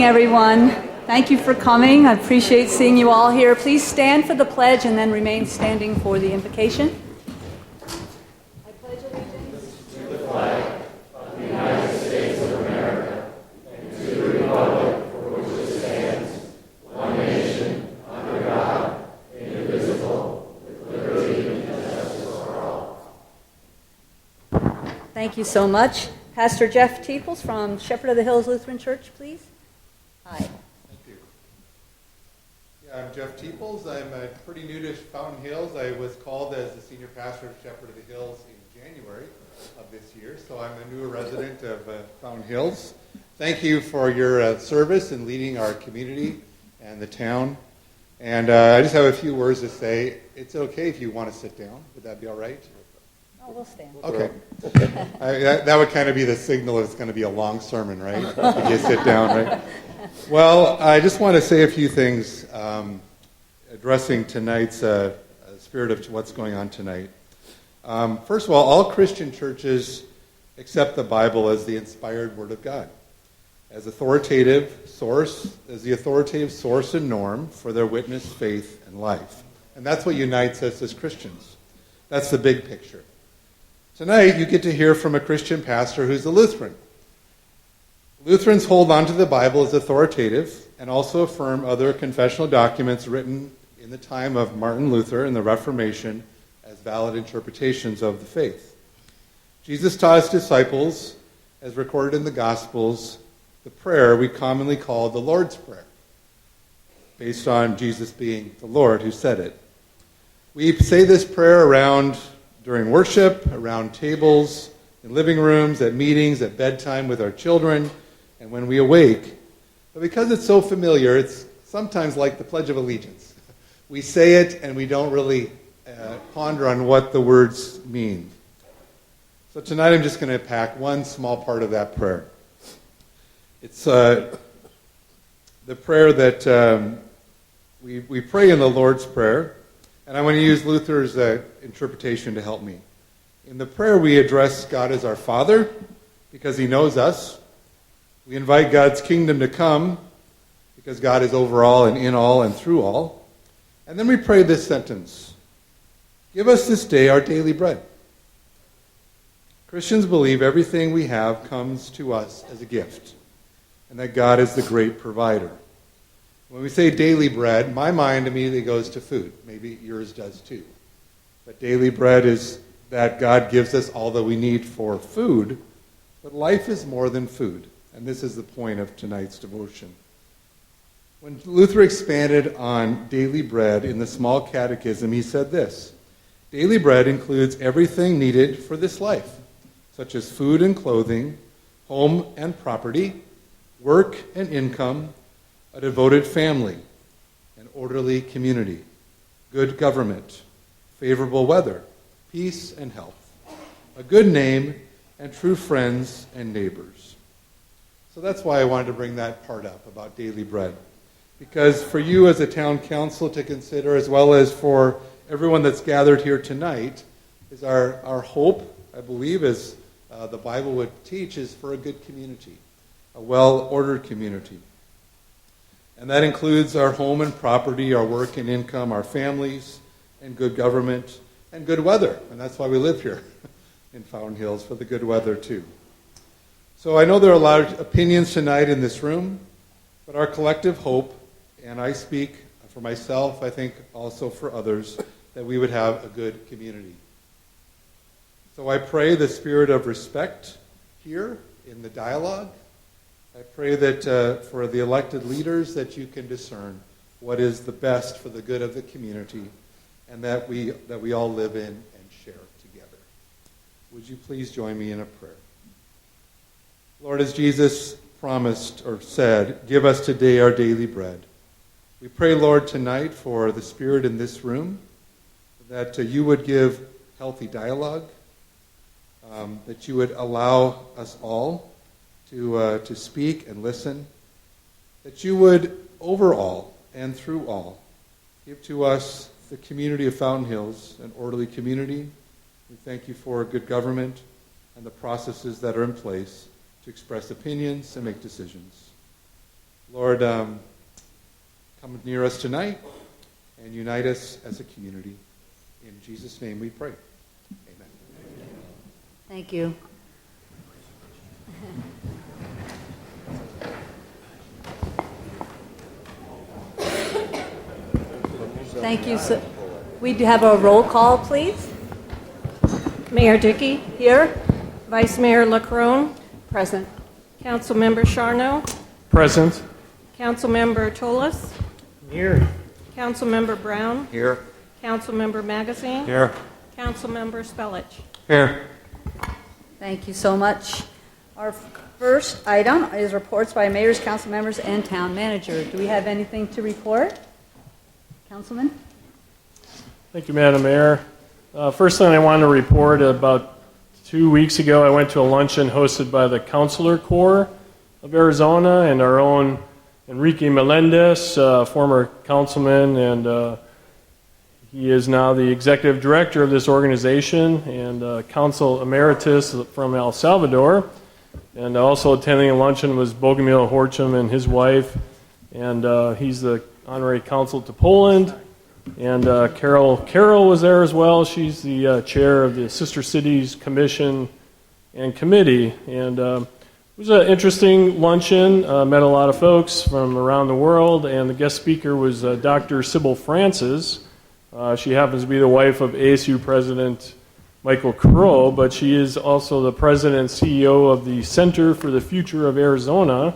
everyone. Thank you for coming. I appreciate seeing you all here. Please stand for the pledge and then remain standing for the invocation. I pledge allegiance to the flag of the United States of America and to the republic for which it stands, one nation, under God, indivisible, with liberty and justice for all. Thank you so much. Pastor Jeff Teeples from Shepherd of the Hills Lutheran Church, please. Hi. Thank you. Yeah, I'm Jeff Teeples. I'm pretty new to Fountain Hills. I was called as the senior pastor of Shepherd of the Hills in January of this year, so I'm a new resident of Fountain Hills. Thank you for your service in leading our community and the town. And I just have a few words to say. It's okay if you want to sit down. Would that be all right? Oh, we'll stand. Okay. That would kind of be the signal it's going to be a long sermon, right? If you sit down, right? Well, I just want to say a few things addressing tonight's spirit of what's going on tonight. First of all Christian churches accept the Bible as the inspired Word of God, as the authoritative source and norm for their witness, faith, and life. And that's what unites us as Christians. That's the big picture. Tonight, you get to hear from a Christian pastor who's a Lutheran. Lutherans hold on to the Bible as authoritative and also affirm other confessional documents written in the time of Martin Luther and the Reformation as valid interpretations of the faith. Jesus taught his disciples, as recorded in the Gospels, the prayer we commonly call the Lord's Prayer, based on Jesus being the Lord who said it. We say this prayer during worship, around tables, in living rooms, at meetings, at bedtime with our children, and when we awake. But because it's so familiar, it's sometimes like the Pledge of Allegiance. We say it and we don't really ponder on what the words mean. So tonight I'm just going to pack one small part of that prayer. It's the prayer that we pray in the Lord's Prayer. And I want to use Luther's interpretation to help me. In the prayer, we address God as our Father because he knows us. We invite God's kingdom to come because God is over all and in all and through all. And then we pray this sentence: give us this day our daily bread. Christians believe everything we have comes to us as a gift and that God is the great provider. When we say daily bread, my mind immediately goes to food. Maybe yours does too. But daily bread is that God gives us all that we need for food, but life is more than food. And this is the point of tonight's devotion. When Luther expanded on daily bread in the Small Catechism, he said this: daily bread includes everything needed for this life, such as food and clothing, home and property, work and income, a devoted family, an orderly community, good government, favorable weather, peace and health, a good name, and true friends and neighbors. So that's why I wanted to bring that part up about daily bread. Because for you as a town council to consider, as well as for everyone that's gathered here tonight, is our hope, I believe, as the Bible would teach, is for a good community, a well-ordered community. And that includes our home and property, our work and income, our families, and good government, and good weather. And that's why we live here in Fountain Hills, for the good weather too. So I know there are a lot of opinions tonight in this room, but our collective hope, and I speak for myself, I think also for others, that we would have a good community. So I pray the spirit of respect here in the dialogue. I pray that for the elected leaders that you can discern what is the best for the good of the community, and that we all live in and share together. Would you please join me in a prayer? Lord, as Jesus promised or said, give us today our daily bread. We pray, Lord, tonight for the spirit in this room, that you would give healthy dialogue, that you would allow us all to speak and listen, that you would, over all and through all, give to us, the community of Fountain Hills, an orderly community. We thank you for good government and the processes that are in place to express opinions and make decisions. Lord, come near us tonight and unite us as a community. In Jesus' name we pray. Amen. Thank you. Thank you. So we do have a roll call, please. Mayor Dickey, Here. Vice Mayor LaCrone, Present. Councilmember Charno, Present. Councilmember Tolas, Here. Councilmember Brown, Here. Councilmember Magazine, Here. Councilmember Spellich. Here. Thank you so much. Our first item is reports by mayors, council members, and town manager. Do we have anything to report? Councilman? Thank you, Madam Mayor. First thing I wanted to report, about 2 weeks ago, I went to a luncheon hosted by the Counselor Corps of Arizona and our own Enrique Melendez, former councilman, and he is now the executive director of this organization and council emeritus from El Salvador. And also attending the luncheon was Bogomil Horcham and his wife, and he's the honorary consul to Poland. And Carol was there as well. She's the chair of the Sister Cities Commission and Committee. And it was an interesting luncheon. Met a lot of folks from around the world, and the guest speaker was Dr. Sybil Francis. She happens to be the wife of ASU President Michael Crow, but she is also the president and CEO of the Center for the Future of Arizona.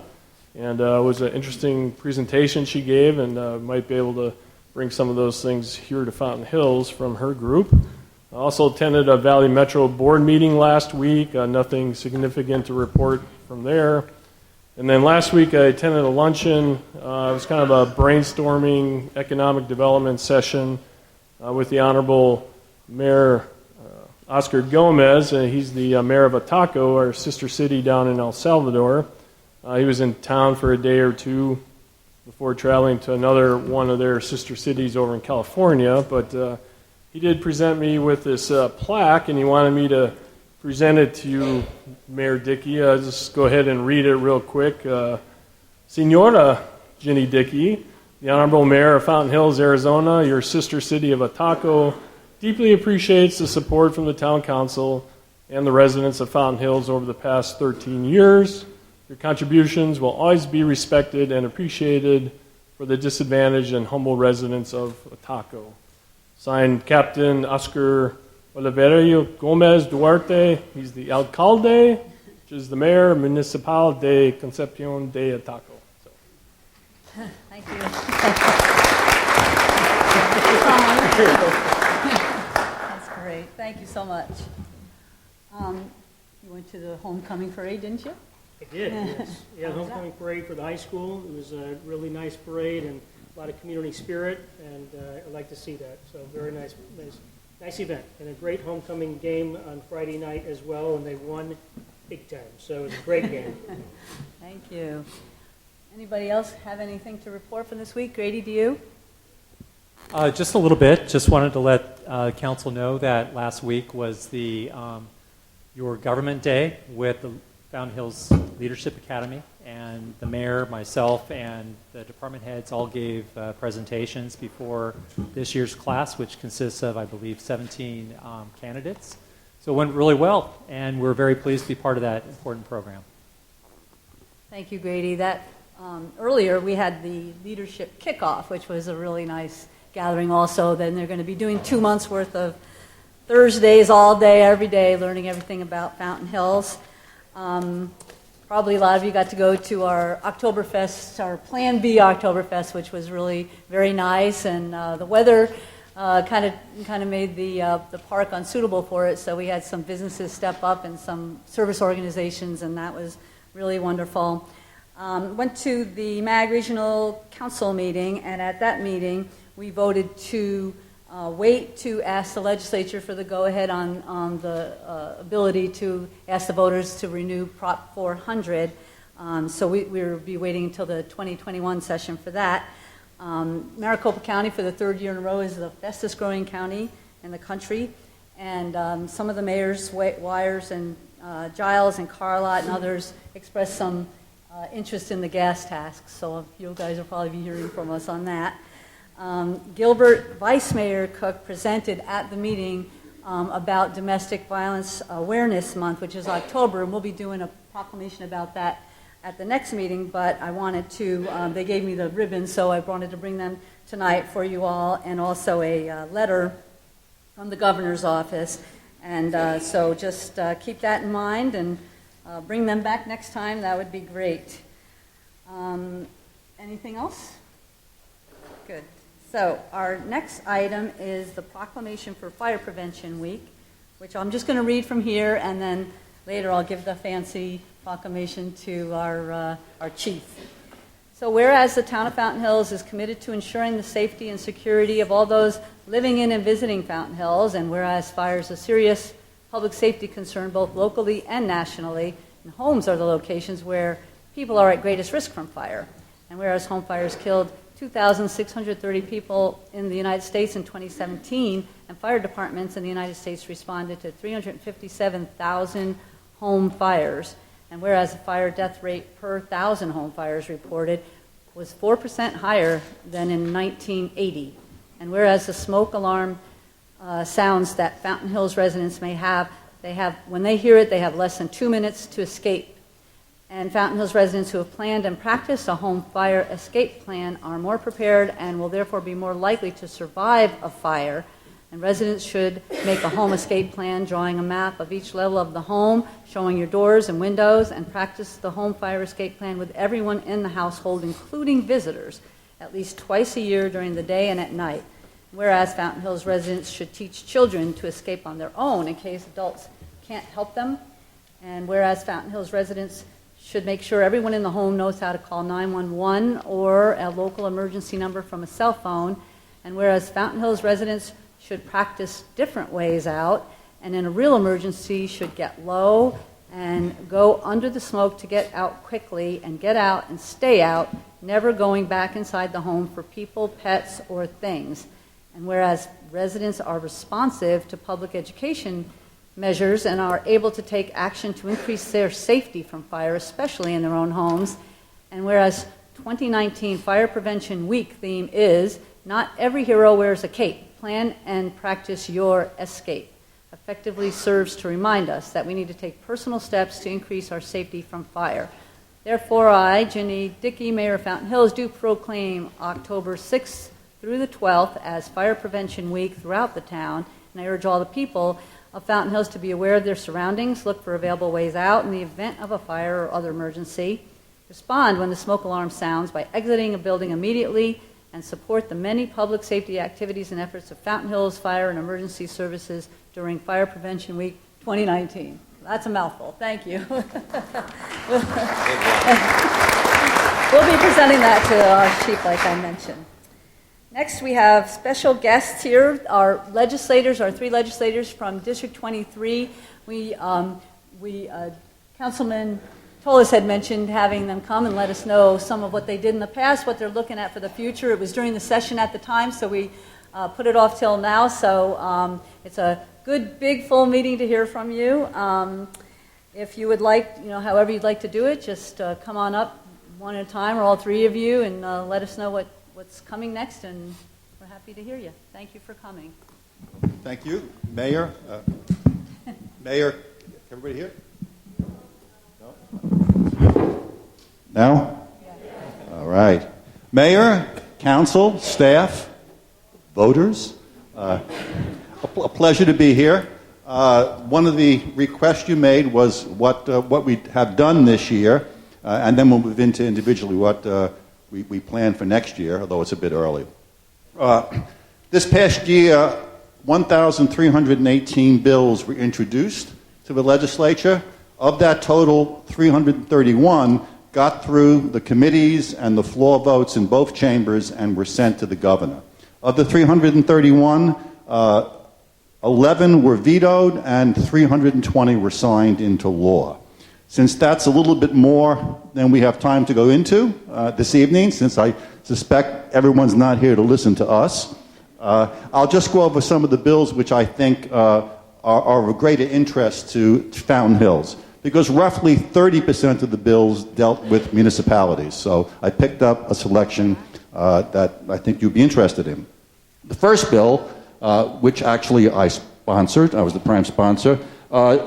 And it was an interesting presentation she gave, and might be able to bring some of those things here to Fountain Hills from her group. I also attended a Valley Metro board meeting last week. Nothing significant to report from there. And then last week I attended a luncheon. It was kind of a brainstorming economic development session with the Honorable Mayor Oscar Gomez. He's the mayor of Ataco, our sister city down in El Salvador. He was in town for a day or two before traveling to another one of their sister cities over in California. But he did present me with this plaque, and he wanted me to present it to you, Mayor Dickey. I'll just go ahead and read it real quick. Senora Ginny Dickey, the Honorable Mayor of Fountain Hills, Arizona, your sister city of Ataco, deeply appreciates the support from the Town Council and the residents of Fountain Hills over the past 13 years. Your contributions will always be respected and appreciated for the disadvantaged and humble residents of Ataco. Signed, Captain Oscar Oliverio Gomez Duarte. He's the alcalde, which is the mayor, Municipal de Concepcion de Ataco. So. Thank you. That's great. Thank you so much. You went to the homecoming parade, didn't you? I did, yes. Yeah, homecoming parade for the high school. It was a really nice parade and a lot of community spirit, and I like to see that. So very nice event. And a great homecoming game on Friday night as well, and they won big time. So it was a great game. Thank you. Anybody else have anything to report from this week? Grady, do you? Just a little bit. Just wanted to let council know that last week was the Your Government Day with the Fountain Hills Leadership Academy, and the mayor, myself, and the department heads all gave presentations before this year's class, which consists of, I believe, 17 candidates. So it went really well, and we're very pleased to be part of that important program. Thank you, Grady. That earlier we had the leadership kickoff, which was a really nice gathering also. Then they're going to be doing 2 months worth of Thursdays all day, every day, learning everything about Fountain Hills. Probably a lot of you got to go to our Oktoberfest, our Plan B Oktoberfest, which was really very nice, and the weather kind of made the park unsuitable for it. So we had some businesses step up and some service organizations, and that was really wonderful. Went to the MAG Regional Council meeting, and at that meeting we voted to wait to ask the legislature for the go-ahead on the ability to ask the voters to renew Prop 400. So we will be waiting until the 2021 session for that. Maricopa County, for the third year in a row, is the fastest growing county in the country. And some of the mayors, Wires and Giles and Carlott and others, expressed some interest in the gas tax, so you guys will probably be hearing from us on that. Gilbert Vice Mayor Cook presented at the meeting about Domestic Violence Awareness Month, which is October, and we'll be doing a proclamation about that at the next meeting, but I wanted to, they gave me the ribbons, so I wanted to bring them tonight for you all, and also a letter from the governor's office. And so just keep that in mind and bring them back next time. That would be great. Anything else? Good. So our next item is the proclamation for Fire Prevention Week, which I'm just going to read from here, and then later I'll give the fancy proclamation to our chief. So whereas the town of Fountain Hills is committed to ensuring the safety and security of all those living in and visiting Fountain Hills, and whereas fire is a serious public safety concern both locally and nationally, and homes are the locations where people are at greatest risk from fire, and whereas home fires killed 2,630 people in the United States in 2017, and fire departments in the United States responded to 357,000 home fires. And whereas the fire death rate per 1,000 home fires reported was 4% higher than in 1980. And whereas the smoke alarm sounds that Fountain Hills residents may have, when they hear it, they have less than 2 minutes to escape. And Fountain Hills residents who have planned and practiced a home fire escape plan are more prepared and will therefore be more likely to survive a fire. And residents should make a home escape plan, drawing a map of each level of the home, showing your doors and windows, and practice the home fire escape plan with everyone in the household, including visitors, at least twice a year during the day and at night. Whereas Fountain Hills residents should teach children to escape on their own in case adults can't help them. And whereas Fountain Hills residents should make sure everyone in the home knows how to call 911 or a local emergency number from a cell phone. And whereas Fountain Hills residents should practice different ways out, and in a real emergency should get low and go under the smoke to get out quickly and get out and stay out, never going back inside the home for people, pets, or things. And whereas residents are responsive to public education measures and are able to take action to increase their safety from fire, especially in their own homes, and whereas 2019 Fire Prevention Week theme is "Not every hero wears a cape. Plan and practice your escape," effectively serves to remind us that we need to take personal steps to increase our safety from fire. Therefore, I, Ginny Dickey, Mayor of Fountain Hills, do proclaim October 6th through the 12th as Fire Prevention Week throughout the town, and I urge all the people of Fountain Hills to be aware of their surroundings, look for available ways out in the event of a fire or other emergency, respond when the smoke alarm sounds by exiting a building immediately, and support the many public safety activities and efforts of Fountain Hills Fire and Emergency Services during Fire Prevention Week 2019. That's a mouthful. Thank you. We'll be presenting that to our chief, like I mentioned. Next, we have special guests here. Our legislators, our three legislators from District 23. Councilman Tolis had mentioned having them come and let us know some of what they did in the past, what they're looking at for the future. It was during the session at the time, so we put it off till now. So it's a good, big, full meeting to hear from you. If you would like, however you'd like to do it, just come on up one at a time, or all three of you, and let us know what's coming next, and we're happy to hear you. Thank you for coming. Thank you. Mayor? Mayor, everybody here? No? All right. Mayor, council, staff, voters, a pleasure to be here. One of the requests you made was what we have done this year, and then we'll move into individually what we plan for next year, although it's a bit early. This past year, 1,318 bills were introduced to the legislature. Of that total, 331 got through the committees and the floor votes in both chambers and were sent to the governor. Of the 331, 11 were vetoed and 320 were signed into law. Since that's a little bit more than we have time to go into this evening, since I suspect everyone's not here to listen to us, I'll just go over some of the bills which I think are of greater interest to Fountain Hills. because roughly 30% of the bills dealt with municipalities. So I picked up a selection that I think you'd be interested in. The first bill, which actually I sponsored, I was the prime sponsor,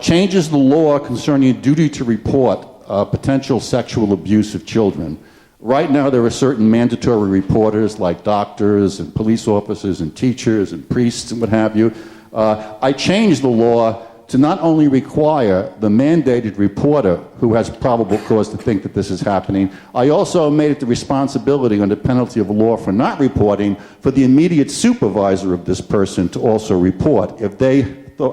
changes the law concerning duty to report potential sexual abuse of children. Right now, there are certain mandatory reporters like doctors and police officers and teachers and priests and what have you. I changed the law to not only require the mandated reporter who has probable cause to think that this is happening, I also made it the responsibility under penalty of law for not reporting for the immediate supervisor of this person to also report if they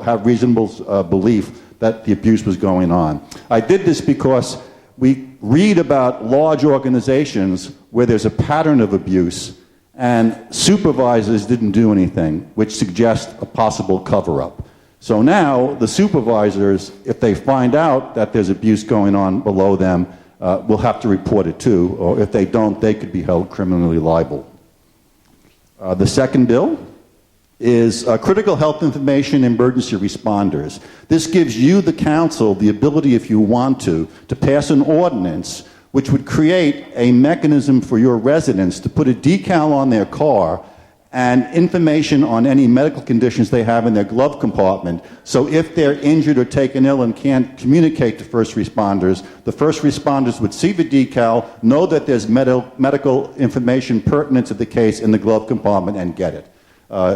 have reasonable belief that the abuse was going on. I did this because we read about large organizations where there's a pattern of abuse and supervisors didn't do anything, which suggests a possible cover-up. So now the supervisors, if they find out that there's abuse going on below them, will have to report it too, or if they don't, they could be held criminally liable. The second bill is critical health information emergency responders. This gives you, the council, the ability, if you want to pass an ordinance which would create a mechanism for your residents to put a decal on their car and information on any medical conditions they have in their glove compartment. So if they're injured or taken ill and can't communicate to first responders, the first responders would see the decal, know that there's medical information pertinent to the case in the glove compartment and get it.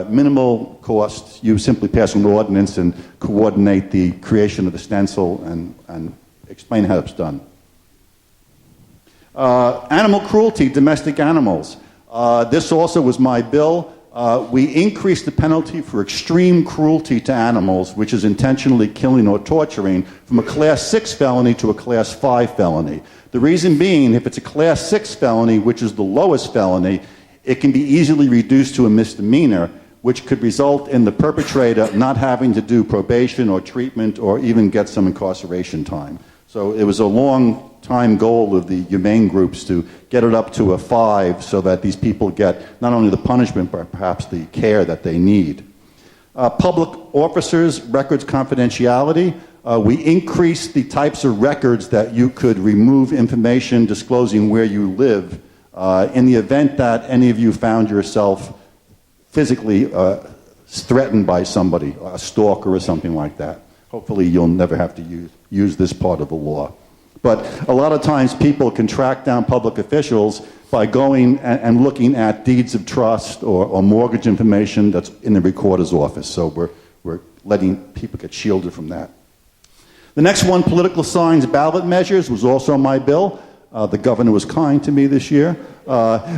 Minimal cost. You simply pass an ordinance and coordinate the creation of the stencil and explain how it's done. Animal cruelty, domestic animals. This also was my bill. We increased the penalty for extreme cruelty to animals, which is intentionally killing or torturing, from a Class 6 felony to a Class 5 felony. The reason being, if it's a Class 6 felony, which is the lowest felony, it can be easily reduced to a misdemeanor, which could result in the perpetrator not having to do probation or treatment or even get some incarceration time. So it was a long time goal of the humane groups to get it up to a 5 so that these people get not only the punishment but perhaps the care that they need. Public officers, records confidentiality. We increased the types of records that you could remove information disclosing where you live in the event that any of you found yourself physically threatened by somebody, a stalker or something like that. Hopefully you'll never have to use this part of the law. But a lot of times people can track down public officials by going and looking at deeds of trust or mortgage information that's in the recorder's office. So we're letting people get shielded from that. The next one, political signs, ballot measures, was also my bill. The governor was kind to me this year.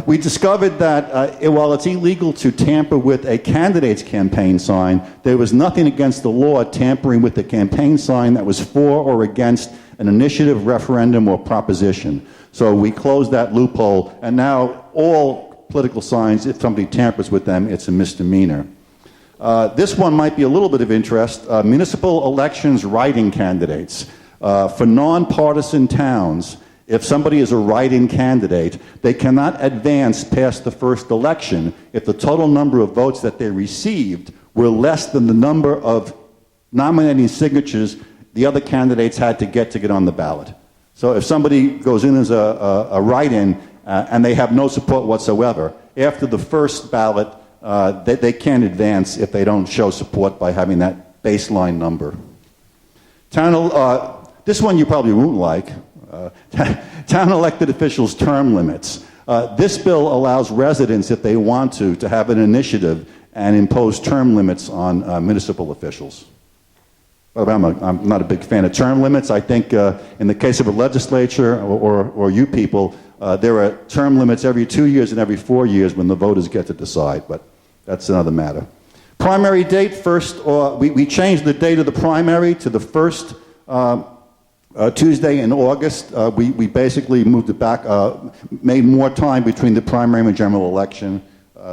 We discovered that while it's illegal to tamper with a candidate's campaign sign, there was nothing against the law tampering with the campaign sign that was for or against an initiative, referendum, or proposition. So we closed that loophole, and now all political signs, if somebody tampers with them, it's a misdemeanor. This one might be a little bit of interest. Municipal elections write-in candidates. For nonpartisan towns, if somebody is a write-in candidate, they cannot advance past the first election if the total number of votes that they received were less than the number of nominating signatures the other candidates had to get on the ballot. So if somebody goes in as a write-in and they have no support whatsoever, after the first ballot, they can't advance if they don't show support by having that baseline number. This one you probably won't like. Town elected officials' term limits. This bill allows residents, if they want to have an initiative and impose term limits on municipal officials. But I'm not a big fan of term limits. I think in the case of a legislature or you people, there are term limits every 2 years and every 4 years when the voters get to decide, but that's another matter. Primary date, we changed the date of the primary to the first Tuesday in August. We basically moved it back, made more time between the primary and general election.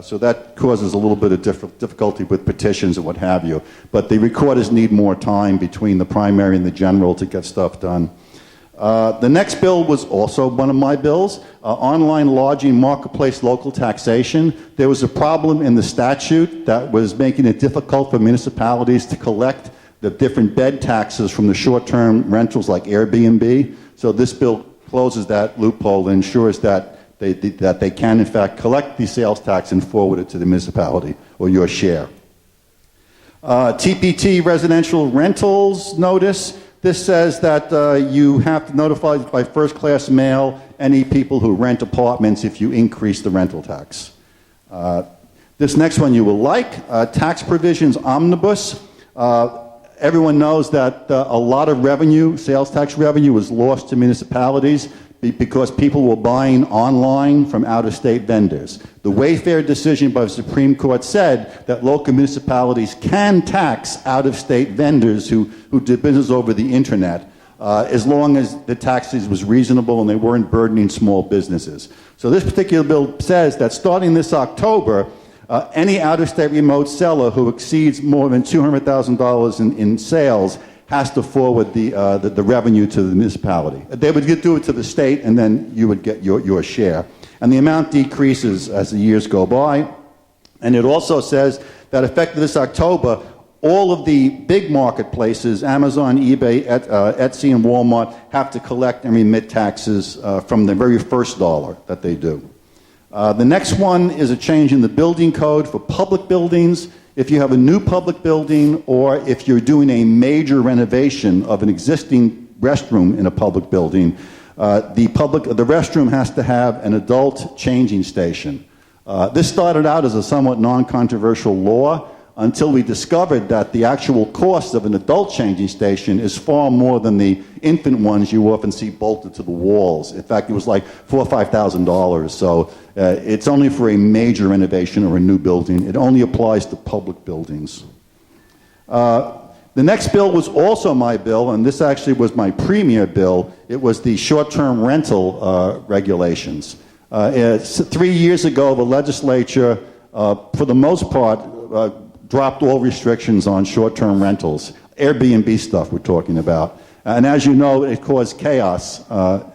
So that causes a little bit of difficulty with petitions and what have you. But the recorders need more time between the primary and the general to get stuff done. The next bill was also one of my bills, online lodging marketplace local taxation. There was a problem in the statute that was making it difficult for municipalities to collect the different bed taxes from the short-term rentals like Airbnb. So this bill closes that loophole and ensures that they can, in fact, collect the sales tax and forward it to the municipality or your share. TPT residential rentals notice. This says that you have to notify by first-class mail any people who rent apartments if you increase the rental tax. This next one you will like, tax provisions omnibus. Everyone knows that a lot of revenue, sales tax revenue, was lost to municipalities because people were buying online from out-of-state vendors. The Wayfair decision by the Supreme Court said that local municipalities can tax out-of-state vendors who did business over the internet as long as the taxes was reasonable and they weren't burdening small businesses. So this particular bill says that starting this October, any out-of-state remote seller who exceeds more than $200,000 in sales has to forward the revenue to the municipality. They would do it to the state, and then you would get your share. And the amount decreases as the years go by. And it also says that effective this October, all of the big marketplaces, Amazon, eBay, Etsy, and Walmart, have to collect and remit taxes from the very first dollar that they do. The next one is a change in the building code for public buildings. If you have a new public building or if you're doing a major renovation of an existing restroom in a public building, the restroom has to have an adult changing station. This started out as a somewhat non-controversial law until we discovered that the actual cost of an adult changing station is far more than the infant ones you often see bolted to the walls. In fact, it was like $4,000 or $5,000. So it's only for a major renovation or a new building. It only applies to public buildings. The next bill was also my bill, and this actually was my premier bill. It was the short-term rental regulations. 3 years ago, the legislature, for the most part, dropped all restrictions on short-term rentals. Airbnb stuff we're talking about. And as you know, it caused chaos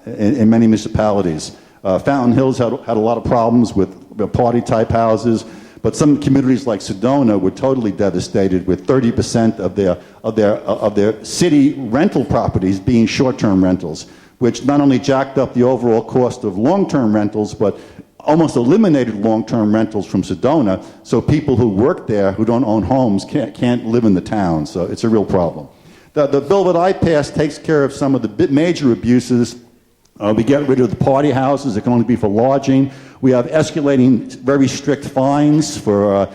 in many municipalities. Fountain Hills had a lot of problems with party-type houses, but some communities like Sedona were totally devastated with 30% of their city rental properties being short-term rentals, which not only jacked up the overall cost of long-term rentals, but almost eliminated long-term rentals from Sedona, so people who work there, who don't own homes, can't live in the town. So it's a real problem. The bill that I passed takes care of some of the major abuses. We get rid of the party houses. It can only be for lodging. We have escalating very strict fines for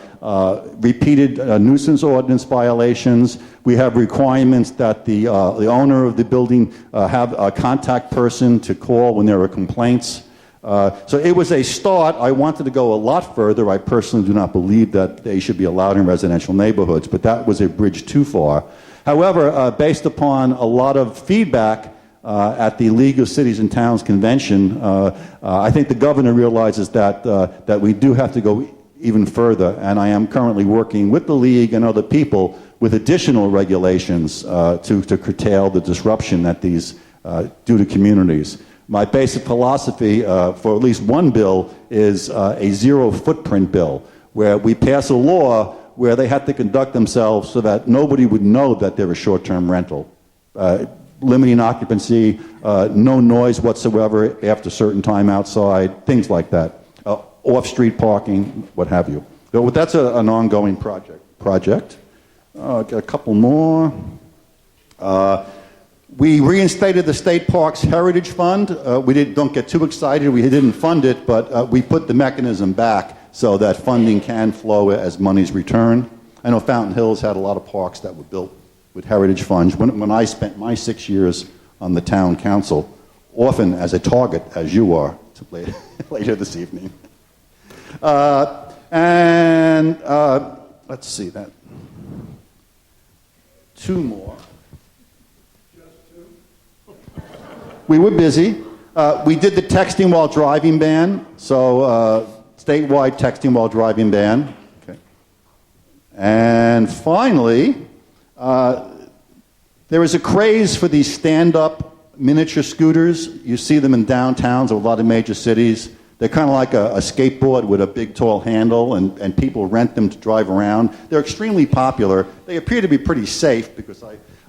repeated nuisance ordinance violations. We have requirements that the owner of the building have a contact person to call when there are complaints. So it was a start. I wanted to go a lot further. I personally do not believe that they should be allowed in residential neighborhoods, but that was a bridge too far. However, based upon a lot of feedback at the League of Cities and Towns Convention, I think the governor realizes that we do have to go even further, and I am currently working with the League and other people with additional regulations to curtail the disruption that these do to communities. My basic philosophy for at least one bill is a zero-footprint bill, where we pass a law where they have to conduct themselves so that nobody would know that they're a short-term rental. Limiting occupancy, no noise whatsoever after a certain time outside, things like that. Off-street parking, what have you. So that's an ongoing project. Got a couple more. We reinstated the State Parks Heritage Fund. Don't get too excited. We didn't fund it, but we put the mechanism back so that funding can flow as monies return. I know Fountain Hills had a lot of parks that were built with heritage funds. When I spent my 6 years on the town council, often as a target, as you are later this evening. Let's see that. Two more. We were busy. We did the texting while driving ban, so statewide texting while driving ban. Okay. And finally, there is a craze for these stand-up miniature scooters. You see them in downtowns of a lot of major cities. They're kind of like a skateboard with a big tall handle, and people rent them to drive around. They're extremely popular. They appear to be pretty safe because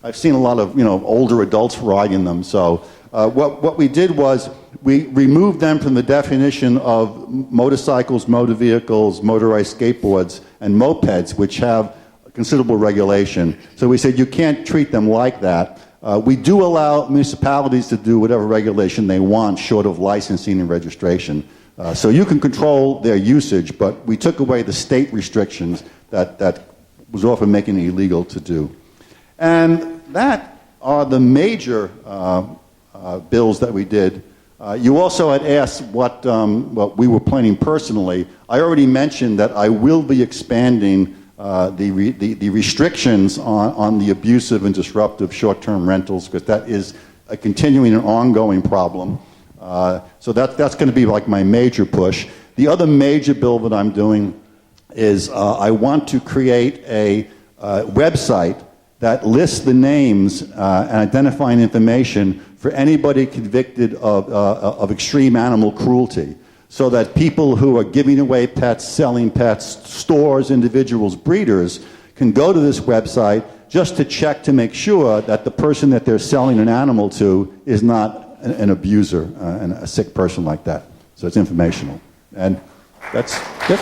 I've seen a lot of older adults riding them. So what we did was we removed them from the definition of motorcycles, motor vehicles, motorized skateboards, and mopeds, which have considerable regulation. So we said you can't treat them like that. We do allow municipalities to do whatever regulation they want short of licensing and registration. So you can control their usage, but we took away the state restrictions that was often making it illegal to do. And that are the major bills that we did. You also had asked what we were planning personally. I already mentioned that I will be expanding the restrictions on the abusive and disruptive short-term rentals, because that is a continuing and ongoing problem. So that's going to be like my major push. The other major bill that I'm doing is I want to create a website that lists the names and identifying information for anybody convicted of extreme animal cruelty, so that people who are giving away pets, selling pets, stores, individuals, breeders, can go to this website just to check to make sure that the person that they're selling an animal to is not an abuser and a sick person like that. So it's informational. And that's it.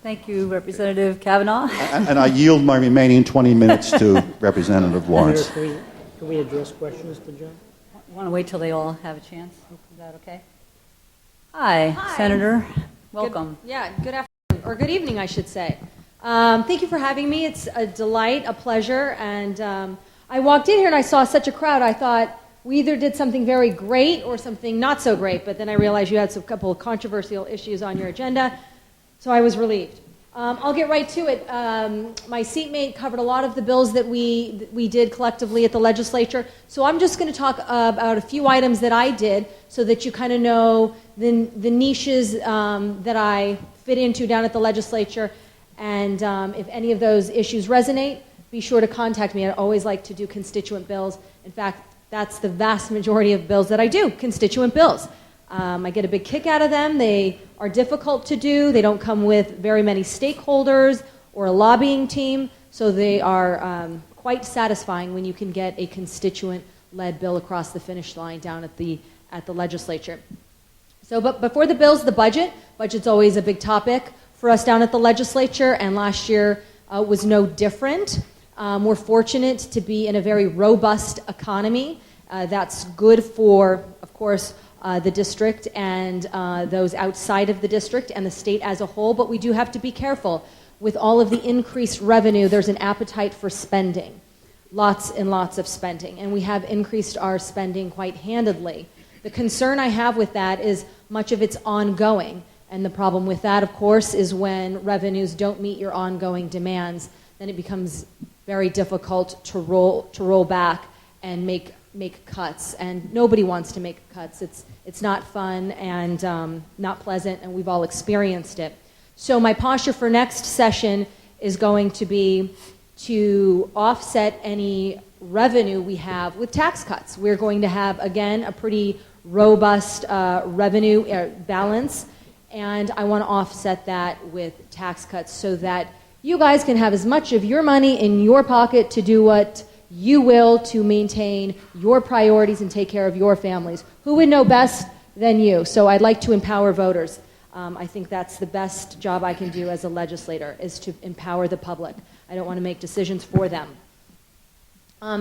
Thank you, Representative Kavanaugh. And I yield my remaining 20 minutes to Representative Lawrence. Mayor, can we address questions to John? Want to wait till they all have a chance? Is that okay? Hi, Hi. Senator. Welcome. Good afternoon, or good evening, I should say. Thank you for having me. It's a delight, a pleasure, and I walked in here and I saw such a crowd. I thought we either did something very great or something not so great, but then I realized you had a couple of controversial issues on your agenda, so I was relieved. I'll get right to it. My seatmate covered a lot of the bills that we did collectively at the legislature, so I'm just going to talk about a few items that I did so that you kind of know the niches that I fit into down at the legislature, and if any of those issues resonate, be sure to contact me. I always like to do constituent bills. In fact, that's the vast majority of bills that I do, constituent bills. I get a big kick out of them. They are difficult to do. They don't come with very many stakeholders or a lobbying team, so they are quite satisfying when you can get a constituent-led bill across the finish line down at the legislature. So, but before the bills, the budget's always a big topic for us down at the legislature, and last year was no different. We're fortunate to be in a very robust economy. That's good for, of course, the district and those outside of the district and the state as a whole, but we do have to be careful. With all of the increased revenue, there's an appetite for spending, lots and lots of spending, and we have increased our spending quite handedly. The concern I have with that is much of it's ongoing, and the problem with that, of course, is when revenues don't meet your ongoing demands, then it becomes very difficult to roll back and make cuts, and nobody wants to make cuts. It's not fun and not pleasant, and we've all experienced it. So my posture for next session is going to be to offset any revenue we have with tax cuts. We're going to have, again, a pretty robust revenue balance, and I want to offset that with tax cuts so that you guys can have as much of your money in your pocket to do what you will to maintain your priorities and take care of your families. Who would know best than you? So I'd like to empower voters. I think that's the best job I can do as a legislator, is to empower the public. I don't want to make decisions for them.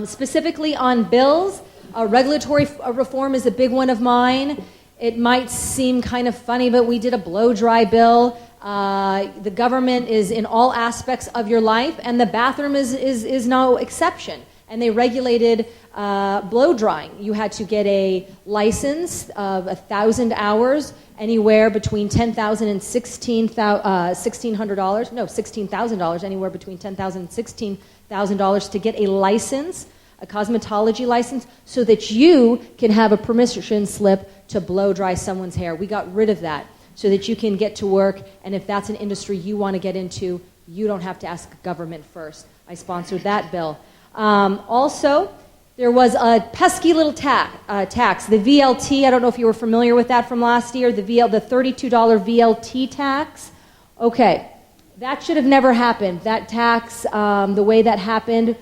Specifically on bills, regulatory reform is a big one of mine. It might seem kind of funny, but we did a blow-dry bill. The government is in all aspects of your life, and the bathroom is no exception. And they regulated blow drying. You had to get a license of 1,000 hours, anywhere between $10,000 and $1,600. No, $16,000. Anywhere between $10,000 and $16,000 to get a license, a cosmetology license, so that you can have a permission slip to blow dry someone's hair. We got rid of that so that you can get to work, and if that's an industry you want to get into, you don't have to ask government first. I sponsored that bill. Also, there was a pesky little tax, the VLT. I don't know if you were familiar with that from last year, the $32 VLT tax. Okay, that should have never happened. That tax, the way that happened,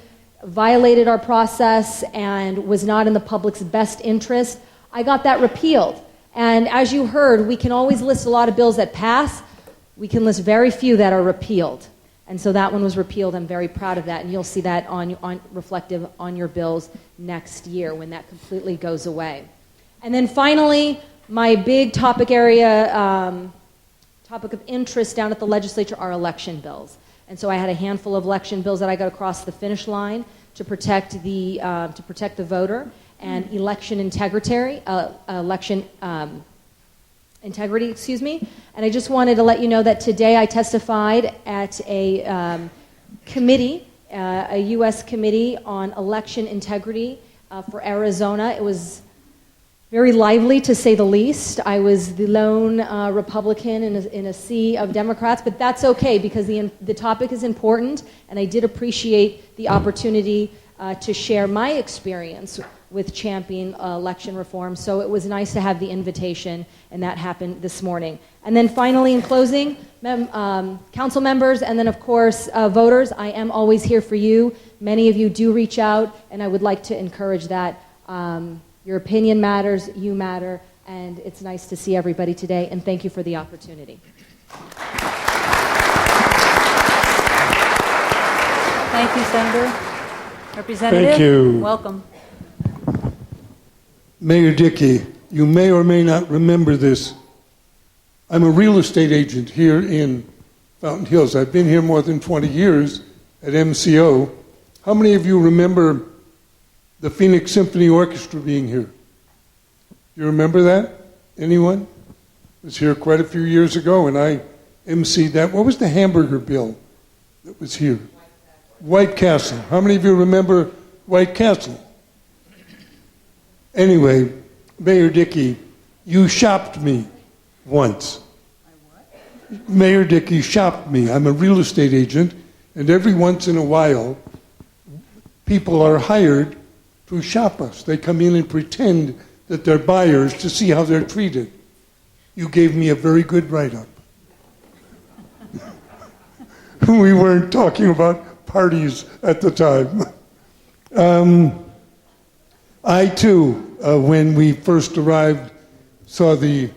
violated our process and was not in the public's best interest. I got that repealed. And as you heard, we can always list a lot of bills that pass. We can list very few that are repealed. And so that one was repealed. I'm very proud of that. And you'll see that reflective on your bills next year when that completely goes away. And then finally, my big topic area, topic of interest down at the legislature are election bills. And so I had a handful of election bills that I got across the finish line to protect the voter and election integrity. And I just wanted to let you know that today I testified at a committee, a U.S. committee on election integrity for Arizona. It was very lively, to say the least. I was the lone Republican in a sea of Democrats, but that's okay because the topic is important, and I did appreciate the opportunity to share my experience with championing election reform. So it was nice to have the invitation, and that happened this morning. And then finally, in closing, council members, and then of course voters, I am always here for you. Many of you do reach out, and I would like to encourage that. Your opinion matters, you matter, and it's nice to see everybody today, and thank you for the opportunity. Thank you, Senator. Representative, Thank you. welcome. Mayor Dickey, you may or may not remember this. I'm a real estate agent here in Fountain Hills. I've been here more than 20 years at MCO. How many of you remember the Phoenix Symphony Orchestra being here? You remember that? Anyone? It was here quite a few years ago, and I emceed that. What was the hamburger bill that was here? White Castle. How many of you remember White Castle? Anyway, Mayor Dickey, you shopped me once. Mayor Dickey shopped me. I'm a real estate agent, and every once in a while, people are hired to shop us. They come in and pretend that they're buyers to see how they're treated. You gave me a very good write-up. We weren't talking about parties at the time. I, too, when we first arrived, saw the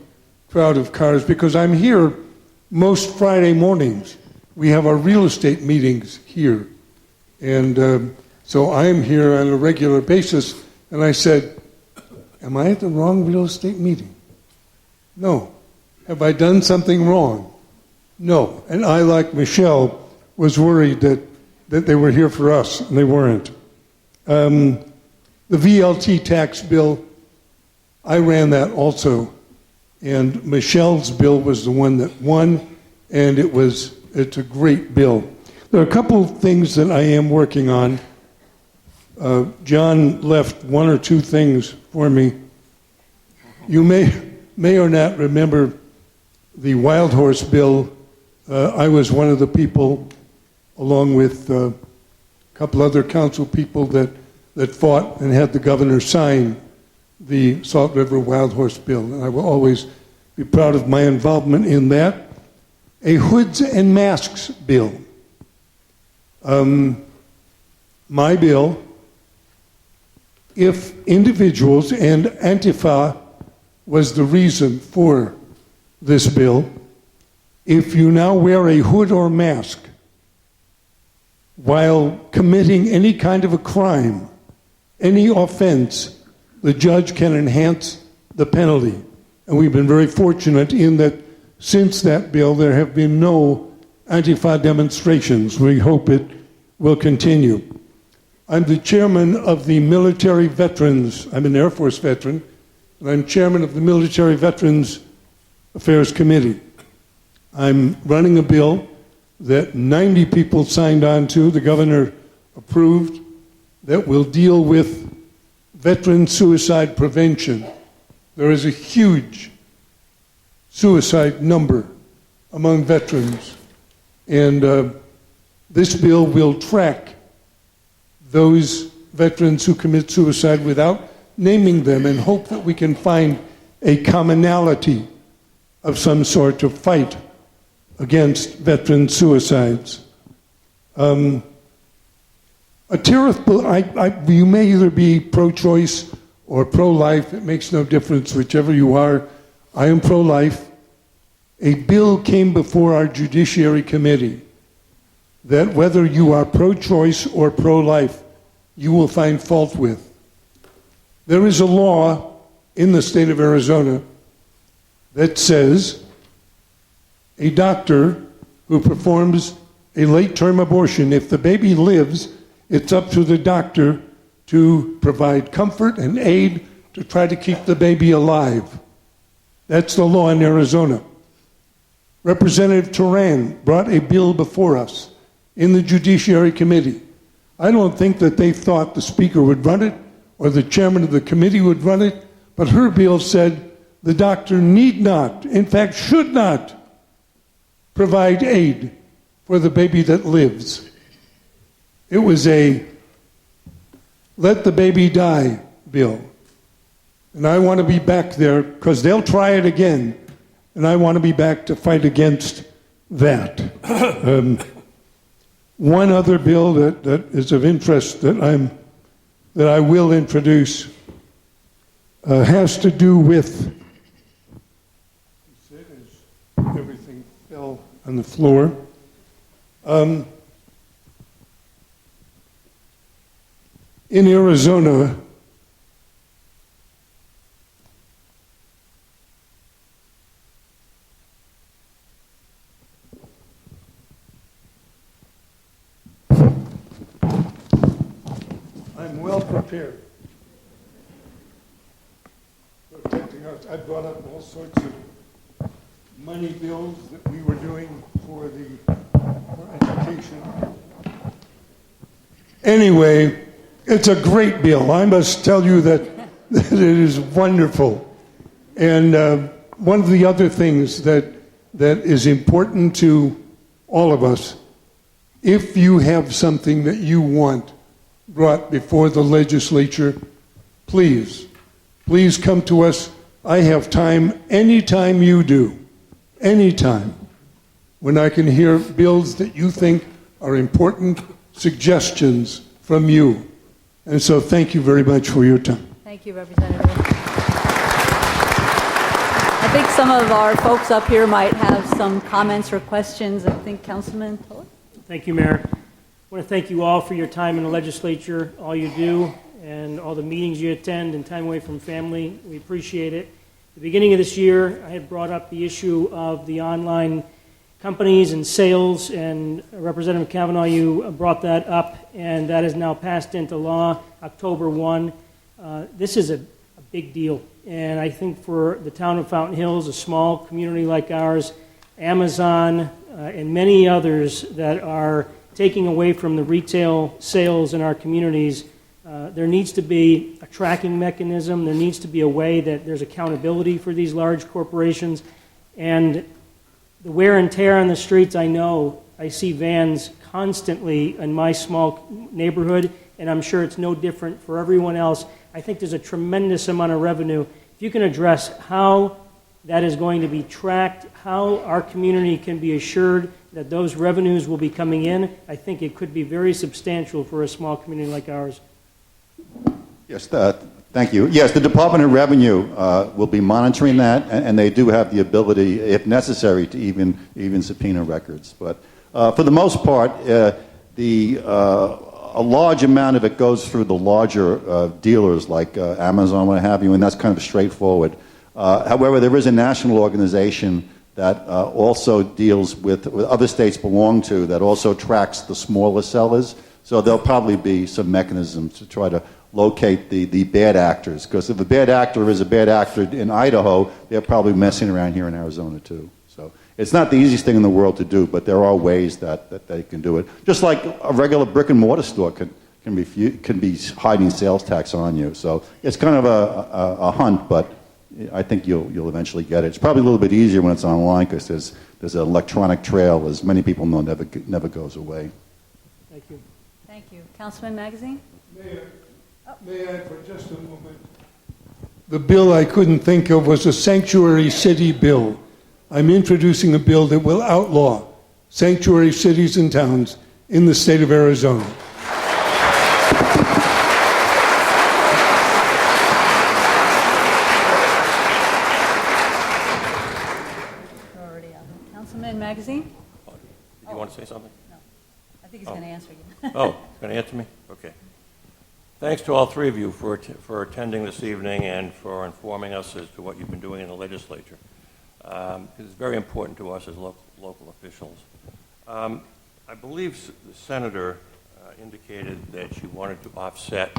crowd of cars, because I'm here most Friday mornings. We have our real estate meetings here. And so I am here on a regular basis, and I said, am I at the wrong real estate meeting? No. Have I done something wrong? No. And I, like Michelle, was worried that they were here for us, and they weren't. The VLT tax bill, I ran that also, and Michelle's bill was the one that won, and it's a great bill. There are a couple of things that I am working on. John left one or two things for me. You may or not remember the Wild Horse bill. I was one of the people, along with a couple other council people, that fought and had the governor sign the Salt River Wild Horse bill. And I will always be proud of my involvement in that. A hoods and masks bill. My bill, if individuals, and Antifa was the reason for this bill, if you now wear a hood or mask while committing any kind of a crime, any offense, the judge can enhance the penalty. And we've been very fortunate in that since that bill, there have been no Antifa demonstrations. We hope it will continue. I'm the chairman of the Military Veterans. I'm an Air Force veteran, and I'm chairman of the Military Veterans Affairs Committee. I'm running a bill that 90 people signed on to, the governor approved, that will deal with veteran suicide prevention. There is a huge suicide number among veterans, and this bill will track those veterans who commit suicide without naming them and hope that we can find a commonality of some sort to fight against veteran suicides. You may either be pro-choice or pro-life. It makes no difference, whichever you are. I am pro-life. A bill came before our Judiciary Committee that whether you are pro-choice or pro-life, you will find fault with. There is a law in the state of Arizona that says a doctor who performs a late-term abortion, if the baby lives, it's up to the doctor to provide comfort and aid to try to keep the baby alive. That's the law in Arizona. Representative Turan brought a bill before us in the Judiciary Committee. I don't think that they thought the Speaker would run it or the Chairman of the committee would run it, but her bill said the doctor need not, in fact should not, provide aid for the baby that lives. It was a let the baby die bill. And I want to be back there because they'll try it again. And I want to be back to fight against that. One other bill that is of interest that I will introduce has to do with everything fell on the floor. In Arizona, I'm well prepared. Protecting us. I brought up all sorts of money bills that we were doing for education. Anyway, it's a great bill. I must tell you that it is wonderful. And one of the other things that is important to all of us, if you have something that you want brought before the legislature, please come to us. I have time anytime you do, anytime, when I can hear bills that you think are important, suggestions from you. And so thank you very much for your time. Thank you, Representative. I think some of our folks up here might have some comments or questions. I think Councilman Tola? Thank you, Mayor. I want to thank you all for your time in the legislature, all you do, and all the meetings you attend and time away from family. We appreciate it. At the beginning of this year, I had brought up the issue of the online companies and sales, and Representative Kavanaugh, you brought that up, and that is now passed into law October 1. This is a big deal, and I think for the town of Fountain Hills, a small community like ours, Amazon, and many others that are taking away from the retail sales in our communities, there needs to be a tracking mechanism. There needs to be a way that there's accountability for these large corporations. And the wear and tear on the streets, I know, I see vans constantly in my small neighborhood, and I'm sure it's no different for everyone else. I think there's a tremendous amount of revenue. If you can address how that is going to be tracked, how our community can be assured that those revenues will be coming in, I think it could be very substantial for a small community like ours. Yes, thank you. Yes, the Department of Revenue will be monitoring that, and they do have the ability, if necessary, to even subpoena records. But for the most part, a large amount of it goes through the larger dealers like Amazon, what have you, and that's kind of straightforward. However, there is a national organization that also deals with other states belong to, that also tracks the smaller sellers. So there'll probably be some mechanisms to try to locate the bad actors. Because if a bad actor is a bad actor in Idaho, they're probably messing around here in Arizona too. So it's not the easiest thing in the world to do, but there are ways that they can do it. Just like a regular brick and mortar store can be hiding sales tax on you. So it's kind of a hunt, but I think you'll eventually get it. It's probably a little bit easier when it's online because there's an electronic trail, as many people know, never goes away. Thank you. Thank you. Councilman Magazine? Mayor, May I for just a moment? The bill I couldn't think of was a sanctuary city bill. I'm introducing a bill that will outlaw sanctuary cities and towns in the state of Arizona. Already out. Councilman Magazine? Did you want to say something? I think he's going to answer you. Oh, going to answer me? Okay. Thanks to all three of you for attending this evening and for informing us as to what you've been doing in the legislature. It's very important to us as local officials. I believe the senator indicated that she wanted to offset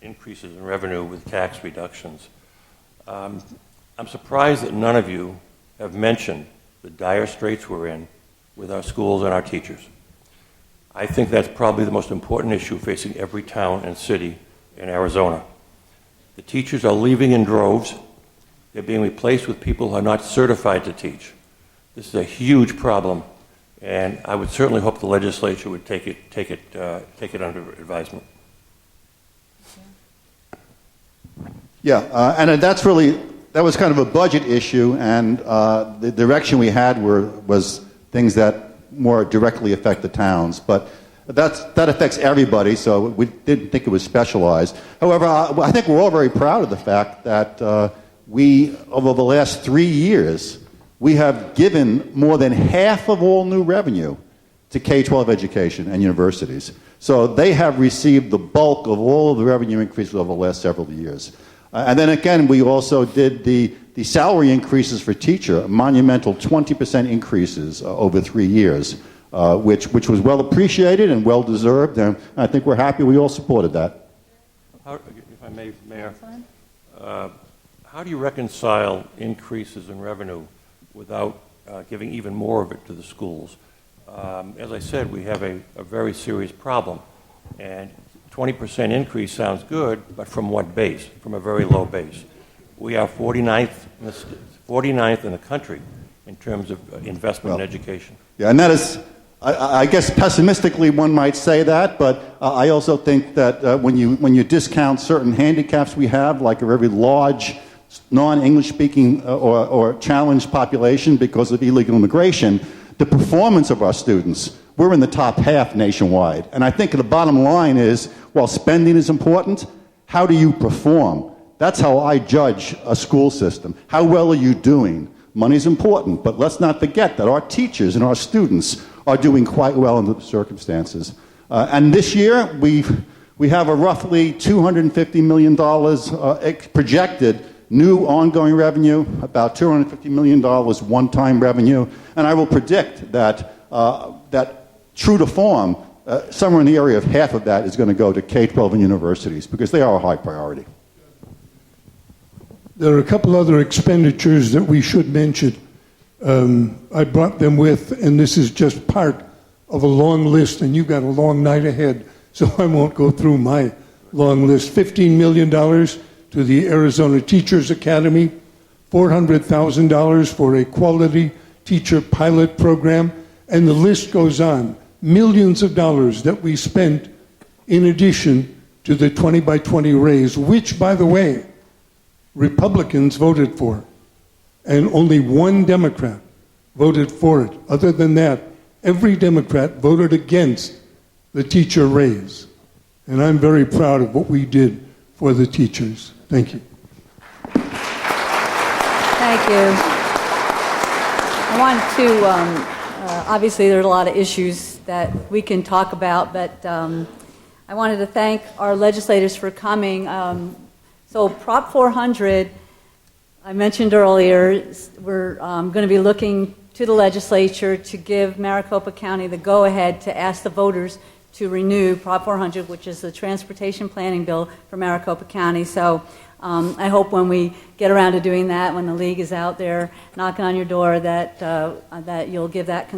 increases in revenue with tax reductions. I'm surprised that none of you have mentioned the dire straits we're in with our schools and our teachers. I think that's probably the most important issue facing every town and city in Arizona. The teachers are leaving in droves. They're being replaced with people who are not certified to teach. This is a huge problem, and I would certainly hope the legislature would take it under advisement. Yeah, and that was kind of a budget issue, and the direction we had was things that more directly affect the towns. But that affects everybody, so we didn't think it was specialized. However, I think we're all very proud of the fact that we, over the last 3 years, we have given more than half of all new revenue to K-12 education and universities. So they have received the bulk of all of the revenue increases over the last several years. And then again, we also did the salary increases for teacher, monumental 20% increases over 3 years, which was well appreciated and well deserved, and I think we're happy we all supported that. If I may, Mayor, how do you reconcile increases in revenue without giving even more of it to the schools? As I said, we have a very serious problem, and 20% increase sounds good, but from what base? From a very low base. We are 49th in the country in terms of investment in education. Yeah, and that is, I guess pessimistically one might say that, but I also think that when you discount certain handicaps we have, like a very large non-English speaking or challenged population because of illegal immigration, the performance of our students, we're in the top half nationwide. And I think the bottom line is, while spending is important, how do you perform? That's how I judge a school system. How well are you doing? Money's important, but let's not forget that our teachers and our students are doing quite well under the circumstances. And this year, we have a roughly $250 million projected new ongoing revenue, about $250 million one-time revenue, and I will predict that true to form, somewhere in the area of half of that is going to go to K-12 and universities because they are a high priority. There are a couple other expenditures that we should mention. I brought them with, and this is just part of a long list, and you've got a long night ahead, so I won't go through my long list. $15 million to the Arizona Teachers Academy, $400,000 for a quality teacher pilot program, and the list goes on. Millions of dollars that we spent in addition to the 20 by 20 raise, which, by the way, Republicans voted for, and only one Democrat voted for it. Other than that, every Democrat voted against the teacher raise. And I'm very proud of what we did for the teachers. Thank you. Thank you. I want to, obviously there are a lot of issues that we can talk about, but I wanted to thank our legislators for coming. So Prop 400, I mentioned earlier, we're going to be looking to the legislature to give Maricopa County the go-ahead to ask the voters to renew Prop 400, which is the transportation planning bill for Maricopa County. So I hope when we get around to doing that, when the league is out there knocking on your door, that you'll give that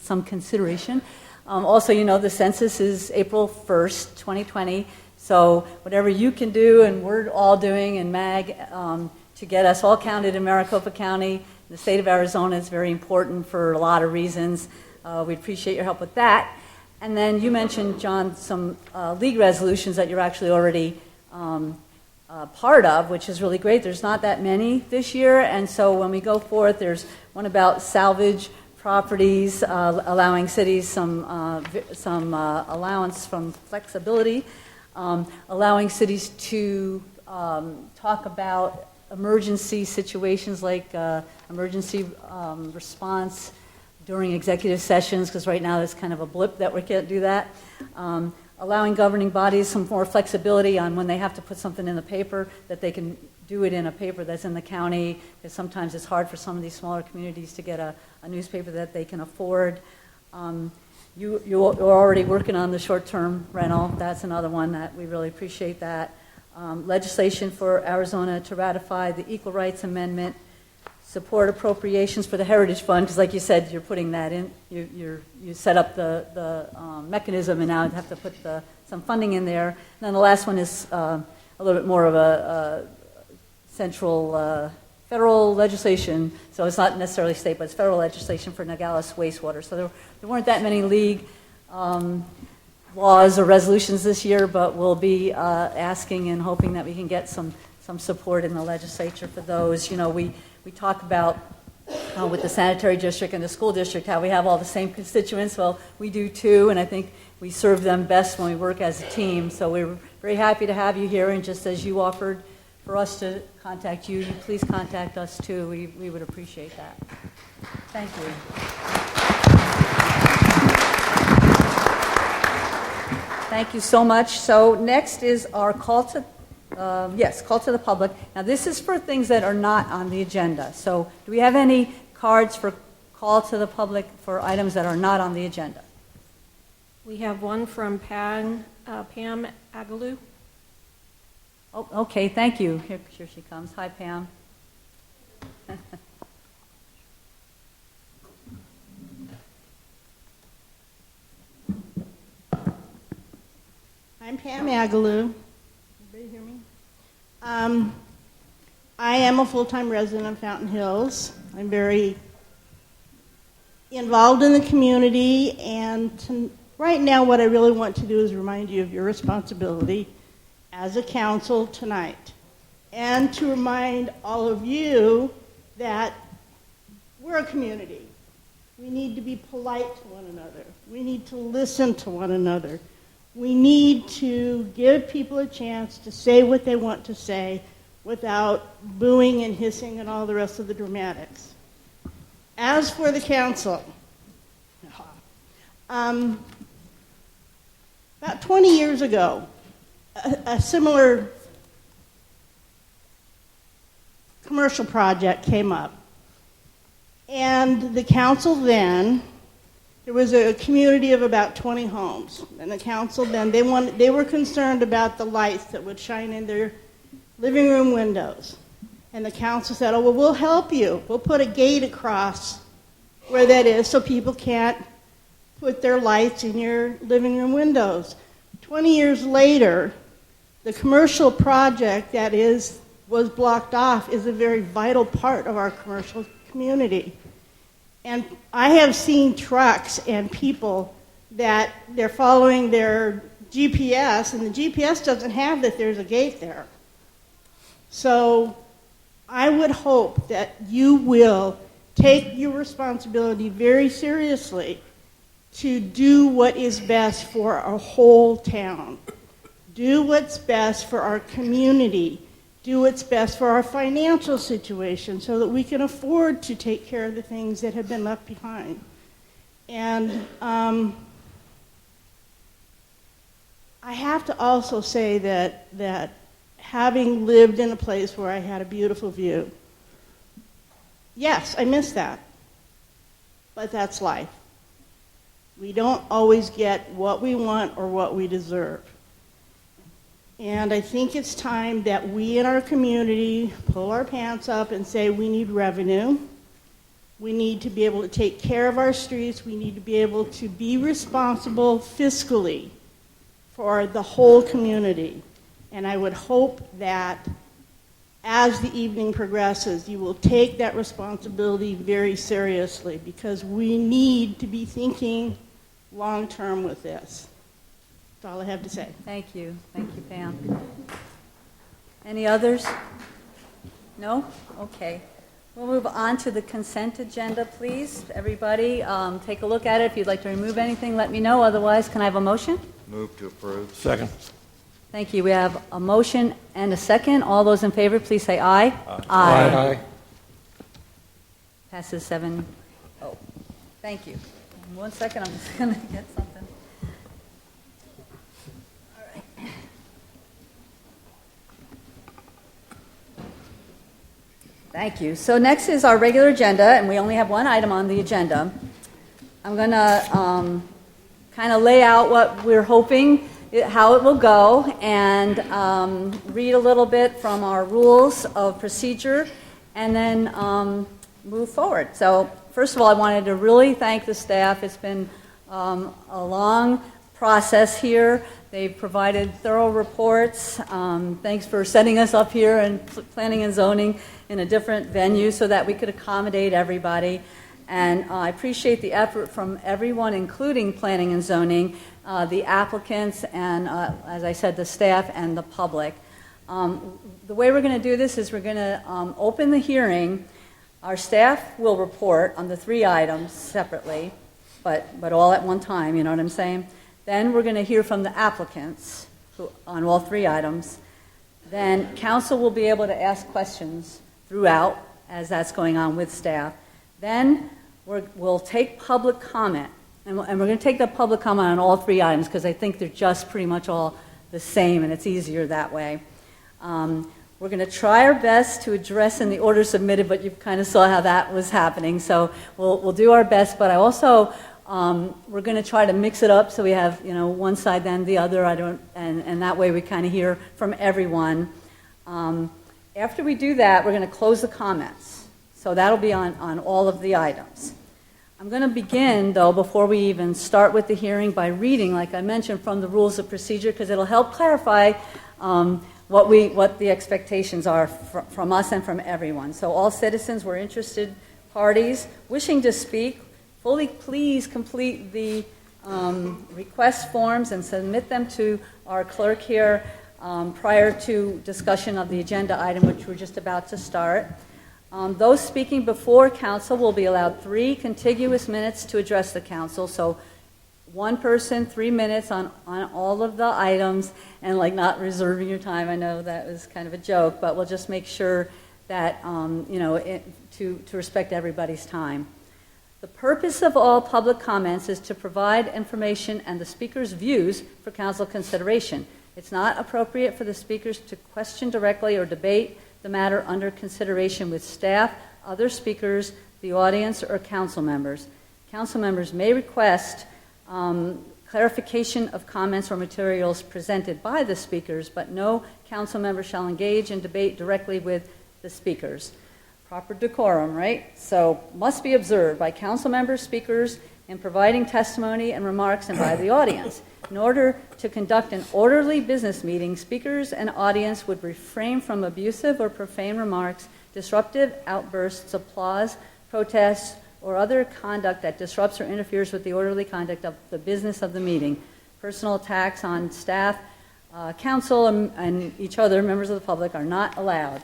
some consideration. Also, you know, the census is April 1st, 2020. So whatever you can do, and we're all doing, and MAG, to get us all counted in Maricopa County, the state of Arizona is very important for a lot of reasons. We appreciate your help with that. And then you mentioned, John, some league resolutions that you're actually already part of, which is really great. There's not that many this year, and so when we go forth, there's one about salvage properties, allowing cities some allowance from flexibility, allowing cities to talk about emergency situations like emergency response during executive sessions, because right now there's kind of a blip that we can't do that. Allowing governing bodies some more flexibility on when they have to put something in the paper, that they can do it in a paper that's in the county, because sometimes it's hard for some of these smaller communities to get a newspaper that they can afford. You're already working on the short-term rental. That's another one that we really appreciate that. Legislation for Arizona to ratify the Equal Rights Amendment, support appropriations for the Heritage Fund, because like you said, you're putting that in, you set up the mechanism, and now you have to put some funding in there. And then the last one is a little bit more of a central federal legislation, so it's not necessarily state, but it's federal legislation for Nogales wastewater. So there weren't that many league laws or resolutions this year, but we'll be asking and hoping that we can get some support in the legislature for those. You know, we talk about with the sanitary district and the school district how we have all the same constituents. Well, we do too, and I think we serve them best when we work as a team. So we're very happy to have you here, and just as you offered for us to contact you, please contact us too. We would appreciate that. Thank you. Thank you so much. So next is our call to the public. Now this is for things that are not on the agenda. So do we have any cards for call to the public for items that are not on the agenda? We have one from Pam Agaloo. Oh, okay, thank you. Here she comes. Hi, Pam. I'm Pam Agaloo. Everybody hear me? I am a full-time resident of Fountain Hills. I'm very involved in the community, and right now what I really want to do is remind you of your responsibility as a council tonight, and to remind all of you that we're a community. We need to be polite to one another. We need to listen to one another. We need to give people a chance to say what they want to say without booing and hissing and all the rest of the dramatics. As for the council, about 20 years ago, a similar commercial project came up. And the council then, there was a community of about 20 homes. And the council then, they were concerned about the lights that would shine in their living room windows. And the council said, oh, well, we'll help you. We'll put a gate across where that is so people can't put their lights in your living room windows. 20 years later, the commercial project that was blocked off is a very vital part of our commercial community. And I have seen trucks and people that they're following their GPS, and the GPS doesn't have that there's a gate there. So I would hope that you will take your responsibility very seriously to do what is best for our whole town. Do what's best for our community. Do what's best for our financial situation so that we can afford to take care of the things that have been left behind. And I have to also say that having lived in a place where I had a beautiful view, yes, I miss that. But that's life. We don't always get what we want or what we deserve. And I think it's time that we in our community pull our pants up and say we need revenue. We need to be able to take care of our streets. We need to be able to be responsible fiscally for the whole community. And I would hope that as the evening progresses, you will take that responsibility very seriously, because we need to be thinking long-term with this. That's all I have to say. Thank you. Thank you, Pam. Any others? No? Okay. We'll move on to the consent agenda, please. Everybody, take a look at it. If you'd like to remove anything, let me know. Otherwise, can I have a motion? Move to approve. Second. Thank you. We have a motion and a second. All those in favor, please say aye. Aye. Passes 7-0. Thank you. 1 second, I'm just going to get something. All right. Thank you. So next is our regular agenda, and we only have one item on the agenda. I'm going to kind of lay out what we're hoping, how it will go, and read a little bit from our rules of procedure, and then move forward. So first of all, I wanted to really thank the staff. It's been a long process here. They've provided thorough reports. Thanks for setting us up here and planning and zoning in a different venue so that we could accommodate everybody. And I appreciate the effort from everyone, including planning and zoning, the applicants, and as I said, the staff and the public. The way we're going to do this is we're going to open the hearing. Our staff will report on the 3 items separately, but all at one time, you know what I'm saying? Then we're going to hear from the applicants on all 3 items. Then council will be able to ask questions throughout as that's going on with staff. Then we'll take public comment, and we're going to take the public comment on all 3 items because I think they're just pretty much all the same, and it's easier that way. We're going to try our best to address in the order submitted, but you kind of saw how that was happening, so we'll do our best. But I also we're going to try to mix it up so we have one side then the other. And that way we kind of hear from everyone. After we do that, we're going to close the comments. So that'll be on all of the items. I'm going to begin, though, before we even start with the hearing, by reading, like I mentioned, from the rules of procedure, because it'll help clarify what the expectations are from us and from everyone. So all citizens or interested parties wishing to speak, fully please complete the request forms and submit them to our clerk here prior to discussion of the agenda item, which we're just about to start. Those speaking before council will be allowed 3 contiguous minutes to address the council. So 1 person, 3 minutes on all of the items, and not reserving your time. I know that was kind of a joke, but we'll just make sure that, to respect everybody's time. The purpose of all public comments is to provide information and the speaker's views for council consideration. It's not appropriate for the speakers to question directly or debate the matter under consideration with staff, other speakers, the audience, or council members. Council members may request clarification of comments or materials presented by the speakers, but no council member shall engage in debate directly with the speakers. Proper decorum, right? So must be observed by council members, speakers, in providing testimony and remarks, and by the audience. In order to conduct an orderly business meeting, speakers and audience would refrain from abusive or profane remarks, disruptive outbursts, applause, protests, or other conduct that disrupts or interferes with the orderly conduct of the business of the meeting. Personal attacks on staff, council, and each other, members of the public, are not allowed.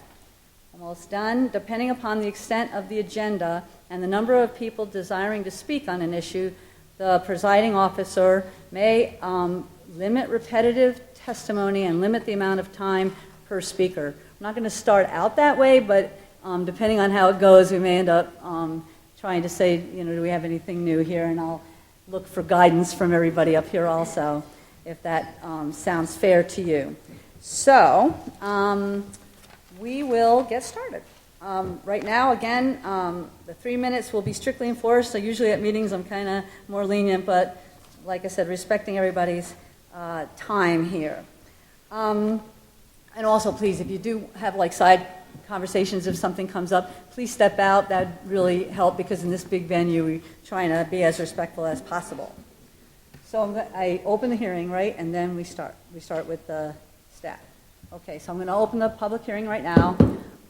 Almost done. Depending upon the extent of the agenda and the number of people desiring to speak on an issue, the presiding officer may limit repetitive testimony and limit the amount of time per speaker. I'm not going to start out that way, but depending on how it goes, we may end up trying to say, do we have anything new here? And I'll look for guidance from everybody up here also, if that sounds fair to you. So, we will get started. Right now, again, the 3 minutes will be strictly enforced. So usually at meetings I'm kind of more lenient, but like I said, respecting everybody's time here. And also, please, if you do have side conversations, if something comes up, please step out. That would really help, because in this big venue, we're trying to be as respectful as possible. So I open the hearing, right, and then we start. We start with the staff. Okay, so I'm going to open the public hearing right now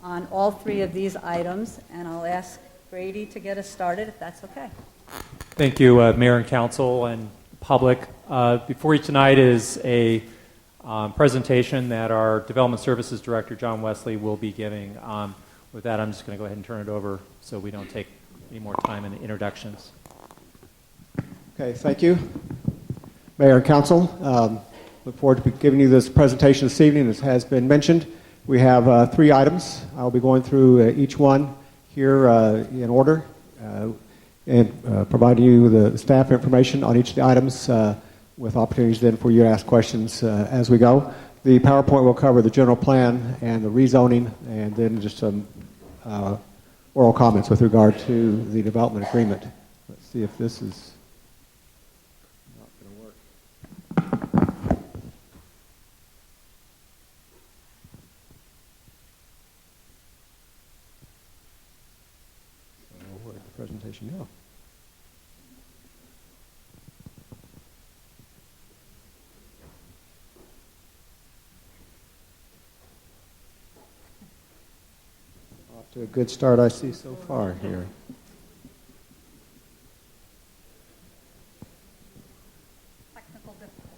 on all 3 of these items, and I'll ask Grady to get us started, if that's okay. Thank you, Mayor and Council, and public. Before you tonight is a presentation that our Development Services Director, John Wesley, will be giving. With that, I'm just going to go ahead and turn it over so we don't take any more time in the introductions. Okay, thank you. Mayor and Council, look forward to giving you this presentation this evening. As has been mentioned, we have 3 items. I'll be going through each one here in order and providing you the staff information on each of the items with opportunities then for you to ask questions as we go. The PowerPoint will cover the general plan and the rezoning, and then just some oral comments with regard to the development agreement. Let's see if this is not going to work. Where did the presentation go? Off to a good start I see so far here. Technical difficulties.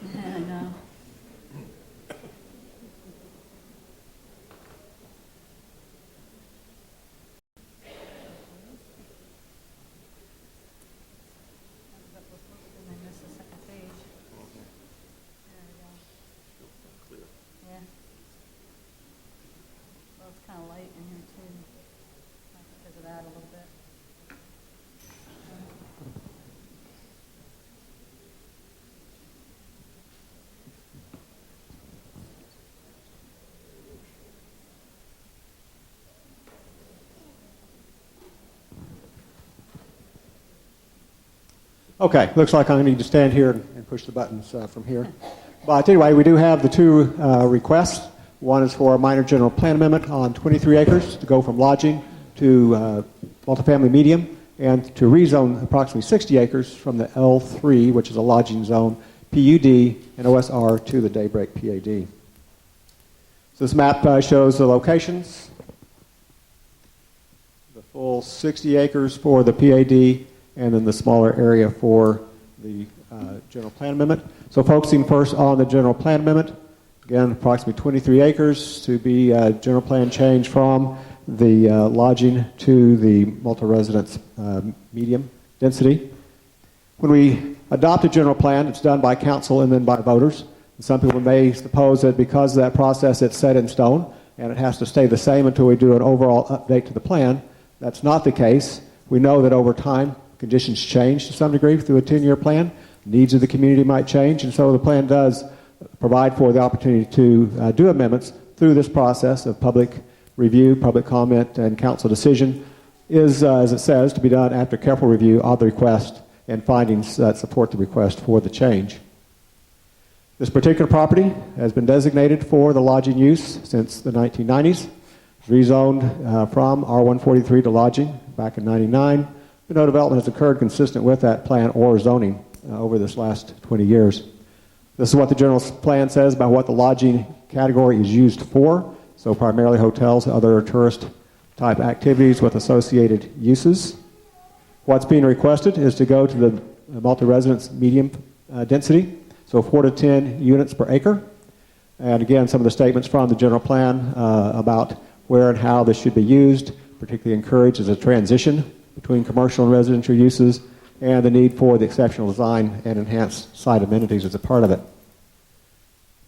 I know. I missed the second page. There we go. Yeah. Well, it's kind of light in here too. Because of that a little bit. Okay, looks like I need to stand here and push the buttons from here. But anyway, we do have the 2 requests. One is for a minor general plan amendment on 23 acres to go from lodging to multifamily medium, and to rezone approximately 60 acres from the L3, which is a lodging zone, PUD, and OSR to the Daybreak PAD. So this map shows the locations, the full 60 acres for the PAD, and then the smaller area for the general plan amendment. So focusing first on the general plan amendment, again, approximately 23 acres to be general plan change from the lodging to the multi-residence medium density. When we adopt a general plan, it's done by council and then by voters. And some people may suppose that because of that process it's set in stone and it has to stay the same until we do an overall update to the plan. That's not the case. We know that over time, conditions change to some degree through a 10-year plan. Needs of the community might change, and so the plan does provide for the opportunity to do amendments through this process of public review, public comment, and council decision is, as it says, to be done after careful review of the request and findings that support the request for the change. This particular property has been designated for the lodging use since the 1990s. Rezoned from R143 to lodging back in 99. But no development has occurred consistent with that plan or zoning over this last 20 years. This is what the general plan says about what the lodging category is used for. So primarily hotels, other tourist type activities with associated uses. What's being requested is to go to the multi-residence medium density, so 4 to 10 units per acre. And again, some of the statements from the general plan about where and how this should be used, particularly encourages a transition between commercial and residential uses, and the need for the exceptional design and enhanced site amenities as a part of it.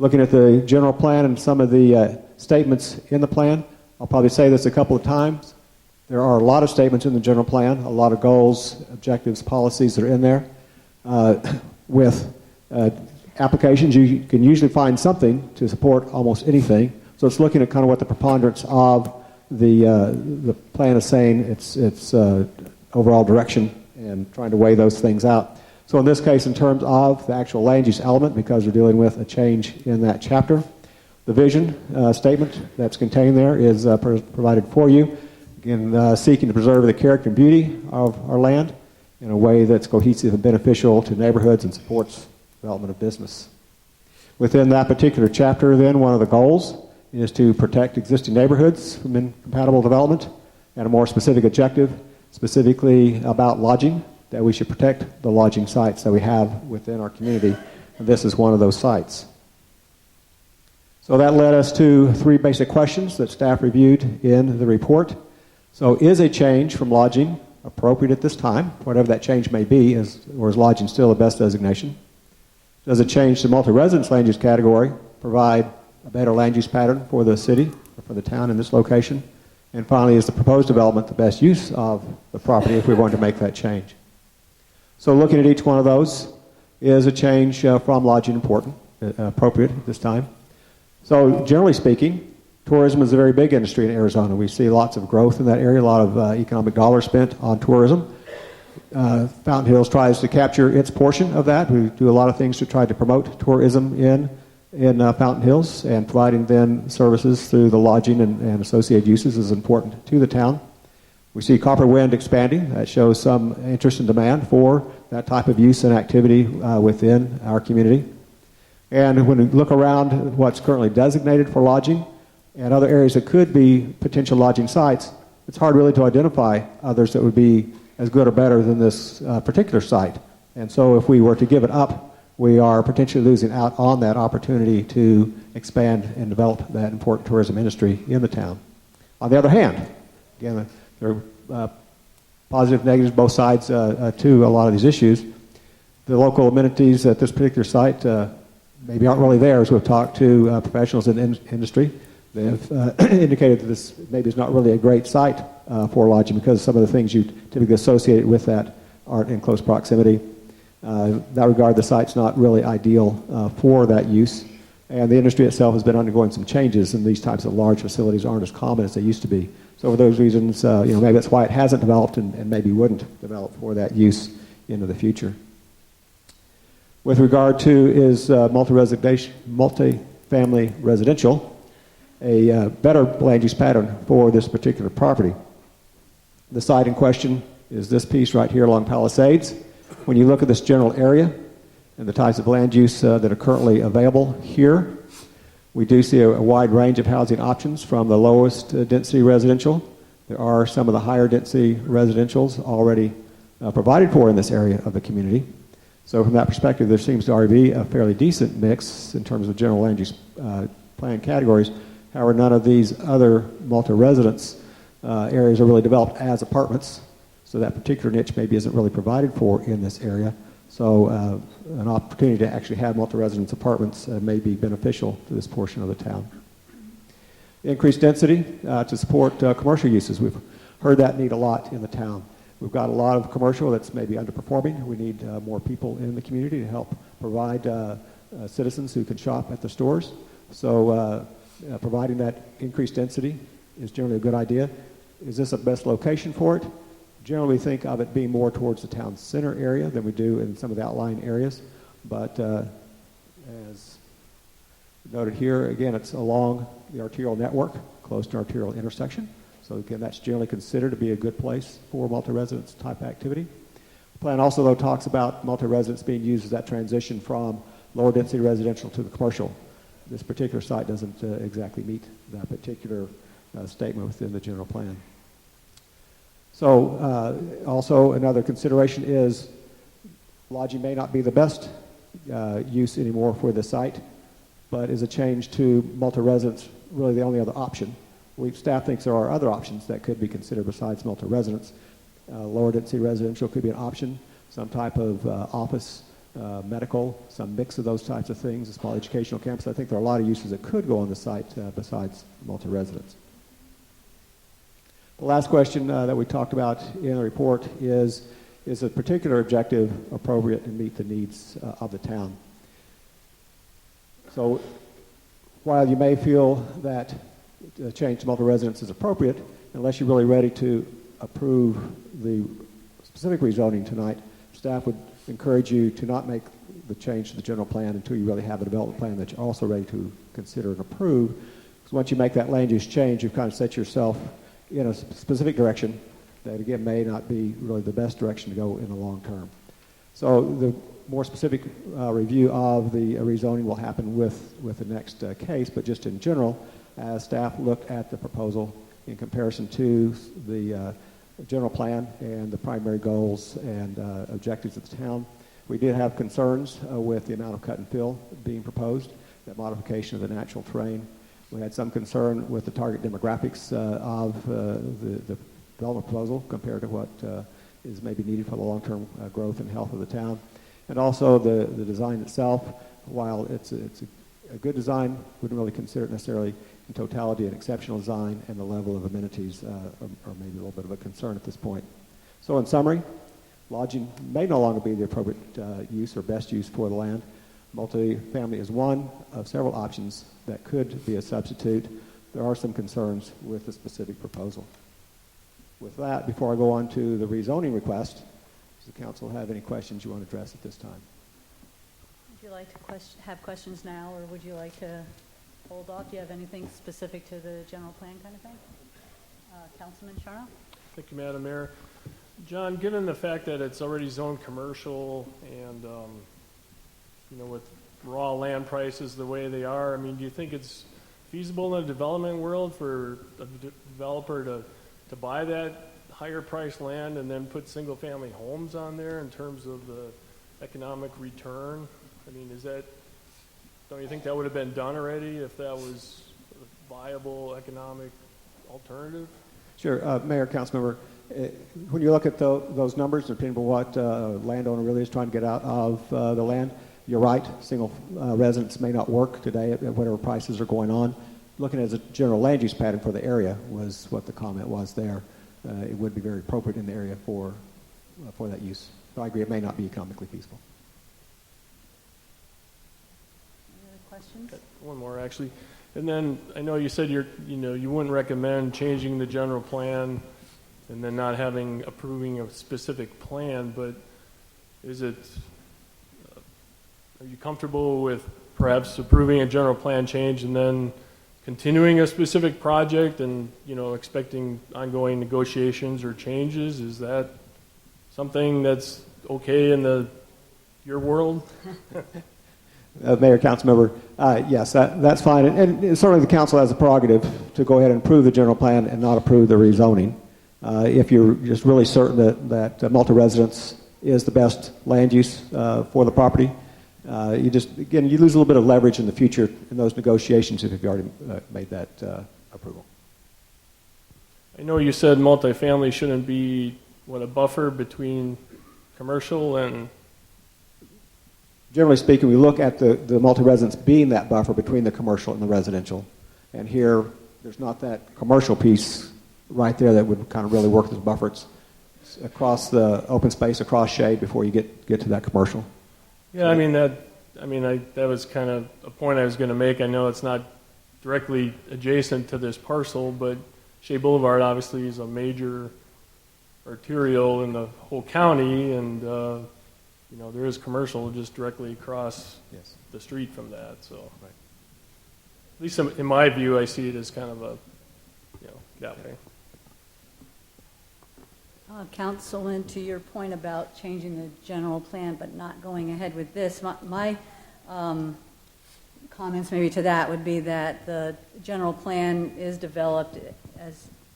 Looking at the general plan and some of the statements in the plan, I'll probably say this a couple of times. There are a lot of statements in the general plan, a lot of goals, objectives, policies that are in there. With applications, you can usually find something to support almost anything. So it's looking at kind of what the preponderance of the plan is saying, its overall direction, and trying to weigh those things out. So in this case, in terms of the actual land use element, because we're dealing with a change in that chapter, the vision statement that's contained there is provided for you. Again, seeking to preserve the character and beauty of our land in a way that's cohesive and beneficial to neighborhoods and supports development of business. Within that particular chapter, then, one of the goals is to protect existing neighborhoods from incompatible development, and a more specific objective, specifically about lodging, that we should protect the lodging sites that we have within our community, and this is one of those sites. So that led us to 3 basic questions that staff reviewed in the report. So is a change from lodging appropriate at this time, whatever that change may be, or is lodging still the best designation? Does a change to multi-residence land use category provide a better land use pattern for the city or for the town in this location? And finally, is the proposed development the best use of the property if we're going to make that change? So looking at each one of those, is a change from lodging appropriate at this time? So generally speaking, tourism is a very big industry in Arizona. We see lots of growth in that area, a lot of economic dollars spent on tourism. Fountain Hills tries to capture its portion of that. We do a lot of things to try to promote tourism in Fountain Hills, and providing then services through the lodging and associated uses is important to the town. We see Copper Wind expanding. That shows some interest and demand for that type of use and activity within our community. And when we look around what's currently designated for lodging and other areas that could be potential lodging sites, it's hard really to identify others that would be as good or better than this particular site. And so if we were to give it up, we are potentially losing out on that opportunity to expand and develop that important tourism industry in the town. On the other hand, again, there are positive, negatives, both sides to a lot of these issues. The local amenities at this particular site maybe aren't really there, as we've talked to professionals in the industry. They've indicated that this maybe is not really a great site for lodging because some of the things you typically associate with that aren't in close proximity. In that regard, the site's not really ideal for that use. And the industry itself has been undergoing some changes, and these types of large facilities aren't as common as they used to be. So for those reasons, maybe that's why it hasn't developed and maybe wouldn't develop for that use into the future. With regard to is multi-family residential a better land use pattern for this particular property? The site in question is this piece right here along Palisades. When you look at this general area and the types of land use that are currently available here, we do see a wide range of housing options from the lowest density residential. There are some of the higher density residentials already provided for in this area of the community. So from that perspective, there seems to already be a fairly decent mix in terms of general land use plan categories. However, none of these other multi-residence areas are really developed as apartments, so that particular niche maybe isn't really provided for in this area. So an opportunity to actually have multi-residence apartments may be beneficial to this portion of the town. Increased density to support commercial uses. We've heard that need a lot in the town. We've got a lot of commercial that's maybe underperforming. We need more people in the community to help provide citizens who can shop at the stores. So providing that increased density is generally a good idea. Is this the best location for it? Generally, we think of it being more towards the town center area than we do in some of the outlying areas. But as noted here, again, it's along the arterial network, close to arterial intersection. So again, that's generally considered to be a good place for multi-residence type activity. The plan also, though, talks about multi-residence being used as that transition from lower density residential to the commercial. This particular site doesn't exactly meet that particular statement within the general plan. So also another consideration is lodging may not be the best use anymore for the site, but is a change to multi-residence really the only other option? Staff thinks there are other options that could be considered besides multi-residence. Lower density residential could be an option, some type of office medical, some mix of those types of things, a small educational campus. I think there are a lot of uses that could go on the site besides multi-residence. The last question that we talked about in the report is a particular objective appropriate to meet the needs of the town? So while you may feel that a change to multi-residence is appropriate, unless you're really ready to approve the specific rezoning tonight, staff would encourage you to not make the change to the general plan until you really have a development plan that you're also ready to consider and approve. Because once you make that land use change, you've kind of set yourself in a specific direction that, again, may not be really the best direction to go in the long term. So the more specific review of the rezoning will happen with the next case, but just in general, as staff look at the proposal in comparison to the general plan and the primary goals and objectives of the town, we did have concerns with the amount of cut and fill being proposed, that modification of the natural terrain. We had some concern with the target demographics of the development proposal compared to what is maybe needed for the long-term growth and health of the town. And also the design itself, while it's a good design, wouldn't really consider it necessarily in totality an exceptional design, and the level of amenities are maybe a little bit of a concern at this point. So in summary, lodging may no longer be the appropriate use or best use for the land. Multifamily is one of several options that could be a substitute. There are some concerns with the specific proposal. With that, before I go on to the rezoning request, does the council have any questions you want to address at this time? Would you like to have questions now, or would you like to hold off? Do you have anything specific to the general plan kind of thing? Councilman Charno? Thank you, Madam Mayor. John, given the fact that it's already zoned commercial and, with raw land prices the way they are, I mean, do you think it's feasible in the development world for a developer to buy that higher priced land and then put single family homes on there in terms of the economic return? I mean, don't you think that would have been done already if that was a viable economic alternative? Sure, Mayor, Councilmember, when you look at those numbers, depending on what landowner really is trying to get out of the land, you're right, single residence may not work today at whatever prices are going on. Looking at a general land use pattern for the area was what the comment was there. It would be very appropriate in the area for that use. But I agree, it may not be economically feasible. Any other questions? One more, actually. And then I know you said you wouldn't recommend changing the general plan and then not approving a specific plan, but are you comfortable with perhaps approving a general plan change and then continuing a specific project and, expecting ongoing negotiations or changes? Is that something that's okay in your world? Mayor, Councilmember, yes, that's fine. And certainly the council has a prerogative to go ahead and approve the general plan and not approve the rezoning. If you're just really certain that multi-residence is the best land use for the property, you lose a little bit of leverage in the future in those negotiations if you've already made that approval. I know you said multifamily shouldn't be, a buffer between commercial and... Generally speaking, we look at the multi-residence being that buffer between the commercial and the residential. And here, there's not that commercial piece right there that would kind of really work as a buffer. It's across the open space, across shade before you get to that commercial. Yeah, that was kind of a point I was going to make. I know it's not directly adjacent to this parcel, but Shea Boulevard obviously is a major arterial in the whole county, and there is commercial just directly across the street from that. So, at least in my view, I see it as kind of that way. Councilman, to your point about changing the general plan but not going ahead with this, my comments maybe to that would be that the general plan is developed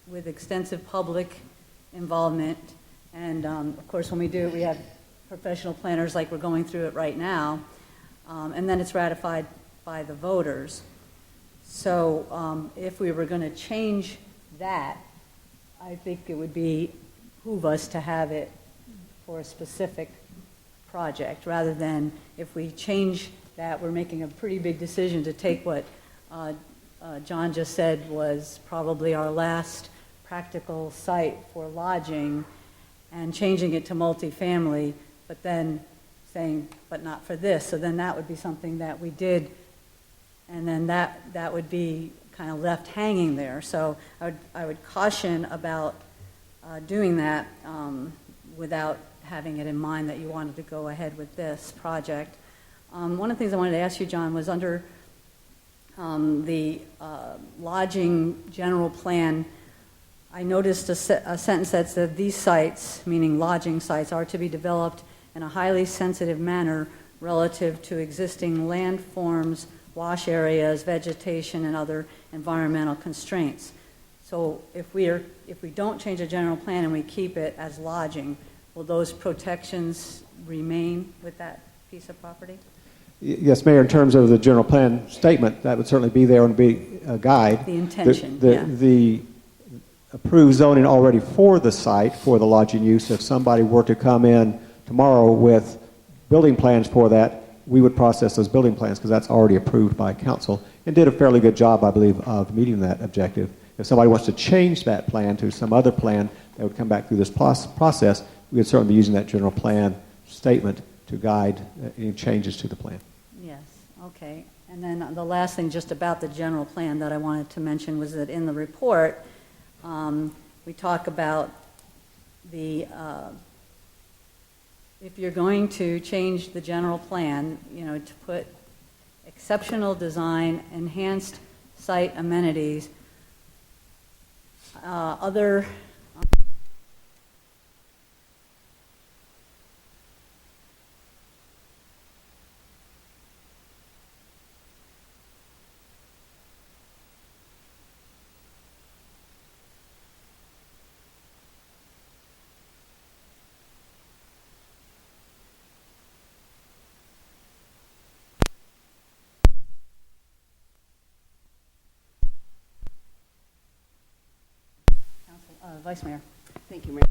with extensive public involvement, and of course when we do it, we have professional planners like we're going through it right now, and then it's ratified by the voters. So if we were going to change that, I think it would behoove us to have it for a specific project, rather than if we change that, we're making a pretty big decision to take what John just said was probably our last practical site for lodging and changing it to multifamily, but then saying, but not for this. So then that would be something that we did, and then that would be kind of left hanging there. So I would caution about doing that without having it in mind that you wanted to go ahead with this project. One of the things I wanted to ask you, John, was under the lodging general plan, I noticed a sentence that said these sites, meaning lodging sites, are to be developed in a highly sensitive manner relative to existing landforms, wash areas, vegetation, and other environmental constraints. So if we don't change the general plan and we keep it as lodging, will those protections remain with that piece of property? Yes, Mayor, in terms of the general plan statement, that would certainly be there and be a guide. The intention, The approved zoning already for the site, for the lodging use, if somebody were to come in tomorrow with building plans for that, we would process those building plans because that's already approved by council and did a fairly good job, I believe, of meeting that objective. If somebody wants to change that plan to some other plan that would come back through this process, we would certainly be using that general plan statement to guide any changes to the plan. Yes, okay. And then the last thing just about the general plan that I wanted to mention was that in the report, we talk about the, if you're going to change the general plan, to put exceptional design, enhanced site amenities, other Vice Mayor. Thank you, Mayor.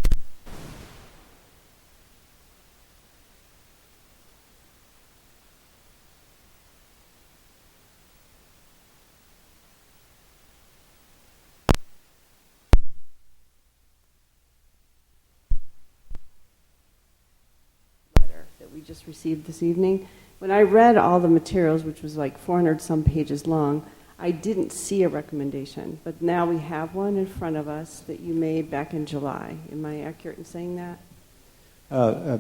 Letter that we just received this evening. When I read all the materials, which was like 400 some pages long, I didn't see a recommendation, but now we have one in front of us that you made back in July. Am I accurate in saying that?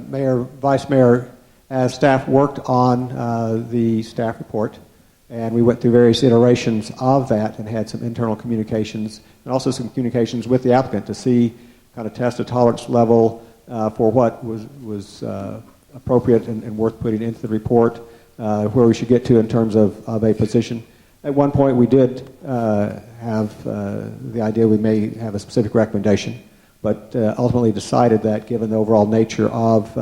Mayor, Vice Mayor, as staff worked on the staff report, and we went through various iterations of that and had some internal communications and also some communications with the applicant to see, kind of test a tolerance level for what was appropriate and worth putting into the report, where we should get to in terms of a position. At one point, we did have the idea we may have a specific recommendation, but ultimately decided that given the overall nature of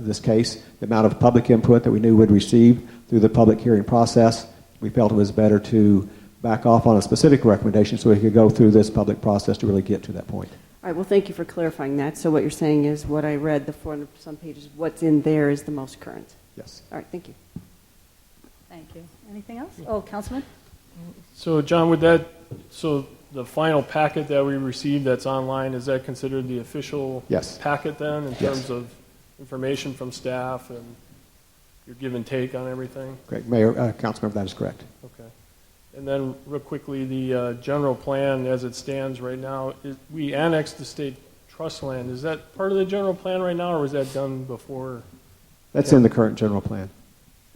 this case, the amount of public input that we knew we'd receive through the public hearing process, we felt it was better to back off on a specific recommendation so we could go through this public process to really get to that point. All right, well, thank you for clarifying that. So what you're saying is what I read, the 400 some pages, what's in there is the most current. Yes. All right, thank you. Thank you. Anything else? Oh, Councilman? So, John, so the final packet that we received that's online, is that considered the official Yes. packet then, in Yes. terms of information from staff and your give and take on everything? Correct. Mayor, Councilmember, that is correct. Okay. And then, real quickly, the general plan as it stands right now, we annexed the state trust land. Is that part of the general plan right now, or was that done before? That's in the current general plan.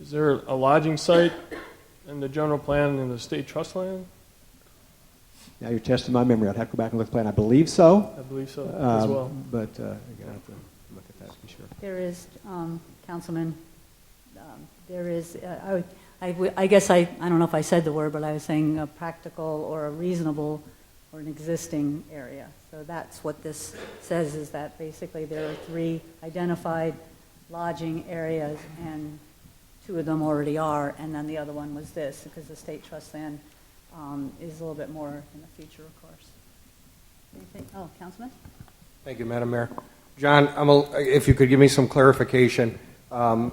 Is there a lodging site in the general plan in the state trust land? Now you're testing my memory. I'd have to go back and look at the plan. I believe so. I believe so as well. But again, I have to look at that to be sure. There is, Councilman, there is, I guess I don't know if I said the word, but I was saying a practical or a reasonable or an existing area. So that's what this says, is that basically there are 3 identified lodging areas, and 2 of them already are, and then the other one was this, because the state trust land is a little bit more in the future, of course. Anything? Oh, Councilman? Thank you, Madam Mayor. John, if you could give me some clarification. the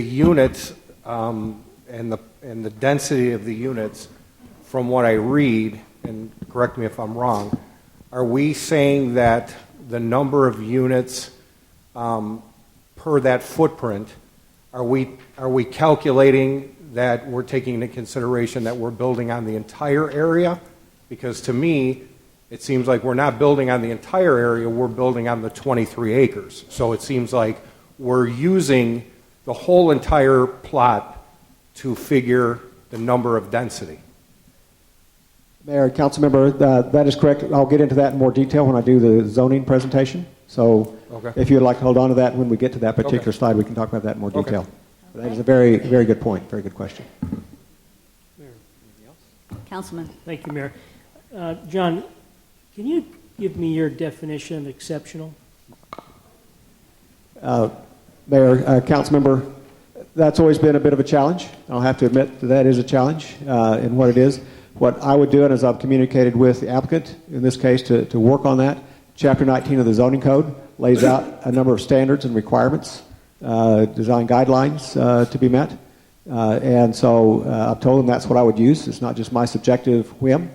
units and the density of the units, from what I read, and correct me if I'm wrong, are we saying that the number of units per that footprint, are we calculating that we're taking into consideration that we're building on the entire area? Because to me, it seems like we're not building on the entire area, we're building on the 23 acres. So it seems like we're using the whole entire plot to figure the number of density. Mayor, Councilmember, that is correct. I'll get into that in more detail when I do the zoning presentation. So if you'd like to hold on to that, when we get to that particular slide, we can talk about that in more detail. That is a very, very good point. Very good question. Councilman. Thank you, Mayor. John, can you give me your definition of exceptional? Mayor, Councilmember, that's always been a bit of a challenge. I'll have to admit that is a challenge in what it is. What I would do, and as I've communicated with the applicant, in this case, to work on that, Chapter 19 of the Zoning Code lays out a number of standards and requirements, design guidelines to be met. And so I've told them that's what I would use. It's not just my subjective whim,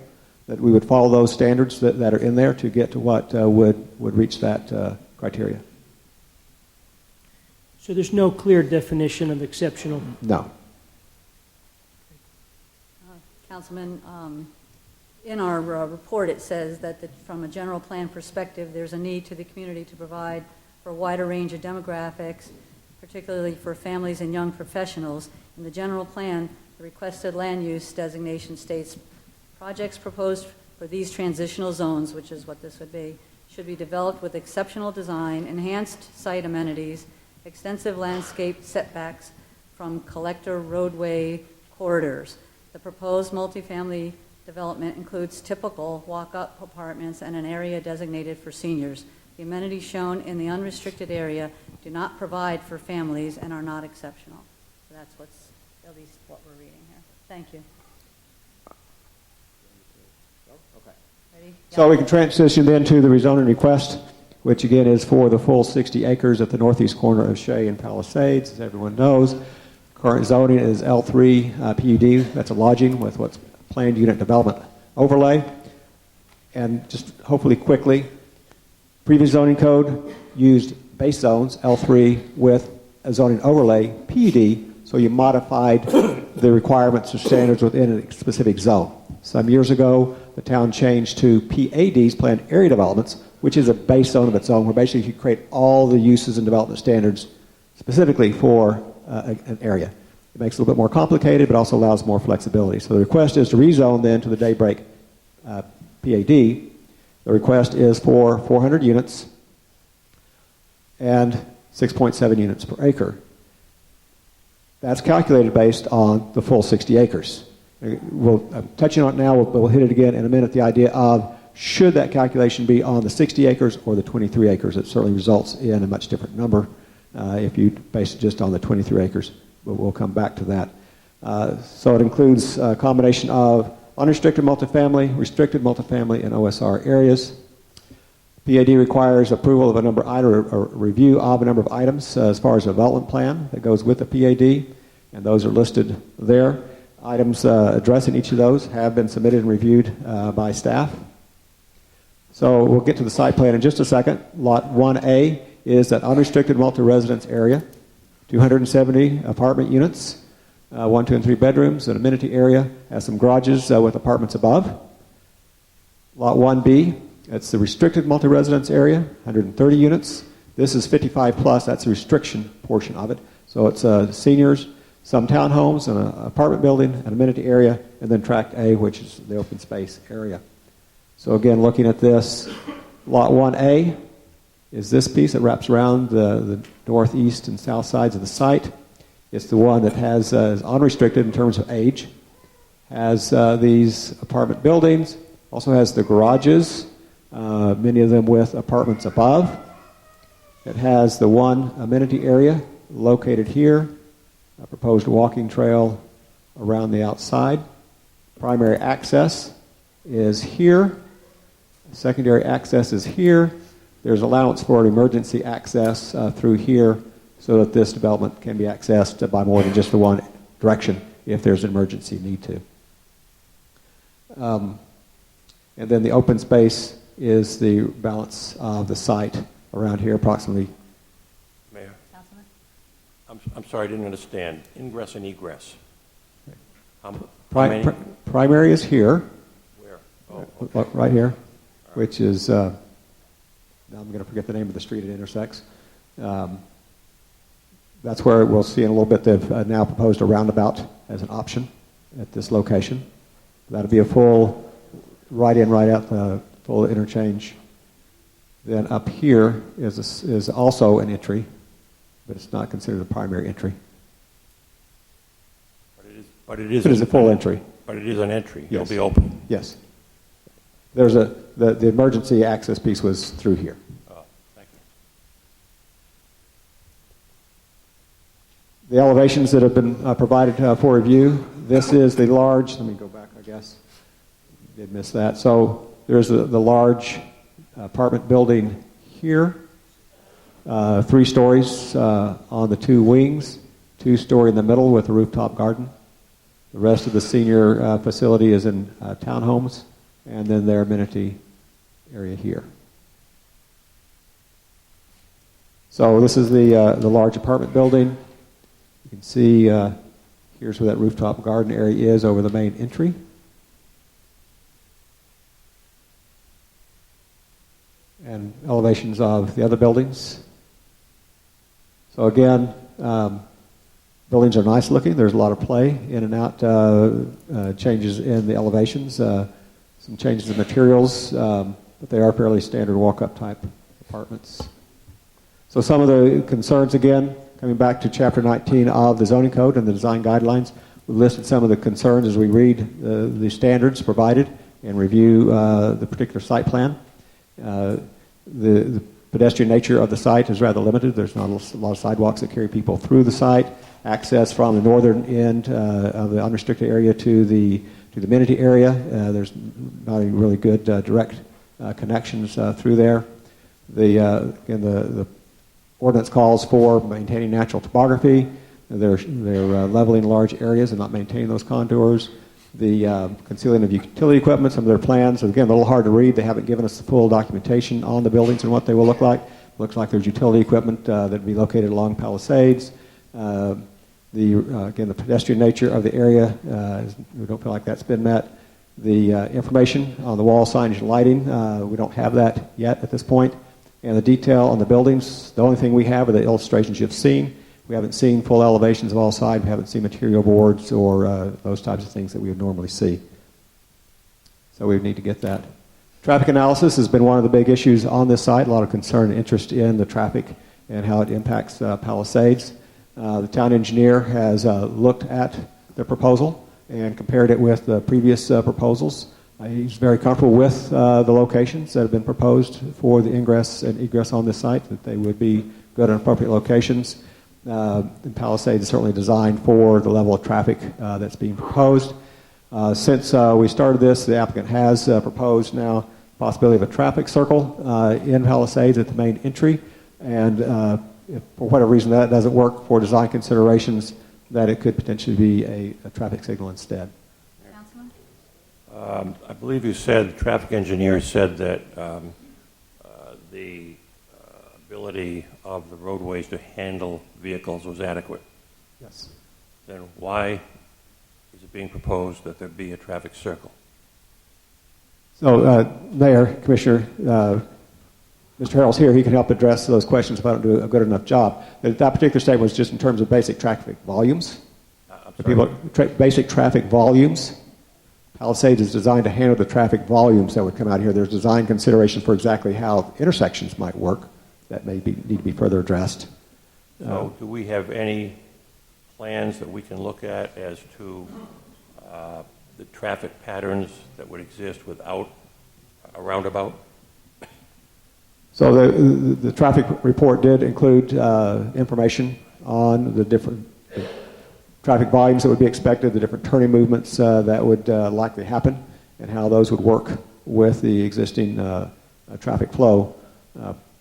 that we would follow those standards that are in there to get to what would reach that criteria. So there's no clear definition of exceptional? No. Councilman, in our report it says that from a general plan perspective, there's a need to the community to provide for a wider range of demographics, particularly for families and young professionals. In the general plan, the requested land use designation states projects proposed for these transitional zones, which is what this would be, should be developed with exceptional design, enhanced site amenities, extensive landscape setbacks from collector roadway corridors. The proposed multifamily development includes typical walk-up apartments and an area designated for seniors. The amenities shown in the unrestricted area do not provide for families and are not exceptional. So that's at least what we're reading here. Thank you. Ready? So we can transition then to the rezoning request, which again is for the full 60 acres at the northeast corner of Shea and Palisades, as everyone knows. Current zoning is L3 PUD. That's a lodging with what's planned unit development overlay. And just hopefully quickly, previous zoning code used base zones, L3, with a zoning overlay, PUD, so you modified the requirements or standards within a specific zone. Some years ago, the town changed to PADs, planned area developments, which is a base zone of its own, where basically you create all the uses and development standards specifically for an area. It makes it a little bit more complicated, but also allows more flexibility. So the request is to rezone then to the Daybreak PAD. The request is for 400 units and 6.7 units per acre. That's calculated based on the full 60 acres. I'm touching on it now, we'll hit it again in a minute, the idea of should that calculation be on the 60 acres or the 23 acres. It certainly results in a much different number if you base it just on the 23 acres, but we'll come back to that. So it includes a combination of unrestricted multifamily, restricted multifamily, and OSR areas. PAD requires approval of a number or review of a number of items as far as a development plan that goes with the PAD, and those are listed there. Items addressing each of those have been submitted and reviewed by staff. So we'll get to the site plan in just a second. Lot 1A is that unrestricted multi-residence area, 270 apartment units, 1, 2, and 3 bedrooms, an amenity area, has some garages with apartments above. Lot 1B, that's the restricted multi-residence area, 130 units. This is 55 plus, that's the restriction portion of it. So it's seniors, some townhomes, and an apartment building, an amenity area, and then Tract A, which is the open space area. So again, looking at this, Lot 1A is this piece that wraps around the northeast and south sides of the site. It's the one that is unrestricted in terms of age, has these apartment buildings, also has the garages, many of them with apartments above. It has the one amenity area located here, a proposed walking trail around the outside. Primary access is here. Secondary access is here. There's allowance for emergency access through here so that this development can be accessed by more than just the one direction if there's an emergency need to. And then the open space is the balance of the site around here, approximately. Mayor? I'm sorry, I didn't understand. Ingress and egress. How many? Primary is here. Where? Oh, okay. Right here, which is, now I'm going to forget the name of the street it intersects. That's where we'll see in a little bit they've now proposed a roundabout as an option at this location. That'll be a full right in, right out, full interchange. Then up here is also an entry, but it's not considered a primary entry. But it is a full entry. But it is an entry. Yes. It'll be open. Yes. There's the emergency access piece was through here. Oh, thank you. The elevations that have been provided for review. This is the large. Let me go back. I guess did miss that. So there's the large apartment building here. 3 stories on the 2 wings. 2-story in the middle with a rooftop garden. The rest of the senior facility is in townhomes, and then their amenity area here. So this is the large apartment building. You can see here's where that rooftop garden area is over the main entry. And elevations of the other buildings. So again, buildings are nice looking. There's a lot of play in and out, changes in the elevations, some changes in materials, but they are fairly standard walk-up type apartments. So some of the concerns, again, coming back to Chapter 19 of the zoning code and the design guidelines, we've listed some of the concerns as we read the standards provided and review the particular site plan. The pedestrian nature of the site is rather limited. There's not a lot of sidewalks that carry people through the site. Access from the northern end of the unrestricted area to the amenity area. There's not any really good direct connections through there. The ordinance calls for maintaining natural topography. They're leveling large areas and not maintaining those contours. The concealing of utility equipment, some of their plans, again, a little hard to read. They haven't given us the full documentation on the buildings and what they will look like. Looks like there's utility equipment that would be located along Palisades. Again, the pedestrian nature of the area, we don't feel like that's been met. The information on the wall signage and lighting, we don't have that yet at this point. And the detail on the buildings, the only thing we have are the illustrations you've seen. We haven't seen full elevations of all sides. We haven't seen material boards or those types of things that we would normally see. So we need to get that. Traffic analysis has been one of the big issues on this site. A lot of concern and interest in the traffic and how it impacts Palisades. The town engineer has looked at the proposal and compared it with the previous proposals. He's very comfortable with the locations that have been proposed for the ingress and egress on this site, that they would be good and appropriate locations. Palisades is certainly designed for the level of traffic that's being proposed. Since we started this, the applicant has proposed now the possibility of a traffic circle in Palisades at the main entry, and if for whatever reason that doesn't work for design considerations, that it could potentially be a traffic signal instead. I believe you said, the traffic engineer said that the ability of the roadways to handle vehicles was adequate. Yes. Then why is it being proposed that there be a traffic circle? So, Mayor, Commissioner, Mr. Harrell's here. He can help address those questions if I don't do a good enough job. That particular statement was just in terms of basic traffic volumes. Basic traffic volumes. Palisades is designed to handle the traffic volumes that would come out here. There's design considerations for exactly how intersections might work that may need to be further addressed. So do we have any plans that we can look at as to the traffic patterns that would exist without a roundabout? So the traffic report did include information on the different traffic volumes that would be expected, the different turning movements that would likely happen, and how those would work with the existing traffic flow.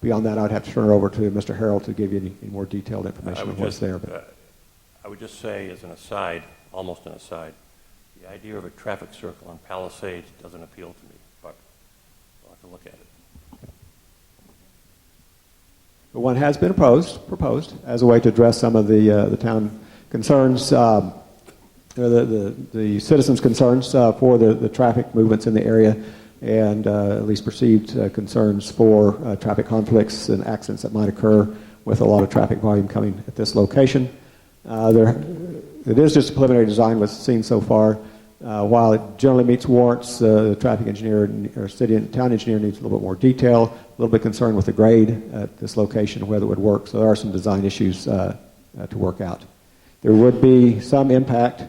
Beyond that, I'd have to turn it over to Mr. Harrell to give you any more detailed information on what's there. But I would just say, as an aside, almost an aside, the idea of a traffic circle on Palisades doesn't appeal to me, but we'll have to look at it. But one has been proposed as a way to address some of the town concerns, the citizens' concerns for the traffic movements in the area, and at least perceived concerns for traffic conflicts and accidents that might occur with a lot of traffic volume coming at this location. It is just a preliminary design what's seen so far. While it generally meets warrants, the traffic engineer or city and town engineer needs a little bit more detail, a little bit concerned with the grade at this location, whether it would work. So there are some design issues to work out. There would be some impact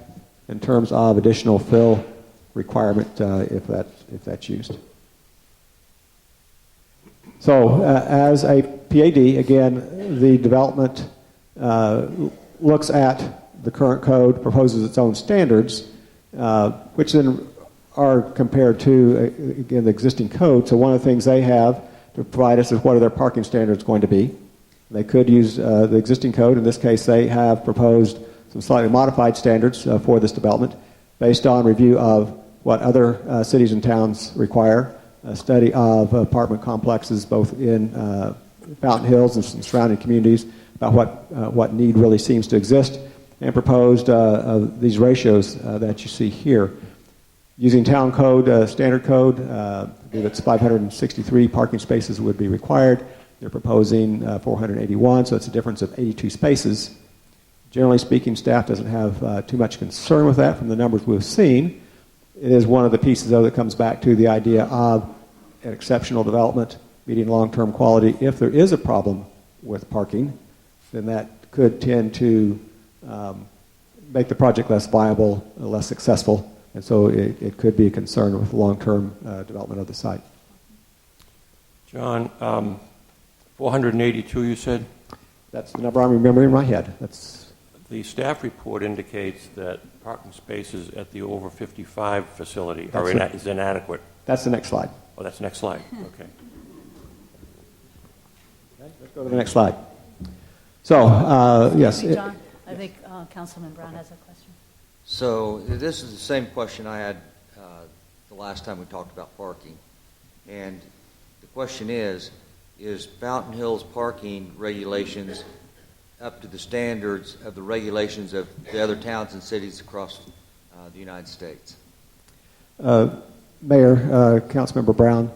in terms of additional fill requirement if that's used. So as a PAD, again, the development looks at the current code, proposes its own standards, which then are compared to, again, the existing code. So one of the things they have to provide us is what are their parking standards going to be. They could use the existing code. In this case, they have proposed some slightly modified standards for this development based on review of what other cities and towns require, a study of apartment complexes both in Fountain Hills and some surrounding communities about what need really seems to exist, and proposed these ratios that you see here. Using town code, standard code, I believe it's 563 parking spaces would be required. They're proposing 481, so it's a difference of 82 spaces. Generally speaking, staff doesn't have too much concern with that from the numbers we've seen. It is one of the pieces, though, that comes back to the idea of an exceptional development, meeting long-term quality. If there is a problem with parking, then that could tend to make the project less viable, less successful, and so it could be a concern with long-term development of the site. John, 482, you said? That's the number I'm remembering in my head. The staff report indicates that parking spaces at the over 55 facility is inadequate. That's the next slide. Oh, that's the next slide. Okay. Let's go to the next slide. So, yes. John, I think Councilman Brown has a question. So this is the same question I had the last time we talked about parking. And the question is Fountain Hills parking regulations up to the standards of the regulations of the other towns and cities across the United States? Mayor, Councilmember Brown,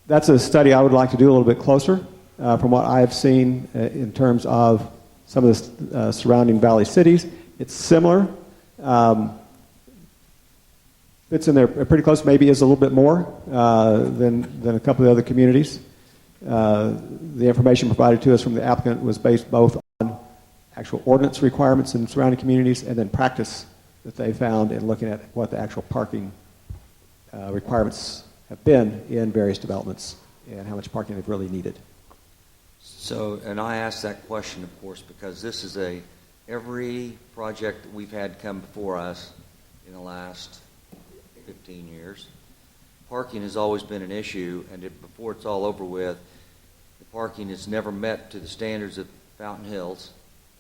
that's a study I would like to do a little bit closer. From what I have seen in terms of some of the surrounding valley cities, it's similar. Fits in there pretty close, maybe is a little bit more than a couple of the other communities. The information provided to us from the applicant was based both on actual ordinance requirements in surrounding communities and then practice that they found in looking at what the actual parking requirements have been in various developments and how much parking they've really needed. So, and I asked that question, of course, because this is every project that we've had come before us in the last 15 years. Parking has always been an issue, and before it's all over with, the parking is never met to the standards of Fountain Hills.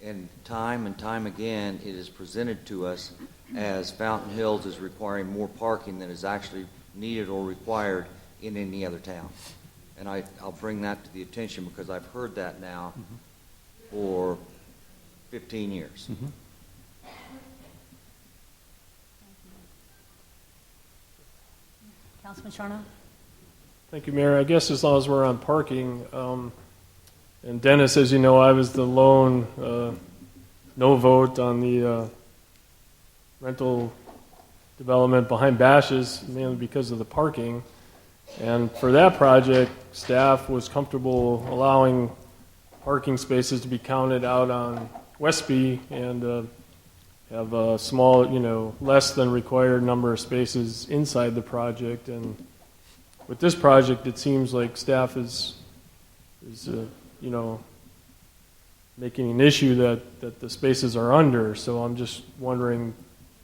And time again, it is presented to us as Fountain Hills is requiring more parking than is actually needed or required in any other town. And I'll bring that to the attention because I've heard that now for 15 years. Mm-hmm. Councilman Charno? Thank you, Mayor. I guess as long as we're on parking, and Dennis, as you know, I was the lone no vote on the rental development behind Bashes, mainly because of the parking. And for that project, staff was comfortable allowing parking spaces to be counted out on Westby and have a small, less than required number of spaces inside the project. And with this project, it seems like staff is making an issue that the spaces are under. So I'm just wondering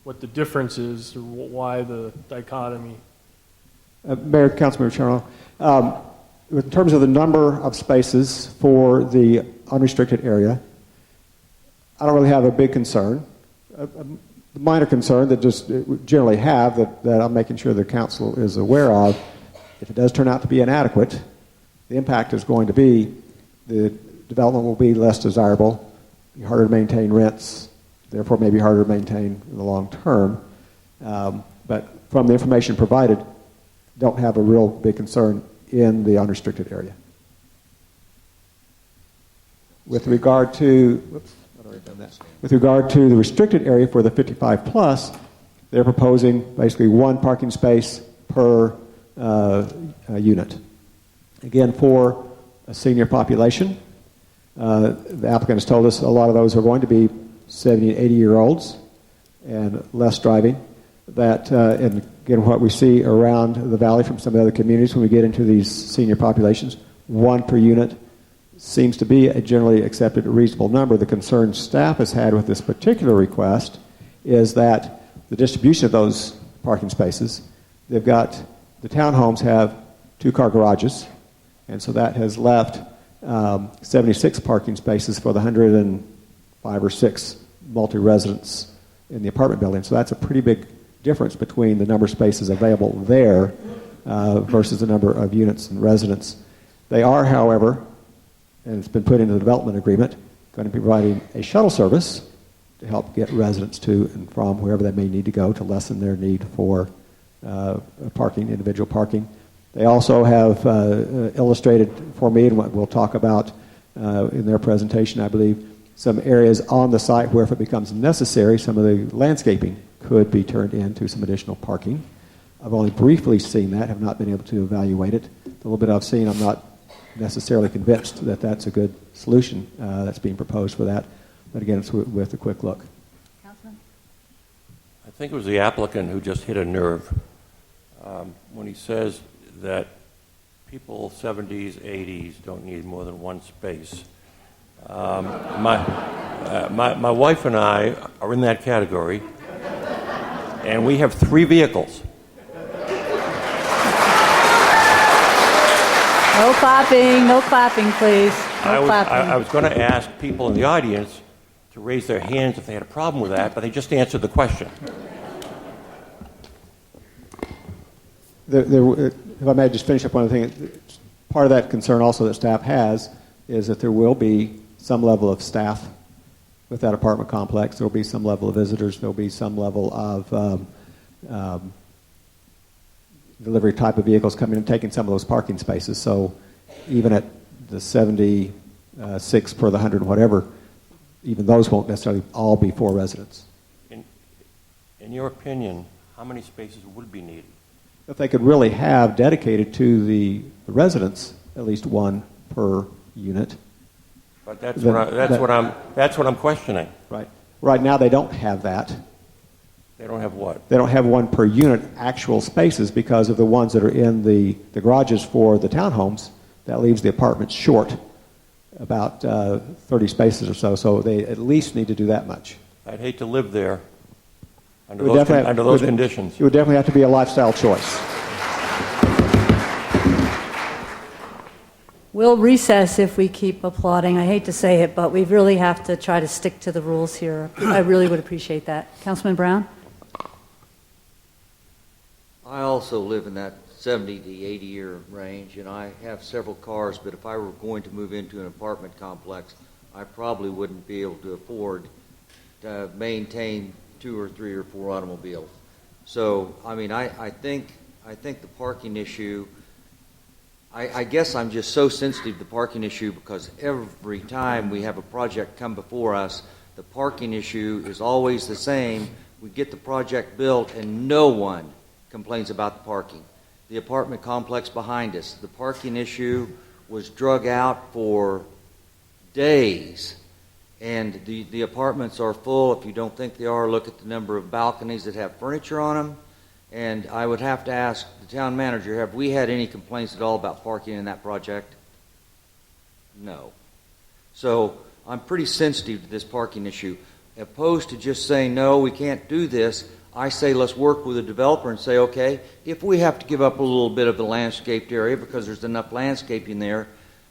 what the difference is, or why the dichotomy. Mayor, Councilmember Charno, in terms of the number of spaces for the unrestricted area, I don't really have a big concern. A minor concern that just generally have that I'm making sure the council is aware of, if it does turn out to be inadequate, the impact is going to be the development will be less desirable, be harder to maintain rents, therefore maybe harder to maintain in the long term. But from the information provided, don't have a real big concern in the unrestricted area. With regard to, with regard to the restricted area for the 55 plus, they're proposing basically one parking space per unit. Again, for a senior population, the applicant has told us a lot of those are going to be 70 and 80-year-olds and less driving. That, and again, what we see around the valley from some of the other communities when we get into these senior populations, one per unit seems to be a generally accepted reasonable number. The concern staff has had with this particular request is that the distribution of those parking spaces, they've got, the townhomes have 2-car garages, and so that has left 76 parking spaces for the 105 or 6 multi-residents in the apartment building. So that's a pretty big difference between the number of spaces available there versus the number of units and residents. They are, however, and it's been put into the development agreement, going to be providing a shuttle service to help get residents to and from wherever they may need to go to lessen their need for parking, individual parking. They also have illustrated for me, and what we'll talk about in their presentation, I believe, some areas on the site where if it becomes necessary, some of the landscaping could be turned into some additional parking. I've only briefly seen that, have not been able to evaluate it. The little bit I've seen, I'm not necessarily convinced that that's a good solution that's being proposed for that. But again, it's with a quick look. Councilman? I think it was the applicant who just hit a nerve when he says that people 70s, 80s don't need more than one space. My wife and I are in that category, and we have 3 vehicles. No clapping, please. No clapping. I was going to ask people in the audience to raise their hands if they had a problem with that, but they just answered the question. If I may just finish up one other thing, part of that concern also that staff has is that there will be some level of staff with that apartment complex. There will be some level of visitors. There will be some level of delivery type of vehicles coming and taking some of those parking spaces. So even at the 76 per the 100 whatever, even those won't necessarily all be for residents. In your opinion, how many spaces would be needed? If they could really have dedicated to the residents, at least one per unit. But that's what I'm questioning. Right. Right now they don't have that. They don't have what? They don't have one per unit actual spaces because of the ones that are in the garages for the townhomes. That leaves the apartments short about 30 spaces or so. So they at least need to do that much. I'd hate to live there under those conditions. It would definitely have to be a lifestyle choice. We'll recess if we keep applauding. I hate to say it, but we really have to try to stick to the rules here. I really would appreciate that. Councilman Brown? I also live in that 70 to 80-year range, and I have several cars, but if I were going to move into an apartment complex, I probably wouldn't be able to afford to maintain 2 or 3 or 4 automobiles. So, I mean, I think the parking issue, I guess I'm just so sensitive to the parking issue because every time we have a project come before us, the parking issue is always the same. We get the project built and no one complains about the parking. The apartment complex behind us, the parking issue was drug out for days. And the apartments are full. If you don't think they are, look at the number of balconies that have furniture on them. And I would have to ask the town manager, have we had any complaints at all about parking in that project? No. So I'm pretty sensitive to this parking issue. Opposed to just saying, no, we can't do this, I say let's work with the developer and say, okay, if we have to give up a little bit of the landscaped area because there's enough landscaping there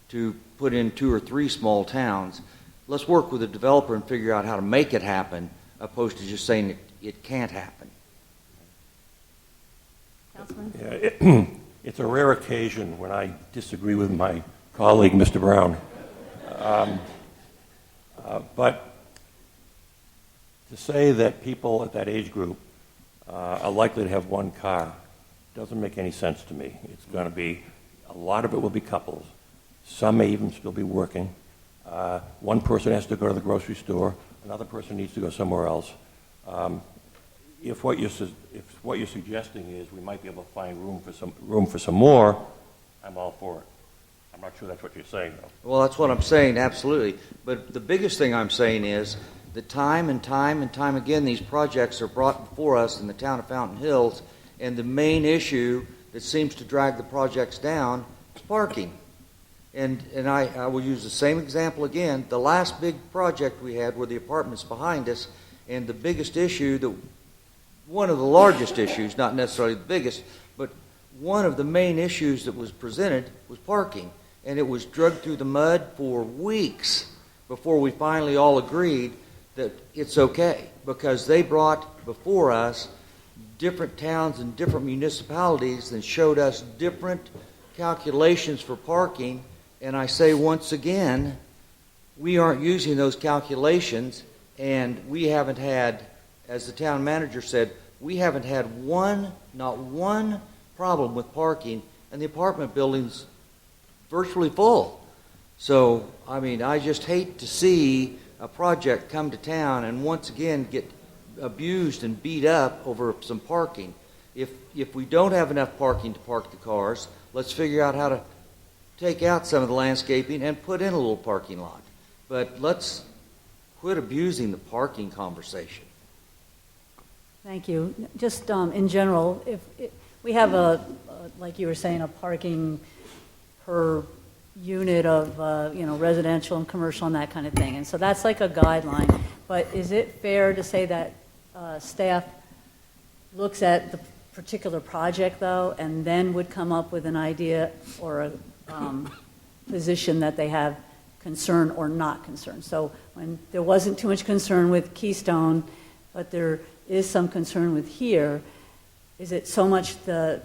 to put in 2 or 3 small towns, let's work with the developer and figure out how to make it happen, opposed to just saying it can't happen. Councilman? Yeah, it's a rare occasion when I disagree with my colleague, Mr. Brown. But to say that people at that age group are likely to have one car doesn't make any sense to me. It's going to be, a lot of it will be couples. Some may even still be working. One person has to go to the grocery store. Another person needs to go somewhere else. If what you're suggesting is we might be able to find room for some more, I'm all for it. I'm not sure that's what you're saying, though. Well, that's what I'm saying, absolutely. But the biggest thing I'm saying is that time and time and time again, these projects are brought before us in the town of Fountain Hills, and the main issue that seems to drag the projects down is parking. And I will use the same example again. The last big project we had were the apartments behind us, and the biggest issue, one of the largest issues, not necessarily the biggest, but one of the main issues that was presented was parking. And it was dragged through the mud for weeks before we finally all agreed that it's okay, because they brought before us different towns and different municipalities and showed us different calculations for parking. And I say once again, we aren't using those calculations, and we haven't had, as the town manager said, we haven't had not one problem with parking, and the apartment building's virtually full. So, I mean, I just hate to see a project come to town and once again get abused and beat up over some parking. If we don't have enough parking to park the cars, let's figure out how to take out some of the landscaping and put in a little parking lot. But let's quit abusing the parking conversation. Thank you. Just in general, if we have like you were saying, a parking per unit of residential and commercial and that kind of thing, and so that's like a guideline. But is it fair to say that staff looks at the particular project though, and then would come up with an idea or a position that they have concern or not concern? So when there wasn't too much concern with Keystone, but there is some concern with here, is it so much the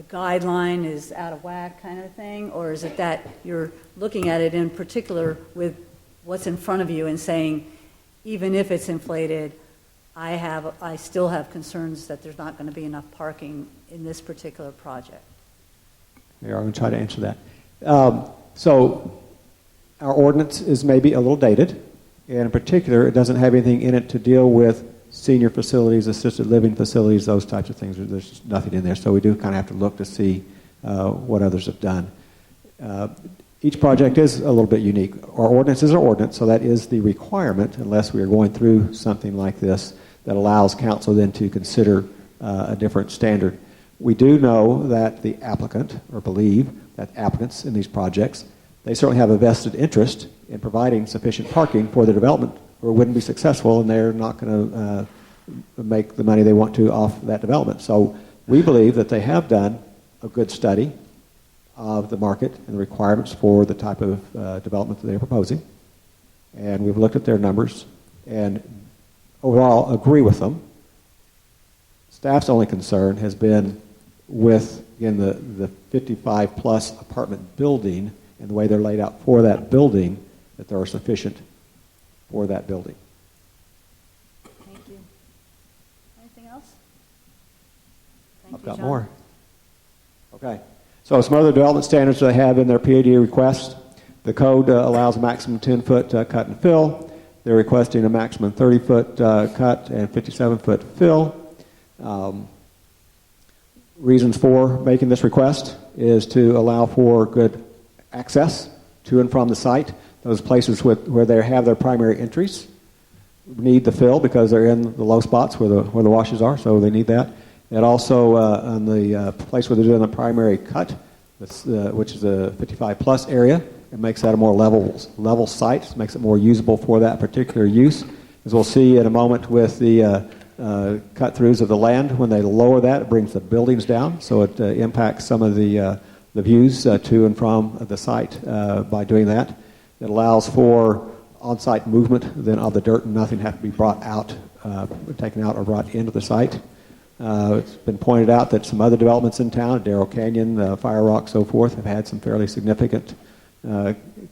guideline is out of whack kind of thing, or is it that you're looking at it in particular with what's in front of you and saying, even if it's inflated, I still have concerns that there's not going to be enough parking in this particular project? Mayor, I'm going to try to answer that. So our ordinance is maybe a little dated, and in particular, it doesn't have anything in it to deal with senior facilities, assisted living facilities, those types of things. There's just nothing in there. So we do kind of have to look to see what others have done. Each project is a little bit unique. Our ordinance is our ordinance, so that is the requirement, unless we are going through something like this that allows council then to consider a different standard. We do know that the applicant, or believe that applicants in these projects, they certainly have a vested interest in providing sufficient parking for the development, or wouldn't be successful, and they're not going to make the money they want to off that development. So we believe that they have done a good study of the market and the requirements for the type of development that they're proposing. And we've looked at their numbers and overall agree with them. Staff's only concern has been with, again, the 55-plus apartment building and the way they're laid out for that building, that there are sufficient for that building. Thank you. Anything else? I've got more. Okay. So some other development standards they have in their PAD request. The code allows a maximum 10-foot cut and fill. They're requesting a maximum 30-foot cut and 57-foot fill. Reasons for making this request is to allow for good access to and from the site. Those places where they have their primary entries need the fill because they're in the low spots where the washes are, so they need that. And also on the place where they're doing the primary cut, which is a 55-plus area, it makes that a more level site, makes it more usable for that particular use. As we'll see in a moment with the cut-throughs of the land. When they lower that, it brings the buildings down, so it impacts some of the views to and from the site by doing that. It allows for on-site movement then of the dirt, and nothing have to be brought out, taken out or brought into the site. It's been pointed out that some other developments in town, Darrow Canyon, Fire Rock, so forth, have had some fairly significant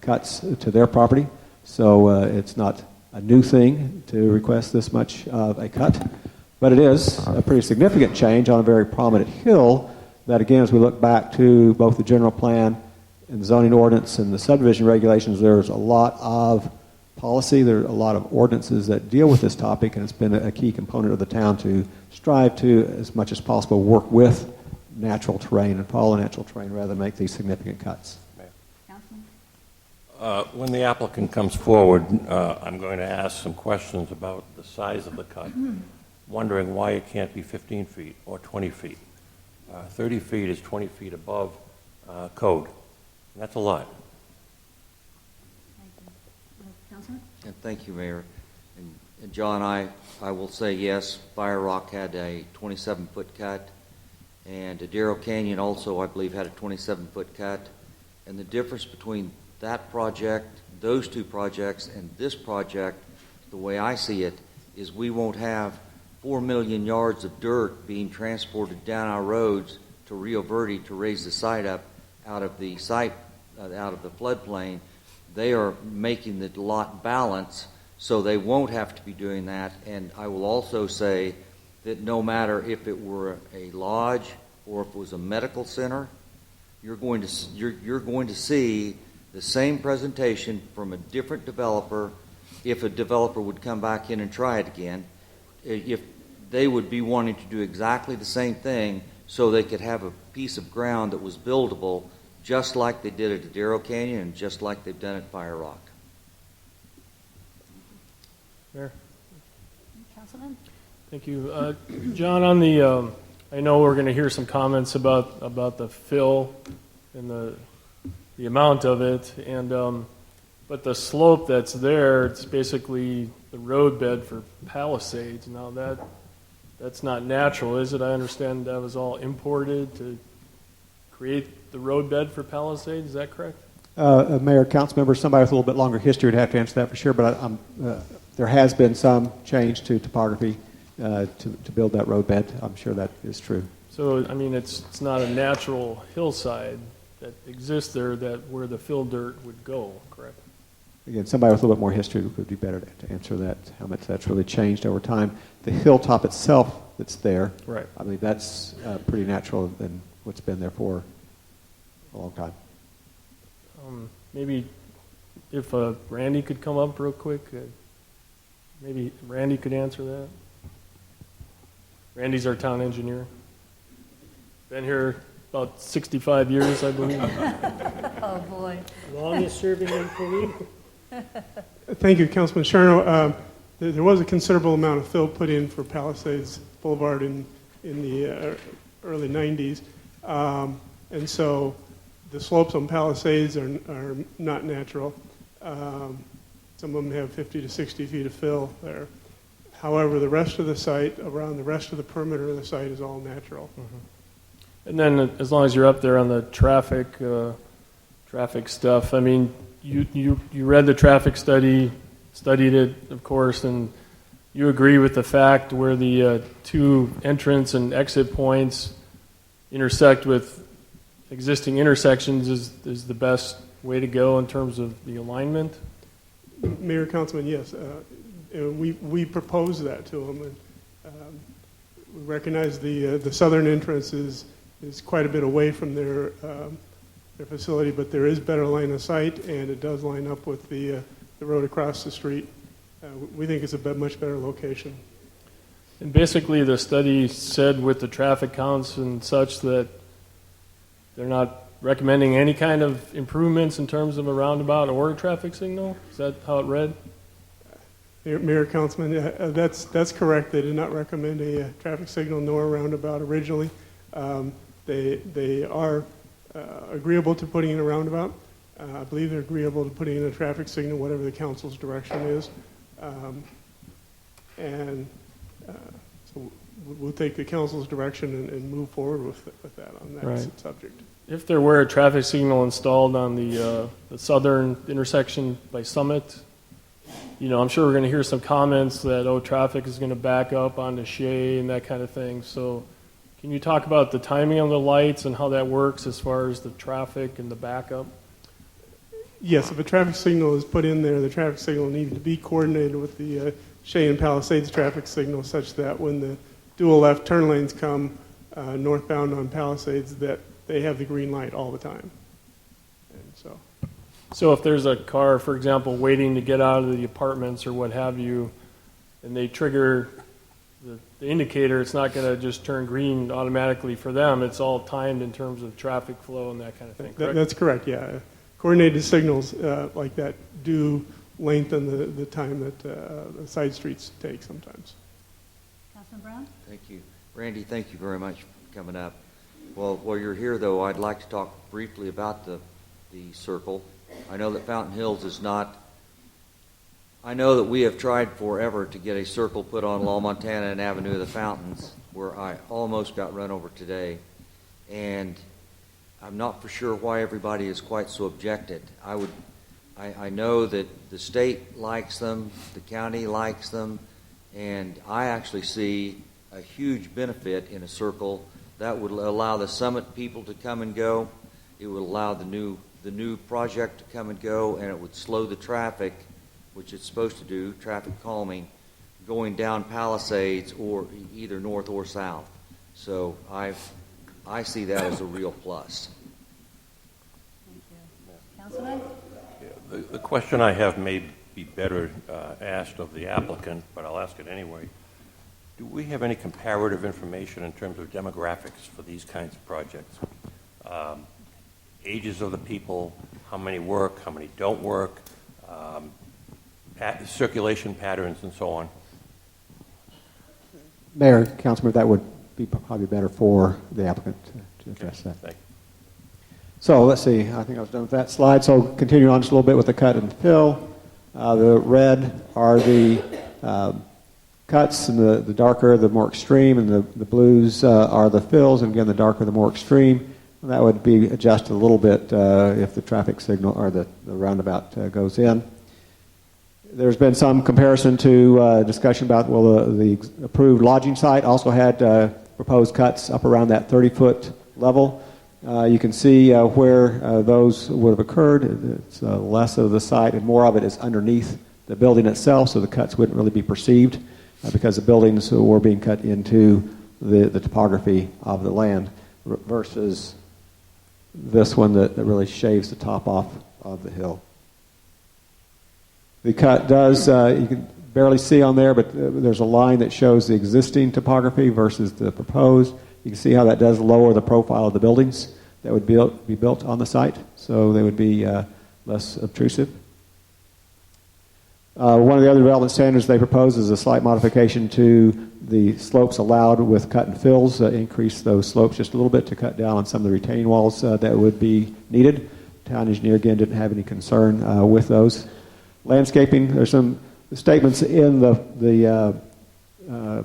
cuts to their property. So it's not a new thing to request this much of a cut, but it is a pretty significant change on a very prominent hill that, again, as we look back to both the general plan and the zoning ordinance and the subdivision regulations, there's a lot of policy, there are a lot of ordinances that deal with this topic, and it's been a key component of the town to strive to, as much as possible, work with natural terrain and follow natural terrain rather than make these significant cuts. When the applicant comes forward, I'm going to ask some questions about the size of the cut, wondering why it can't be 15 feet or 20 feet. 30 feet is 20 feet above code. And that's a lot. Councilman? And thank you, Mayor. And John, I will say yes, Fire Rock had a 27-foot cut, and Darrow Canyon also, I believe, had a 27-foot cut. And the difference between that project, those two projects, and this project, the way I see it, is we won't have 4 million yards of dirt being transported down our roads to Rio Verde to raise the site up out of the site, out of the floodplain. They are making the lot balance, so they won't have to be doing that. And I will also say that no matter if it were a lodge or if it was a medical center, you're going to see the same presentation from a different developer. If a developer would come back in and try it again, if they would be wanting to do exactly the same thing so they could have a piece of ground that was buildable, just like they did at Darrow Canyon and just like they've done at Fire Rock. Mayor? Councilman? Thank you. John, on the, I know we're going to hear some comments about the fill and the amount of it, and but the slope that's there, it's basically the road bed for Palisades. Now that's not natural, is it? I understand that was all imported to create the road bed for Palisades. Is that correct? Mayor, council members, somebody with a little bit longer history would have to answer that for sure, but there has been some change to topography to build that road bed. I'm sure that is true. So, I mean, it's not a natural hillside that exists there that where the fill dirt would go, correct? Again, somebody with a little bit more history would be better to answer that, how much that's really changed over time. The hilltop itself that's there, right. I believe that's pretty natural and what's been there for a long time. Maybe if Randy could come up real quick, maybe Randy could answer that. Randy's our town engineer. Been here about 65 years, I believe. Oh, boy. Longest serving employee. Thank you, Councilman Sharno. There was a considerable amount of fill put in for Palisades Boulevard in the early 90s. And so the slopes on Palisades are not natural. Some of them have 50 to 60 feet of fill there. However, the rest of the site, around the rest of the perimeter of the site, is all natural. Mm-hmm. And then, as long as you're up there on the traffic stuff, I mean, you read the traffic study, studied it, of course, and you agree with the fact where the two entrance and exit points intersect with existing intersections is the best way to go in terms of the alignment? Mayor, Councilman, yes. We proposed that to them. And, we recognize the southern entrance is quite a bit away from their facility, but there is better line of sight, and it does line up with the road across the street. We think it's a much better location. And basically, the study said with the traffic counts and such that they're not recommending any kind of improvements in terms of a roundabout or a traffic signal? Is that how it read? Mayor, Councilman, that's correct. They did not recommend a traffic signal nor a roundabout originally. They are agreeable to putting in a roundabout. I believe they're agreeable to putting in a traffic signal, whatever the council's direction is. So we'll take the council's direction and move forward with that on that Right. subject. If there were a traffic signal installed on the southern intersection by Summit, I'm sure we're going to hear some comments that, traffic is going to back up onto Shea and that kind of thing. So can you talk about the timing of the lights and how that works as far as the traffic and the backup? Yes, if a traffic signal is put in there, the traffic signal needs to be coordinated with the Shea and Palisades traffic signal such that when the dual left turn lanes come northbound on Palisades, that they have the green light all the time. And So if there's a car, for example, waiting to get out of the apartments or what have you, and they trigger the indicator, it's not going to just turn green automatically for them. It's all timed in terms of traffic flow and that kind of thing, correct? That's correct, yeah. Coordinated signals like that do lengthen the time that the side streets take sometimes. Councilman Brown? Thank you. Randy, thank you very much for coming up. Well, while you're here, though, I'd like to talk briefly about the circle. I know that Fountain Hills is not... I know that we have tried forever to get a circle put on La Montana and Avenue of the Fountains, where I almost got run over today. And I'm not for sure why everybody is quite so objected. I know that the state likes them, the county likes them, and I actually see a huge benefit in a circle that would allow the Summit people to come and go. It would allow the new project to come and go, and it would slow the traffic, which it's supposed to do, traffic calming, going down Palisades or either north or south. So I see that as a real plus. Thank you. Councilman? The question I have may be better asked of the applicant, but I'll ask it anyway. Do we have any comparative information in terms of demographics for these kinds of projects? Ages of the people, how many work, how many don't work, circulation patterns, and so on? Mayor, Councilman, that would be probably better for the applicant to address that. Thank you. So let's see, I think I was done with that slide. So continue on just a little bit with the cut and fill. The red are the cuts, and the darker, the more extreme, and the blues are the fills, and again, the darker, the more extreme. And that would be adjusted a little bit if the traffic signal or the roundabout goes in. There's been some comparison to discussion about, the approved lodging site also had proposed cuts up around that 30-foot level. You can see where those would have occurred. It's less of the site and more of it is underneath the building itself, so the cuts wouldn't really be perceived because the buildings were being cut into the topography of the land versus this one that really shaves the top off of the hill. The cut does, you can barely see on there, but there's a line that shows the existing topography versus the proposed. You can see how that does lower the profile of the buildings that would be built on the site, so they would be less obtrusive. One of the other development standards they propose is a slight modification to the slopes allowed with cut and fills, increase those slopes just a little bit to cut down on some of the retaining walls that would be needed. Town engineer, again, didn't have any concern with those. Landscaping, there's some statements in the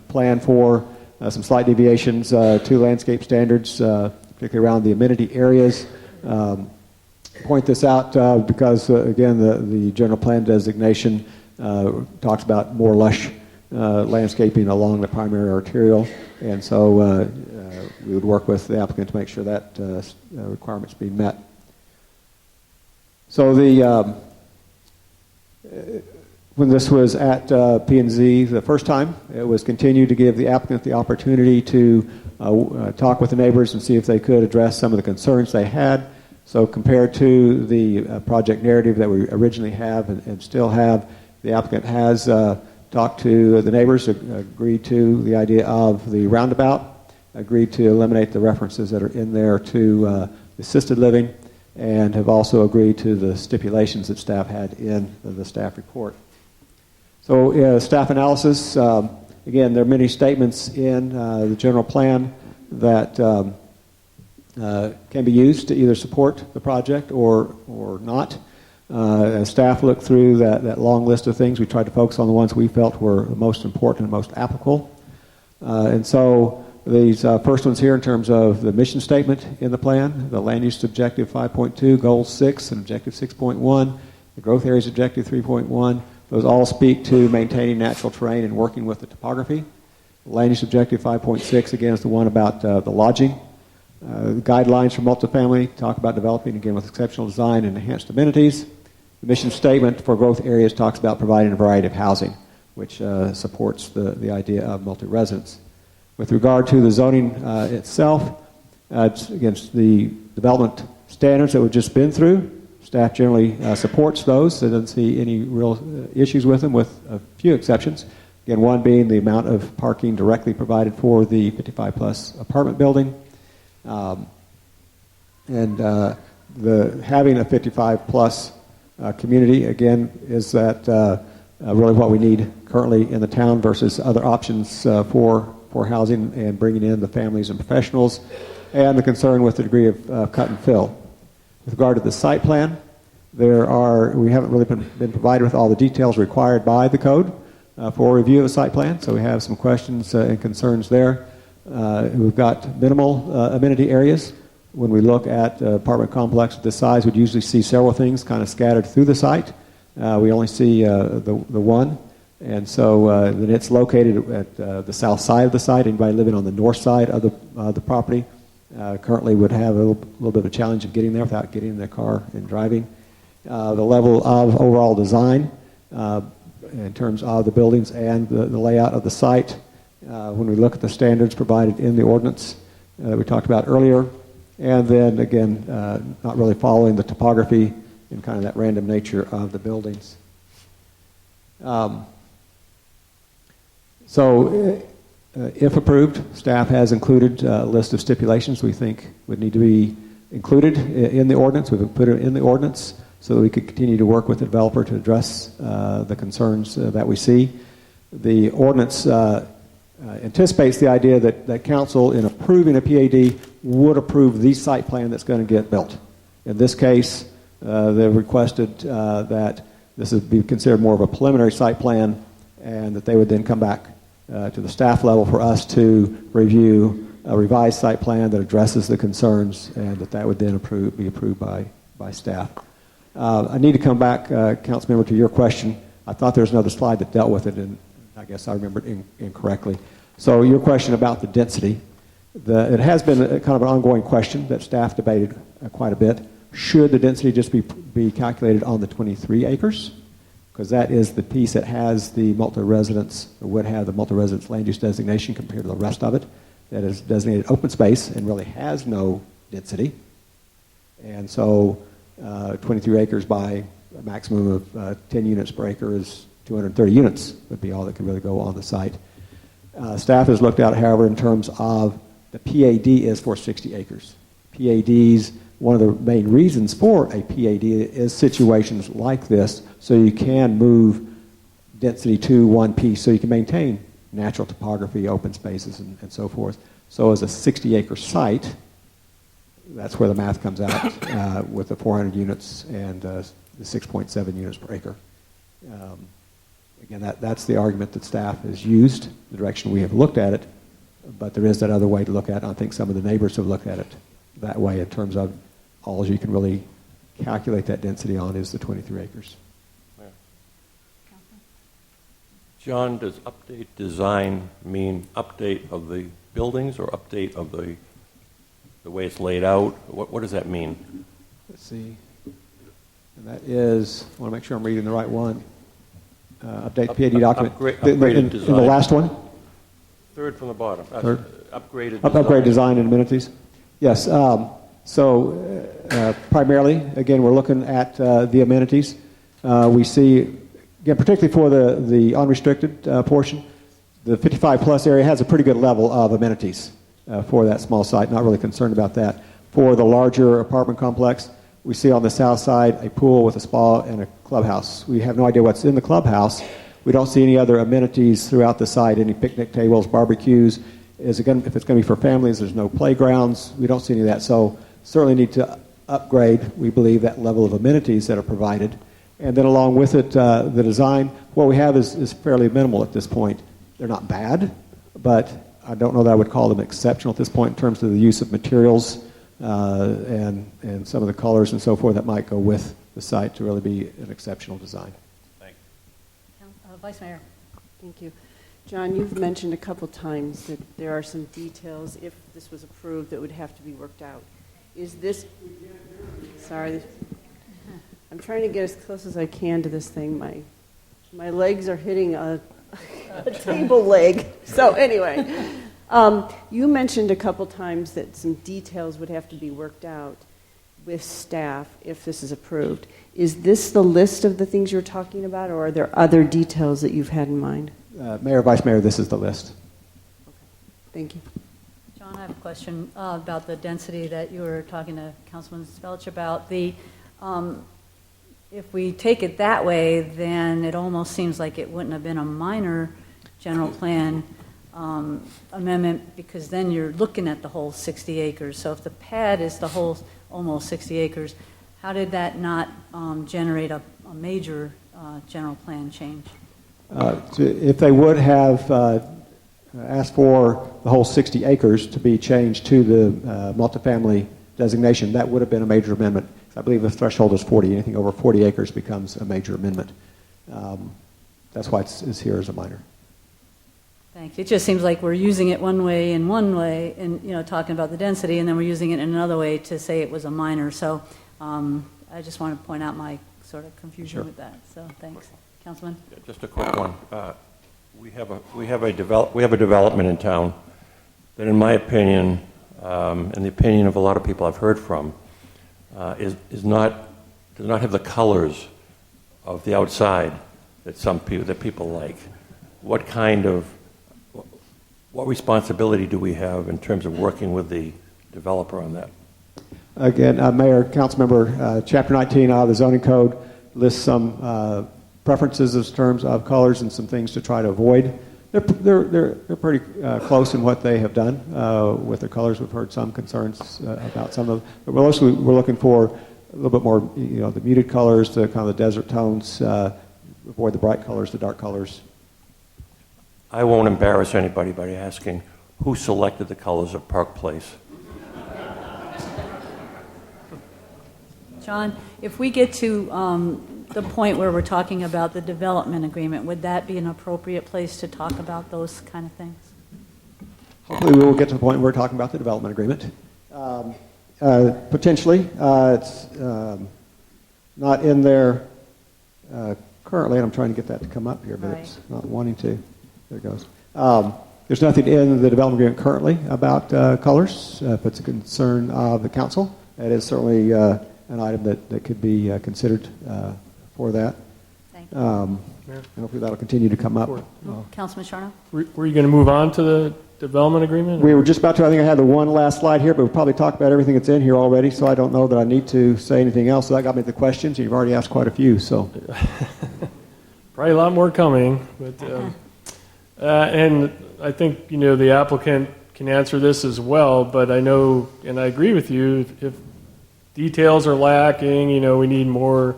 plan for some slight deviations to landscape standards, particularly around the amenity areas. Point this out because, again, the general plan designation talks about more lush landscaping along the primary arterial, and so we would work with the applicant to make sure that requirement's being met. So when this was at P&Z the first time, it was continued to give the applicant the opportunity to talk with the neighbors and see if they could address some of the concerns they had. So compared to the project narrative that we originally have and still have, the applicant has talked to the neighbors, agreed to the idea of the roundabout, agreed to eliminate the references that are in there to assisted living, and have also agreed to the stipulations that staff had in the staff report. So staff analysis, again, there are many statements in the general plan that can be used to either support the project or not. As staff looked through that long list of things, we tried to focus on the ones we felt were most important and most applicable. And so these first ones here in terms of the mission statement in the plan, the land use objective 5.2, goal 6, and objective 6.1, the growth areas objective 3.1, those all speak to maintaining natural terrain and working with the topography. Land use objective 5.6, again, is the one about the lodging. Guidelines for multifamily talk about developing, again, with exceptional design and enhanced amenities. The mission statement for growth areas talks about providing a variety of housing, which supports the idea of multi-residence. With regard to the zoning itself, it's against the development standards that we've just been through. Staff generally supports those. They doesn't see any real issues with them, with a few exceptions. Again, one being the amount of parking directly provided for the 55-plus apartment building. Having a 55-plus community, again, is that really what we need currently in the town versus other options for housing and bringing in the families and professionals, and the concern with the degree of cut and fill. With regard to the site plan, we haven't really been provided with all the details required by the code for review of the site plan, so we have some questions and concerns there. We've got minimal amenity areas. When we look at apartment complex of this size, we'd usually see several things kind of scattered through the site. We only see the one. And so then it's located at the south side of the site. Anybody living on the north side of the property currently would have a little bit of a challenge of getting there without getting in their car and driving. The level of overall design in terms of the buildings and the layout of the site, when we look at the standards provided in the ordinance that we talked about earlier, and then again, not really following the topography and kind of that random nature of the buildings. If approved, staff has included a list of stipulations we think would need to be included in the ordinance. We've put it in the ordinance so that we could continue to work with the developer to address the concerns that we see. The ordinance anticipates the idea that council, in approving a PAD, would approve the site plan that's going to get built. In this case, they've requested that this would be considered more of a preliminary site plan, and that they would then come back to the staff level for us to review a revised site plan that addresses the concerns, and that would then be approved by staff. I need to come back, council member, to your question. I thought there was another slide that dealt with it, and I guess I remembered incorrectly. So your question about the density, it has been kind of an ongoing question that staff debated quite a bit. Should the density just be calculated on the 23 acres? Because that is the piece that has the multi-residence, or would have the multi-residence land use designation compared to the rest of it, that is designated open space and really has no density. And so 23 acres by a maximum of 10 units per acre is 230 units would be all that could really go on the site. Staff has looked at it, however, in terms of the PAD is for 60 acres. PADs, one of the main reasons for a PAD is situations like this, so you can move density to one piece, so you can maintain natural topography, open spaces, and so forth. So as a 60-acre site, that's where the math comes out with the 400 units and the 6.7 units per acre. Again, that's the argument that staff has used, the direction we have looked at it, but there is that other way to look at it. I think some of the neighbors have looked at it that way in terms of all you can really calculate that density on is the 23 acres. John, does update design mean update of the buildings or update of the way it's laid out? What does that mean? Let's see. And that is, I want to make sure I'm reading the right one. Update the PAD document. Upgraded design. In the last one? Third from the bottom. Third. Upgraded design. Upgrade design and amenities. Yes. Primarily, again, we're looking at the amenities. We see, again, particularly for the unrestricted portion, the 55-plus area has a pretty good level of amenities for that small site. Not really concerned about that. For the larger apartment complex, we see on the south side a pool with a spa and a clubhouse. We have no idea what's in the clubhouse. We don't see any other amenities throughout the site, any picnic tables, barbecues. If it's going to be for families, there's no playgrounds. We don't see any of that. So certainly need to upgrade, we believe, that level of amenities that are provided. And then along with it, the design, what we have is fairly minimal at this point. They're not bad, but I don't know that I would call them exceptional at this point in terms of the use of materials and some of the colors and so forth that might go with the site to really be an exceptional design. Vice Mayor. Thank you. John, you've mentioned a couple times that there are some details, if this was approved, that would have to be worked out. Is this, sorry, I'm trying to get as close as I can to this thing. My legs are hitting a table leg. So anyway, you mentioned a couple times that some details would have to be worked out with staff if this is approved. Is this the list of the things you're talking about, or are there other details that you've had in mind? Mayor, Vice Mayor, this is the list. Okay. Thank you. John, I have a question about the density that you were talking to Councilman Spelch about. If we take it that way, then it almost seems like it wouldn't have been a minor general plan amendment, because then you're looking at the whole 60 acres. So if the pad is the whole almost 60 acres, how did that not generate a major general plan change? If they would have asked for the whole 60 acres to be changed to the multifamily designation, that would have been a major amendment. I believe the threshold is 40. Anything over 40 acres becomes a major amendment. That's why it's here as a minor. Thanks. It just seems like we're using it one way, and talking about the density, and then we're using it in another way to say it was a minor. So I just want to point out my sort of confusion with that. So thanks, Councilman. Just a quick one. We have a development in town that, in my opinion, and the opinion of a lot of people I've heard from, does not have the colors of the outside that people like. What responsibility do we have in terms of working with the developer on that? Again, Mayor, Councilmember, Chapter 19 of the Zoning Code lists some preferences in terms of colors and some things to try to avoid. They're pretty close in what they have done with their colors. We've heard some concerns about some of them, but mostly we're looking for a little bit more, the muted colors, the kind of the desert tones, avoid the bright colors, the dark colors. I won't embarrass anybody by asking who selected the colors of Park Place. John, if we get to the point where we're talking about the development agreement, would that be an appropriate place to talk about those kind of things? Hopefully we will get to the point where we're talking about the development agreement. Potentially. It's not in there currently, and I'm trying to get that to come up here, but it's not wanting to. There it goes. There's nothing in the development agreement currently about colors. If it's a concern of the council, it is certainly an item that could be considered for that. Thank you. And hopefully that'll continue to come up. Councilman Sharno? Were you going to move on to the development agreement? We were just about to. I think I had the one last slide here, but we've probably talked about everything that's in here already, so I don't know that I need to say anything else. So that got me to the questions. You've already asked quite a few. So probably a lot more coming, but and I think the applicant can answer this as well. But I know, and I agree with you. If details are lacking, we need more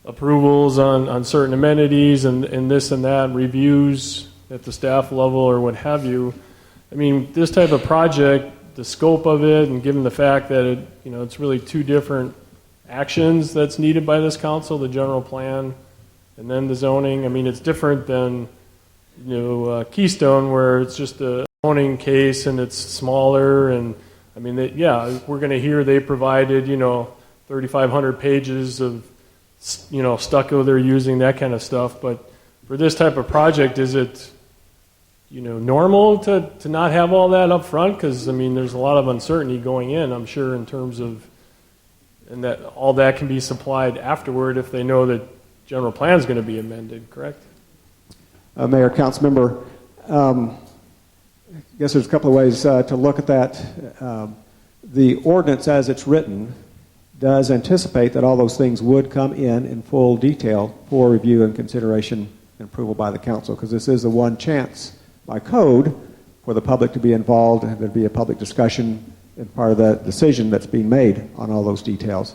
approvals on certain amenities and this and that, reviews at the staff level or what have you. I mean, this type of project, the scope of it, and given the fact that it's really two different actions that's needed by this council, the general plan and then the zoning. I mean, it's different than Keystone, where it's just a zoning case and it's smaller. And I mean, we're going to hear they provided 3,500 pages of stucco they're using, that kind of stuff. But for this type of project, is it normal to not have all that up front? Because I mean, there's a lot of uncertainty going in, I'm sure, in terms of, and that all that can be supplied afterward if they know that general plan is going to be amended, correct? Mayor, Councilmember, I guess there's a couple of ways to look at that. The ordinance as it's written does anticipate that all those things would come in full detail for review and consideration and approval by the council, because this is the one chance by code for the public to be involved, and there'd be a public discussion and part of the decision that's being made on all those details.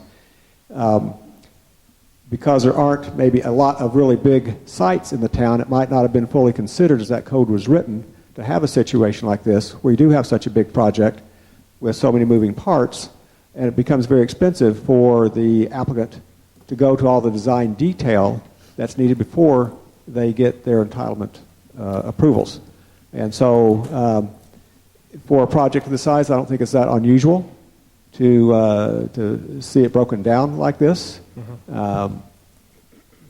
Because there aren't maybe a lot of really big sites in the town, it might not have been fully considered as that code was written to have a situation like this where you do have such a big project with so many moving parts, and it becomes very expensive for the applicant to go to all the design detail that's needed before they get their entitlement approvals. And so for a project of this size, I don't think it's that unusual to see it broken down like this. But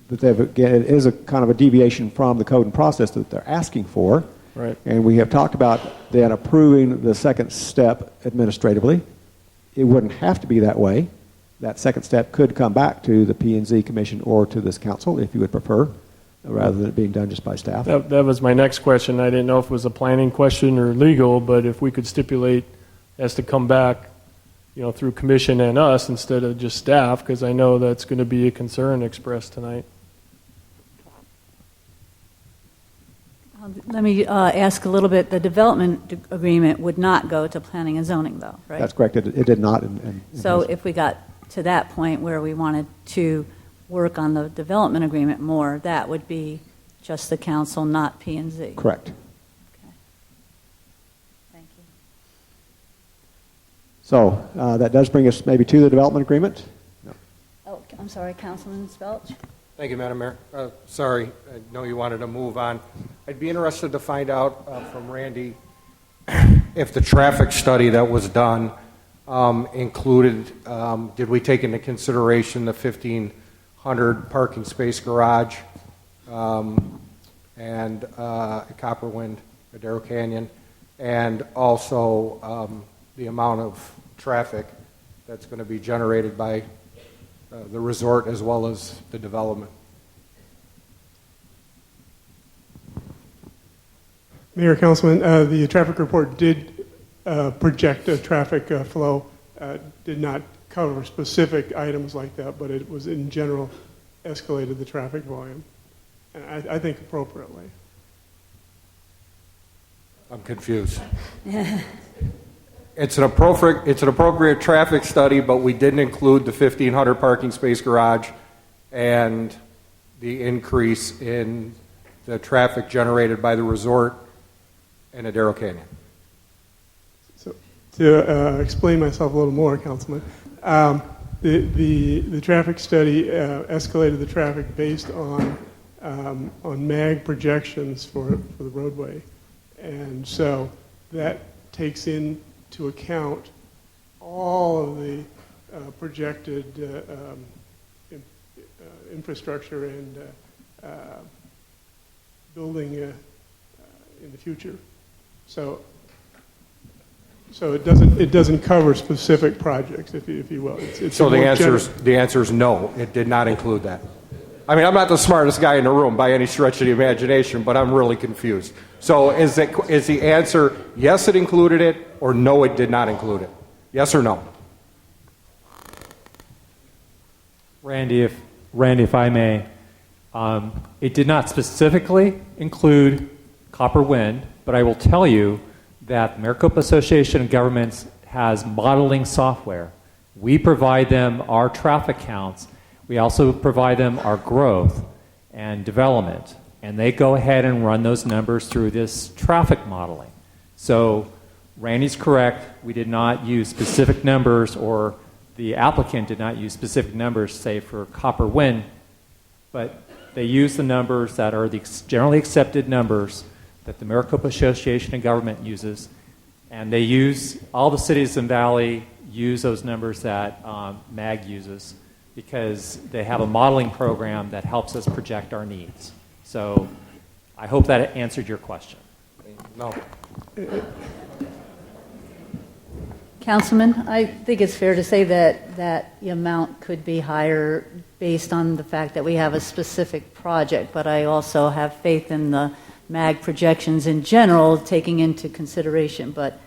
again, it is a kind of a deviation from the code and process that they're asking for. Right. And we have talked about then approving the second step administratively. It wouldn't have to be that way. That second step could come back to the P&Z Commission or to this council, if you would prefer, rather than it being done just by staff. That was my next question. I didn't know if it was a planning question or legal, but if we could stipulate as to come back, through commission and us instead of just staff, because I know that's going to be a concern expressed tonight. Let me ask a little bit. The development agreement would not go to planning and zoning, though, right? That's correct. It did not. So if we got to that point where we wanted to work on the development agreement more, that would be just the council, not P&Z. Correct. Okay. Thank you. So that does bring us maybe to the development agreement. No. Oh, I'm sorry, Councilman Spelch. Thank you, Madam Mayor. Sorry, I know you wanted to move on. I'd be interested to find out from Randy if the traffic study that was done included, did we take into consideration the 1,500 parking space garage and Copperwind, Madero Canyon, and also the amount of traffic that's going to be generated by the resort as well as the development. Mayor, Councilman, the traffic report did project a traffic flow, did not cover specific items like that, but it was in general escalated the traffic volume, and I think appropriately. I'm confused. It's an appropriate traffic study, but we didn't include the 1,500 parking space garage and the increase in the traffic generated by the resort and Adero Canyon. So to explain myself a little more, Councilman, the traffic study escalated the traffic based on MAG projections for the roadway, and so that takes into account all of the projected infrastructure and building in the future. So it doesn't cover specific projects, if you will. So the answer is no. It did not include that. I mean, I'm not the smartest guy in the room by any stretch of the imagination, but I'm really confused. So is the answer yes, it included it, or no, it did not include it? Yes or no? Randy, if I may, it did not specifically include Copper Wind, but I will tell you that the Maricopa Association of Governments has modeling software. We provide them our traffic counts. We also provide them our growth and development, and they go ahead and run those numbers through this traffic modeling. So Randy's correct. We did not use specific numbers, or the applicant did not use specific numbers, say, for Copper Wind, but they use the numbers that are the generally accepted numbers that the Maricopa Association of Government uses, and they use, all the cities in Valley use those numbers that MAG uses, because they have a modeling program that helps us project our needs. So I hope that answered your question. No. Councilman, I think it's fair to say that the amount could be higher based on the fact that we have a specific project, but I also have faith in the MAG projections in general taking into consideration. But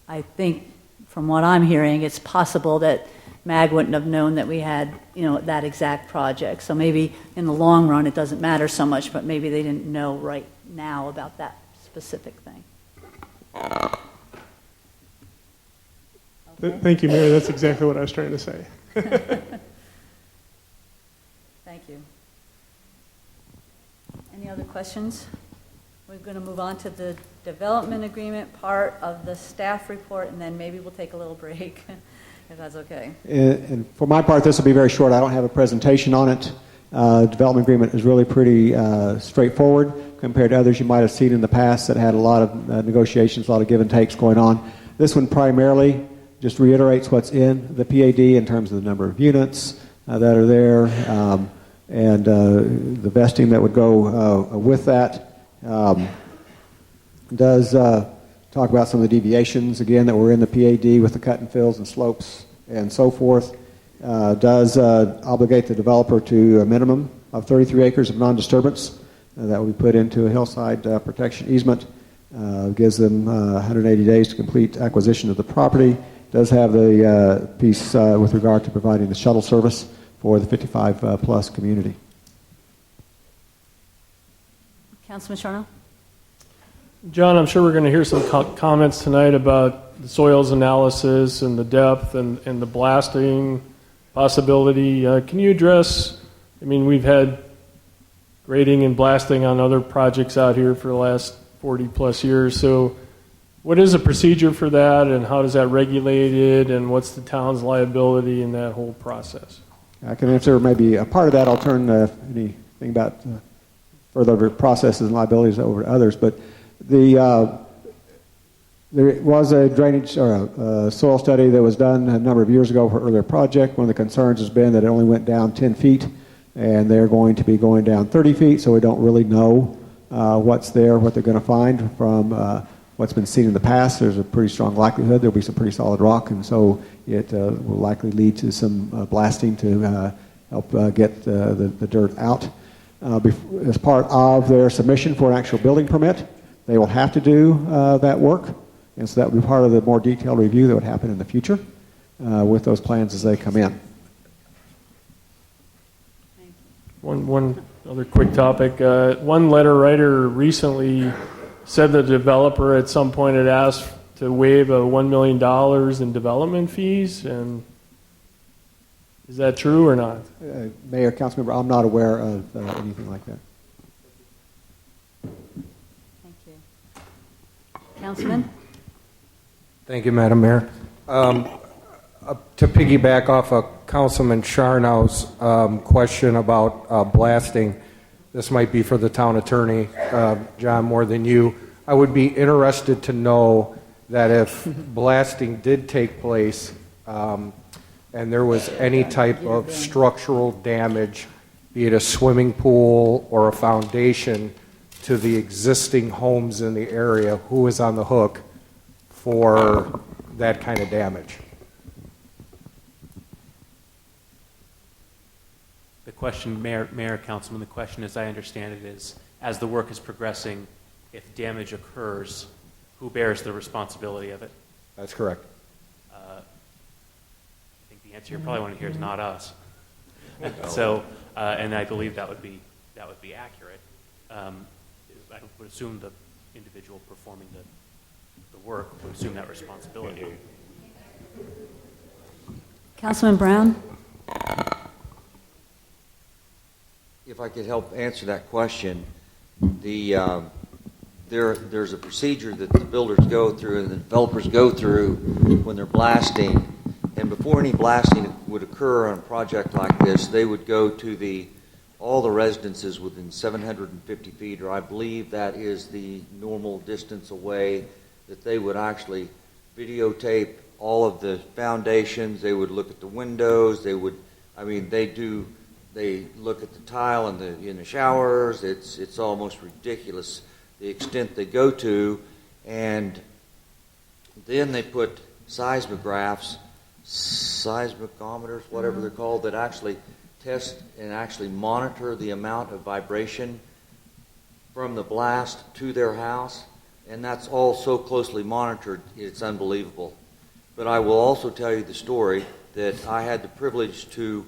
I think from what I'm hearing, it's possible that MAG wouldn't have known that we had, that exact project. So maybe in the long run it doesn't matter so much, but maybe they didn't know right now about that specific thing. Okay. Thank you, Mayor. That's exactly what I was trying to say. Thank you. Any other questions? We're going to move on to the development agreement part of the staff report, and then maybe we'll take a little break, if that's okay. And for my part, this will be very short. I don't have a presentation on it. Development agreement is really pretty straightforward compared to others you might have seen in the past that had a lot of negotiations, a lot of give and takes going on. This one primarily just reiterates what's in the PAD in terms of the number of units that are there and the vesting that would go with that. Does talk about some of the deviations, again, that were in the PAD with the cut and fills and slopes and so forth. Does obligate the developer to a minimum of 33 acres of non-disturbance that will be put into a hillside protection easement. Gives them 180 days to complete acquisition of the property. Does have the piece with regard to providing the shuttle service for the 55-plus community. Councilman Charno? John, I'm sure we're going to hear some comments tonight about the soils analysis and the depth and the blasting possibility. Can you address, I mean, we've had grading and blasting on other projects out here for the last 40-plus years, so what is the procedure for that, and how does that regulate it, and what's the town's liability in that whole process? I can answer maybe a part of that. I'll turn anything about further processes and liabilities over to others, but there was a drainage or a soil study that was done a number of years ago for an earlier project. One of the concerns has been that it only went down 10 feet, and they're going to be going down 30 feet, so we don't really know what's there, what they're going to find from what's been seen in the past. There's a pretty strong likelihood there'll be some pretty solid rock, and so it will likely lead to some blasting to help get the dirt out. As part of their submission for an actual building permit, they will have to do that work, and so that will be part of the more detailed review that would happen in the future with those plans as they come in. One other quick topic. One letter writer recently said the developer at some point had asked to waive $1 million in development fees, and is that true or not? Mayor, Councilmember, I'm not aware of anything like that. Thank you. Councilman? Thank you, Madam Mayor. To piggyback off of Councilman Charno's question about blasting, this might be for the town attorney, John, more than you. I would be interested to know that if blasting did take place and there was any type of structural damage, be it a swimming pool or a foundation, to the existing homes in the area, who is on the hook for that kind of damage? The question, Mayor, Councilman, the question, as I understand it, is as the work is progressing, if damage occurs, who bears the responsibility of it? That's correct. I think the answer you probably want to hear is not us. So, and I believe that would be accurate. I would assume the individual performing the work would assume that responsibility. Councilman Brown? If I could help answer that question, there's a procedure that the builders go through and the developers go through when they're blasting. And before any blasting would occur on a project like this, they would go to all the residences within 750 feet, or I believe that is the normal distance away, that they would actually videotape all of the foundations. They would look at the windows. They look at the tile in the showers. It's almost ridiculous the extent they go to, and then they put seismographs, seismometers, whatever they're called, that actually test and actually monitor the amount of vibration from the blast to their house, and that's all so closely monitored, it's unbelievable. But I will also tell you the story that I had the privilege to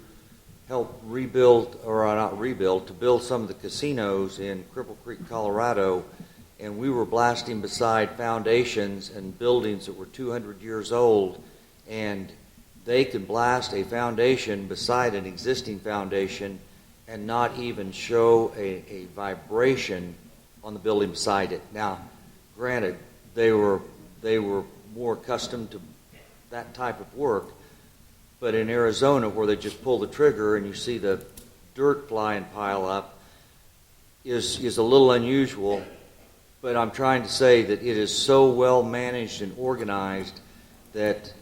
help to build some of the casinos in Cripple Creek, Colorado, and we were blasting beside foundations and buildings that were 200 years old, and they could blast a foundation beside an existing foundation and not even show a vibration on the building beside it. Now, granted, they were more accustomed to that type of work, but in Arizona, where they just pull the trigger and you see the dirt fly and pile up, is a little unusual. But I'm trying to say that it is so well managed and organized that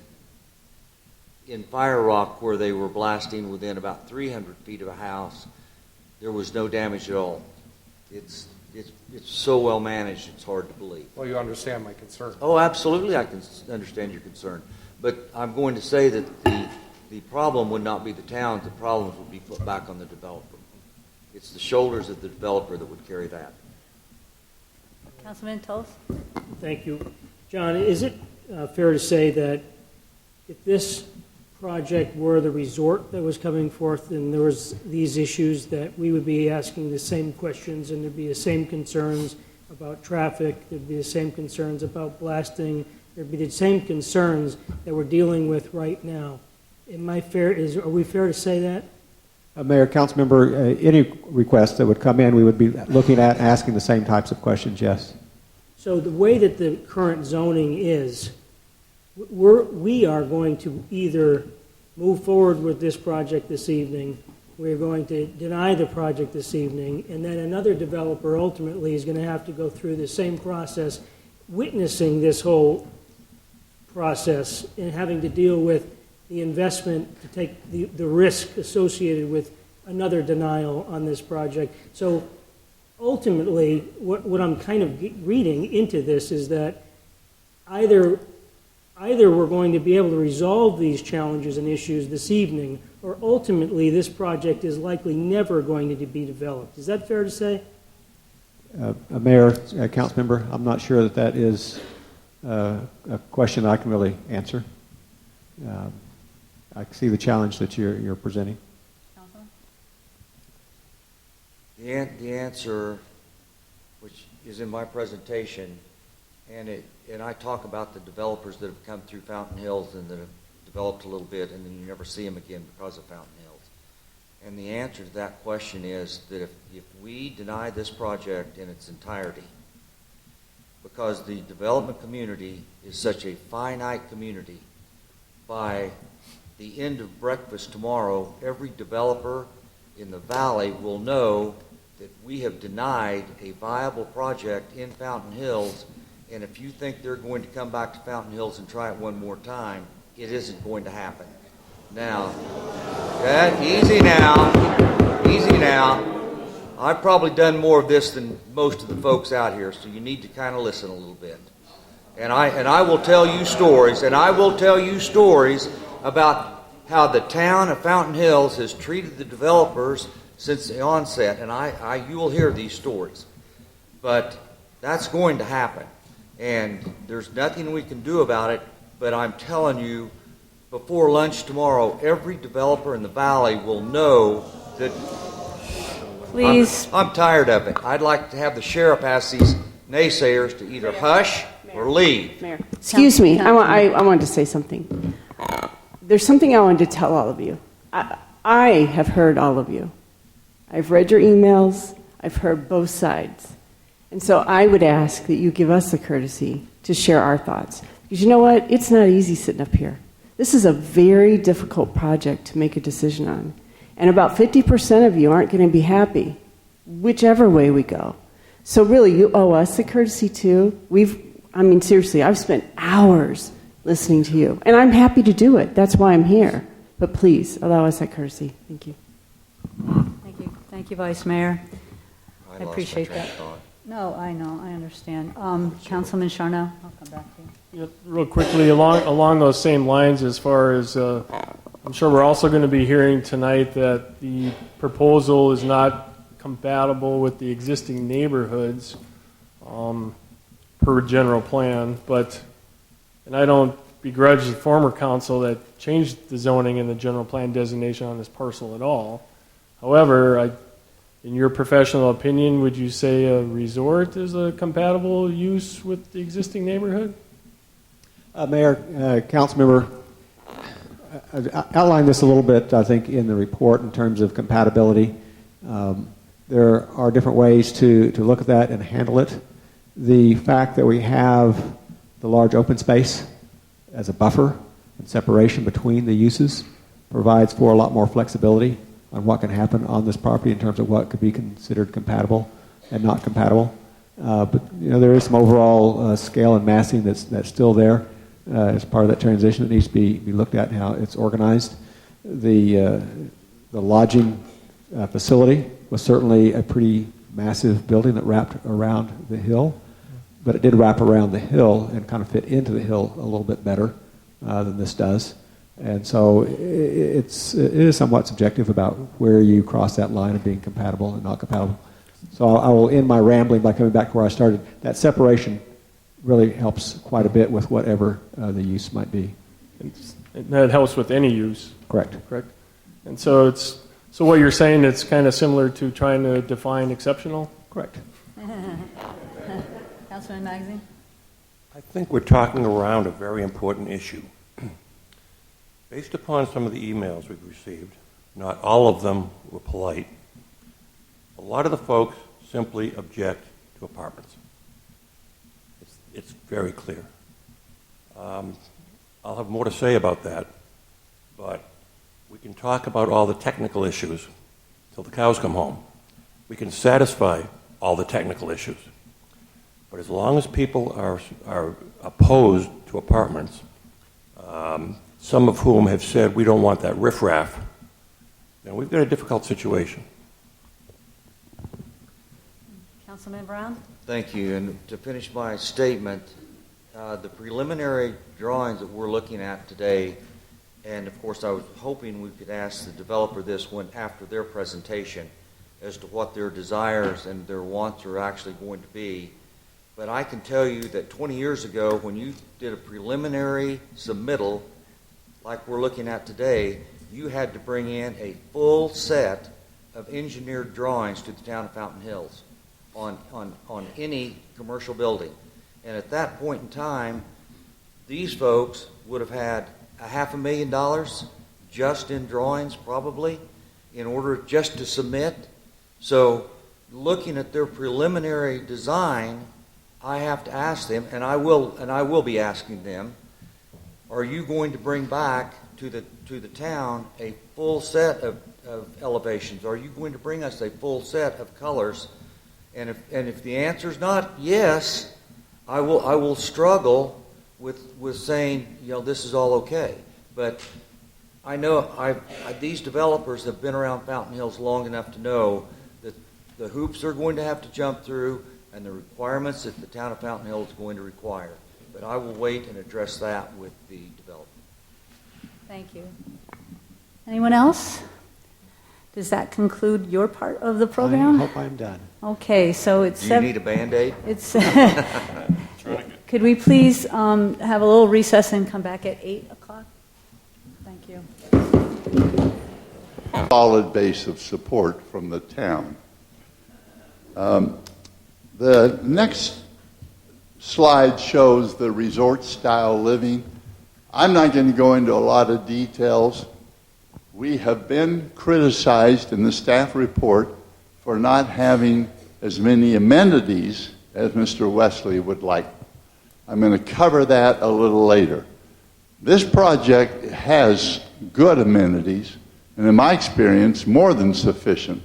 in Fire Rock, where they were blasting within about 300 feet of a house, there was no damage at all. It's so well managed, it's hard to believe. Well, you understand my concern. Oh, absolutely, I can understand your concern. But I'm going to say that the problem would not be the towns, the problems would be put back on the developer. It's the shoulders of the developer that would carry that. Councilman Tulls? Thank you. John, is it fair to say that if this project were the resort that was coming forth and there was these issues, that we would be asking the same questions and there'd be the same concerns about traffic, there'd be the same concerns about blasting, there'd be the same concerns that we're dealing with right now? Are we fair to say that? Mayor, Councilmember, any requests that would come in, we would be looking at and asking the same types of questions, yes. So the way that the current zoning is, we are going to either move forward with this project this evening, we're going to deny the project this evening, and then another developer ultimately is going to have to go through the same process, witnessing this whole process and having to deal with the investment to take the risk associated with another denial on this project. So ultimately, what I'm kind of reading into this is that either we're going to be able to resolve these challenges and issues this evening, or ultimately this project is likely never going to be developed. Is that fair to say? Mayor, Councilmember, I'm not sure that is a question I can really answer. I see the challenge that you're presenting. The answer, which is in my presentation, and I talk about the developers that have come through Fountain Hills and that have developed a little bit, and then you never see them again because of Fountain Hills. And the answer to that question is that if we deny this project in its entirety, because the development community is such a finite community, by the end of breakfast tomorrow, every developer in the valley will know that we have denied a viable project in Fountain Hills, and if you think they're going to come back to Fountain Hills and try it one more time, it isn't going to happen. Now, easy now. I've probably done more of this than most of the folks out here, so you need to kind of listen a little bit. And I will tell you stories, about how the town of Fountain Hills has treated the developers since the onset, and you will hear these stories. But that's going to happen, and there's nothing we can do about it, but I'm telling you, before lunch tomorrow, every developer in the valley will know that. Please. I'm tired of it. I'd like to have the sheriff ask these naysayers to either hush or leave. Mayor. Excuse me. I wanted to say something. There's something I wanted to tell all of you. I have heard all of you. I've read your emails. I've heard both sides. And so I would ask that you give us the courtesy to share our thoughts. Because you know what? It's not easy sitting up here. This is a very difficult project to make a decision on. And about 50% of you aren't going to be happy, whichever way we go. So really, you owe us the courtesy too. Seriously, I've spent hours listening to you. And I'm happy to do it. That's why I'm here. But please, allow us that courtesy. Thank you. Thank you, Vice Mayor. I lost appreciate my train that. of thought. No, I know, I understand. Councilman Charno, I'll come back to you. Yeah, real quickly, along those same lines, as far as I'm sure we're also going to be hearing tonight that the proposal is not compatible with the existing neighborhoods per general plan, and I don't begrudge the former council that changed the zoning and the general plan designation on this parcel at all. However, in your professional opinion, would you say a resort is a compatible use with the existing neighborhood? Mayor, Councilmember, I outlined this a little bit, I think, in the report in terms of compatibility. There are different ways to look at that and handle it. The fact that we have the large open space as a buffer and separation between the uses provides for a lot more flexibility on what can happen on this property in terms of what could be considered compatible and not compatible. But there is some overall scale and massing that's still there as part of that transition that needs to be looked at and how it's organized. The lodging facility was certainly a pretty massive building that wrapped around the hill, but it did wrap around the hill and kind of fit into the hill a little bit better than this does. And so it is somewhat subjective about where you cross that line of being compatible and not compatible. So I will end my rambling by coming back to where I started. That separation really helps quite a bit with whatever the use might be. And that helps with any use. Correct. And so so what you're saying, it's kind of similar to trying to define exceptional? Correct. Councilman Magazine? I think we're talking around a very important issue. Based upon some of the emails we've received, not all of them were polite. A lot of the folks simply object to apartments. It's very clear. I'll have more to say about that, but we can talk about all the technical issues till the cows come home. We can satisfy all the technical issues. But as long as people are opposed to apartments, some of whom have said we don't want that riffraff, then we've got a difficult situation. Councilman Brown? Thank you. And to finish my statement, the preliminary drawings that we're looking at today, and of course I was hoping we could ask the developer this one after their presentation as to what their desires and their wants are actually going to be. But I can tell you that 20 years ago, when you did a preliminary submittal like we're looking at today, you had to bring in a full set of engineered drawings to the town of Fountain Hills on any commercial building. And at that point in time, these folks would have had $500,000 just in drawings probably in order just to submit. So looking at their preliminary design, I have to ask them, and I will be asking them, are you going to bring back to the town a full set of elevations? Are you going to bring us a full set of colors? And if the answer is not yes, I will struggle with saying, this is all okay. But I know these developers have been around Fountain Hills long enough to know that the hoops they're going to have to jump through and the requirements that the town of Fountain Hills is going to require. But I will wait and address that with the developer. Thank you. Anyone else? Does that conclude your part of the program? I hope I'm done. Okay, so it's... Do you need a Band-Aid? It's... Could we please have a little recess and come back at 8 o'clock? Thank you. Solid base of support from the town. The next slide shows the resort-style living. I'm not going to go into a lot of details. We have been criticized in the staff report for not having as many amenities as Mr. Wesley would like. I'm going to cover that a little later. This project has good amenities, and in my experience, more than sufficient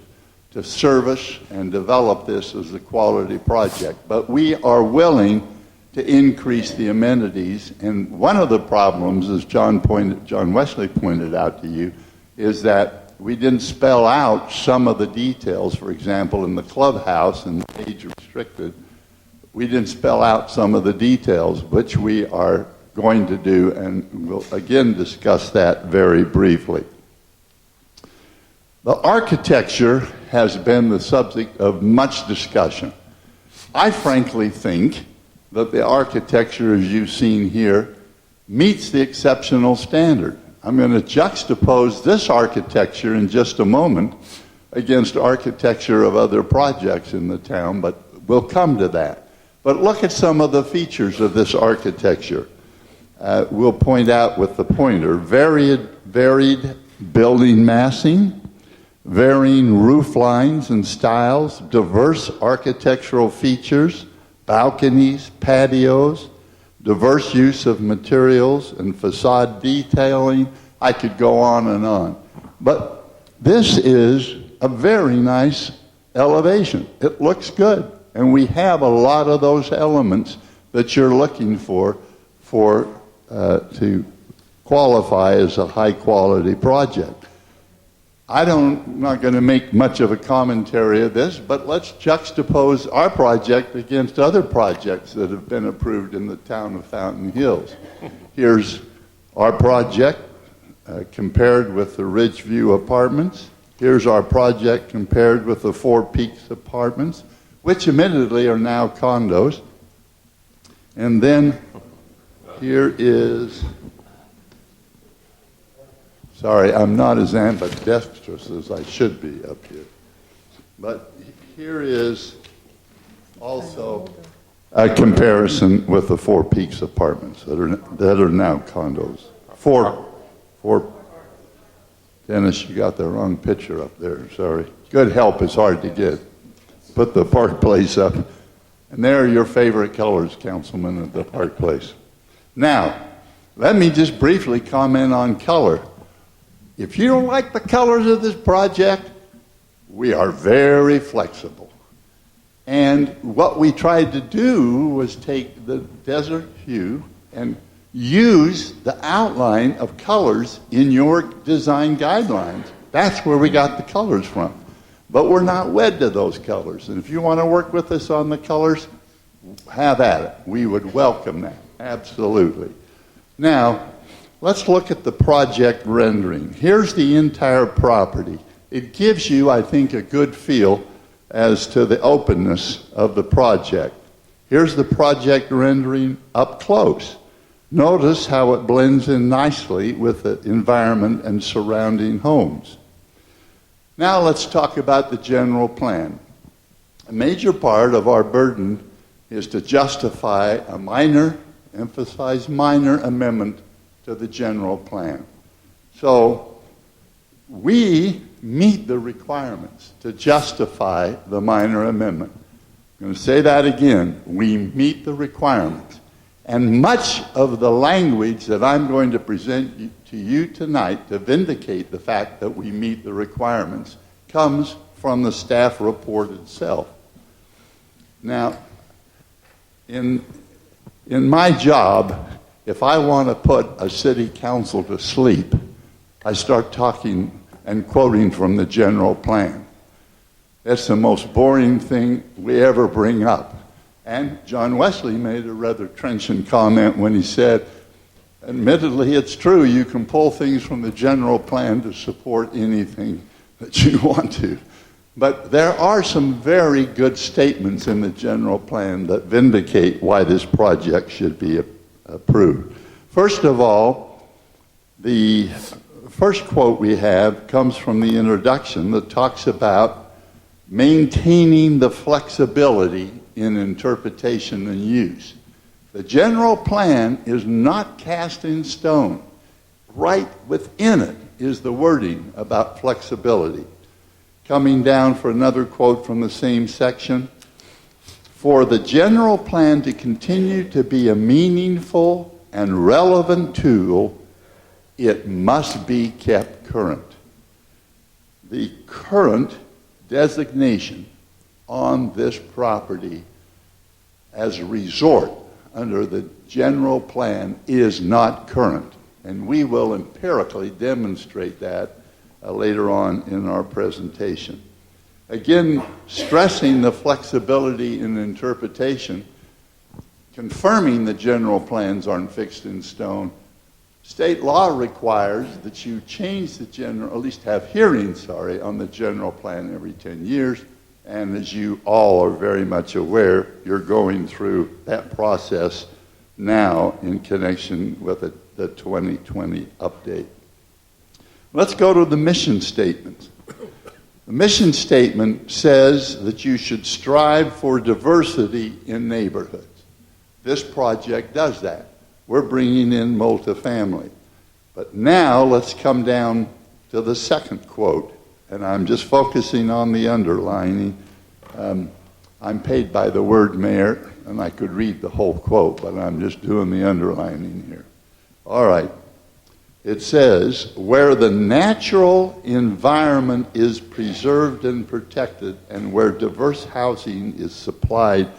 to service and develop this as a quality project. But we are willing to increase the amenities, and one of the problems, as John Wesley pointed out to you, is that we didn't spell out some of the details. For example, in the clubhouse and age restricted, we didn't spell out some of the details, which we are going to do, and we'll again discuss that very briefly. The architecture has been the subject of much discussion. I frankly think that the architecture, as you've seen here, meets the exceptional standard. I'm going to juxtapose this architecture in just a moment against architecture of other projects in the town, but we'll come to that. But look at some of the features of this architecture. We'll point out with the pointer, varied building massing, varying roof lines and styles, diverse architectural features, balconies, patios, diverse use of materials and facade detailing. I could go on and on. But this is a very nice elevation. It looks good. And we have a lot of those elements that you're looking for to qualify as a high-quality project. I'm not going to make much of a commentary of this, but let's juxtapose our project against other projects that have been approved in the town of Fountain Hills. Here's our project compared with the Ridgeview Apartments. Here's our project compared with the Four Peaks Apartments, which admittedly are now condos. And then here is, sorry, I'm not as ambidextrous as I should be up here. But here is also a comparison with the Four Peaks Apartments that are now condos. Four. Dennis, you got the wrong picture up there, sorry. Good help is hard to get. Put the Park Place up. And there are your favorite colors, Councilman, at the Park Place. Now, let me just briefly comment on color. If you don't like the colors of this project, we are very flexible. And what we tried to do was take the desert hue and use the outline of colors in your design guidelines. That's where we got the colors from. But we're not wed to those colors. And if you want to work with us on the colors, have at it. We would welcome that. Absolutely. Now, let's look at the project rendering. Here's the entire property. It gives you, I think, a good feel as to the openness of the project. Here's the project rendering up close. Notice how it blends in nicely with the environment and surrounding homes. Now let's talk about the general plan. A major part of our burden is to justify a minor, emphasize minor amendment to the general plan. So we meet the requirements to justify the minor amendment. I'm going to say that again. We meet the requirements. And much of the language that I'm going to present to you tonight to vindicate the fact that we meet the requirements comes from the staff report itself. Now, in my job, if I want to put a city council to sleep, I start talking and quoting from the general plan. That's the most boring thing we ever bring up. And John Wesley made a rather trenchant comment when he said, admittedly, it's true, you can pull things from the general plan to support anything that you want to. But there are some very good statements in the general plan that vindicate why this project should be approved. First of all, the first quote we have comes from the introduction that talks about maintaining the flexibility in interpretation and use. The general plan is not cast in stone. Right within it is the wording about flexibility. Coming down for another quote from the same section, for the general plan to continue to be a meaningful and relevant tool, it must be kept current. The current designation on this property as a resort under the general plan is not current. And we will empirically demonstrate that later on in our presentation. Again, stressing the flexibility in interpretation, confirming the general plans aren't fixed in stone. State law requires that you change the general, at least have hearings, on the general plan every 10 years. And as you all are very much aware, you're going through that process now in connection with the 2020 update. Let's go to the mission statement. The mission statement says that you should strive for diversity in neighborhoods. This project does that. We're bringing in multifamily. But now let's come down to the second quote. and I'm just focusing on the underlining. I'm paid by the word, Mayor, and I could read the whole quote, but I'm just doing the underlining here. All right. It says, where the natural environment is preserved and protected, and where diverse housing is supplied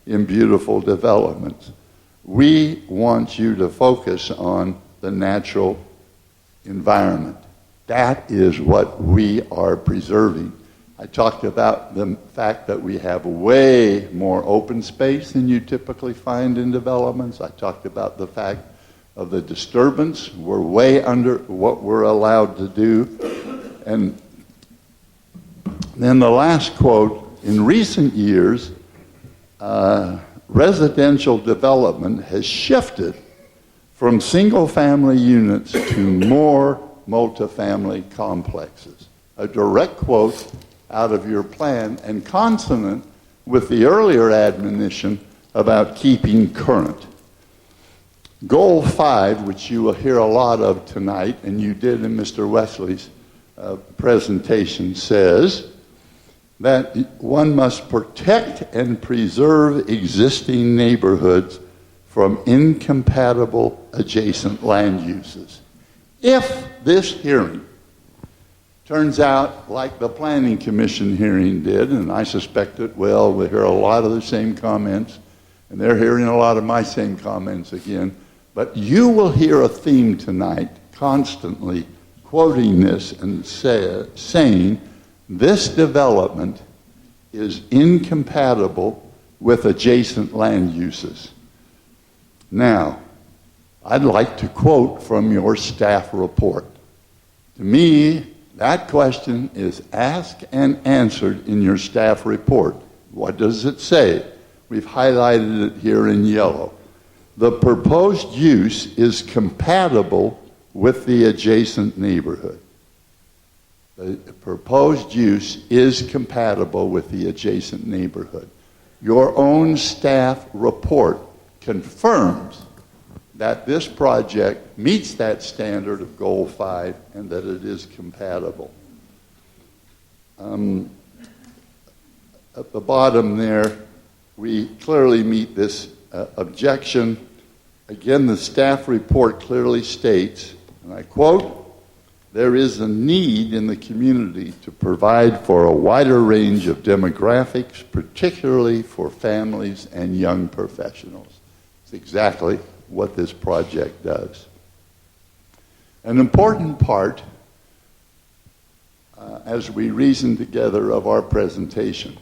in beautiful developments. We want you to focus on the natural environment. That is what we are preserving. I talked about the fact that we have way more open space than you typically find in developments. I talked about the fact of the disturbance. We're way under what we're allowed to do. And then the last quote, in recent years, residential development has shifted from single-family units to more multifamily complexes. A direct quote out of your plan and consonant with the earlier admonition about keeping current. Goal 5, which you will hear a lot of tonight, and you did in Mr. Wesley's presentation, says that one must protect and preserve existing neighborhoods from incompatible adjacent land uses. If this hearing turns out like the Planning Commission hearing did, and I suspect it will, we'll hear a lot of the same comments, and they're hearing a lot of my same comments again, but you will hear a theme tonight constantly quoting this and saying this development is incompatible with adjacent land uses. Now, I'd like to quote from your staff report. To me, that question is asked and answered in your staff report. What does it say? We've highlighted it here in yellow. The proposed use is compatible with the adjacent neighborhood. The proposed use is compatible with the adjacent neighborhood. Your own staff report confirms that this project meets that standard of Goal 5 and that it is compatible. At the bottom there, we clearly meet this objection. Again, the staff report clearly states, and I quote, there is a need in the community to provide for a wider range of demographics, particularly for families and young professionals. It's exactly what this project does. An important part, as we reason together of our presentation,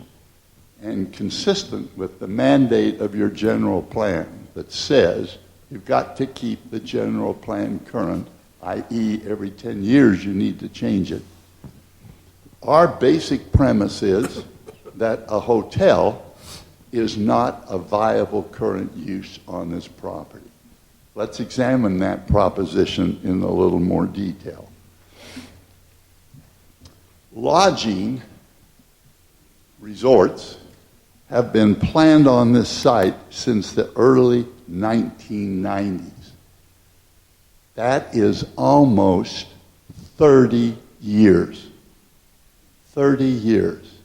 and consistent with the mandate of your general plan that says you've got to keep the general plan current, i.e. every 10 years you need to change it. Our basic premise is that a hotel is not a viable current use on this property. Let's examine that proposition in a little more detail. Lodging resorts have been planned on this site since the early 1990s. That is almost 30 years. 30 years.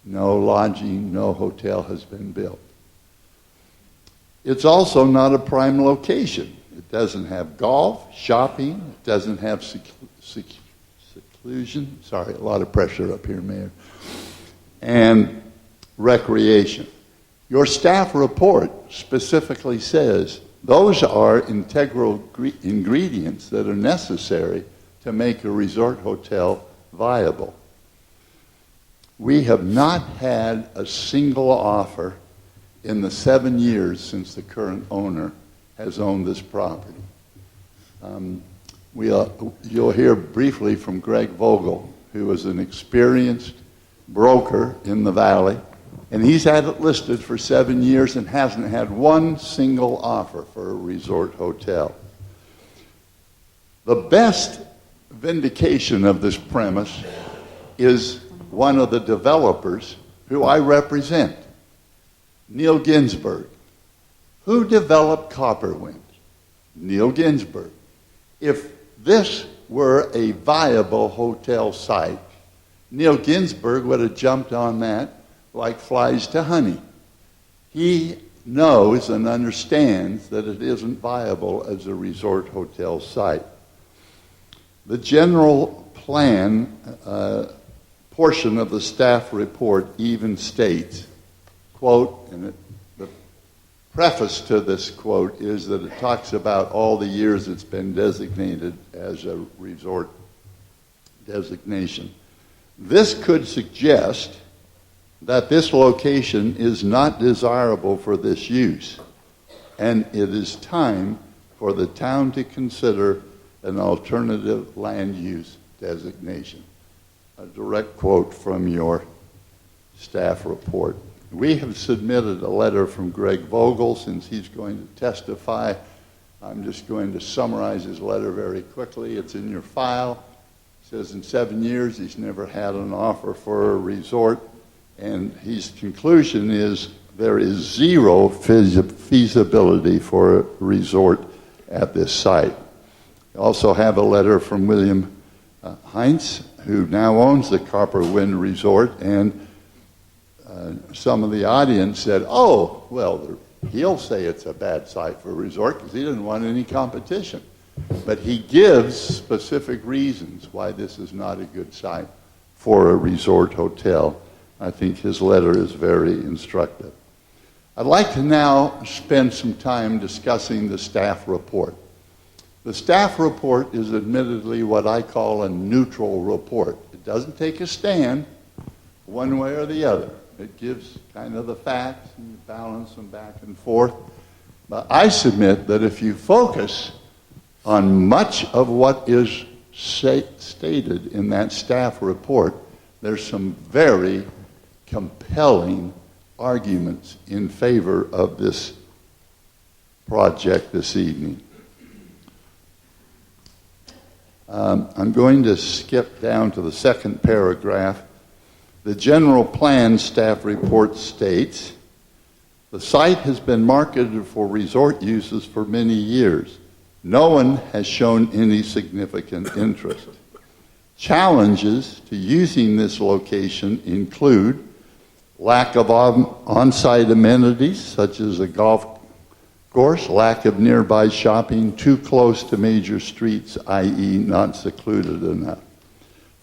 No lodging, no hotel has been built. It's also not a prime location. It doesn't have golf, shopping, it doesn't have seclusion. Sorry, a lot of pressure up here, Mayor. And recreation. Your staff report specifically says those are integral ingredients that are necessary to make a resort hotel viable. We have not had a single offer in the 7 years since the current owner has owned this property. You'll hear briefly from Greg Vogel, who is an experienced broker in the Valley, and he's had it listed for 7 years and hasn't had one single offer for a resort hotel. The best vindication of this premise is one of the developers who I represent, Neil Ginsburg. Who developed Copperwind? Neil Ginsburg. If this were a viable hotel site, Neil Ginsburg would have jumped on that like flies to honey. He knows and understands that it isn't viable as a resort hotel site. The general plan portion of the staff report even states, quote, and the preface to this quote is that it talks about all the years it's been designated as a resort designation. This could suggest that this location is not desirable for this use, and it is time for the town to consider an alternative land use designation. A direct quote from your staff report. We have submitted a letter from Greg Vogel since he's going to testify. I'm just going to summarize his letter very quickly. It's in your file. It says in 7 years he's never had an offer for a resort, and his conclusion is there is zero feasibility for a resort at this site. We also have a letter from William Heinz, who now owns the Copper Wind Resort, and some of the audience said, oh, well, he'll say it's a bad site for a resort because he didn't want any competition. But he gives specific reasons why this is not a good site for a resort hotel. I think his letter is very instructive. I'd like to now spend some time discussing the staff report. The staff report is admittedly what I call a neutral report. It doesn't take a stand one way or the other. It gives kind of the facts and you balance them back and forth. But I submit that if you focus on much of what is stated in that staff report, there's some very compelling arguments in favor of this project this evening. I'm going to skip down to the second paragraph. The general plan staff report states, the site has been marketed for resort uses for many years. No one has shown any significant interest. Challenges to using this location include lack of on-site amenities such as a golf course, lack of nearby shopping, too close to major streets, i.e. not secluded enough.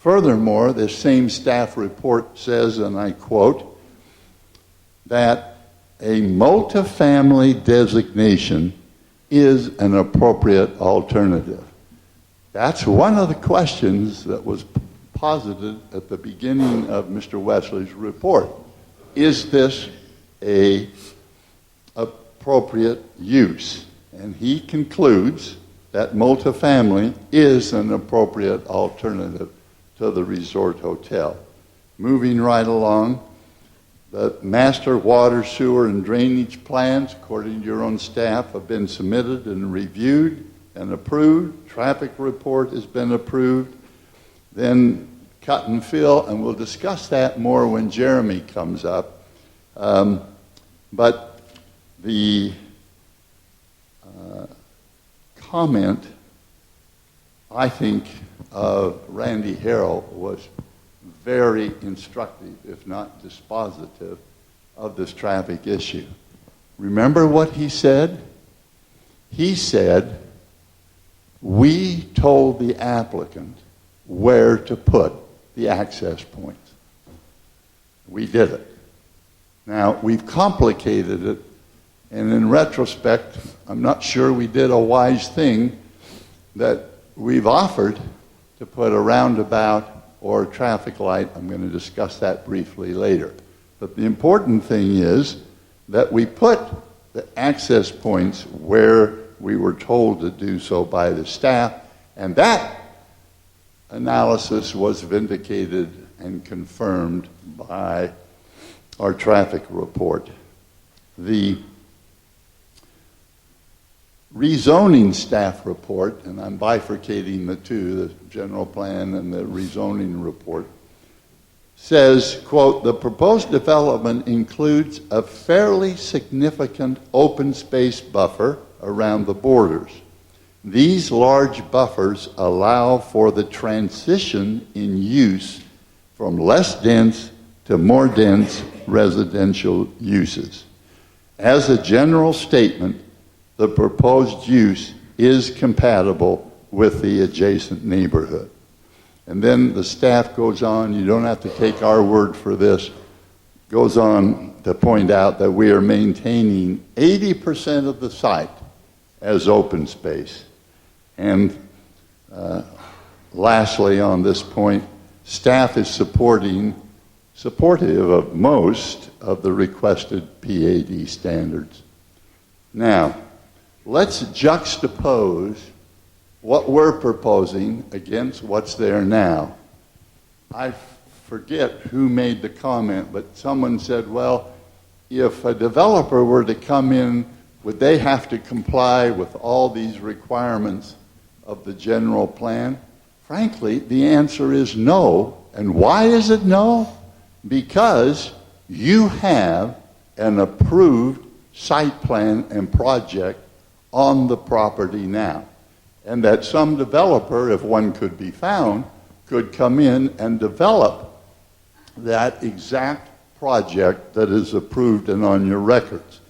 Furthermore, this same staff report says, and I quote, that a multifamily designation is an appropriate alternative. That's one of the questions that was posited at the beginning of Mr. Wesley's report. Is this a appropriate use? And he concludes that multifamily is an appropriate alternative to the resort hotel. Moving right along, the master water, sewer, and drainage plans, according to your own staff, have been submitted and reviewed and approved. Traffic report has been approved. Then cut and fill, and we'll discuss that more when Jeremy comes up. But the comment, I think, of Randy Harrell was very instructive, if not dispositive, of this traffic issue. Remember what he said? He said, we told the applicant where to put the access points. We did it. Now, we've complicated it, and in retrospect, I'm not sure we did a wise thing that we've offered to put a roundabout or a traffic light. I'm going to discuss that briefly later. But the important thing is that we put the access points where we were told to do so by the staff, and that analysis was vindicated and confirmed by our traffic report. The rezoning staff report, and I'm bifurcating the two, the general plan and the rezoning report, says, quote, the proposed development includes a fairly significant open space buffer around the borders. These large buffers allow for the transition in use from less dense to more dense residential uses. As a general statement, the proposed use is compatible with the adjacent neighborhood. And then the staff goes on, you don't have to take our word for this, goes on to point out that we are maintaining 80% of the site as open space. And lastly, on this point, staff is supportive of most of the requested PAD standards. Now, let's juxtapose what we're proposing against what's there now. I forget who made the comment, but someone said, well, if a developer were to come in, would they have to comply with all these requirements of the general plan? Frankly, the answer is no. And why is it no? Because you have an approved site plan and project on the property now. And that some developer, if one could be found, could come in and develop that exact project that is approved and on your records.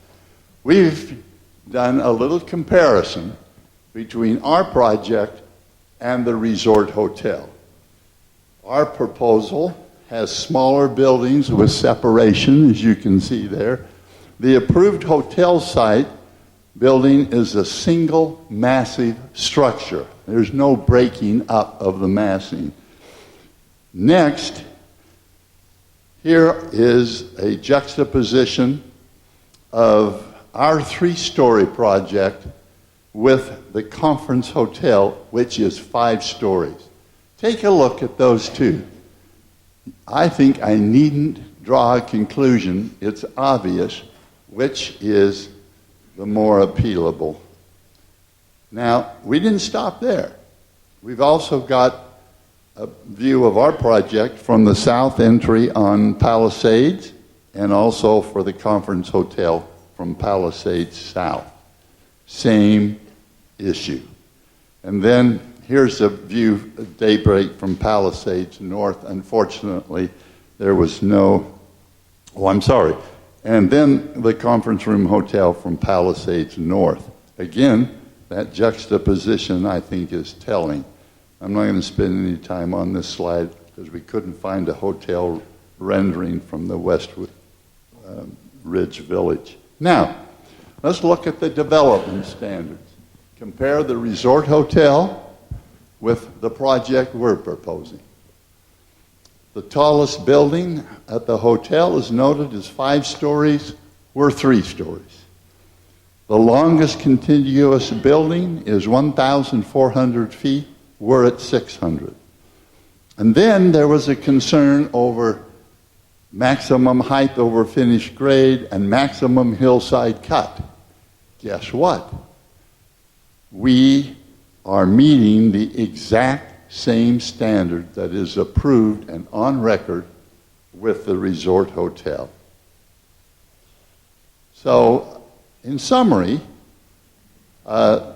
We've done a little comparison between our project and the resort hotel. Our proposal has smaller buildings with separation, as you can see there. The approved hotel site building is a single massive structure. There's no breaking up of the massing. Next, here is a juxtaposition of our 3-story project with the conference hotel, which is 5 stories. Take a look at those two. I think I needn't draw a conclusion. It's obvious which is the more appealable. Now, we didn't stop there. We've also got a view of our project from the south entry on Palisades and also for the conference hotel from Palisades south. Same issue. And then here's a view of Daybreak from Palisades north. Unfortunately, there was no, and then the conference room hotel from Palisades north. Again, that juxtaposition I think is telling. I'm not going to spend any time on this slide because we couldn't find a hotel rendering from the Westwood Ridge Village. Now, let's look at the development standards. Compare the resort hotel with the project we're proposing. The tallest building at the hotel is noted as 5 stories. We're 3 stories. The longest contiguous building is 1,400 feet. We're at 600. And then there was a concern over maximum height over finished grade and maximum hillside cut. Guess what? We are meeting the exact same standard that is approved and on record with the resort hotel. So, in summary,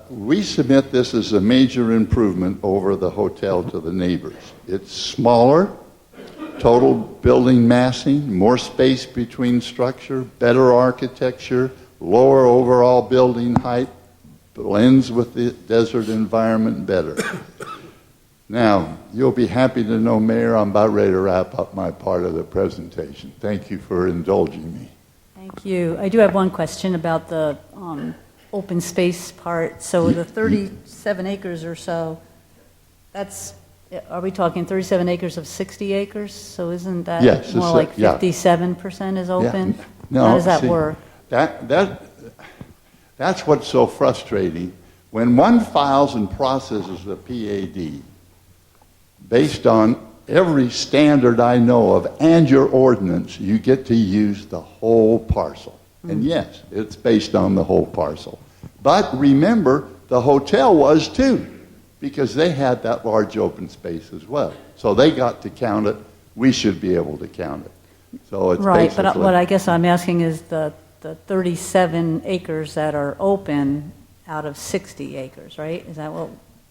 we submit this as a major improvement over the hotel to the neighbors. It's smaller, total building massing, more space between structure, better architecture, lower overall building height, blends with the desert environment better. Now, you'll be happy to know, Mayor, I'm about ready to wrap up my part of the presentation. Thank you for indulging me. Thank you. I do have one question about the open space part. So the 37 acres or so, are we talking 37 acres of 60 acres? So isn't that yes, more like 57% is open? Yeah. No, how does that work? That's what's so frustrating. When one files and processes a PAD, based on every standard I know of and your ordinance, you get to use the whole parcel. And yes, it's based on the whole parcel. But remember, the hotel was too, because they had that large open space as well. So they got to count it. We should be able to count it. So it's right, basically... but what I guess I'm asking is the 37 acres that are open out of 60 acres, right? Is that what?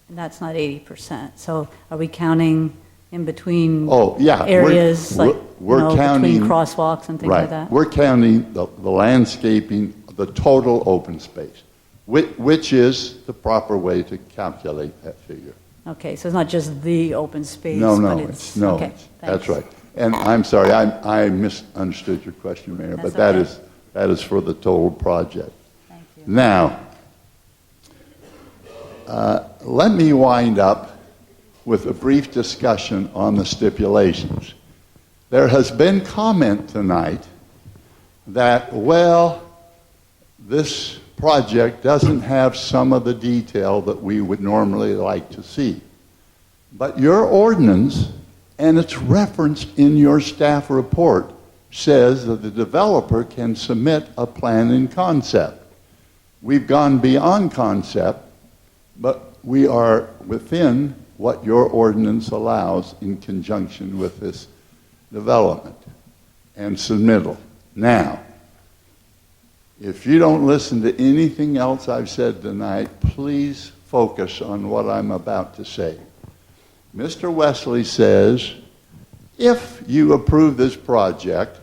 And that's not 80%. So are we counting in between Oh, yeah. areas, We're counting, between crosswalks and things right. like that? We're counting the landscaping, the total open space, which is the proper way to calculate that figure. Okay, so it's not just the open space, No, but it's okay, that's thanks. right. And I'm sorry, I misunderstood your question, Mayor, but That's that is for the total project. Thank you. Now, let me wind up with a brief discussion on the stipulations. There has been comment tonight that, well, this project doesn't have some of the detail that we would normally like to see. But your ordinance, and it's referenced in your staff report, says that the developer can submit a plan in concept. We've gone beyond concept, but we are within what your ordinance allows in conjunction with this development and submittal. Now, if you don't listen to anything else I've said tonight, please focus on what I'm about to say. Mr. Wesley says, if you approve this project,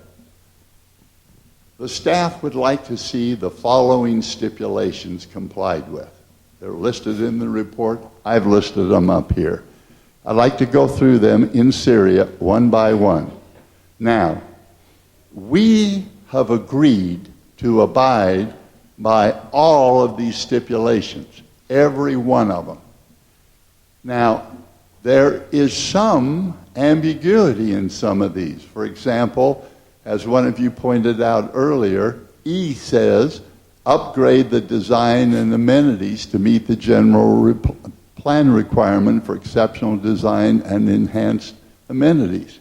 the staff would like to see the following stipulations complied with. They're listed in the report. I've listed them up here. I'd like to go through them in Syria one by one. Now, we have agreed to abide by all of these stipulations, every one of them. Now, there is some ambiguity in some of these. For example, as one of you pointed out earlier, E says, upgrade the design and amenities to meet the general plan requirement for exceptional design and enhanced amenities.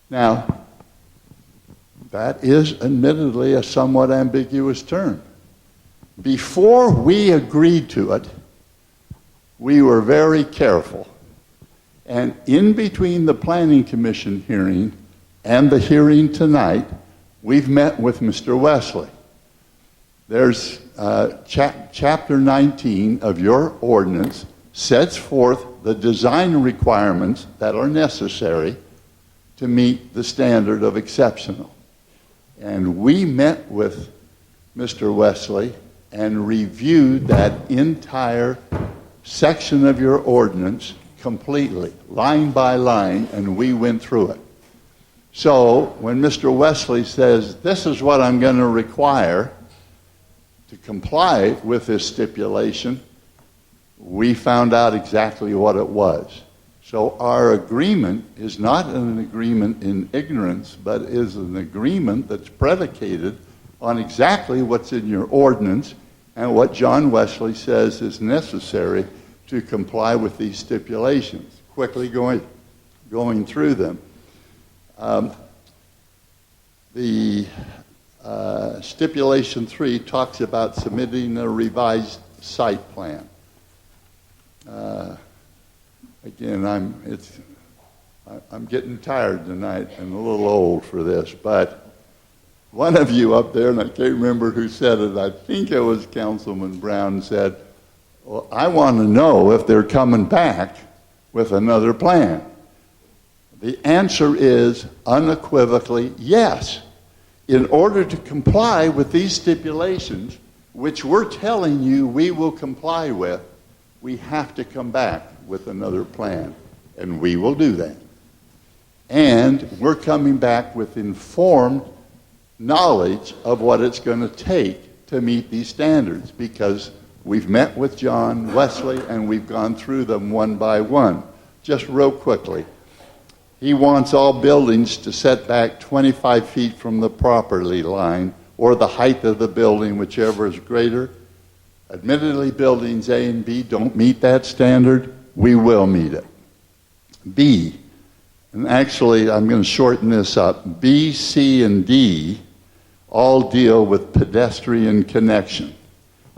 Now, that is admittedly a somewhat ambiguous term. Before we agreed to it, we were very careful. And in between the Planning Commission hearing and the hearing tonight, we've met with Mr. Wesley. There's Chapter 19 of your ordinance sets forth the design requirements that are necessary to meet the standard of exceptional. And we met with Mr. Wesley and reviewed that entire section of your ordinance completely, line by line, and we went through it. So when Mr. Wesley says, this is what I'm going to require to comply with this stipulation, we found out exactly what it was. So our agreement is not an agreement in ignorance, but is an agreement that's predicated on exactly what's in your ordinance and what John Wesley says is necessary to comply with these stipulations. Quickly going through them. Stipulation 3 talks about submitting a revised site plan. Again, I'm getting tired tonight and a little old for this, but one of you up there, and I can't remember who said it, I think it was Councilman Brown, said, well, I want to know if they're coming back with another plan. The answer is unequivocally yes. In order to comply with these stipulations, which we're telling you we will comply with, we have to come back with another plan, and we will do that. And we're coming back with informed knowledge of what it's going to take to meet these standards, because we've met with John Wesley and we've gone through them one by one. Just real quickly, he wants all buildings to set back 25 feet from the property line or the height of the building, whichever is greater. Admittedly, buildings A and B don't meet that standard. We will meet it. B, and actually I'm going to shorten this up, B, C, and D all deal with pedestrian connection.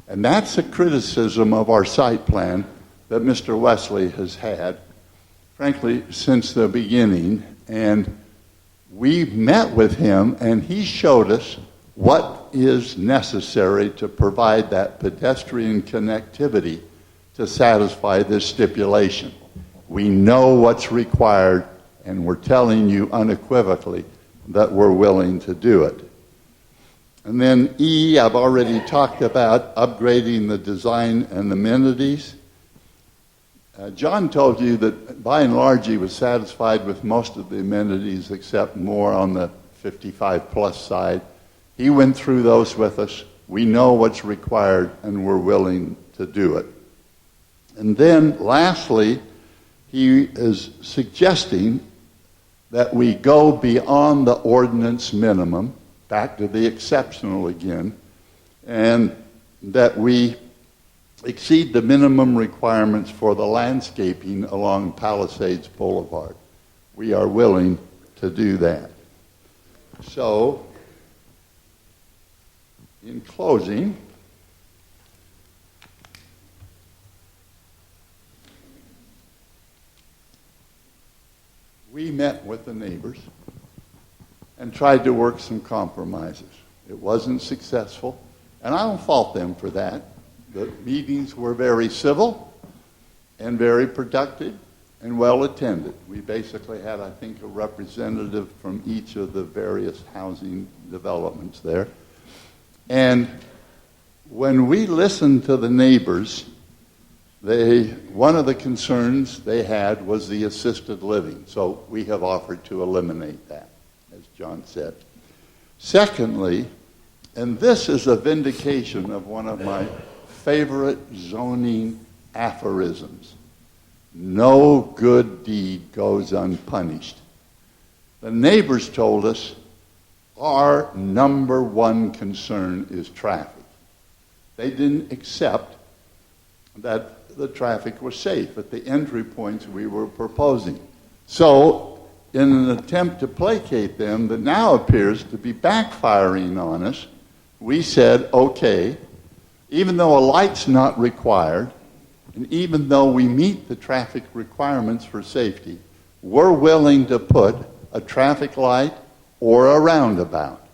And that's a criticism of our site plan that Mr. Wesley has had, frankly, since the beginning. And we met with him, and he showed us what is necessary to provide that pedestrian connectivity to satisfy this stipulation. We know what's required, and we're telling you unequivocally that we're willing to do it. And then E, I've already talked about upgrading the design and amenities. John told you that by and large he was satisfied with most of the amenities except more on the 55 plus side. He went through those with us. We know what's required and we're willing to do it. And then lastly, he is suggesting that we go beyond the ordinance minimum, back to the exceptional again, and that we exceed the minimum requirements for the landscaping along Palisades Boulevard. We are willing to do that. So, in closing, we met with the neighbors and tried to work some compromises. It wasn't successful, and I don't fault them for that. The meetings were very civil and very productive and well attended. We basically had, I think, a representative from each of the various housing developments there. And when we listened to the neighbors, one of the concerns they had was the assisted living. So we have offered to eliminate that, as John said. Secondly, and this is a vindication of one of my favorite zoning aphorisms: no good deed goes unpunished. The neighbors told us our number one concern is traffic. They didn't accept that the traffic was safe at the entry points we were proposing. So, in an attempt to placate them that now appears to be backfiring on us, we said, okay, even though a light's not required, and even though we meet the traffic requirements for safety, we're willing to put a traffic light or a roundabout.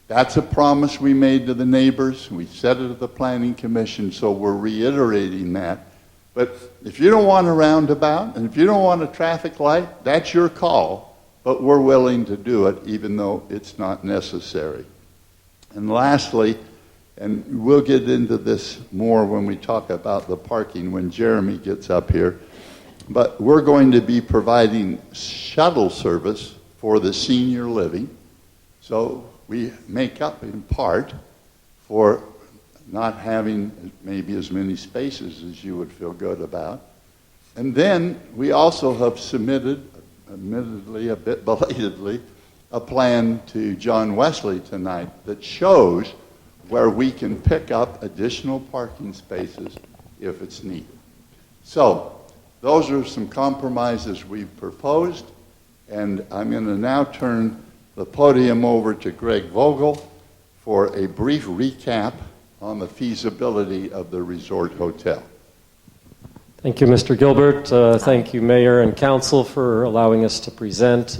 That's a promise we made to the neighbors. We said it at the Planning Commission, so we're reiterating that. But if you don't want a roundabout, and if you don't want a traffic light, that's your call. But we're willing to do it, even though it's not necessary. And lastly, and we'll get into this more when we talk about the parking when Jeremy gets up here, but we're going to be providing shuttle service for the senior living. So we make up in part for not having maybe as many spaces as you would feel good about. And then we also have submitted, admittedly a bit belatedly, a plan to John Wesley tonight that shows where we can pick up additional parking spaces if it's needed. So those are some compromises we've proposed, and I'm going to now turn the podium over to Greg Vogel for a brief recap on the feasibility of the resort hotel. Thank you, Mr. Gilbert. Thank you, Mayor and Council, for allowing us to present.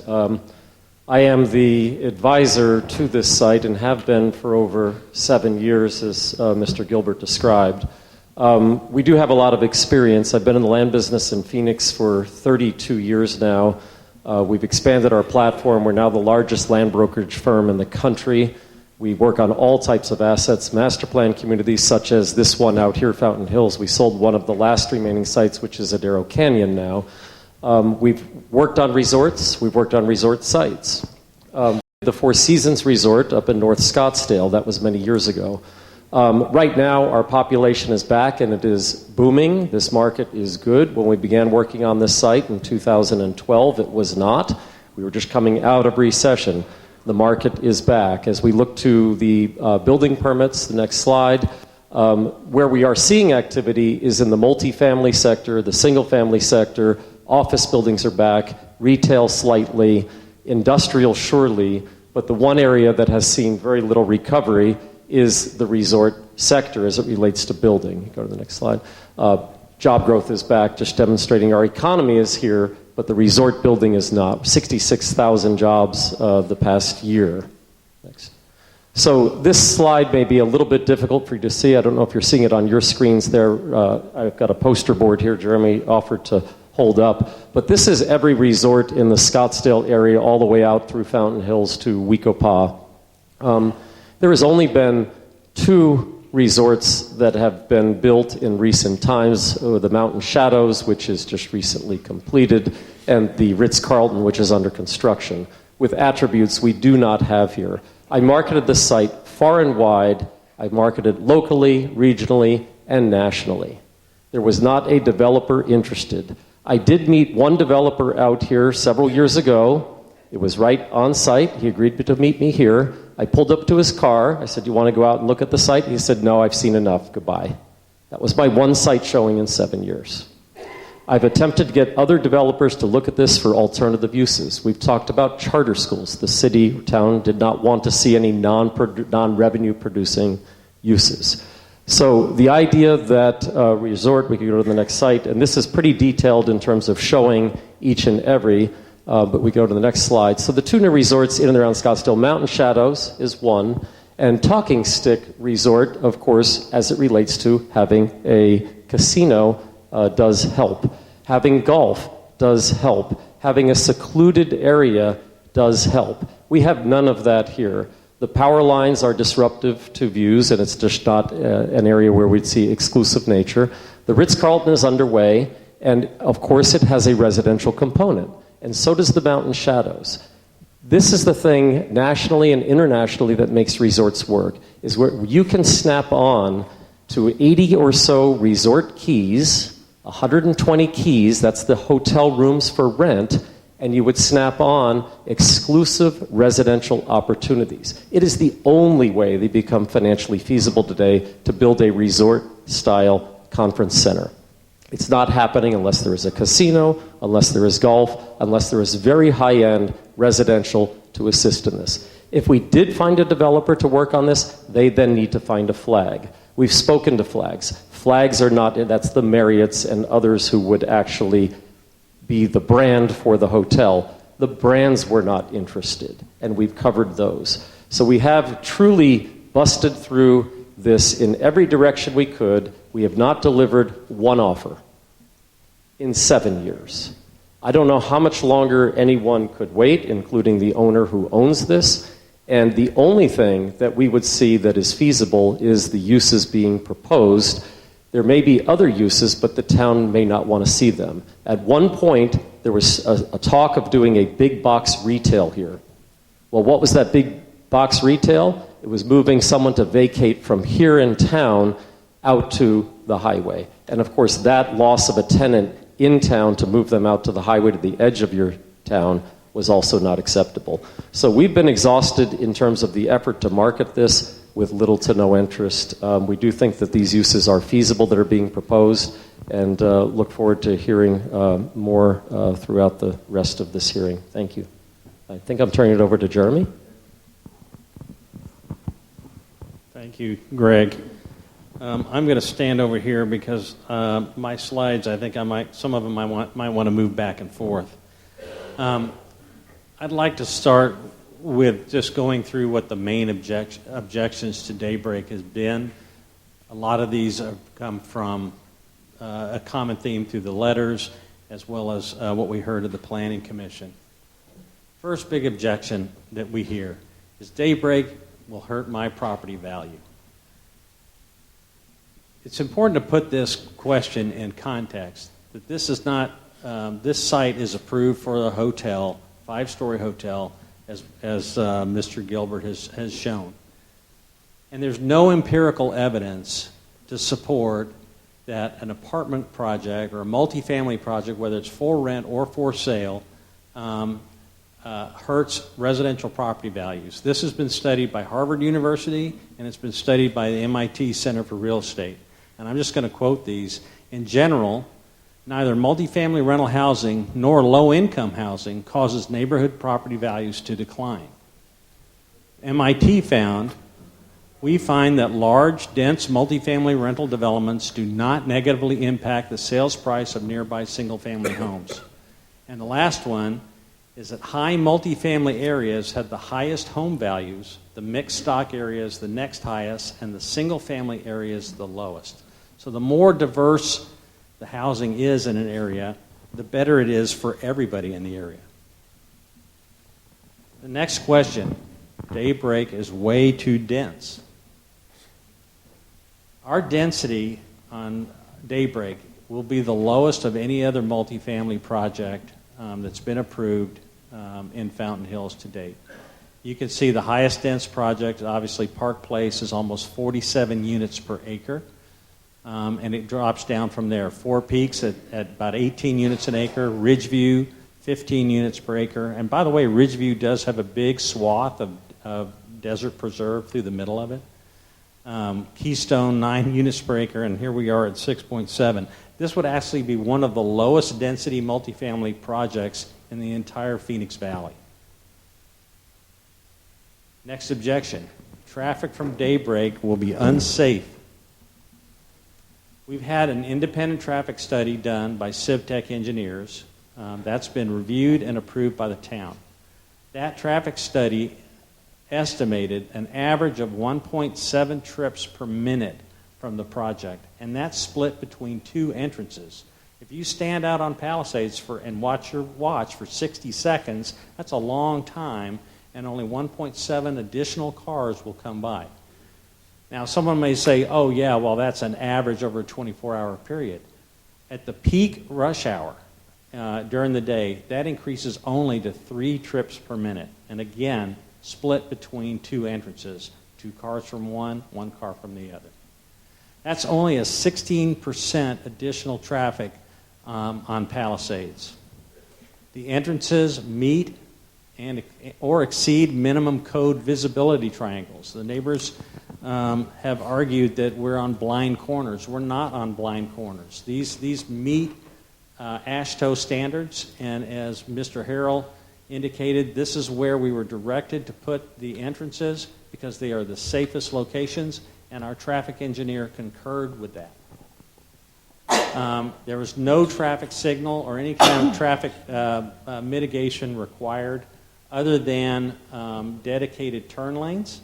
I am the advisor to this site and have been for over 7 years, as Mr. Gilbert described. We do have a lot of experience. I've been in the land business in Phoenix for 32 years now. We've expanded our platform. We're now the largest land brokerage firm in the country. We work on all types of assets, master plan communities such as this one out here, Fountain Hills. We sold one of the last remaining sites, which is Adero Canyon now. We've worked on resorts. We've worked on resort sites. The Four Seasons Resort up in North Scottsdale, that was many years ago. Right now, our population is back and it is booming. This market is good. When we began working on this site in 2012, it was not. We were just coming out of recession. The market is back. As we look to the building permits, the next slide, where we are seeing activity is in the multifamily sector, the single-family sector. Office buildings are back, retail slightly, industrial surely, but the one area that has seen very little recovery is the resort sector as it relates to building. Go to the next slide. Job growth is back, just demonstrating our economy is here, but the resort building is not. 66,000 jobs the past year. Next. So this slide may be a little bit difficult for you to see. I don't know if you're seeing it on your screens there. I've got a poster board here. Jeremy offered to hold up. But this is every resort in the Scottsdale area all the way out through Fountain Hills to Wekopa. There has only been 2 resorts that have been built in recent times, the Mountain Shadows, which is just recently completed, and the Ritz-Carlton, which is under construction, with attributes we do not have here. I marketed the site far and wide. I marketed locally, regionally, and nationally. There was not a developer interested. I did meet one developer out here several years ago. It was right on site. He agreed to meet me here. I pulled up to his car. I said, "You want to go out and look at the site?" He said, "No, I've seen enough. Goodbye." That was my one site showing in 7 years. I've attempted to get other developers to look at this for alternative uses. We've talked about charter schools. The city or town did not want to see any non-revenue producing uses. So the idea that resort, we could go to the next site, and this is pretty detailed in terms of showing each and every, but we go to the next slide. So the 2 new resorts in and around Scottsdale, Mountain Shadows is one, and Talking Stick Resort, of course, as it relates to having a casino, does help. Having golf does help. Having a secluded area does help. We have none of that here. The power lines are disruptive to views, and it's just not an area where we'd see exclusive nature. The Ritz-Carlton is underway, and of course it has a residential component, and so does the Mountain Shadows. This is the thing nationally and internationally that makes resorts work, is where you can snap on to 80 or so resort keys, 120 keys, that's the hotel rooms for rent, and you would snap on exclusive residential opportunities. It is the only way they become financially feasible today to build a resort-style conference center. It's not happening unless there is a casino, unless there is golf, unless there is very high-end residential to assist in this. If we did find a developer to work on this, they then need to find a flag. We've spoken to flags. Flags are not, that's the Marriotts and others who would actually be the brand for the hotel. The brands were not interested, and we've covered those. So we have truly busted through this in every direction we could. We have not delivered one offer in 7 years. I don't know how much longer anyone could wait, including the owner who owns this, and the only thing that we would see that is feasible is the uses being proposed. There may be other uses, but the town may not want to see them. At one point, there was a talk of doing a big box retail here. Well, what was that big box retail? It was moving someone to vacate from here in town out to the highway. And of course, that loss of a tenant in town to move them out to the highway to the edge of your town was also not acceptable. So we've been exhausted in terms of the effort to market this with little to no interest. We do think that these uses are feasible that are being proposed, and look forward to hearing more throughout the rest of this hearing. Thank you. I think I'm turning it over to Jeremy. Thank you, Greg. I'm going to stand over here because my slides, I think some of them I might want to move back and forth. I'd like to start with just going through what the main objections to Daybreak has been. A lot of these have come from a common theme through the letters, as well as what we heard of the Planning Commission. First big objection that we hear is Daybreak will hurt my property value. It's important to put this question in context, that this is not, this site is approved for a hotel, 5-story hotel, as Mr. Gilbert has shown. And there's no empirical evidence to support that an apartment project or a multifamily project, whether it's for rent or for sale, hurts residential property values. This has been studied by Harvard University, and it's been studied by the MIT Center for Real Estate. And I'm just going to quote these. In general, neither multifamily rental housing nor low-income housing causes neighborhood property values to decline. MIT found, we find that large, dense multifamily rental developments do not negatively impact the sales price of nearby single-family homes. And the last one is that high multifamily areas have the highest home values, the mixed stock areas the next highest, and the single-family areas the lowest. So the more diverse the housing is in an area, the better it is for everybody in the area. The next question, Daybreak is way too dense. Our density on Daybreak will be the lowest of any other multifamily project that's been approved in Fountain Hills to date. You can see the highest dense project, obviously Park Place, is almost 47 units per acre. And it drops down from there. Four Peaks at about 18 units an acre. Ridgeview, 15 units per acre. And by the way, Ridgeview does have a big swath of desert preserve through the middle of it. Keystone, 9 units per acre, and here we are at 6.7. This would actually be one of the lowest density multifamily projects in the entire Phoenix Valley. Next objection. Traffic from Daybreak will be unsafe. We've had an independent traffic study done by CivTech engineers. That's been reviewed and approved by the town. That traffic study estimated an average of 1.7 trips per minute from the project, and that's split between two entrances. If you stand out on Palisades and watch your watch for 60 seconds, that's a long time, and only 1.7 additional cars will come by. Now, someone may say, oh, yeah, well, that's an average over a 24-hour period. At the peak rush hour during the day, that increases only to 3 trips per minute. And again, split between two entrances, 2 cars from one car from the other. That's only a 16% additional traffic on Palisades. The entrances meet or exceed minimum code visibility triangles. The neighbors have argued that we're on blind corners. We're not on blind corners. These meet AASHTO standards, and as Mr. Harrell indicated, this is where we were directed to put the entrances because they are the safest locations, and our traffic engineer concurred with that. There was no traffic signal or any kind of traffic mitigation required other than dedicated turn lanes.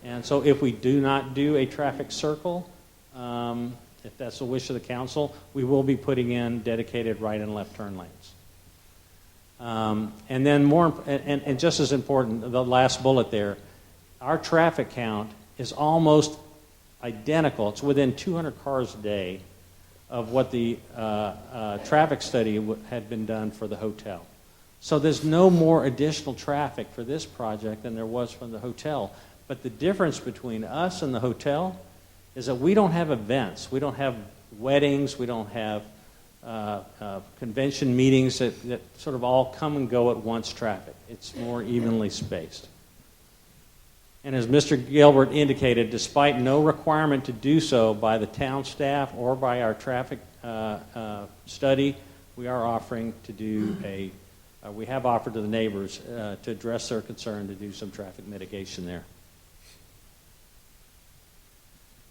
And so if we do not do a traffic circle, if that's the wish of the council, we will be putting in dedicated right and left turn lanes. And then and just as important, the last bullet there, our traffic count is almost identical. It's within 200 cars a day of what the traffic study had been done for the hotel. So there's no more additional traffic for this project than there was from the hotel. But the difference between us and the hotel is that we don't have events. We don't have weddings. We don't have convention meetings that sort of all come and go at once traffic. It's more evenly spaced. And as Mr. Gilbert indicated, despite no requirement to do so by the town staff or by our traffic study, we are offering to do we have offered to the neighbors to address their concern to do some traffic mitigation there.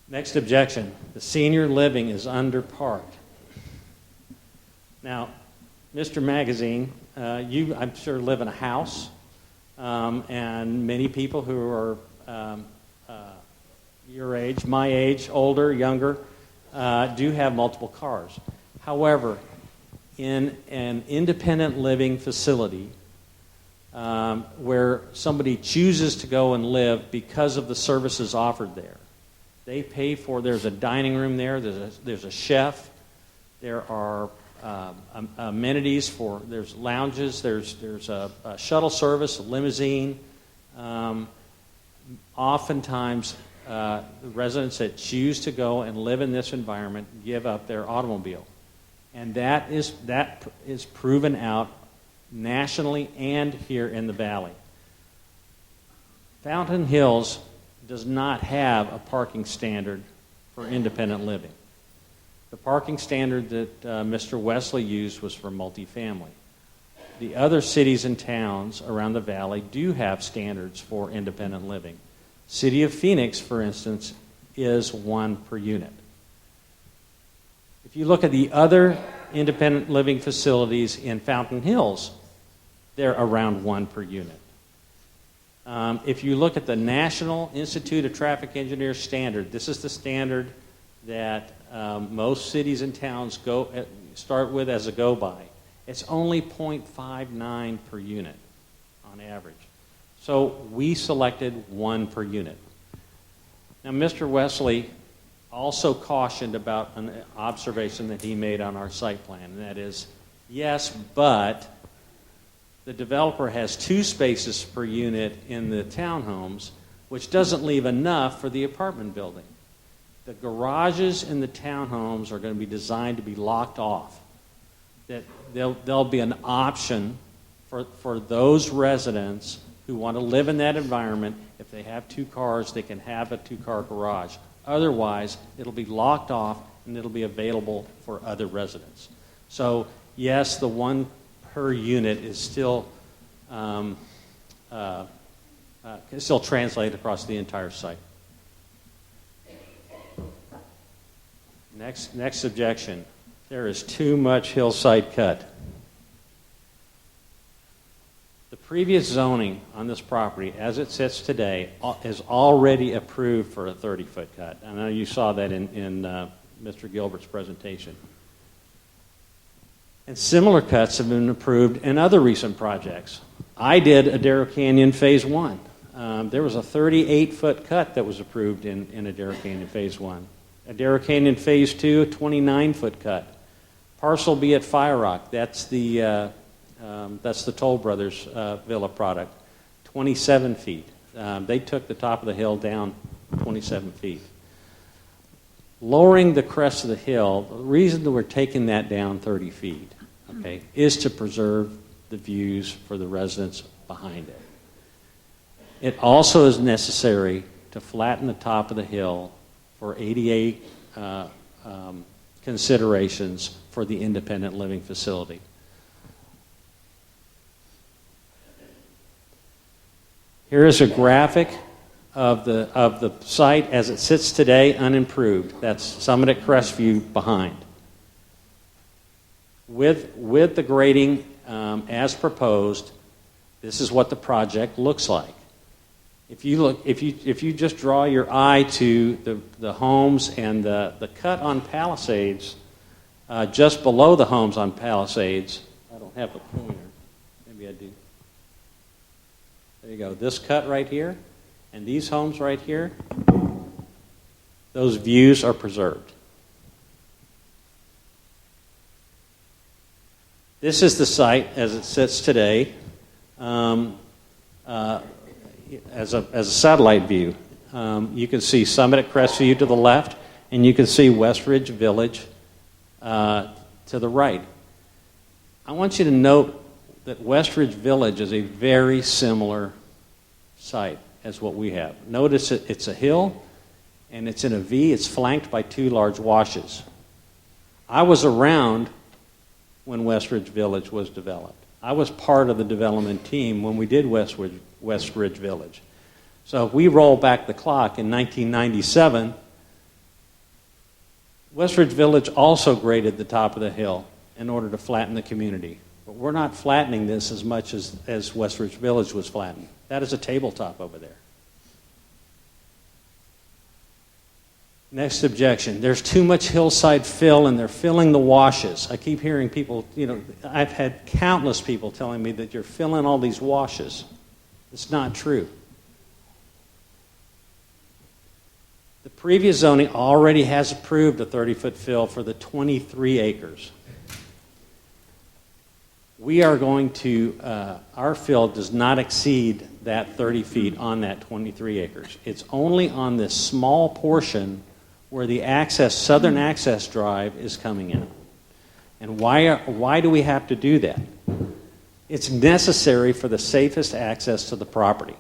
Next objection, the senior living is underparked. Now, Mr. Magazine, you, I'm sure, live in a house, and many people who are your age, my age, older, younger, do have multiple cars. However, in an independent living facility where somebody chooses to go and live because of the services offered there, they pay for, there's a dining room there, there's a chef, there are amenities for, there's lounges, there's a shuttle service, a limousine. Oftentimes, the residents that choose to go and live in this environment give up their automobile. And that is proven out nationally and here in the Valley. Fountain Hills does not have a parking standard for independent living. The parking standard that Mr. Wesley used was for multifamily. The other cities and towns around the Valley do have standards for independent living. City of Phoenix, for instance, is 1 per unit. If you look at the other independent living facilities in Fountain Hills, they're around 1 per unit. If you look at the National Institute of Traffic Engineers standard, this is the standard that most cities and towns start with as a go-by. It's only 0.59 per unit on average. So we selected 1 per unit. Now, Mr. Wesley also cautioned about an observation that he made on our site plan, and that is, yes, but the developer has 2 spaces per unit in the townhomes, which doesn't leave enough for the apartment building. The garages in the townhomes are going to be designed to be locked off. That there'll be an option for those residents who want to live in that environment. If they have 2 cars, they can have a 2-car garage. Otherwise, it'll be locked off and it'll be available for other residents. So, yes, the 1 per unit is still translated across the entire site. Next objection. There is too much hillside cut. The previous zoning on this property, as it sits today, is already approved for a 30-foot cut. I know you saw that in Mr. Gilbert's presentation. And similar cuts have been approved in other recent projects. I did Adaro Canyon Phase 1. There was a 38-foot cut that was approved in Adaro Canyon Phase 1. Adaro Canyon Phase 2, a 29-foot cut. Parcel B at Fire Rock, that's the Toll Brothers Villa product, 27 feet. They took the top of the hill down 27 feet. Lowering the crest of the hill, the reason that we're taking that down 30 feet, okay, is to preserve the views for the residents behind it. It also is necessary to flatten the top of the hill for ADA considerations for the independent living facility. Here is a graphic of the site as it sits today, unimproved. That's Summit at Crestview behind. With the grading as proposed, this is what the project looks like. If you just draw your eye to the homes and the cut on Palisades, just below the homes on Palisades, I don't have a pointer. Maybe I do. There you go. This cut right here and these homes right here, those views are preserved. This is the site as it sits today as a satellite view. You can see Summit at Crestview to the left, and you can see Westridge Village to the right. I want you to note that Westridge Village is a very similar site as what we have. Notice it's a hill, and it's in a V. It's flanked by 2 large washes. I was around when Westridge Village was developed. I was part of the development team when we did Westridge Village. So if we roll back the clock in 1997, Westridge Village also graded the top of the hill in order to flatten the community. But we're not flattening this as much as Westridge Village was flattened. That is a tabletop over there. Next objection. There's too much hillside fill, and they're filling the washes. I keep hearing people, I've had countless people telling me that you're filling all these washes. It's not true. The previous zoning already has approved a 30-foot fill for the 23 acres. We are going to, our fill does not exceed that 30 feet on that 23 acres. It's only on this small portion where the southern access drive is coming in. And why do we have to do that? It's necessary for the safest access to the property.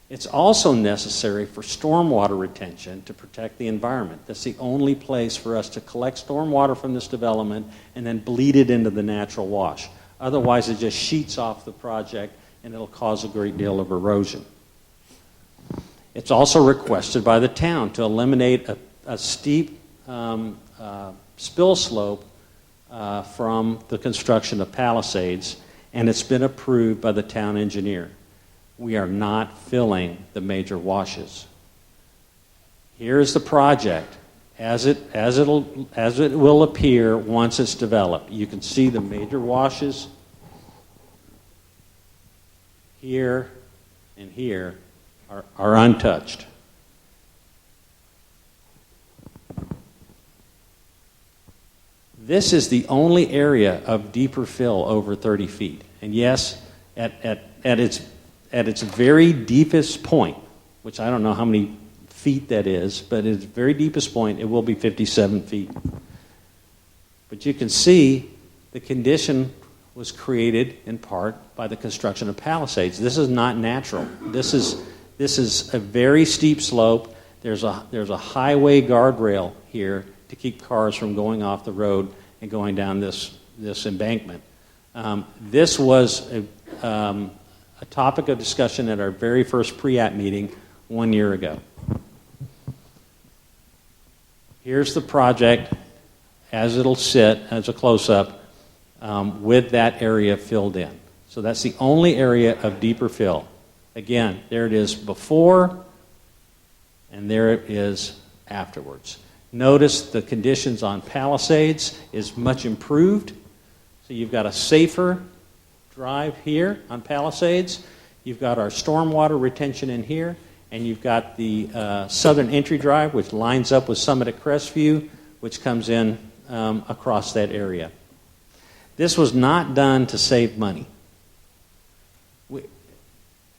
It's also necessary for stormwater retention to protect the environment. That's the only place for us to collect stormwater from this development and then bleed it into the natural wash. Otherwise, it just sheets off the project and it'll cause a great deal of erosion. It's also requested by the town to eliminate a steep spill slope from the construction of Palisades, and it's been approved by the town engineer. We are not filling the major washes. Here's the project. as it will appear once it's developed. You can see the major washes here and here are untouched. This is the only area of deeper fill over 30 feet. And yes, at its very deepest point, which I don't know how many feet that is, but at its very deepest point, it will be 57 feet. But you can see the condition was created in part by the construction of palisades. This is not natural. This is a very steep slope. There's a highway guardrail here to keep cars from going off the road and going down this embankment. This was a topic of discussion at our very first pre-app meeting 1 year ago. Here's the project as it'll sit, as a close-up, with that area filled in. So that's the only area of deeper fill. Again, there it is before, and there it is afterwards. Notice the conditions on Palisades is much improved. So you've got a safer drive here on Palisades. You've got our stormwater retention in here, and you've got the southern entry drive, which lines up with Summit at Crestview, which comes in across that area. This was not done to save money.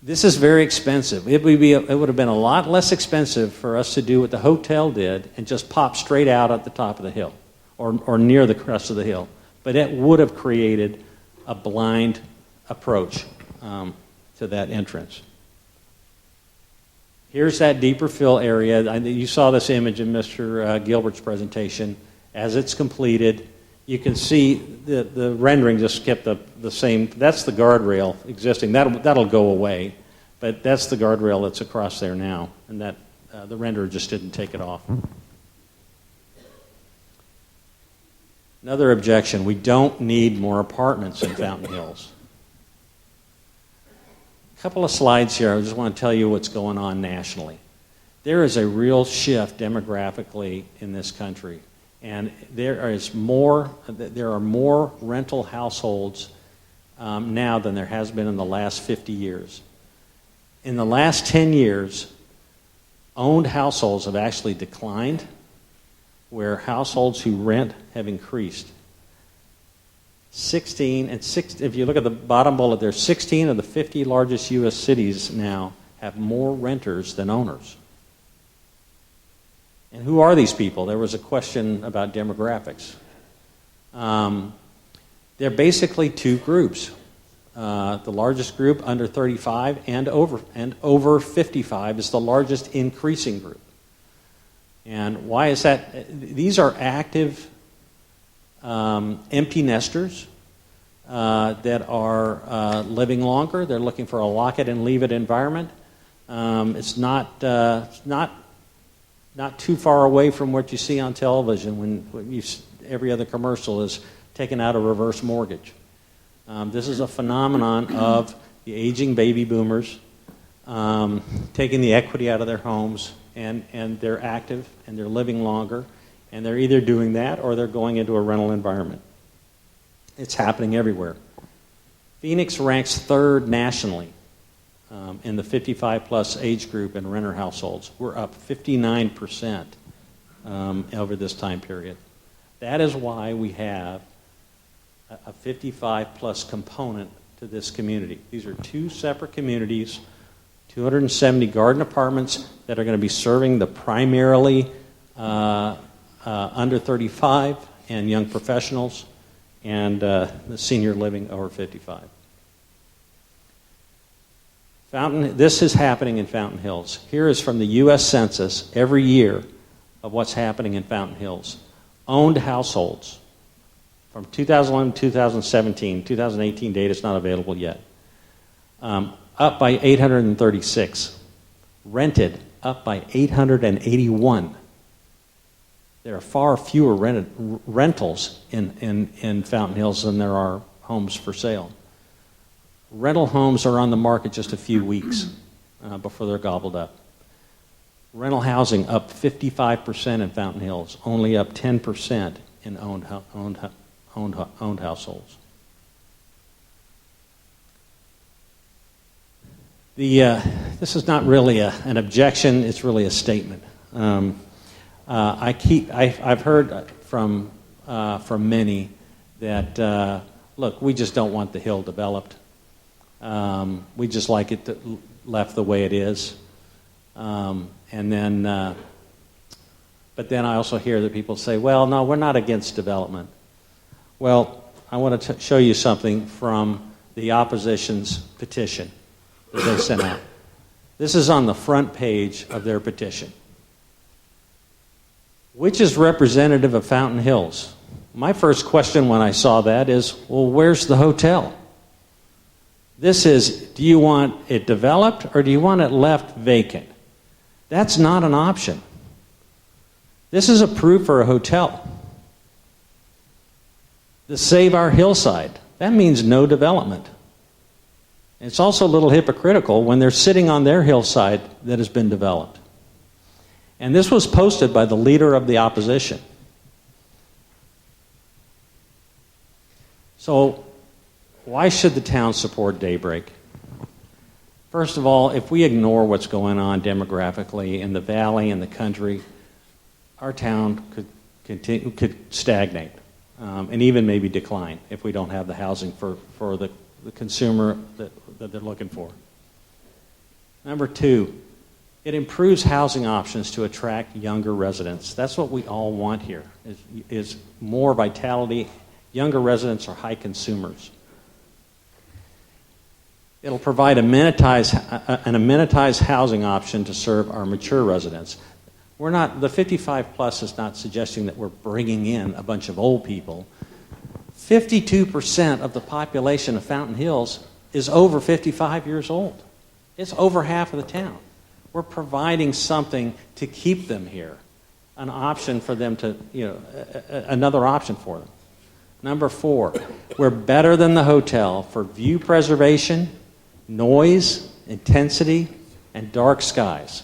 This is very expensive. It would have been a lot less expensive for us to do what the hotel did and just pop straight out at the top of the hill or near the crest of the hill. But it would have created a blind approach to that entrance. Here's that deeper fill area. You saw this image in Mr. Gilbert's presentation. As it's completed, you can see the rendering just kept the same. That's the guardrail existing. That'll go away, but that's the guardrail that's across there now, and that the renderer just didn't take it off. Another objection: we don't need more apartments in Fountain Hills. A couple of slides here. I just want to tell you what's going on nationally. There is a real shift demographically in this country. And there are more rental households now than there has been in the last 50 years. In the last 10 years, owned households have actually declined, where households who rent have increased. If you look at the bottom bullet there, 16 of the 50 largest U.S. cities now have more renters than owners. And who are these people? There was a question about demographics. They're basically two groups. The largest group, under 35, and over 55 is the largest increasing group. And why is that? These are active empty nesters that are living longer. They're looking for a lock-it-and-leave-it environment. It's not too far away from what you see on television when every other commercial is taking out a reverse mortgage. This is a phenomenon of the aging baby boomers taking the equity out of their homes, and they're active, and they're living longer, and they're either doing that or they're going into a rental environment. It's happening everywhere. Phoenix ranks third nationally in the 55-plus age group in renter households. We're up 59% over this time period. That is why we have a 55-plus component to this community. These are two separate communities, 270 garden apartments that are going to be serving the primarily under 35 and young professionals, and the senior living over 55. This is happening in Fountain Hills. Here is from the U.S. Census every year of what's happening in Fountain Hills. Owned households from 2011 to 2017. 2018 data is not available yet. Up by 836. Rented, up by 881. There are far fewer rentals in Fountain Hills than there are homes for sale. Rental homes are on the market just a few weeks before they're gobbled up. Rental housing up 55% in Fountain Hills, only up 10% in owned households. This is not really an objection; it's really a statement. I've heard from many that look, we just don't want the hill developed. We just like it left the way it is. But then I also hear that people say, well, no, we're not against development. Well, I want to show you something from the opposition's petition that they sent out. This is on the front page of their petition. Which is representative of Fountain Hills? My first question when I saw that is, well, where's the hotel? This is, do you want it developed or do you want it left vacant? That's not an option. This is approved for a hotel. To save our hillside. That means no development. It's also a little hypocritical when they're sitting on their hillside that has been developed. And this was posted by the leader of the opposition. So, why should the town support Daybreak? First of all, if we ignore what's going on demographically in the valley and the country, our town could stagnate and even maybe decline if we don't have the housing for the consumer that they're looking for. Number two, it improves housing options to attract younger residents. That's what we all want here, is more vitality. Younger residents are high consumers. It'll provide an amenitized housing option to serve our mature residents. The 55 plus is not suggesting that we're bringing in a bunch of old people. 52% of the population of Fountain Hills is over 55 years old. It's over half of the town. We're providing something to keep them here, an option for them to, another option for them. Number four, we're better than the hotel for view preservation, noise, intensity, and dark skies.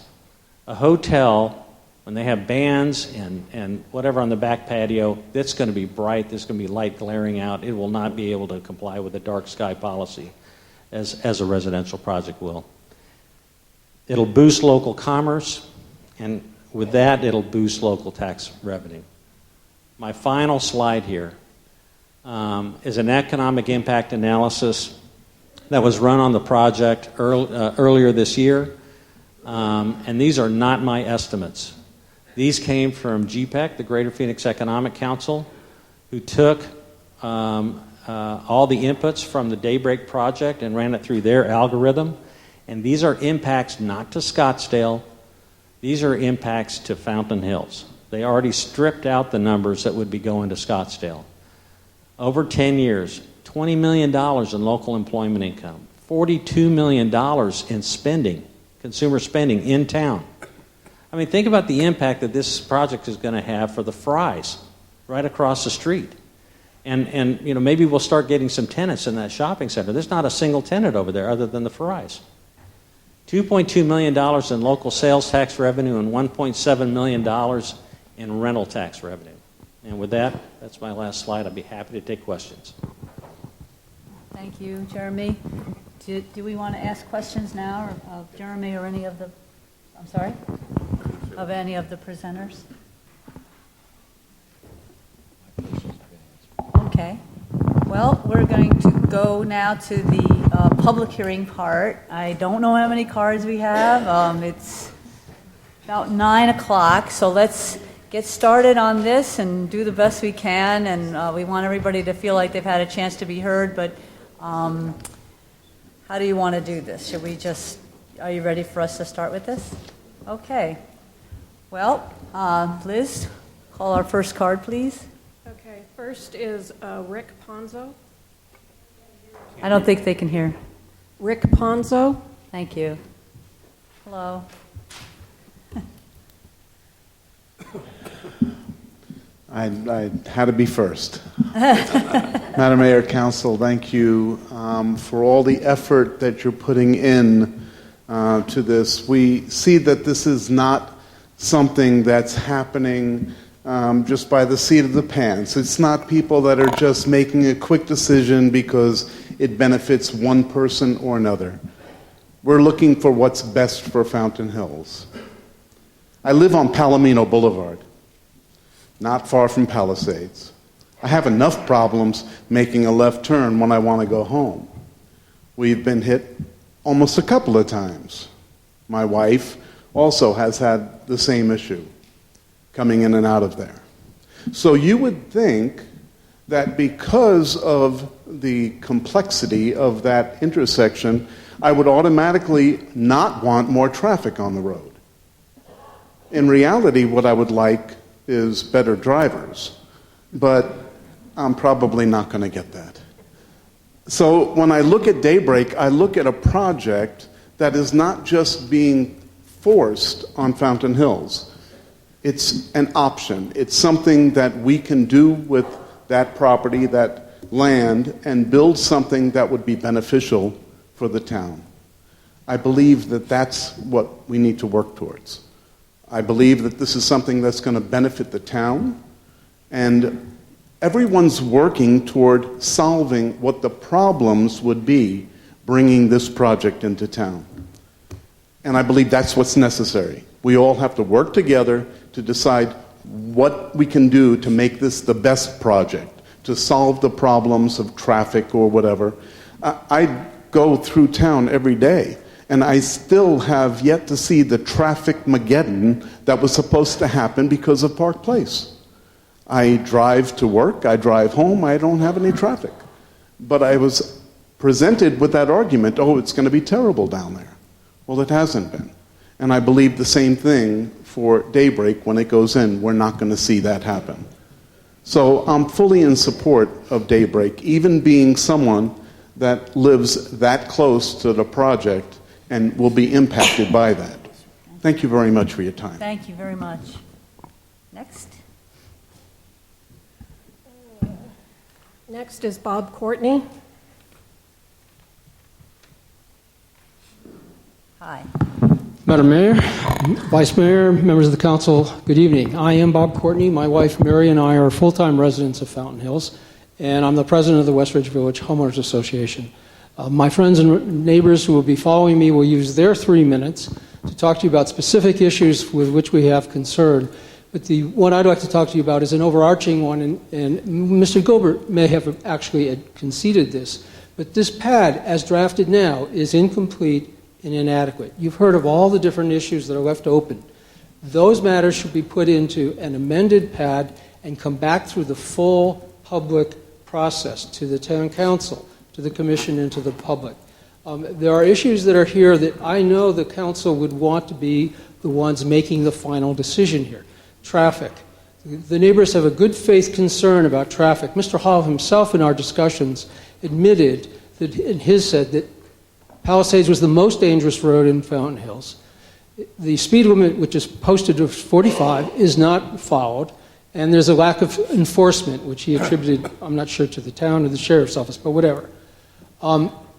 A hotel, when they have bands and whatever on the back patio, that's going to be bright, there's going to be light glaring out. It will not be able to comply with the dark sky policy as a residential project will. It'll boost local commerce, and with that, it'll boost local tax revenue. My final slide here is an economic impact analysis that was run on the project earlier this year, and these are not my estimates. These came from GPEC, the Greater Phoenix Economic Council, who took all the inputs from the Daybreak project and ran it through their algorithm. And these are impacts not to Scottsdale. These are impacts to Fountain Hills. They already stripped out the numbers that would be going to Scottsdale. Over 10 years, $20 million in local employment income, $42 million in spending, consumer spending in town. I mean, think about the impact that this project is going to have for the Fry's right across the street. And maybe we'll start getting some tenants in that shopping center. There's not a single tenant over there other than the Fry's. $2.2 million in local sales tax revenue and $1.7 million in rental tax revenue. And with that, that's my last slide. I'd be happy to take questions. Thank you, Jeremy. Do we want to ask questions now of Jeremy or any of the, of any of the presenters? Okay. Well, we're going to go now to the public hearing part. I don't know how many cards we have. It's about 9 o'clock, so let's get started on this and do the best we can. And we want everybody to feel like they've had a chance to be heard, but how do you want to do this? Should we just, are you ready for us to start with this? Okay. Well, Liz, call our first card, please. Okay, first is Rick Ponzo. I don't think they can hear. Rick Ponzo. Thank you. Hello. I had to be first. Madam Mayor, Council, thank you for all the effort that you're putting in to this. We see that this is not something that's happening just by the seat of the pants. It's not people that are just making a quick decision because it benefits one person or another. We're looking for what's best for Fountain Hills. I live on Palomino Boulevard, not far from Palisades. I have enough problems making a left turn when I want to go home. We've been hit almost a couple of times. My wife also has had the same issue, coming in and out of there. So you would think that because of the complexity of that intersection, I would automatically not want more traffic on the road. In reality, what I would like is better drivers, but I'm probably not going to get that. So when I look at Daybreak, I look at a project that is not just being forced on Fountain Hills. It's an option. It's something that we can do with that property, that land, and build something that would be beneficial for the town. I believe that that's what we need to work towards. I believe that this is something that's going to benefit the town, and everyone's working toward solving what the problems would be bringing this project into town. And I believe that's what's necessary. We all have to work together to decide what we can do to make this the best project, to solve the problems of traffic or whatever. I go through town every day, and I still have yet to see the traffic-mageddon that was supposed to happen because of Park Place. I drive to work, I drive home, I don't have any traffic. But I was presented with that argument, oh, it's going to be terrible down there. Well, it hasn't been. And I believe the same thing for Daybreak when it goes in. We're not going to see that happen. So I'm fully in support of Daybreak, even being someone that lives that close to the project and will be impacted by that. Thank you very much for your time. Thank you very much. Next. Next is Bob Courtney. Hi. Madam Mayor, Vice Mayor, members of the council, good evening. I am Bob Courtney. My wife Mary and I are full-time residents of Fountain Hills, and I'm the president of the West Ridge Village Homeowners Association. My friends and neighbors who will be following me will use their 3 minutes to talk to you about specific issues with which we have concern. But the one I'd like to talk to you about is an overarching one, and Mr. Gilbert may have actually conceded this, but this pad, as drafted now, is incomplete and inadequate. You've heard of all the different issues that are left open. Those matters should be put into an amended pad and come back through the full public process to the town council, to the commission, and to the public. There are issues that are here that I know the council would want to be the ones making the final decision here. Traffic. The neighbors have a good faith concern about traffic. Mr. Hall himself in our discussions admitted that, and his said that Palisades was the most dangerous road in Fountain Hills. The speed limit, which is posted to 45, is not followed, and there's a lack of enforcement, which he attributed, I'm not sure, to the town or the sheriff's office, but whatever.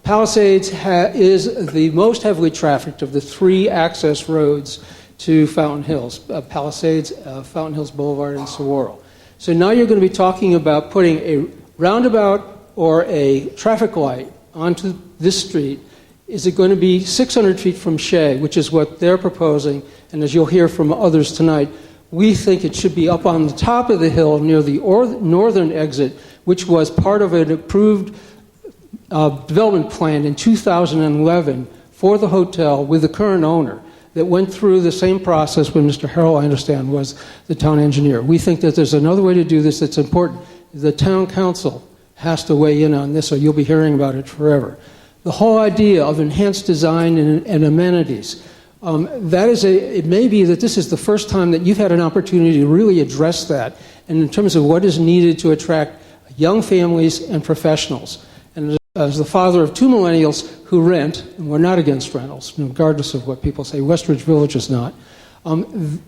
Palisades is the most heavily trafficked of the 3 access roads to Fountain Hills, Palisades, Fountain Hills Boulevard, and Saguaro. So now you're going to be talking about putting a roundabout or a traffic light onto this street. Is it going to be 600 feet from Shea, which is what they're proposing, and as you'll hear from others tonight, we think it should be up on the top of the hill near the northern exit, which was part of an approved development plan in 2011 for the hotel with the current owner that went through the same process when Mr. Harrell, I understand, was the town engineer. We think that there's another way to do this that's important. The town council has to weigh in on this, or you'll be hearing about it forever. The whole idea of enhanced design and amenities, it may be that this is the first time that you've had an opportunity to really address that, and in terms of what is needed to attract young families and professionals. And as the father of 2 millennials who rent, and we're not against rentals, regardless of what people say, West Ridge Village is not,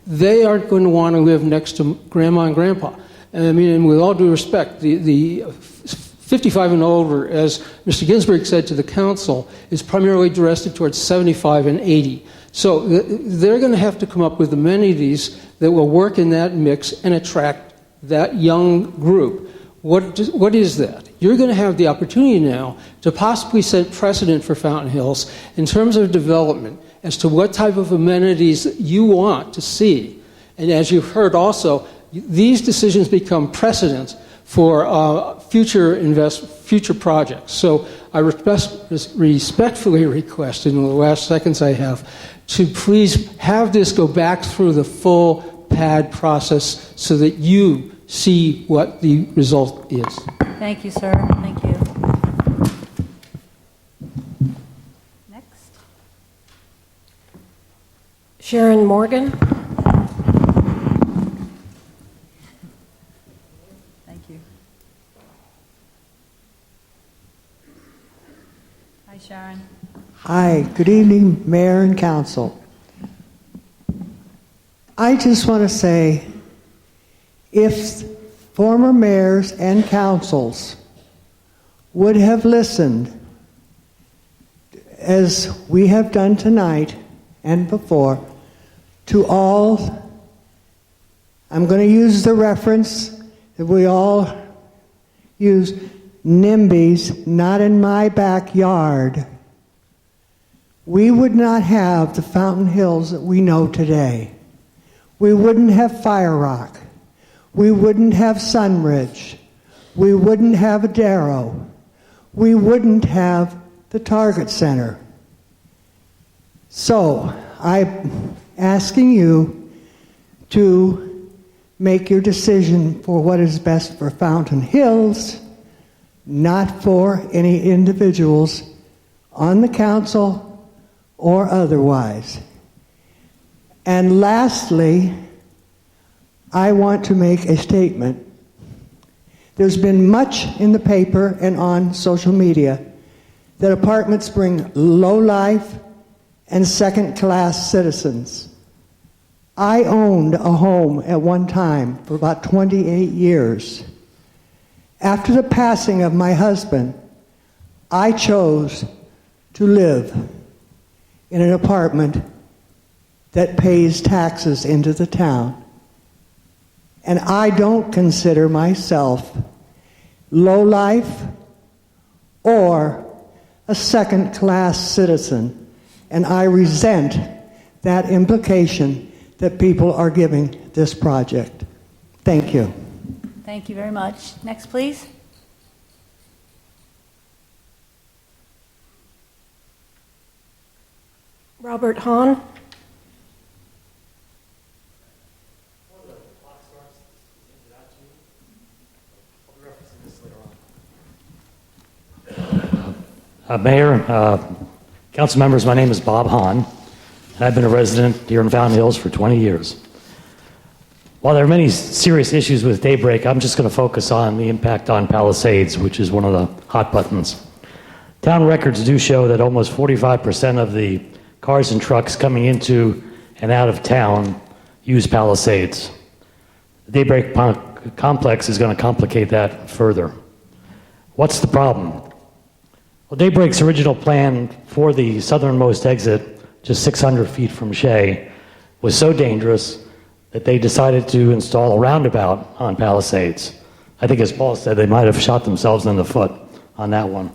they aren't going to want to live next to grandma and grandpa. And I mean, with all due respect, the 55 and older, as Mr. Ginsburg said to the council, is primarily directed towards 75 and 80. So they're going to have to come up with amenities that will work in that mix and attract that young group. What is that? You're going to have the opportunity now to possibly set precedent for Fountain Hills in terms of development as to what type of amenities you want to see. And as you've heard also, these decisions become precedents for future projects. So I respectfully request, in the last seconds I have, to please have this go back through the full PAD process so that you see what the result is. Thank you, sir. Thank you. Next. Sharon Morgan. Thank you. Hi, Sharon. Hi, good evening, Mayor and Council. I just want to say, if former mayors and councils would have listened, as we have done tonight and before, to all, I'm going to use the reference that we all use, NIMBYs, not in my backyard, we would not have the Fountain Hills that we know today. We wouldn't have Fire Rock. We wouldn't have Sunridge. We wouldn't have Adaro. We wouldn't have the Target Center. So, I'm asking you to make your decision for what is best for Fountain Hills, not for any individuals on the council or otherwise. And lastly, I want to make a statement. There's been much in the paper and on social media that apartments bring low-life and second-class citizens. I owned a home at one time for about 28 years. After the passing of my husband, I chose to live in an apartment that pays taxes into the town. And I don't consider myself low-life or a second-class citizen, and I resent that implication that people are giving this project. Thank you. Thank you very much. Next, please. Robert Hahn. Mayor, council members, my name is Bob Hahn, and I've been a resident here in Fountain Hills for 20 years. While there are many serious issues with Daybreak, I'm just going to focus on the impact on Palisades, which is one of the hot buttons. Town records do show that almost 45% of the cars and trucks coming into and out of town use Palisades. The Daybreak complex is going to complicate that further. What's the problem? Well, Daybreak's original plan for the southernmost exit, just 600 feet from Shea, was so dangerous that they decided to install a roundabout on Palisades. I think, as Paul said, they might have shot themselves in the foot on that one.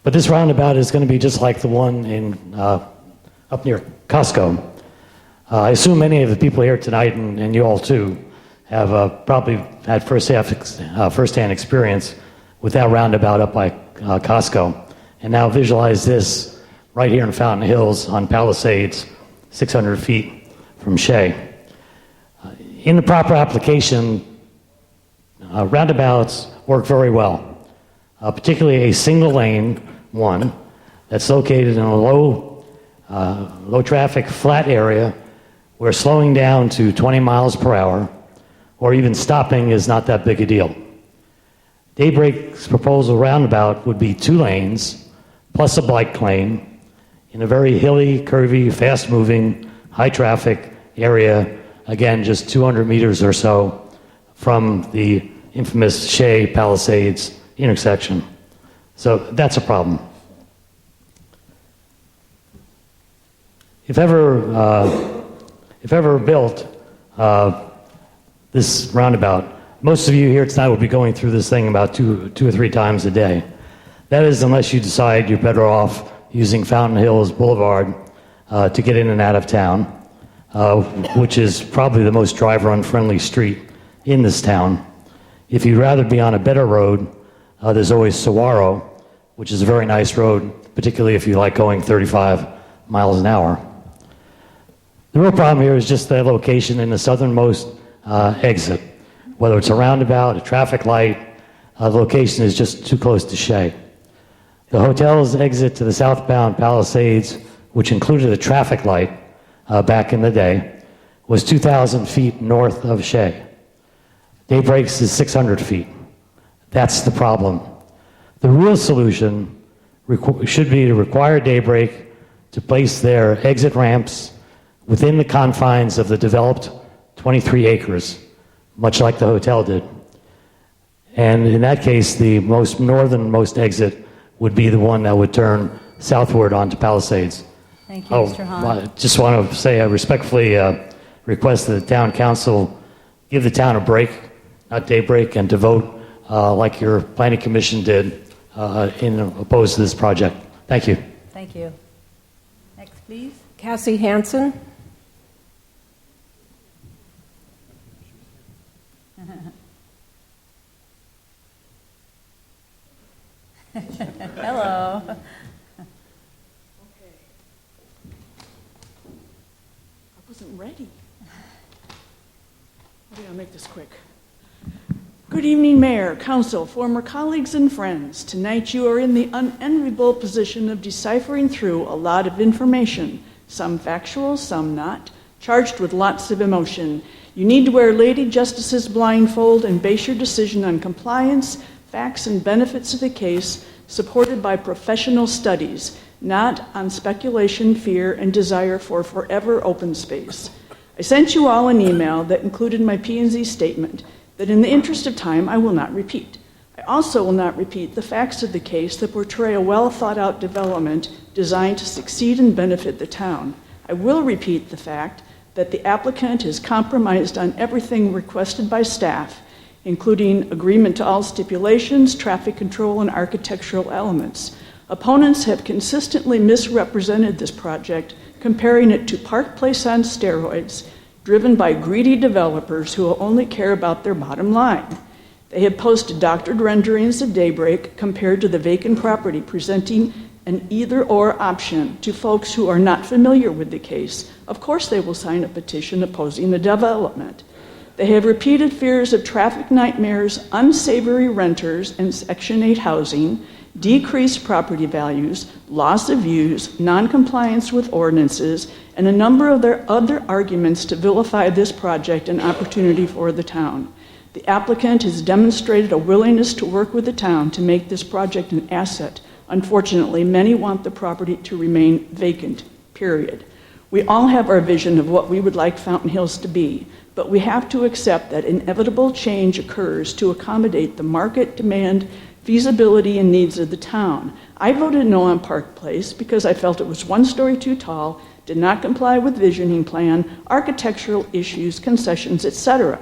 But this roundabout is going to be just like the one in up near Costco. I assume many of the people here tonight, and you all too, have probably had first-hand experience with that roundabout up by Costco. And now visualize this right here in Fountain Hills on Palisades, 600 feet from Shea. In the proper application, roundabouts work very well, particularly a single lane one that's located in a low traffic flat area where slowing down to 20 miles per hour or even stopping is not that big a deal. Daybreak's proposal roundabout would be 2 lanes plus a bike lane in a very hilly, curvy, fast-moving, high-traffic area, again, just 200 meters or so from the infamous Shea-Palisades intersection. So that's a problem. if ever built, this roundabout, most of you here tonight will be going through this thing about two or three times a day. That is, unless you decide you're better off using Fountain Hills Boulevard to get in and out of town, which is probably the most driver-unfriendly street in this town. If you'd rather be on a better road, there's always Saguaro, which is a very nice road, particularly if you like going 35 miles an hour. The real problem here is just the location in the southernmost exit. Whether it's a roundabout, a traffic light, the location is just too close to Shea. The hotel's exit to the southbound Palisades, which included a traffic light back in the day, was 2,000 feet north of Shea. Daybreak's is 600 feet. That's the problem. The real solution should be to require Daybreak to place their exit ramps within the confines of the developed 23 acres, much like the hotel did. And in that case, the most northernmost exit would be the one that would turn southward onto Palisades. Thank you, Mr. Hahn. I just want to say I respectfully request that the town council give the town a break, not Daybreak, and to vote like your planning commission did in opposed to this project. Thank you. Thank you. Next, please. Cassie Hansen. Hello. I wasn't ready. Okay, I'll make this quick. Good evening, Mayor, Council, former colleagues, and friends. Tonight you are in the unenviable position of deciphering through a lot of information, some factual, some not, charged with lots of emotion. You need to wear Lady Justice's blindfold and base your decision on compliance, facts, and benefits of the case, supported by professional studies, not on speculation, fear, and desire for forever open space. I sent you all an email that included my P&Z statement that in the interest of time I will not repeat. I also will not repeat the facts of the case that portray a well-thought-out development designed to succeed and benefit the town. I will repeat the fact that the applicant has compromised on everything requested by staff, including agreement to all stipulations, traffic control, and architectural elements. Opponents have consistently misrepresented this project, comparing it to Park Place on steroids, driven by greedy developers who will only care about their bottom line. They have posted doctored renderings of Daybreak compared to the vacant property, presenting an either-or option to folks who are not familiar with the case. Of course they will sign a petition opposing the development. They have repeated fears of traffic nightmares, unsavory renters, and Section 8 housing, decreased property values, loss of views, noncompliance with ordinances, and a number of their other arguments to vilify this project and opportunity for the town. The applicant has demonstrated a willingness to work with the town to make this project an asset. Unfortunately, many want the property to remain vacant, period. We all have our vision of what we would like Fountain Hills to be, but we have to accept that inevitable change occurs to accommodate the market demand, feasibility, and needs of the town. I voted no on Park Place because I felt it was one story too tall, did not comply with visioning plan, architectural issues, concessions, etc.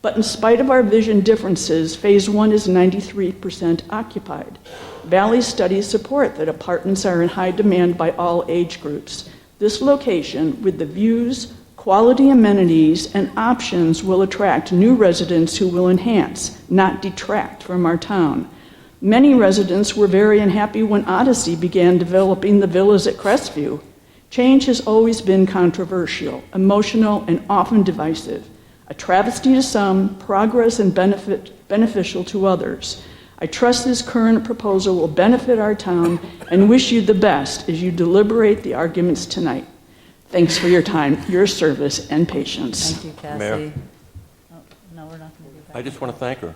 But in spite of our vision differences, Phase 1 is 93% occupied. Valley studies support that apartments are in high demand by all age groups. This location, with the views, quality amenities, and options, will attract new residents who will enhance, not detract from our town. Many residents were very unhappy when Odyssey began developing the villas at Crestview. Change has always been controversial, emotional, and often divisive. A travesty to some, progress and beneficial to others. I trust this current proposal will benefit our town and wish you the best as you deliberate the arguments tonight. Thanks for your time, your service, and patience. Thank you, Cassie. Mayor? Oh, no, we're not going to do that. I just want to thank her.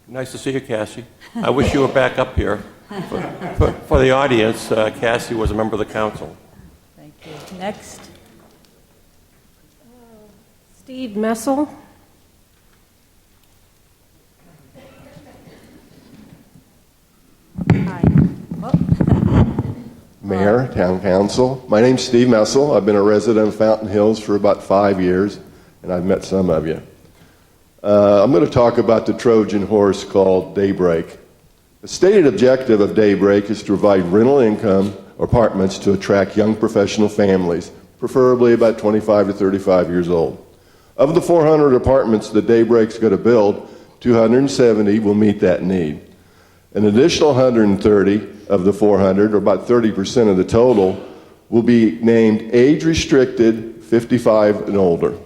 Nice to see you, Cassie. I wish you were back up here. For the audience, Cassie was a member of the council. Thank you. Next. Steve Messel. Hi. Oh. Mayor, Town Council. My name's Steve Messel. I've been a resident of Fountain Hills for about 5 years, and I've met some of you. I'm going to talk about the Trojan horse called Daybreak. The stated objective of Daybreak is to provide rental income apartments to attract young professional families, preferably about 25 to 35 years old. Of the 400 apartments that Daybreak's going to build, 270 will meet that need. An additional 130 of the 400, or about 30% of the total, will be named age-restricted 55 and older.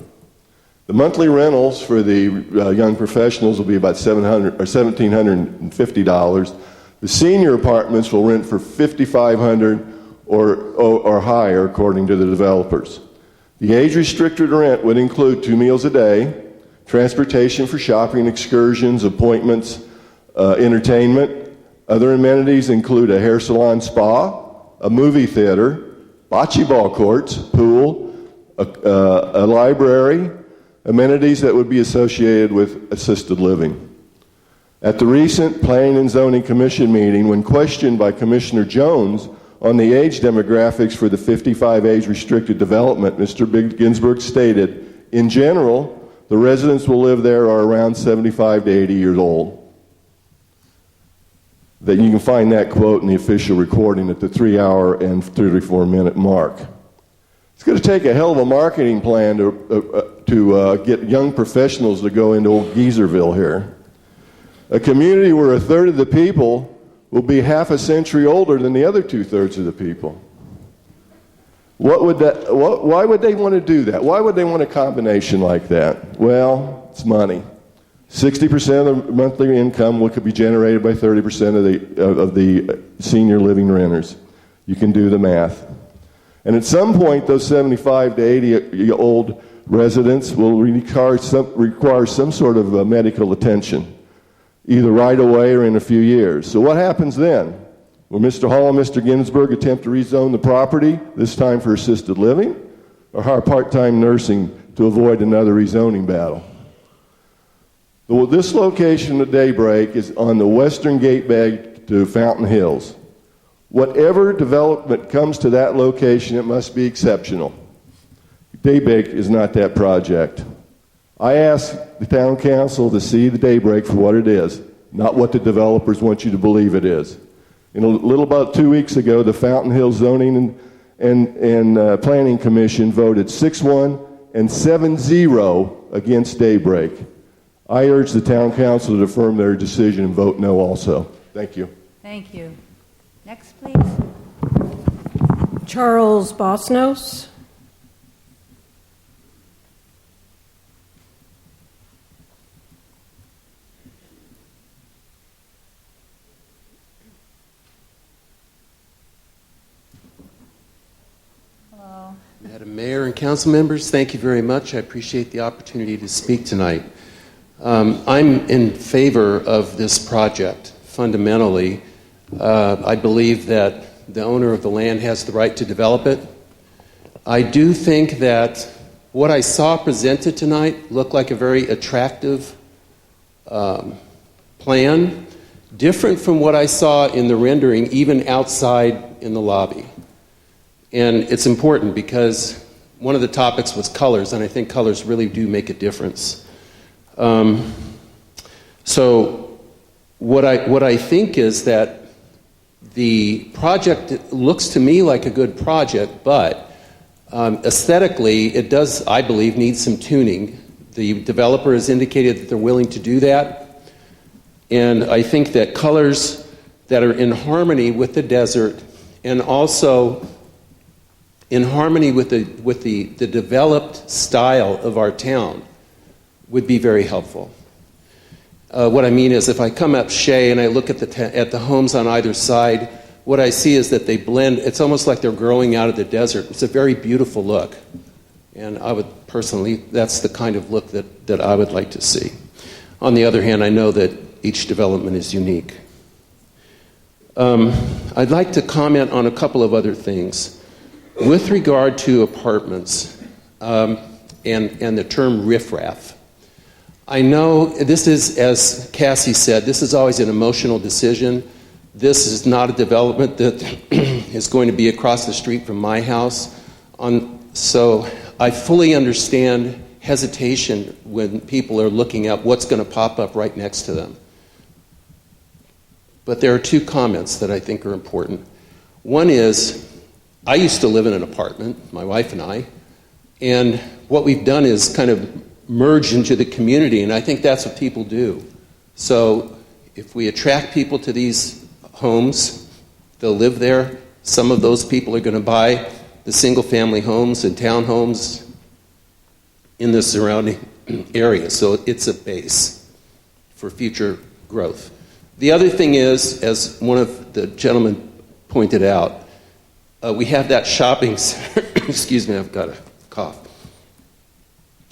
The monthly rentals for the young professionals will be about $1,750. The senior apartments will rent for $5,500 or higher, according to the developers. The age-restricted rent would include 2 meals a day, transportation for shopping, excursions, appointments, entertainment. Other amenities include a hair salon spa, a movie theater, bocce ball courts, pool, a library, amenities that would be associated with assisted living. At the recent Planning and Zoning Commission meeting, when questioned by Commissioner Jones on the age demographics for the 55 age-restricted development, Mr. Ginsburg stated, in general, the residents will live there are around 75 to 80 years old. That you can find that quote in the official recording at the 3-hour and 34-minute mark. It's going to take a hell of a marketing plan to get young professionals to go into old Geezerville here. A community where a third of the people will be half a century older than the other 2/3 of the people. Why would they want to do that? Why would they want a combination like that? Well, it's money. 60% of the monthly income could be generated by 30% of the senior living renters. You can do the math. And at some point, those 75 to 80-year-old residents will require some sort of medical attention, either right away or in a few years. So what happens then? Will Mr. Hall and Mr. Ginsburg attempt to rezone the property, this time for assisted living, or hire part-time nursing to avoid another rezoning battle? Well, this location at Daybreak is on the western gateway to Fountain Hills. Whatever development comes to that location, it must be exceptional. Daybreak is not that project. I asked the town council to see the Daybreak for what it is, not what the developers want you to believe it is. A little about 2 weeks ago, the Fountain Hills Zoning and Planning Commission voted 6-1 and 7-0 against Daybreak. I urge the town council to affirm their decision and vote no also. Thank you. Thank you. Next, please. Charles Bosnos. Hello. Madam Mayor and council members, thank you very much. I appreciate the opportunity to speak tonight. I'm in favor of this project, fundamentally. I believe that the owner of the land has the right to develop it. I do think that what I saw presented tonight looked like a very attractive plan, different from what I saw in the rendering, even outside in the lobby. And it's important because one of the topics was colors, and I think colors really do make a difference. So what I think is that the project looks to me like a good project, but aesthetically it does, I believe, need some tuning. The developer has indicated that they're willing to do that, and I think that colors that are in harmony with the desert and also in harmony with the developed style of our town would be very helpful. What I mean is, if I come up Shea and I look at the homes on either side, what I see is that they blend. It's almost like they're growing out of the desert. It's a very beautiful look. And I would personally, that's the kind of look that I would like to see. On the other hand, I know that each development is unique. I'd like to comment on a couple of other things. With regard to apartments and the term riffraff, I know this is, as Cassie said, this is always an emotional decision, This is not a development that is going to be across the street from my house. So I fully understand hesitation when people are looking at what's going to pop up right next to them. But there are two comments that I think are important. One is, I used to live in an apartment, my wife and I, and what we've done is kind of merge into the community, and I think that's what people do. So if we attract people to these homes, they'll live there. Some of those people are going to buy the single-family homes and townhomes in the surrounding area. So it's a base for future growth. The other thing is, as one of the gentlemen pointed out, we have that shopping center. Excuse me, I've got a cough.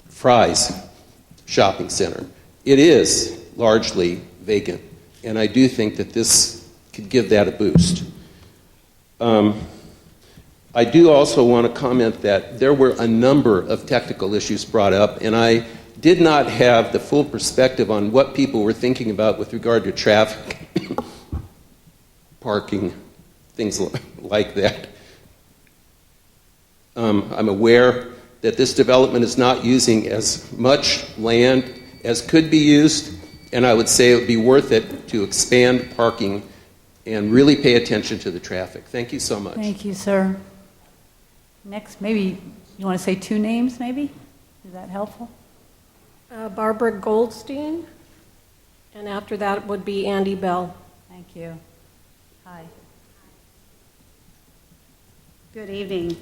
Fry's Shopping Center. It is largely vacant, and I do think that this could give that a boost. I do also want to comment that there were a number of technical issues brought up, and I did not have the full perspective on what people were thinking about with regard to traffic, parking, things like that. I'm aware that this development is not using as much land as could be used, and I would say it would be worth it to expand parking and really pay attention to the traffic. Thank you so much. Thank you, sir. Next, maybe you want to say two names, maybe? Is that helpful? Barbara Goldstein, and after that would be Andy Bell. Thank you. Hi. Good evening.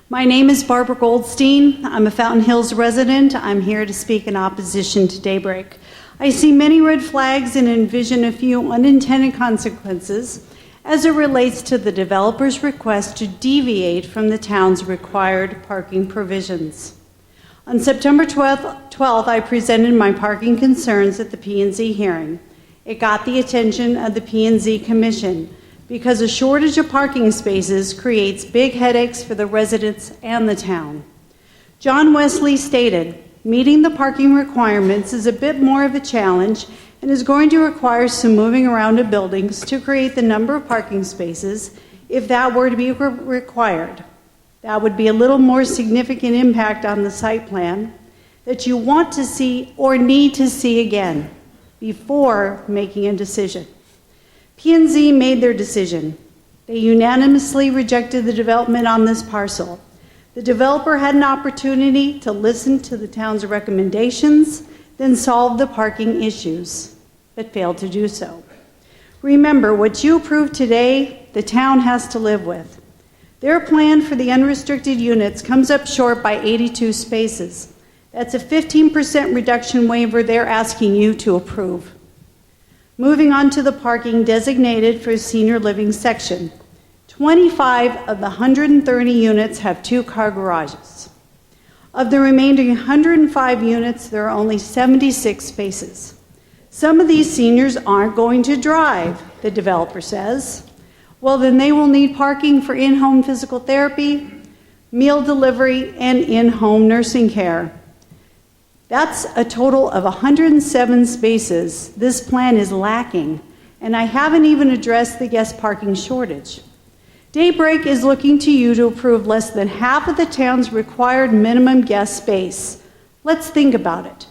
My name is Barbara Goldstein. I'm a Fountain Hills resident. I'm here to speak in opposition to Daybreak. I see many red flags and envision a few unintended consequences as it relates to the developer's request to deviate from the town's required parking provisions. On September 12th, I presented my parking concerns at the P&Z hearing. It got the attention of the P&Z Commission because a shortage of parking spaces creates big headaches for the residents and the town. John Wesley stated, meeting the parking requirements is a bit more of a challenge and is going to require some moving around of buildings to create the number of parking spaces if that were to be required. That would be a little more significant impact on the site plan that you want to see or need to see again before making a decision. P&Z made their decision. They unanimously rejected the development on this parcel. The developer had an opportunity to listen to the town's recommendations, then solve the parking issues, but failed to do so. Remember, what you approved today, the town has to live with. Their plan for the unrestricted units comes up short by 82 spaces. That's a 15% reduction waiver they're asking you to approve. Moving on to the parking designated for senior living section. 25 of the 130 units have two-car garages. Of the remaining 105 units, there are only 76 spaces. Some of these seniors aren't going to drive, the developer says. Well, then they will need parking for in-home physical therapy, meal delivery, and in-home nursing care. That's a total of 107 spaces this plan is lacking, and I haven't even addressed the guest parking shortage. Daybreak is looking to you to approve less than half of the town's required minimum guest space. Let's think about it.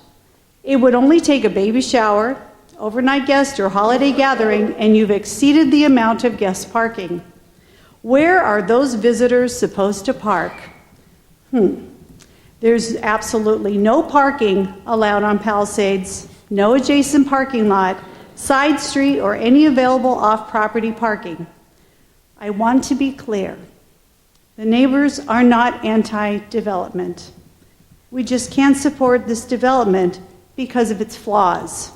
It would only take a baby shower, overnight guest, or holiday gathering, and you've exceeded the amount of guest parking. Where are those visitors supposed to park? There's absolutely no parking allowed on Palisades, no adjacent parking lot, side street, or any available off-property parking. I want to be clear. The neighbors are not anti-development. We just can't support this development because of its flaws.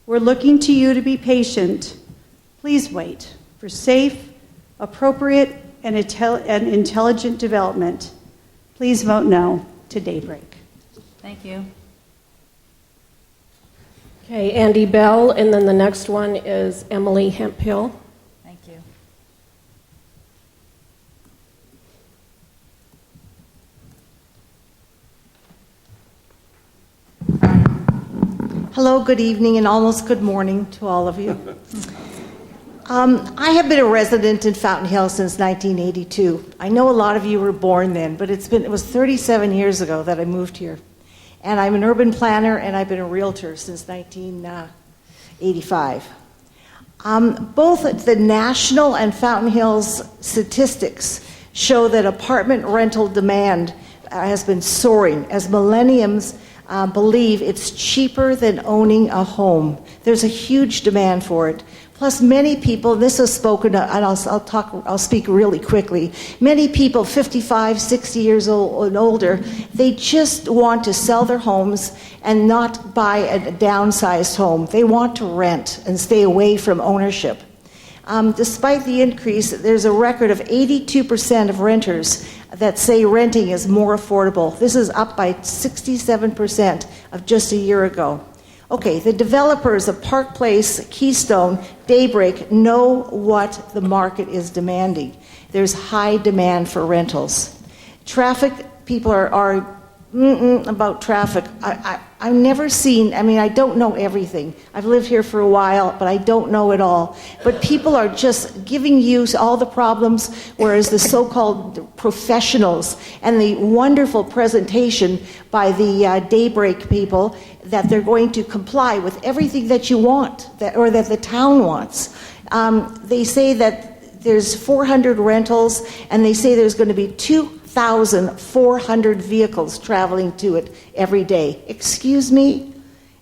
We're looking to you to be patient. Please wait for safe, appropriate, and intelligent development. Please vote no to Daybreak. Thank you. Okay, Andy Bell, and then the next one is Emily Hemphill. Thank you. Hello, good evening, and almost good morning to all of you. I have been a resident in Fountain Hills since 1982. I know a lot of you were born then, but it was 37 years ago that I moved here. And I'm an urban planner, and I've been a realtor since 1985. Both the national and Fountain Hills statistics show that apartment rental demand has been soaring as millennials believe it's cheaper than owning a home. There's a huge demand for it. Plus, many people, this is spoken, and I'll speak really quickly. Many people, 55, 60 years old and older, they just want to sell their homes and not buy a downsized home. They want to rent and stay away from ownership. Despite the increase, there's a record of 82% of renters that say renting is more affordable. This is up by 67% of just a year ago. Okay, the developers of Park Place, Keystone, Daybreak know what the market is demanding. There's high demand for rentals. Traffic, people are about traffic. I've never seen, I don't know everything. I've lived here for a while, but I don't know it all. But people are just giving you all the problems, whereas the so-called professionals and the wonderful presentation by the Daybreak people that they're going to comply with everything that you want, or that the town wants. They say that there's 400 rentals, and they say there's going to be 2,400 vehicles traveling to it every day. Excuse me?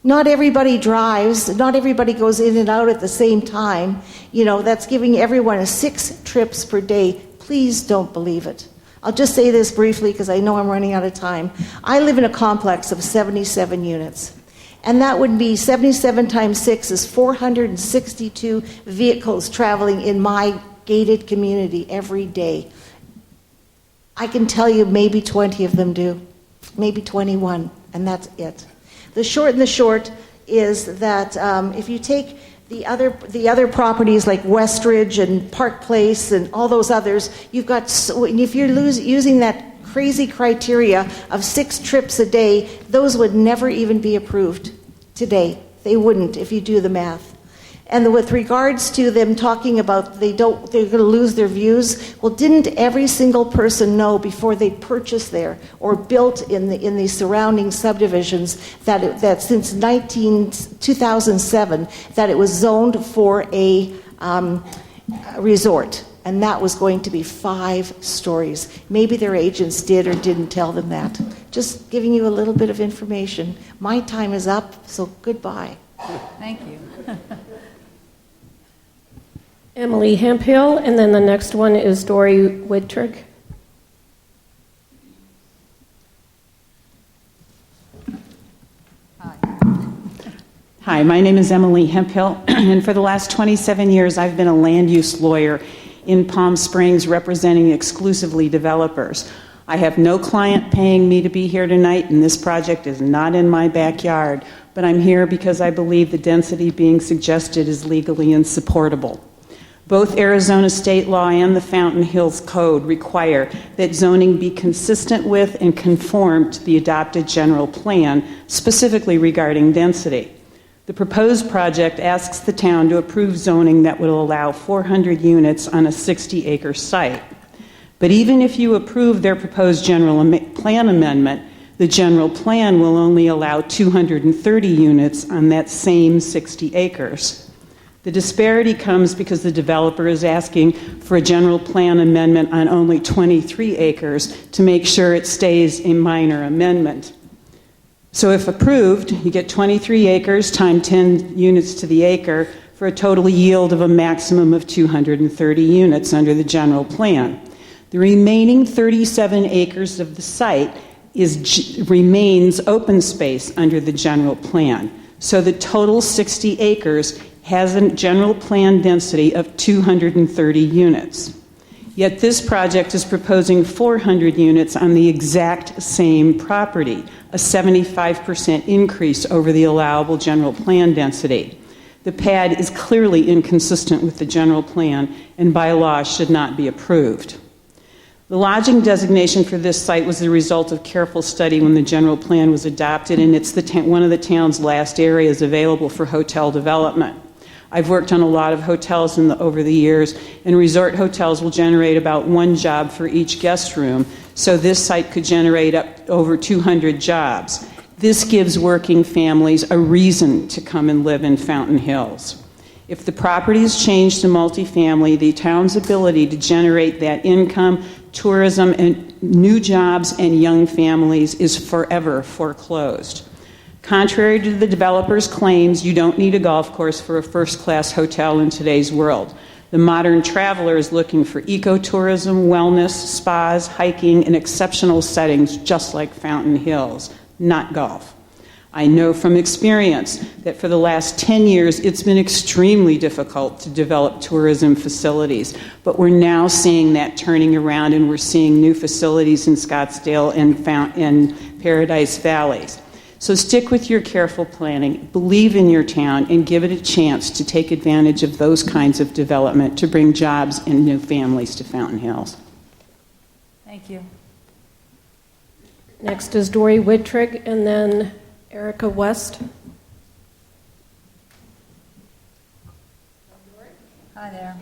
Not everybody drives. Not everybody goes in and out at the same time. That's giving everyone 6 trips per day. Please don't believe it. I'll just say this briefly because I know I'm running out of time. I live in a complex of 77 units. And that would be 77 times 6 is 462 vehicles traveling in my gated community every day. I can tell you maybe 20 of them do, maybe 21, and that's it. The short is that if you take the other properties like Westridge and Park Place and all those others, you've got, if you're using that crazy criteria of 6 trips a day, those would never even be approved today. They wouldn't if you do the math. And with regards to them talking about they're going to lose their views, well, didn't every single person know before they purchased there or built in the surrounding subdivisions that since 2007 that it was zoned for a resort? And that was going to be 5 stories. Maybe their agents did or didn't tell them that. Just giving you a little bit of information. My time is up, so goodbye. Thank you. Emily Hemphill, and then the next one is Dory Wittrick. Hi, my name is Emily Hemphill, and for the last 27 years I've been a land use lawyer in Palm Springs representing exclusively developers. I have no client paying me to be here tonight, and this project is not in my backyard, but I'm here because I believe the density being suggested is legally insupportable. Both Arizona state law and the Fountain Hills Code require that zoning be consistent with and conform to the adopted general plan, specifically regarding density. The proposed project asks the town to approve zoning that will allow 400 units on a 60-acre site. But even if you approve their proposed general plan amendment, the general plan will only allow 230 units on that same 60 acres. The disparity comes because the developer is asking for a general plan amendment on only 23 acres to make sure it stays a minor amendment. So if approved, you get 23 acres times 10 units to the acre for a total yield of a maximum of 230 units under the general plan. The remaining 37 acres of the site remains open space under the general plan. So the total 60 acres has a general plan density of 230 units. Yet this project is proposing 400 units on the exact same property, a 75% increase over the allowable general plan density. The pad is clearly inconsistent with the general plan and by law should not be approved. The lodging designation for this site was the result of careful study when the general plan was adopted, and it's one of the town's last areas available for hotel development. I've worked on a lot of hotels over the years, and resort hotels will generate about 1 job for each guest room, so this site could generate up over 200 jobs. This gives working families a reason to come and live in Fountain Hills. If the property is changed to multifamily, the town's ability to generate that income, tourism, and new jobs and young families is forever foreclosed. Contrary to the developer's claims, you don't need a golf course for a first-class hotel in today's world. The modern traveler is looking for ecotourism, wellness, spas, hiking, and exceptional settings just like Fountain Hills, not golf. I know from experience that for the last 10 years, it's been extremely difficult to develop tourism facilities, but we're now seeing that turning around, and we're seeing new facilities in Scottsdale and Paradise Valleys. So stick with your careful planning, believe in your town, and give it a chance to take advantage of those kinds of development to bring jobs and new families to Fountain Hills. Thank you. Next is Dory Wittrig, and then Erica West. Hi there.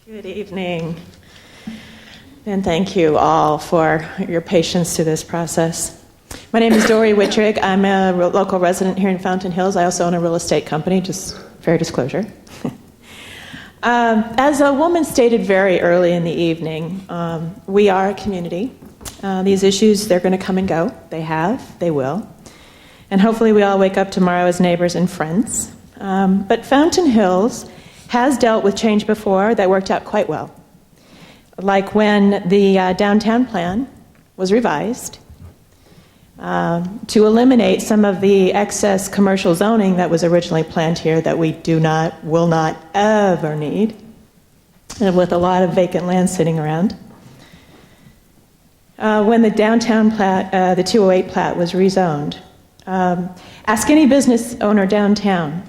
Good evening. And thank you all for your patience through this process. My name is Dory Wittrig. I'm a local resident here in Fountain Hills. I also own a real estate company, just fair disclosure. As a woman stated very early in the evening, we are a community. These issues, they're going to come and go. They have, they will. And hopefully we all wake up tomorrow as neighbors and friends. But Fountain Hills has dealt with change before that worked out quite well. Like when the downtown plan was revised to eliminate some of the excess commercial zoning that was originally planned here that we will not ever need, and with a lot of vacant land sitting around. When the downtown plat, the 208 plat was rezoned, ask any business owner downtown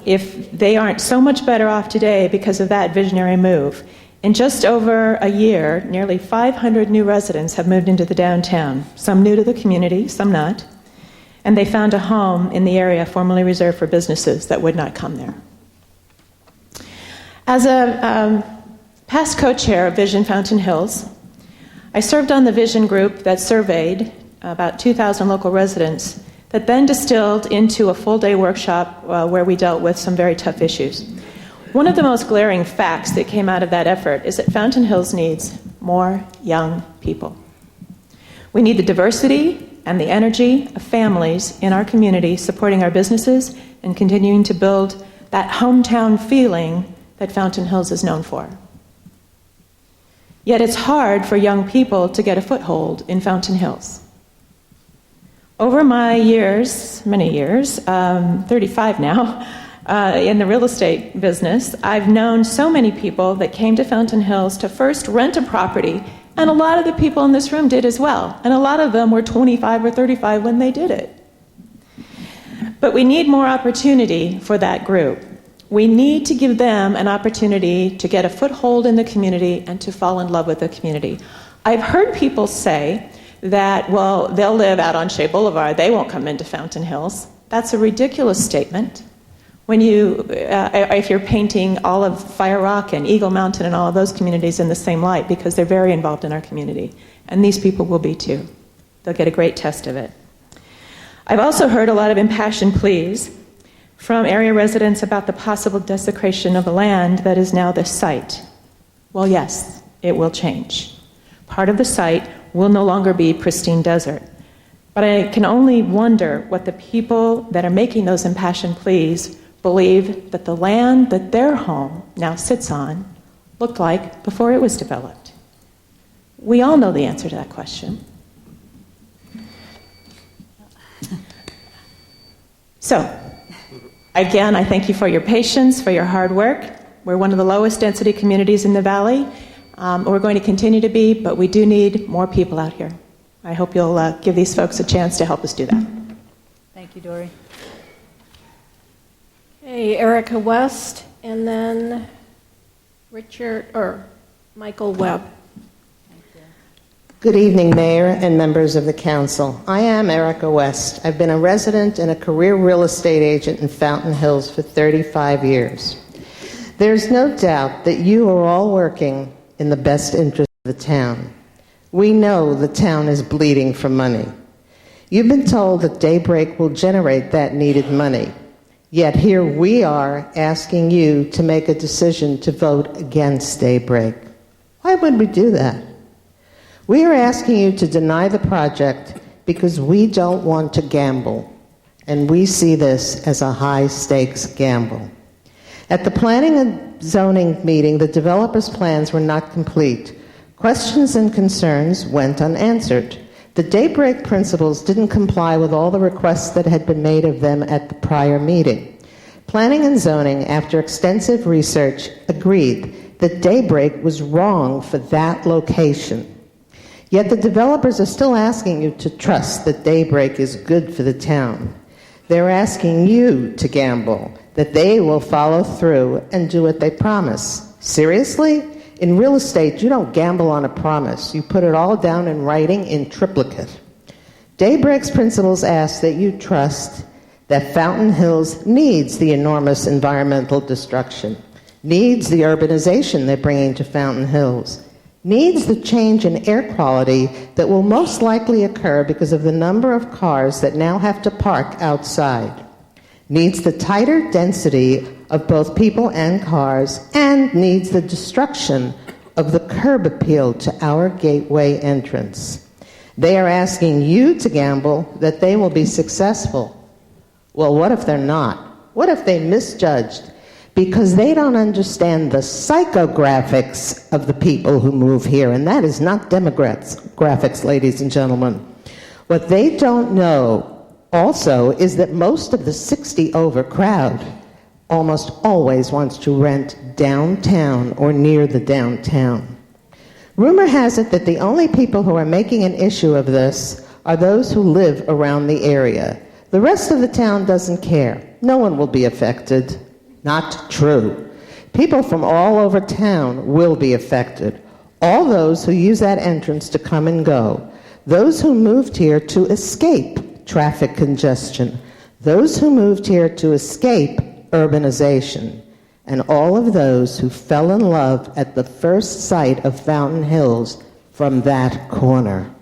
if they aren't so much better off today because of that visionary move. In just over a year, nearly 500 new residents have moved into the downtown, some new to the community, some not, and they found a home in the area formerly reserved for businesses that would not come there. As a past co-chair of Vision Fountain Hills, I served on the Vision group that surveyed about 2,000 local residents that then distilled into a full-day workshop where we dealt with some very tough issues. One of the most glaring facts that came out of that effort is that Fountain Hills needs more young people. We need the diversity and the energy of families in our community supporting our businesses and continuing to build that hometown feeling that Fountain Hills is known for. Yet it's hard for young people to get a foothold in Fountain Hills. Over my years, many years, 35 now, in the real estate business, I've known so many people that came to Fountain Hills to first rent a property, and a lot of the people in this room did as well, and a lot of them were 25 or 35 when they did it. But we need more opportunity for that group. We need to give them an opportunity to get a foothold in the community and to fall in love with the community. I've heard people say that, well, they'll live out on Shea Boulevard, they won't come into Fountain Hills. That's a ridiculous statement. When if you're painting all of Fire Rock and Eagle Mountain and all of those communities in the same light, because they're very involved in our community. And these people will be too. They'll get a great test of it. I've also heard a lot of impassioned pleas from area residents about the possible desecration of the land that is now the site. Well, yes, it will change. Part of the site will no longer be pristine desert. But I can only wonder what the people that are making those impassioned pleas believe that the land that their home now sits on looked like before it was developed. We all know the answer to that question. So, again, I thank you for your patience, for your hard work. We're one of the lowest density communities in the valley. We're going to continue to be, but we do need more people out here. I hope you'll give these folks a chance to help us do that. Thank you, Dory. Okay, Erica West, and then Michael Webb. Good evening, Mayor and members of the Council. I am Erica West. I've been a resident and a career real estate agent in Fountain Hills for 35 years. There's no doubt that you are all working in the best interest of the town. We know the town is bleeding for money. You've been told that Daybreak will generate that needed money. Yet here we are asking you to make a decision to vote against Daybreak. Why would we do that? We are asking you to deny the project because we don't want to gamble, and we see this as a high-stakes gamble. At the Planning and Zoning meeting, the developer's plans were not complete. Questions and concerns went unanswered. The Daybreak principals didn't comply with all the requests that had been made of them at the prior meeting. Planning and Zoning, after extensive research, agreed that Daybreak was wrong for that location. Yet the developers are still asking you to trust that Daybreak is good for the town. They're asking you to gamble, that they will follow through and do what they promise. Seriously? In real estate, you don't gamble on a promise. You put it all down in writing in triplicate. Daybreak's principals ask that you trust that Fountain Hills needs the enormous environmental destruction, needs the urbanization they're bringing to Fountain Hills, needs the change in air quality that will most likely occur because of the number of cars that now have to park outside, needs the tighter density of both people and cars, and needs the destruction of the curb appeal to our gateway entrance. They are asking you to gamble that they will be successful. Well, what if they're not? What if they misjudged? Because they don't understand the psychographics of the people who move here, and that is not demographics, ladies and gentlemen. What they don't know also is that most of the 60 over crowd almost always wants to rent downtown or near the downtown. Rumor has it that the only people who are making an issue of this are those who live around the area. The rest of the town doesn't care. No one will be affected. Not true. People from all over town will be affected. All those who use that entrance to come and go. Those who moved here to escape traffic congestion. Those who moved here to escape urbanization. And all of those who fell in love at the first sight of Fountain Hills from that corner.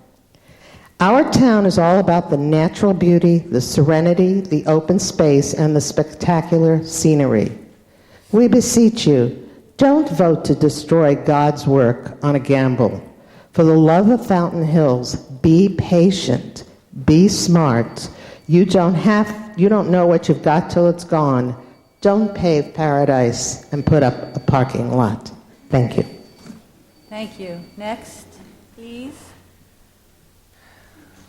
Our town is all about the natural beauty, the serenity, the open space, and the spectacular scenery. We beseech you, don't vote to destroy God's work on a gamble. For the love of Fountain Hills, be patient, be smart. You don't know what you've got till it's gone. Don't pave paradise and put up a parking lot. Thank you. Thank you. Next, please.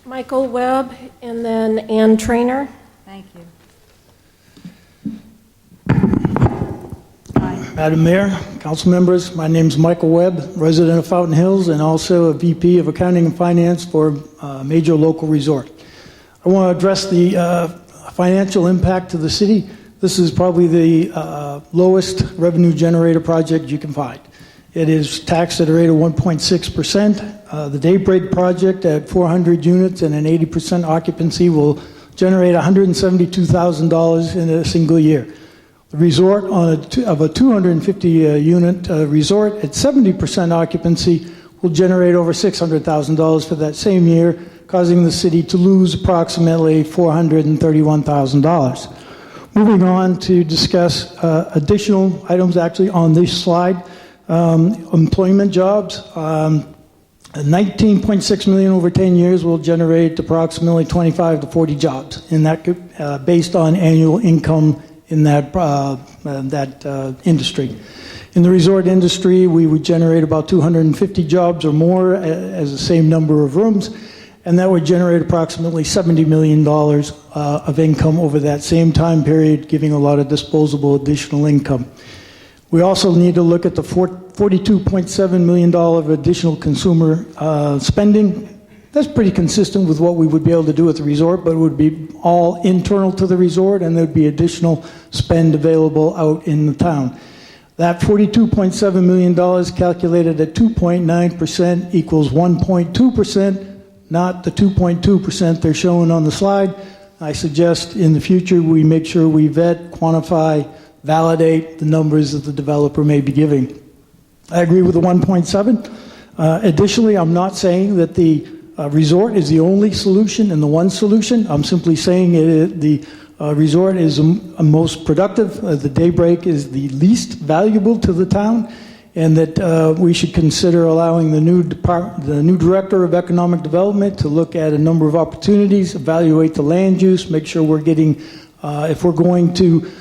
Michael Webb, and then Ann Trainer. Thank you. Madam Mayor, council members, my name is Michael Webb, resident of Fountain Hills and also a VP of Accounting and Finance for a major local resort. I want to address the financial impact to the city. This is probably the lowest revenue generator project you can find. It is taxed at a rate of 1.6%. The Daybreak project at 400 units and an 80% occupancy will generate $172,000 in a single year. The resort of a 250-unit resort at 70% occupancy will generate over $600,000 for that same year, causing the city to lose approximately $431,000. Moving on to discuss additional items actually on this slide. Employment jobs. 19.6 million over 10 years will generate approximately 25 to 40 jobs, and that based on annual income in that industry. In the resort industry, we would generate about 250 jobs or more as the same number of rooms, and that would generate approximately $70 million of income over that same time period, giving a lot of disposable additional income. We also need to look at the $42.7 million of additional consumer spending. That's pretty consistent with what we would be able to do at the resort, but it would be all internal to the resort, and there would be additional spend available out in the town. That $42.7 million calculated at 2.9% equals 1.2%, not the 2.2% they're showing on the slide. I suggest in the future we make sure we vet, quantify, validate the numbers that the developer may be giving. I agree with the 1.7. Additionally, I'm not saying that the resort is the only solution and the one solution. I'm simply saying the resort is most productive. The Daybreak is the least valuable to the town, and that we should consider allowing the new director of economic development to look at a number of opportunities, evaluate the land use, make sure we're getting, if we're going to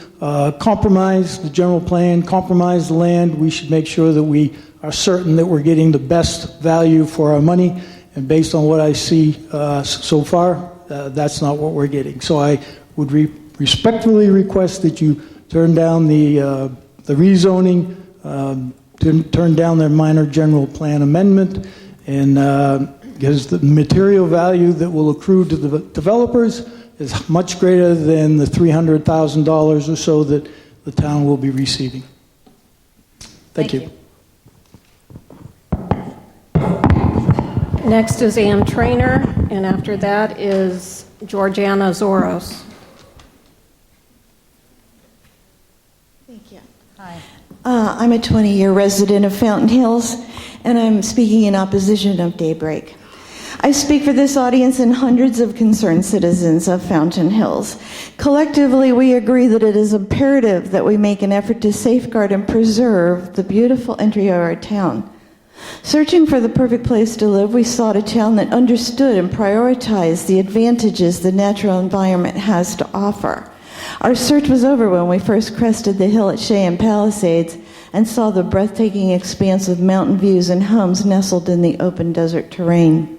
compromise the general plan, compromise the land, we should make sure that we are certain that we're getting the best value for our money. And based on what I see so far, that's not what we're getting. So I would respectfully request that you turn down the rezoning, turn down their minor general plan amendment, and because the material value that will accrue to the developers is much greater than the $300,000 or so that the town will be receiving. Thank you. Next is Ann Trainer, and after that is Georgiana Zoros. Thank you. Hi. I'm a 20-year resident of Fountain Hills, and I'm speaking in opposition of Daybreak. I speak for this audience and hundreds of concerned citizens of Fountain Hills. Collectively, we agree that it is imperative that we make an effort to safeguard and preserve the beautiful entry of our town. Searching for the perfect place to live, we sought a town that understood and prioritized the advantages the natural environment has to offer. Our search was over when we first crested the hill at Cheyenne Palisades and saw the breathtaking expanse of mountain views and homes nestled in the open desert terrain.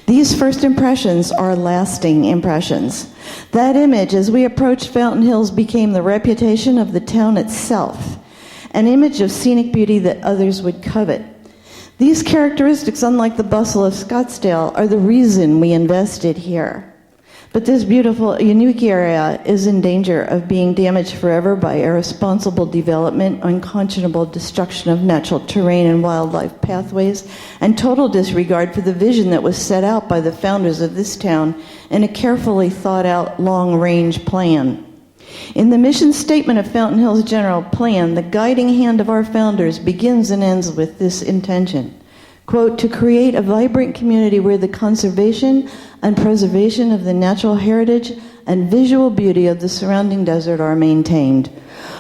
These first impressions are lasting impressions. That image, as we approached Fountain Hills, became the reputation of the town itself, an image of scenic beauty that others would covet. These characteristics, unlike the bustle of Scottsdale, are the reason we invested here. But this beautiful, unique area is in danger of being damaged forever by irresponsible development, unconscionable destruction of natural terrain and wildlife pathways, and total disregard for the vision that was set out by the founders of this town in a carefully thought-out long-range plan. In the mission statement of Fountain Hills General Plan, the guiding hand of our founders begins and ends with this intention. Quote, to create a vibrant community where the conservation and preservation of the natural heritage and visual beauty of the surrounding desert are maintained.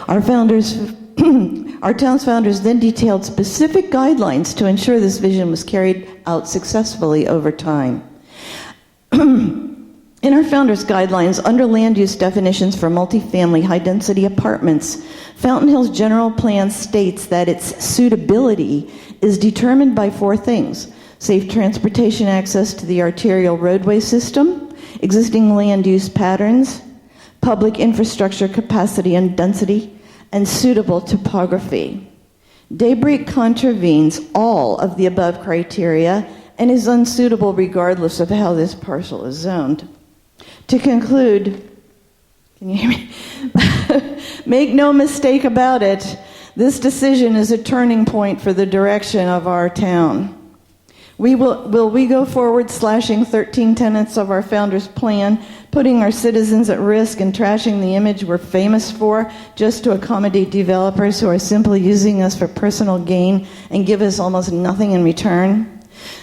Our town's founders then detailed specific guidelines to ensure this vision was carried out successfully over time. In our founders' guidelines, under land use definitions for multifamily high-density apartments, Fountain Hills General Plan states that its suitability is determined by four things: safe transportation access to the arterial roadway system, existing land use patterns, public infrastructure capacity and density, and suitable topography. Daybreak contravenes all of the above criteria and is unsuitable regardless of how this parcel is zoned. To conclude, can you hear me? Make no mistake about it, this decision is a turning point for the direction of our town. Will we go forward slashing 13 tenets of our founders' plan, putting our citizens at risk and trashing the image we're famous for just to accommodate developers who are simply using us for personal gain and give us almost nothing in return?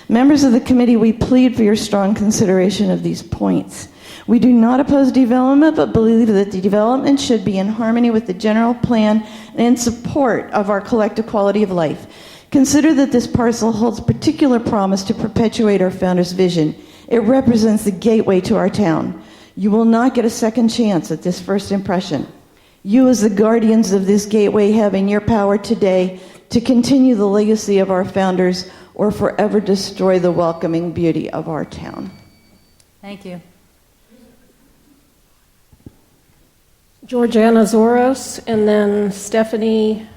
Members of the committee, we plead for your strong consideration of these points. We do not oppose development, but believe that the development should be in harmony with the general plan and in support of our collective quality of life. Consider that this parcel holds particular promise to perpetuate our founders' vision. It represents the gateway to our town. You will not get a second chance at this first impression. You, as the guardians of this gateway, have in your power today to continue the legacy of our founders or forever destroy the welcoming beauty of our town. Thank you. Georgiana Zoros, and then Stephanie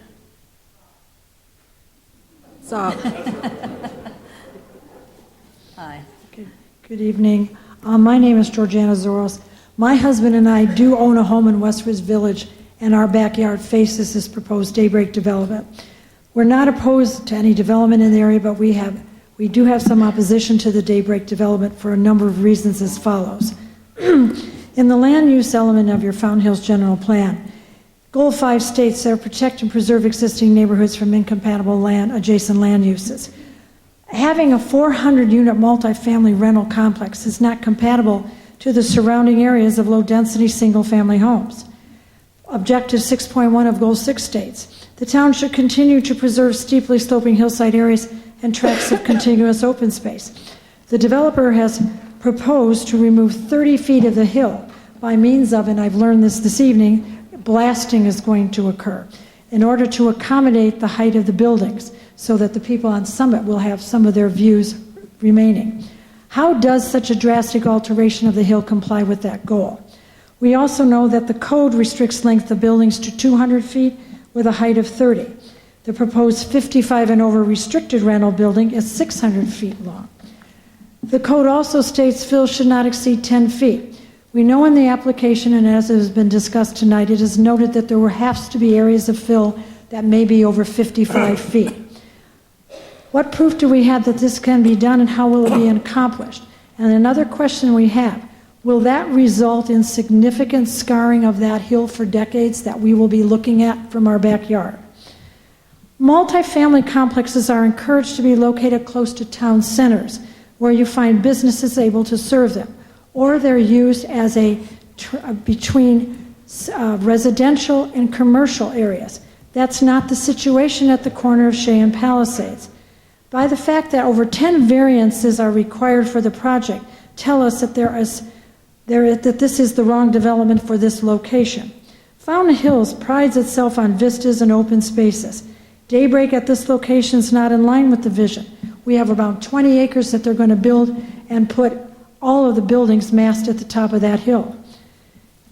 Zopp. Hi. Good evening. My name is Georgiana Zoros. My husband and I do own a home in West Ridge Village, and our backyard faces this proposed Daybreak development. We're not opposed to any development in the area, but we do have some opposition to the Daybreak development for a number of reasons as follows. In the land use element of your Fountain Hills General Plan, Goal 5 states that protect and preserve existing neighborhoods from incompatible adjacent land uses. Having a 400-unit multifamily rental complex is not compatible to the surrounding areas of low-density single-family homes. Objective 6.1 of Goal 6 states, the town should continue to preserve steeply sloping hillside areas and tracts of contiguous open space. The developer has proposed to remove 30 feet of the hill by means of, and I've learned this evening, blasting is going to occur in order to accommodate the height of the buildings so that the people on Summit will have some of their views remaining. How does such a drastic alteration of the hill comply with that goal? We also know that the code restricts length of buildings to 200 feet with a height of 30. The proposed 55 and over restricted rental building is 600 feet long. The code also states fill should not exceed 10 feet. We know in the application, and as it has been discussed tonight, it is noted that there has to be areas of fill that may be over 55 feet. What proof do we have that this can be done, and how will it be accomplished? And another question we have, will that result in significant scarring of that hill for decades that we will be looking at from our backyard? Multifamily complexes are encouraged to be located close to town centers where you find businesses able to serve them, or they're used as between residential and commercial areas. That's not the situation at the corner of Shea and Palisades. By the fact that over 10 variances are required for the project, tell us that that this is the wrong development for this location. Fountain Hills prides itself on vistas and open spaces. Daybreak at this location is not in line with the vision. We have about 20 acres that they're going to build and put all of the buildings massed at the top of that hill.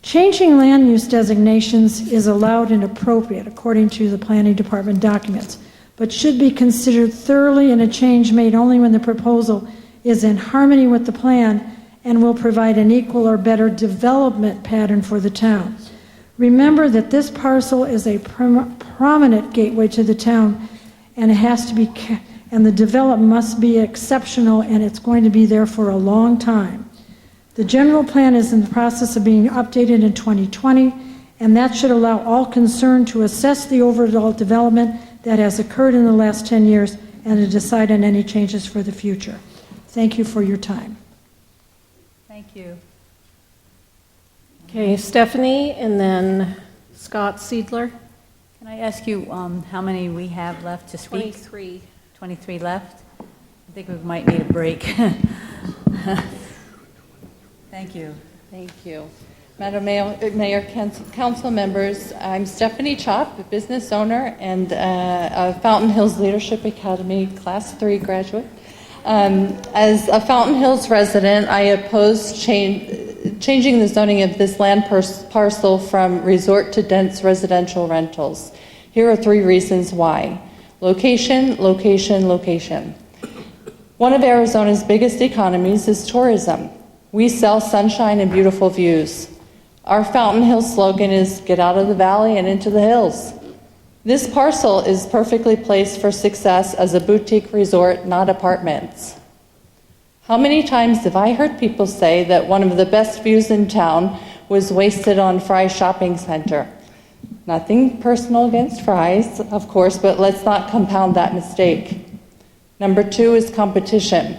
Changing land use designations is allowed and appropriate according to the planning department documents, but should be considered thoroughly, and a change made only when the proposal is in harmony with the plan and will provide an equal or better development pattern for the town. Remember that this parcel is a prominent gateway to the town, and it has to be, and the development must be exceptional, and it's going to be there for a long time. The general plan is in the process of being updated in 2020, and that should allow all concerned to assess the overall development that has occurred in the last 10 years and to decide on any changes for the future. Thank you for your time. Thank you. Okay, Stephanie, and then Scott Seidler. Can I ask you how many we have left to speak? 23. 23 left? I think we might need a break. Thank you. Thank you. Madam Mayor, council members, I'm Stephanie Chop, a business owner and a Fountain Hills Leadership Academy Class 3 graduate. As a Fountain Hills resident, I oppose changing the zoning of this land parcel from resort to dense residential rentals. Here are 3 reasons why. Location, location, location. One of Arizona's biggest economies is tourism. We sell sunshine and beautiful views. Our Fountain Hills slogan is get out of the valley and into the hills. This parcel is perfectly placed for success as a boutique resort, not apartments. How many times have I heard people say that one of the best views in town was wasted on Fry Shopping Center? Nothing personal against Fry's, of course, but let's not compound that mistake. Number 2 is competition.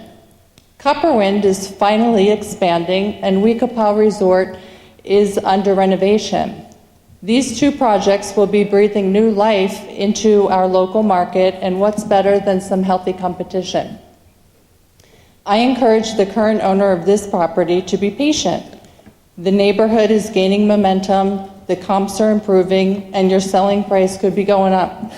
Copperwind is finally expanding, and Weekapaw Resort is under renovation. These 2 projects will be breathing new life into our local market, and what's better than some healthy competition? I encourage the current owner of this property to be patient. The neighborhood is gaining momentum, the comps are improving, and your selling price could be going up.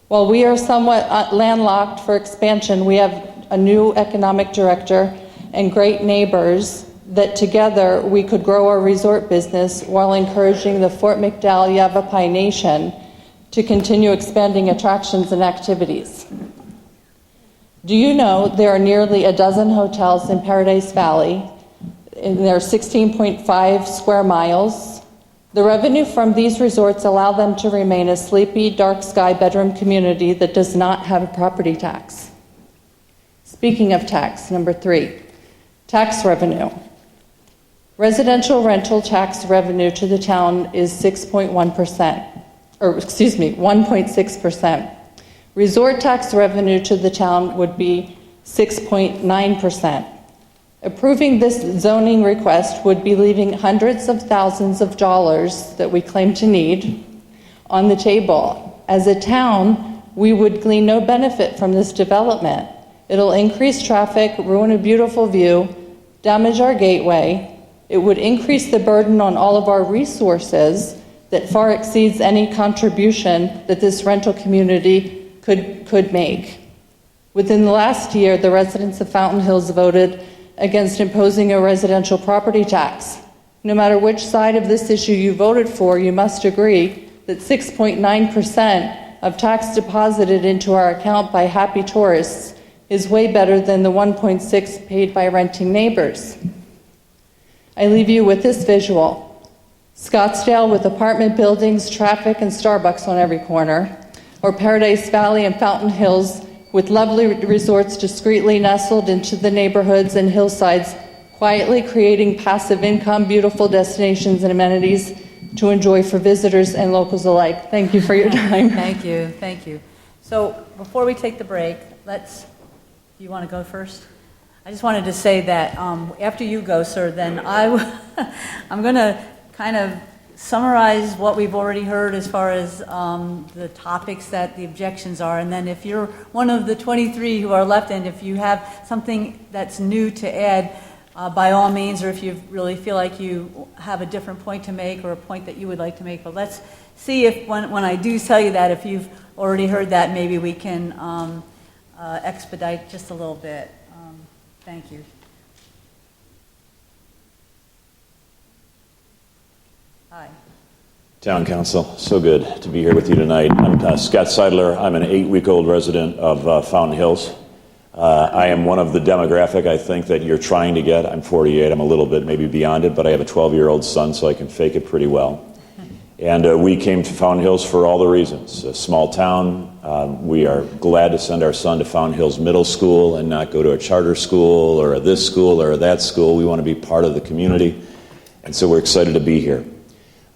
While we are somewhat landlocked for expansion, we have a new economic director and great neighbors that together we could grow our resort business while encouraging the Fort McDowell Yavapai Nation to continue expanding attractions and activities. Do you know there are nearly a dozen hotels in Paradise Valley, and they're 16.5 square miles. The revenue from these resorts allow them to remain a sleepy, dark sky bedroom community that does not have a property tax. Speaking of tax, number 3, tax revenue. Residential rental tax revenue to the town is 1.6%. Resort tax revenue to the town would be 6.9%. Approving this zoning request would be leaving hundreds of thousands of dollars that we claim to need on the table. As a town, we would glean no benefit from this development. It'll increase traffic, ruin a beautiful view, damage our gateway. It would increase the burden on all of our resources that far exceeds any contribution that this rental community could make. Within the last year, the residents of Fountain Hills voted against imposing a residential property tax. No matter which side of this issue you voted for, you must agree that 6.9% of tax deposited into our account by happy tourists is way better than the 1.6% paid by renting neighbors. I leave you with this visual. Scottsdale with apartment buildings, traffic, and Starbucks on every corner, or Paradise Valley and Fountain Hills with lovely resorts discreetly nestled into the neighborhoods and hillsides, quietly creating passive income, beautiful destinations and amenities to enjoy for visitors and locals alike. Thank you for your time. Thank you. So before we take the break, do you want to go first? I just wanted to say that after you go, sir, then I'm going to kind of summarize what we've already heard as far as the topics that the objections are, and then if you're one of the 23 who are left and if you have something that's new to add, by all means, or if you really feel like you have a different point to make or a point that you would like to make. But let's see if when I do tell you that, if you've already heard that, maybe we can expedite just a little bit. Thank you. Hi. Town Council, so good to be here with you tonight. I'm Scott Seidler. I'm an 8-week-old resident of Fountain Hills. I am one of the demographic I think that you're trying to get. I'm 48. I'm a little bit maybe beyond it, but I have a 12-year-old son, so I can fake it pretty well. And we came to Fountain Hills for all the reasons. A small town. We are glad to send our son to Fountain Hills Middle School and not go to a charter school or this school or that school. We want to be part of the community, and so we're excited to be here.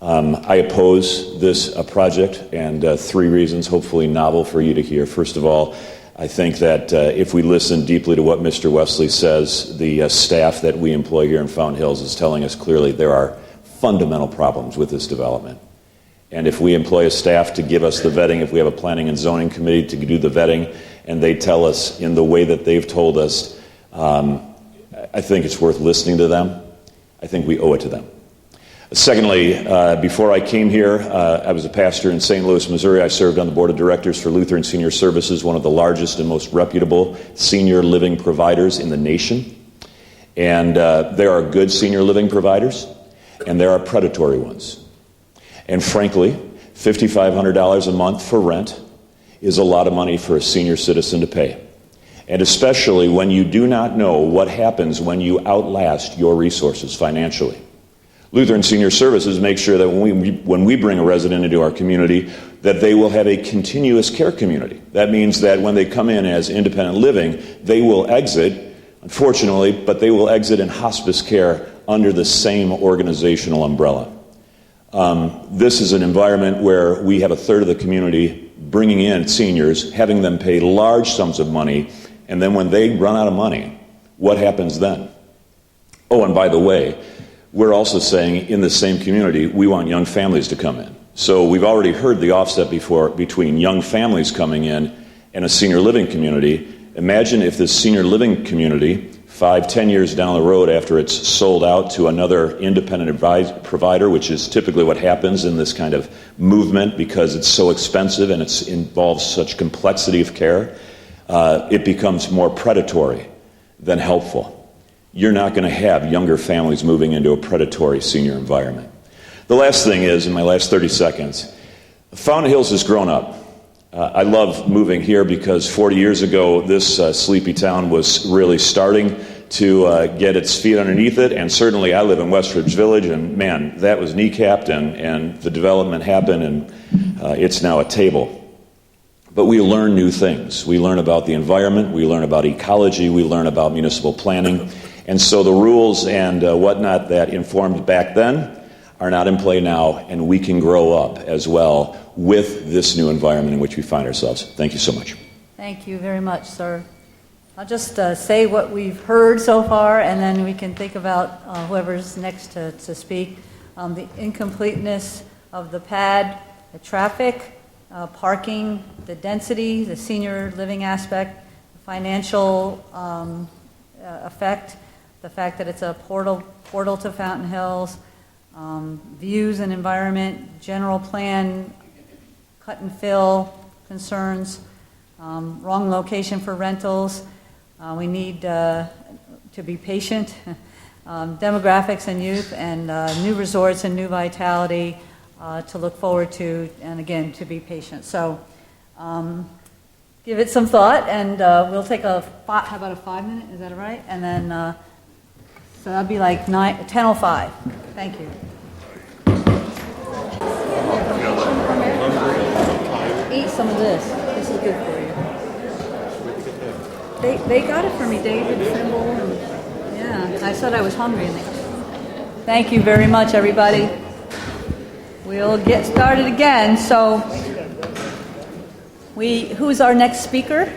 I oppose this project, and 3 reasons, hopefully novel for you to hear. First of all, I think that if we listen deeply to what Mr. Wesley says, the staff that we employ here in Fountain Hills is telling us clearly there are fundamental problems with this development. And if we employ a staff to give us the vetting, if we have a planning and zoning committee to do the vetting, and they tell us in the way that they've told us, I think it's worth listening to them. I think we owe it to them. Secondly, before I came here, I was a pastor in St. Louis, Missouri. I served on the board of directors for Lutheran Senior Services, one of the largest and most reputable senior living providers in the nation. And there are good senior living providers, and there are predatory ones. And frankly, $5,500 a month for rent is a lot of money for a senior citizen to pay. And especially when you do not know what happens when you outlast your resources financially. Lutheran Senior Services makes sure that when we bring a resident into our community, that they will have a continuous care community. That means that when they come in as independent living, they will exit, unfortunately, but they will exit in hospice care under the same organizational umbrella. This is an environment where we have a third of the community bringing in seniors, having them pay large sums of money, and then when they run out of money, what happens then? Oh, and by the way, we're also saying in the same community, we want young families to come in. So we've already heard the offset before between young families coming in and a senior living community. Imagine if this senior living community, 5-10 years down the road after it's sold out to another independent provider, which is typically what happens in this kind of movement because it's so expensive and it involves such complexity of care, it becomes more predatory than helpful. You're not going to have younger families moving into a predatory senior environment. The last thing is, in my last 30 seconds, Fountain Hills has grown up. I love moving here because 40 years ago, this sleepy town was really starting to get its feet underneath it. And certainly I live in Westridge Village, and man, that was kneecapped, and the development happened, and it's now a table. But we learn new things. We learn about the environment, we learn about ecology, we learn about municipal planning. And so the rules and whatnot that informed back then are not in play now, and we can grow up as well with this new environment in which we find ourselves. Thank you so much. Thank you very much, sir. I'll just say what we've heard so far, and then we can think about whoever's next to speak. The incompleteness of the pad, the traffic, parking, the density, the senior living aspect, the financial effect, the fact that it's a portal to Fountain Hills, views and environment, general plan, cut and fill concerns, wrong location for rentals. We need to be patient. Demographics and youth, and new resorts and new vitality to look forward to, and again, to be patient. So give it some thought, and we'll take how about a 5 minute? Is that all right? And then, so that'd be like 10:05. Thank you. Eat some of this. This is good for you. They got it for me, David Trimble. And, yeah, I said I was hungry. And thank you very much, everybody. We'll get started again. So, who's our next speaker?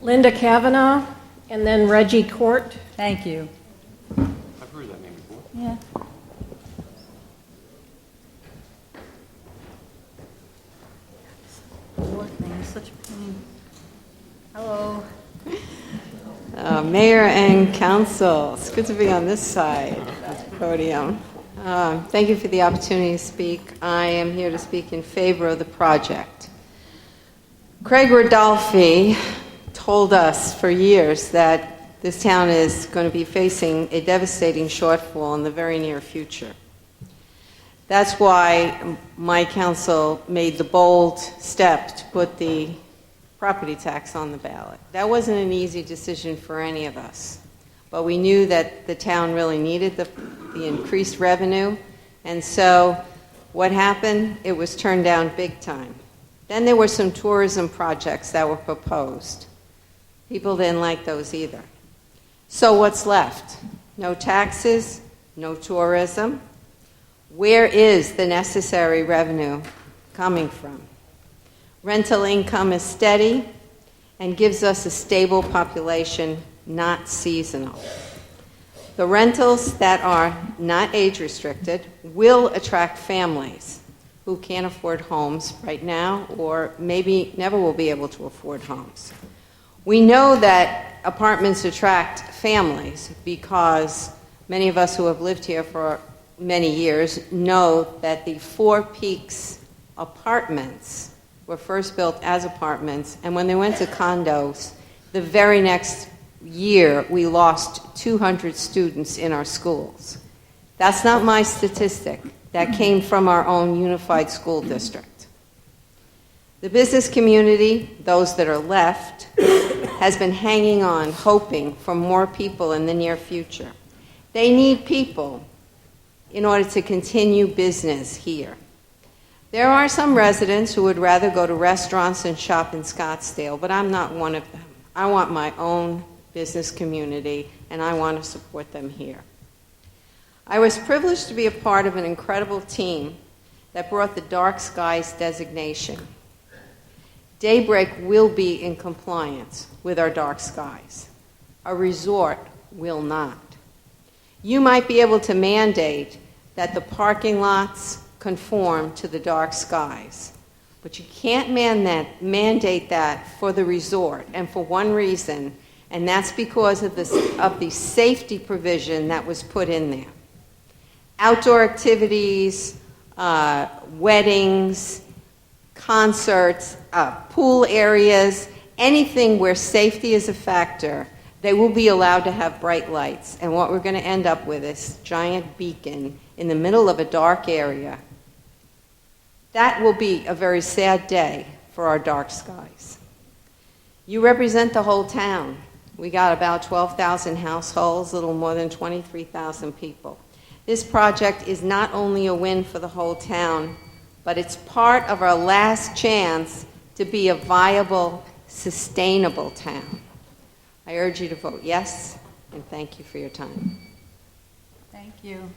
Linda Kavanaugh, and then Reggie Court. Thank you. I've heard that name before. Yeah. Such a pain. Hello. Mayor and Council, it's good to be on this side of the podium. Thank you for the opportunity to speak. I am here to speak in favor of the project. Craig Rodolphe told us for years that this town is going to be facing a devastating shortfall in the very near future. That's why my council made the bold step to put the property tax on the ballot. That wasn't an easy decision for any of us, but we knew that the town really needed the increased revenue, and so what happened? It was turned down big time. Then there were some tourism projects that were proposed. People didn't like those either. So what's left? No taxes, no tourism. Where is the necessary revenue coming from? Rental income is steady and gives us a stable population, not seasonal. The rentals that are not age-restricted will attract families who can't afford homes right now, or maybe never will be able to afford homes. We know that apartments attract families because many of us who have lived here for many years know that the Four Peaks apartments were first built as apartments, and when they went to condos, the very next year we lost 200 students in our schools. That's not my statistic. That came from our own unified school district. The business community, those that are left, has been hanging on, hoping for more people in the near future. They need people in order to continue business here. There are some residents who would rather go to restaurants and shop in Scottsdale, but I'm not one of them. I want my own business community, and I want to support them here. I was privileged to be a part of an incredible team that brought the Dark Skies designation. Daybreak will be in compliance with our dark skies. A resort will not. You might be able to mandate that the parking lots conform to the dark skies, but you can't mandate that for the resort, and for one reason, and that's because of the safety provision that was put in there. Outdoor activities, weddings, concerts, pool areas, anything where safety is a factor, they will be allowed to have bright lights. And what we're going to end up with is a giant beacon in the middle of a dark area. That will be a very sad day for our dark skies. You represent the whole town. We got about 12,000 households, a little more than 23,000 people. This project is not only a win for the whole town, but it's part of our last chance to be a viable, sustainable town. I urge you to vote yes, and thank you for your time. Thank you.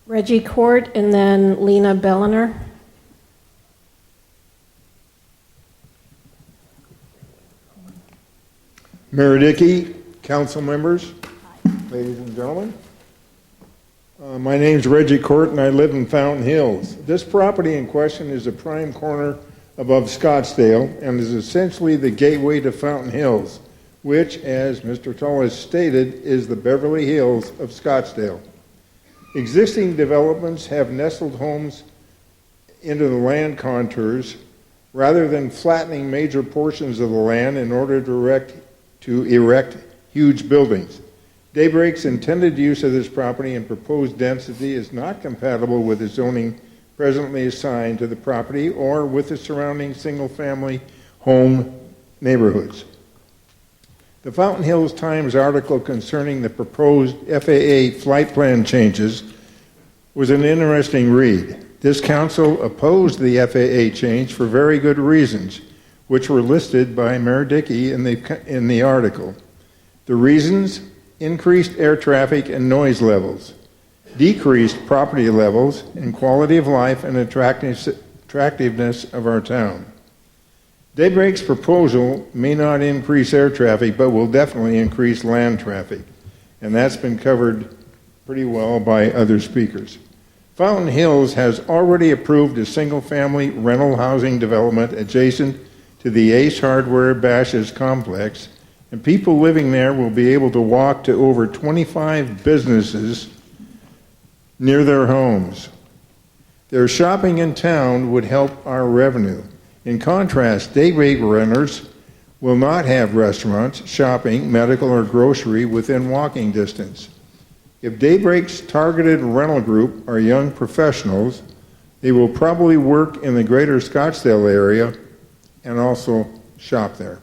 Reggie Court, and then Lena Belliner. Mayor Dickey, council members, ladies and gentlemen. My name is Reggie Court, and I live in Fountain Hills. This property in question is a prime corner above Scottsdale and is essentially the gateway to Fountain Hills, which, as Mr. Tull has stated, is the Beverly Hills of Scottsdale. Existing developments have nestled homes into the land contours rather than flattening major portions of the land in order to erect huge buildings. Daybreak's intended use of this property and proposed density is not compatible with the zoning presently assigned to the property or with the surrounding single-family home neighborhoods. The Fountain Hills Times article concerning the proposed FAA flight plan changes was an interesting read. This council opposed the FAA change for very good reasons, which were listed by Mayor Dickey in the article. The reasons: increased air traffic and noise levels, decreased property levels and quality of life and attractiveness of our town. Daybreak's proposal may not increase air traffic, but will definitely increase land traffic, and that's been covered pretty well by other speakers. Fountain Hills has already approved a single-family rental housing development adjacent to the Ace Hardware Bashas complex, and people living there will be able to walk to over 25 businesses near their homes. Their shopping in town would help our revenue. In contrast, Daybreak renters will not have restaurants, shopping, medical, or grocery within walking distance. If Daybreak's targeted rental group are young professionals, they will probably work in the greater Scottsdale area and also shop there.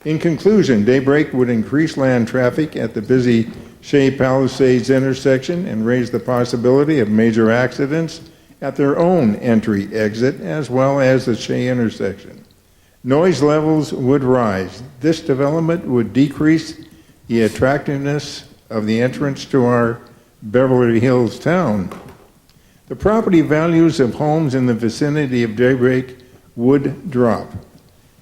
In conclusion, Daybreak would increase land traffic at the busy Shea Palisades intersection and raise the possibility of major accidents at their own entry-exit as well as the Shea intersection. Noise levels would rise. This development would decrease the attractiveness of the entrance to our Beverly Hills town. The property values of homes in the vicinity of Daybreak would drop.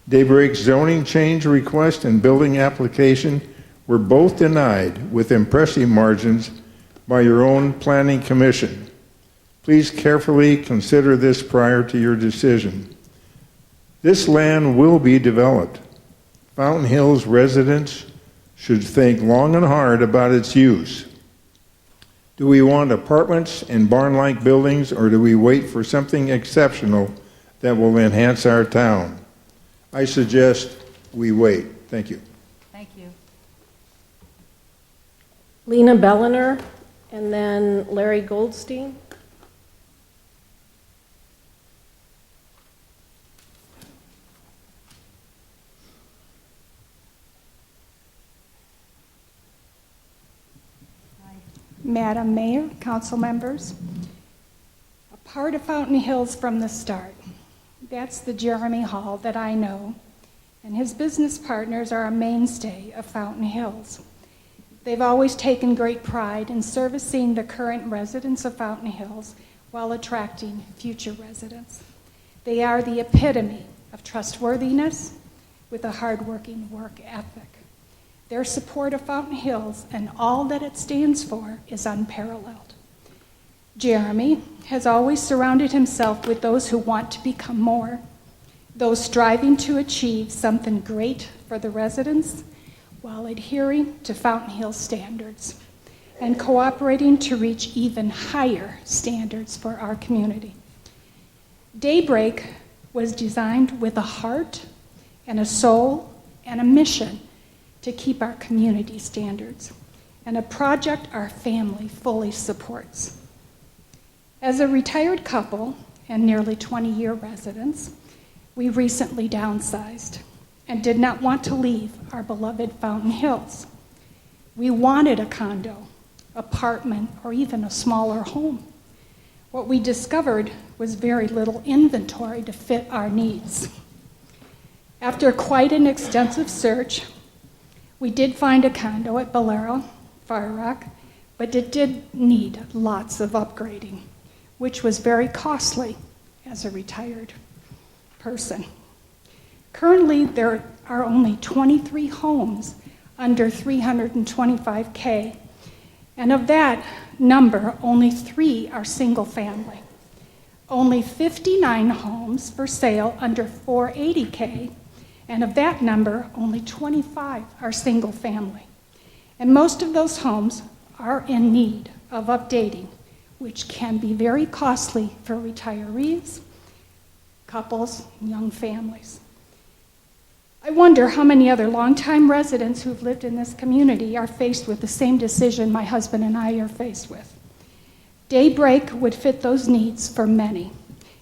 Daybreak's zoning change request and building application were both denied with impressive margins by your own planning commission. Please carefully consider this prior to your decision. This land will be developed. Fountain Hills residents should think long and hard about its use. Do we want apartments and barn-like buildings, or do we wait for something exceptional that will enhance our town? I suggest we wait. Thank you. Thank you. Lena Belliner, and then Larry Goldstein. Madam Mayor, council members, a part of Fountain Hills from the start. That's the Jeremy Hall that I know, and his business partners are a mainstay of Fountain Hills. They've always taken great pride in servicing the current residents of Fountain Hills while attracting future residents. They are the epitome of trustworthiness with a hardworking work ethic. Their support of Fountain Hills and all that it stands for is unparalleled. Jeremy has always surrounded himself with those who want to become more, those striving to achieve something great for the residents while adhering to Fountain Hills standards and cooperating to reach even higher standards for our community. Daybreak was designed with a heart and a soul and a mission to keep our community standards, and a project our family fully supports. As a retired couple and nearly 20-year residents, we recently downsized, and did not want to leave our beloved Fountain Hills. We wanted a condo, apartment, or even a smaller home. What we discovered was very little inventory to fit our needs. After quite an extensive search, we did find a condo at Bolero, Fire Rock, but it did need lots of upgrading, which was very costly as a retired person. Currently, there are only 23 homes under 325K, and of that number, only 3 are single family. Only 59 homes for sale under 480K, and of that number, only 25 are single family. And most of those homes are in need of updating, which can be very costly for retirees, couples, and young families. I wonder how many other longtime residents who've lived in this community are faced with the same decision my husband and I are faced with. Daybreak would fit those needs for many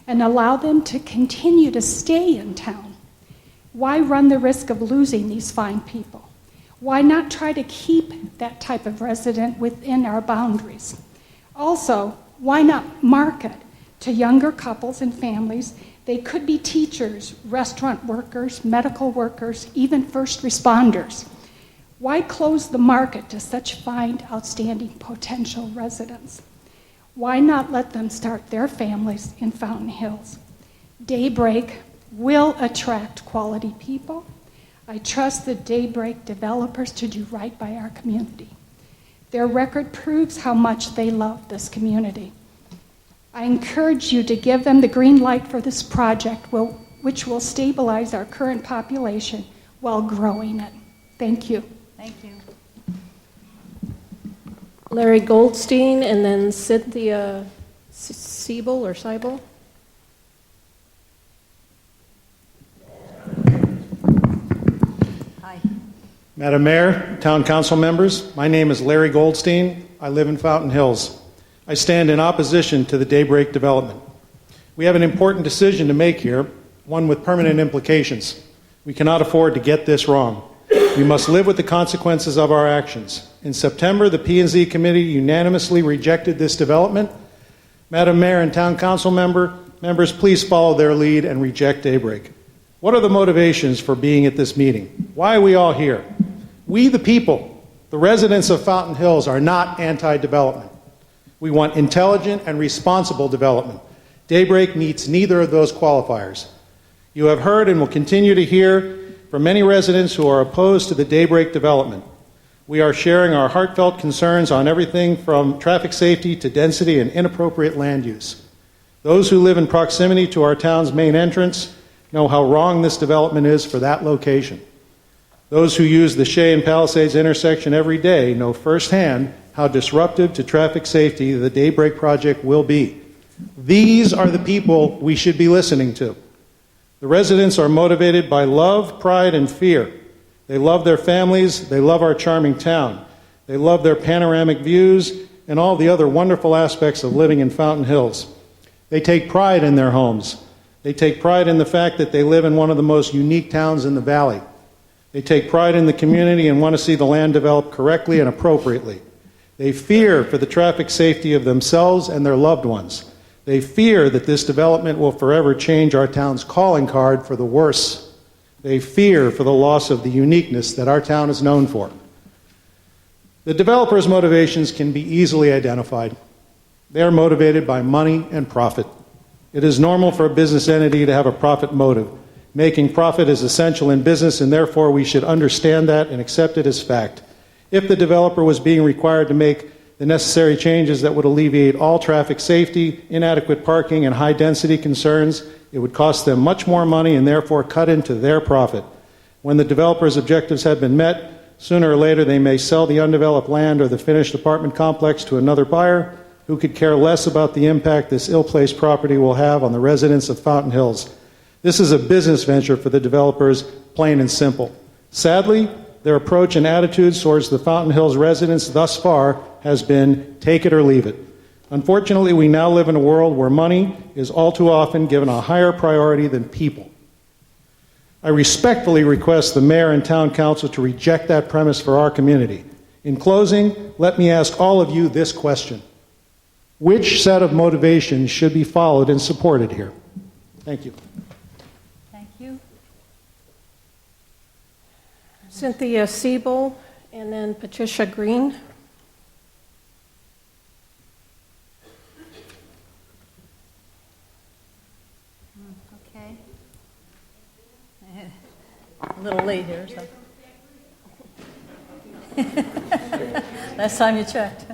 and allow them to continue to stay in town. Why run the risk of losing these fine people? Why not try to keep that type of resident within our boundaries? Also, why not market to younger couples and families? They could be teachers, restaurant workers, medical workers, even first responders. Why close the market to such fine, outstanding potential residents? Why not let them start their families in Fountain Hills? Daybreak will attract quality people. I trust the Daybreak developers to do right by our community. Their record proves how much they love this community. I encourage you to give them the green light for this project, which will stabilize our current population while growing it. Thank you. Thank you. Larry Goldstein, and then Cynthia Siebel or Seibel. Hi. Madam Mayor, Town Council members, my name is Larry Goldstein. I live in Fountain Hills. I stand in opposition to the Daybreak development. We have an important decision to make here, one with permanent implications. We cannot afford to get this wrong. We must live with the consequences of our actions. In September, the P&Z Committee unanimously rejected this development. Madam Mayor and Town Council members, please follow their lead and reject Daybreak. What are the motivations for being at this meeting? Why are we all here? We, the people, the residents of Fountain Hills, are not anti-development. We want intelligent and responsible development. Daybreak meets neither of those qualifiers. You have heard and will continue to hear from many residents who are opposed to the Daybreak development. We are sharing our heartfelt concerns on everything from traffic safety to density and inappropriate land use. Those who live in proximity to our town's main entrance know how wrong this development is for that location. Those who use the Shea and Palisades intersection every day know firsthand how disruptive to traffic safety the Daybreak project will be. These are the people we should be listening to. The residents are motivated by love, pride, and fear. They love their families, they love our charming town, they love their panoramic views, and all the other wonderful aspects of living in Fountain Hills. They take pride in their homes. They take pride in the fact that they live in one of the most unique towns in the valley. They take pride in the community and want to see the land developed correctly and appropriately. They fear for the traffic safety of themselves and their loved ones. They fear that this development will forever change our town's calling card for the worse. They fear for the loss of the uniqueness that our town is known for. The developers' motivations can be easily identified. They are motivated by money and profit. It is normal for a business entity to have a profit motive. Making profit is essential in business, and therefore we should understand that and accept it as fact. If the developer was being required to make the necessary changes that would alleviate all traffic safety, inadequate parking, and high-density concerns, it would cost them much more money and therefore cut into their profit. When the developer's objectives have been met, sooner or later they may sell the undeveloped land or the finished apartment complex to another buyer who could care less about the impact this ill-placed property will have on the residents of Fountain Hills. This is a business venture for the developers, plain and simple. Sadly, their approach and attitudes towards the Fountain Hills residents thus far has been take it or leave it. Unfortunately, we now live in a world where money is all too often given a higher priority than people. I respectfully request the mayor and town council to reject that premise for our community. In closing, let me ask all of you this question. Which set of motivations should be followed and supported here? Thank you. Thank you. Cynthia Siebel, and then Patricia Green. Okay. A little late here, so. Last time you checked.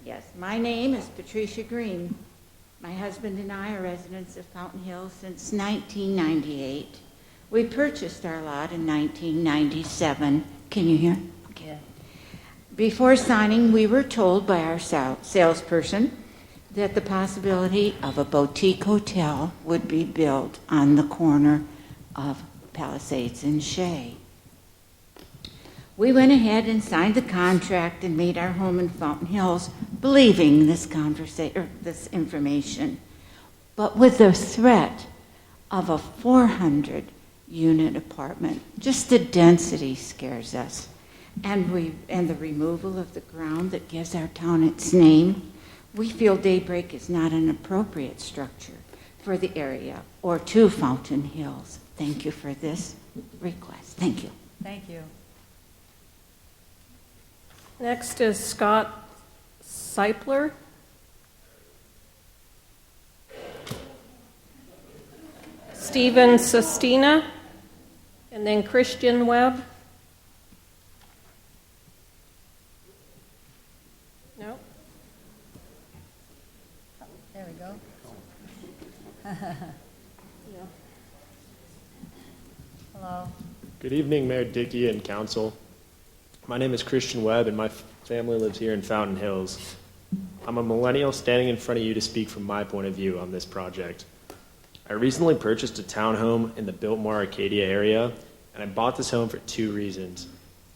Yes, my name is Patricia Green. My husband and I are residents of Fountain Hills since 1998. We purchased our lot in 1997. Can you hear? Okay. Yeah. Before signing, we were told by our salesperson that the possibility of a boutique hotel would be built on the corner of Palisades and Shea. We went ahead and signed the contract and made our home in Fountain Hills, believing this information, but with the threat of a 400-unit apartment. Just the density scares us, and the removal of the ground that gives our town its name. We feel Daybreak is not an appropriate structure for the area or to Fountain Hills. Thank you for this request. Thank you. Thank you. Next is Scott Seipler. Stephen Sestina, and then Christian Webb. No? There we go. Hello. Good evening, Mayor Dickey and Council. My name is Christian Webb, and my family lives here in Fountain Hills. I'm a millennial standing in front of you to speak from my point of view on this project. I recently purchased a townhome in the Biltmore Arcadia area, and I bought this home for two reasons.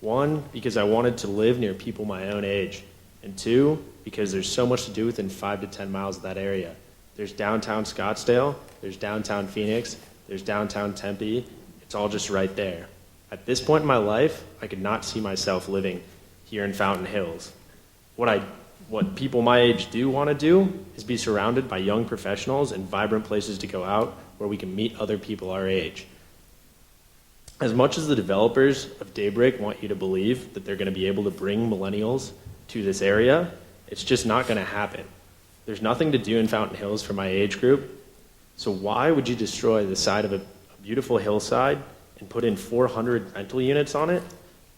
One, because I wanted to live near people my own age, and two, because there's so much to do within 5 to 10 miles of that area. There's downtown Scottsdale, there's downtown Phoenix, there's downtown Tempe. It's all just right there. At this point in my life, I could not see myself living here in Fountain Hills. What people my age do want to do is be surrounded by young professionals and vibrant places to go out where we can meet other people our age. As much as the developers of Daybreak want you to believe that they're going to be able to bring millennials to this area, it's just not going to happen. There's nothing to do in Fountain Hills for my age group, so why would you destroy the side of a beautiful hillside and put in 400 rental units on it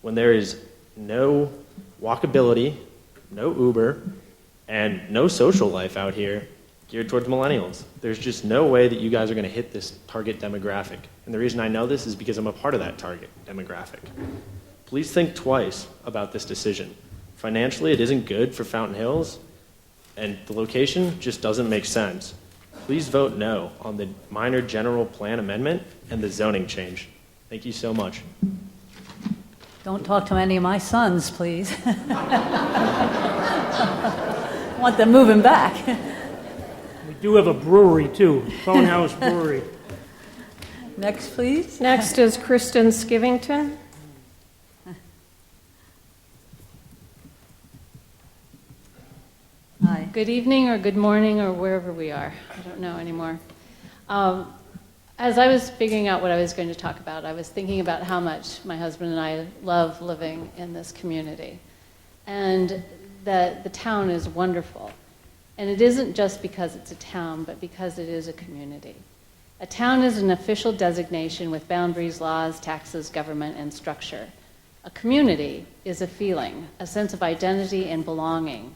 when there is no walkability, no Uber, and no social life out here geared towards millennials? There's just no way that you guys are going to hit this target demographic. And the reason I know this is because I'm a part of that target demographic. Please think twice about this decision. Financially, it isn't good for Fountain Hills, and the location just doesn't make sense. Please vote no on the minor general plan amendment and the zoning change. Thank you so much. Don't talk to any of my sons, please. Want them moving back. We do have a brewery, too, Phone House Brewery. Next, please. Next is Kristen Skivington. Hi. Good evening or good morning or wherever we are. I don't know anymore. As I was figuring out what I was going to talk about, I was thinking about how much my husband and I love living in this community. And that the town is wonderful. And it isn't just because it's a town, but because it is a community. A town is an official designation with boundaries, laws, taxes, government, and structure. A community is a feeling, a sense of identity and belonging.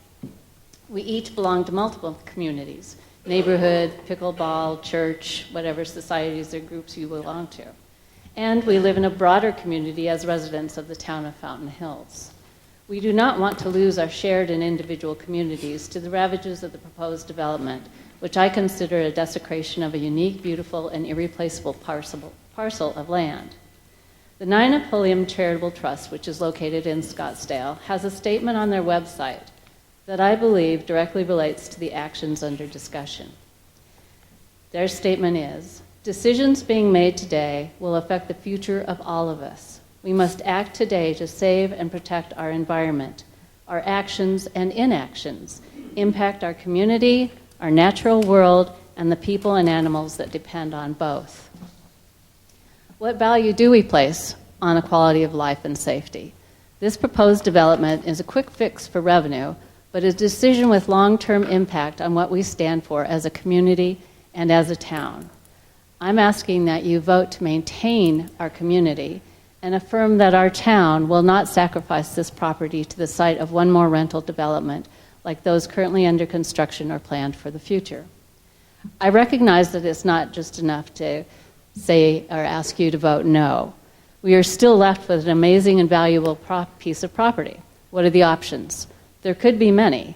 We each belong to multiple communities, neighborhood, pickleball, church, whatever societies or groups you belong to. And we live in a broader community as residents of the town of Fountain Hills. We do not want to lose our shared and individual communities to the ravages of the proposed development, which I consider a desecration of a unique, beautiful, and irreplaceable parcel of land. The Nina Pulliam Charitable Trust, which is located in Scottsdale, has a statement on their website that I believe directly relates to the actions under discussion. Their statement is, "Decisions being made today will affect the future of all of us. We must act today to save and protect our environment. Our actions and inactions impact our community, our natural world, and the people and animals that depend on both." What value do we place on equality of life and safety? This proposed development is a quick fix for revenue, but a decision with long-term impact on what we stand for as a community and as a town. I'm asking that you vote to maintain our community and affirm that our town will not sacrifice this property to the site of one more rental development like those currently under construction or planned for the future. I recognize that it's not just enough to say or ask you to vote no. We are still left with an amazing and valuable piece of property. What are the options? There could be many.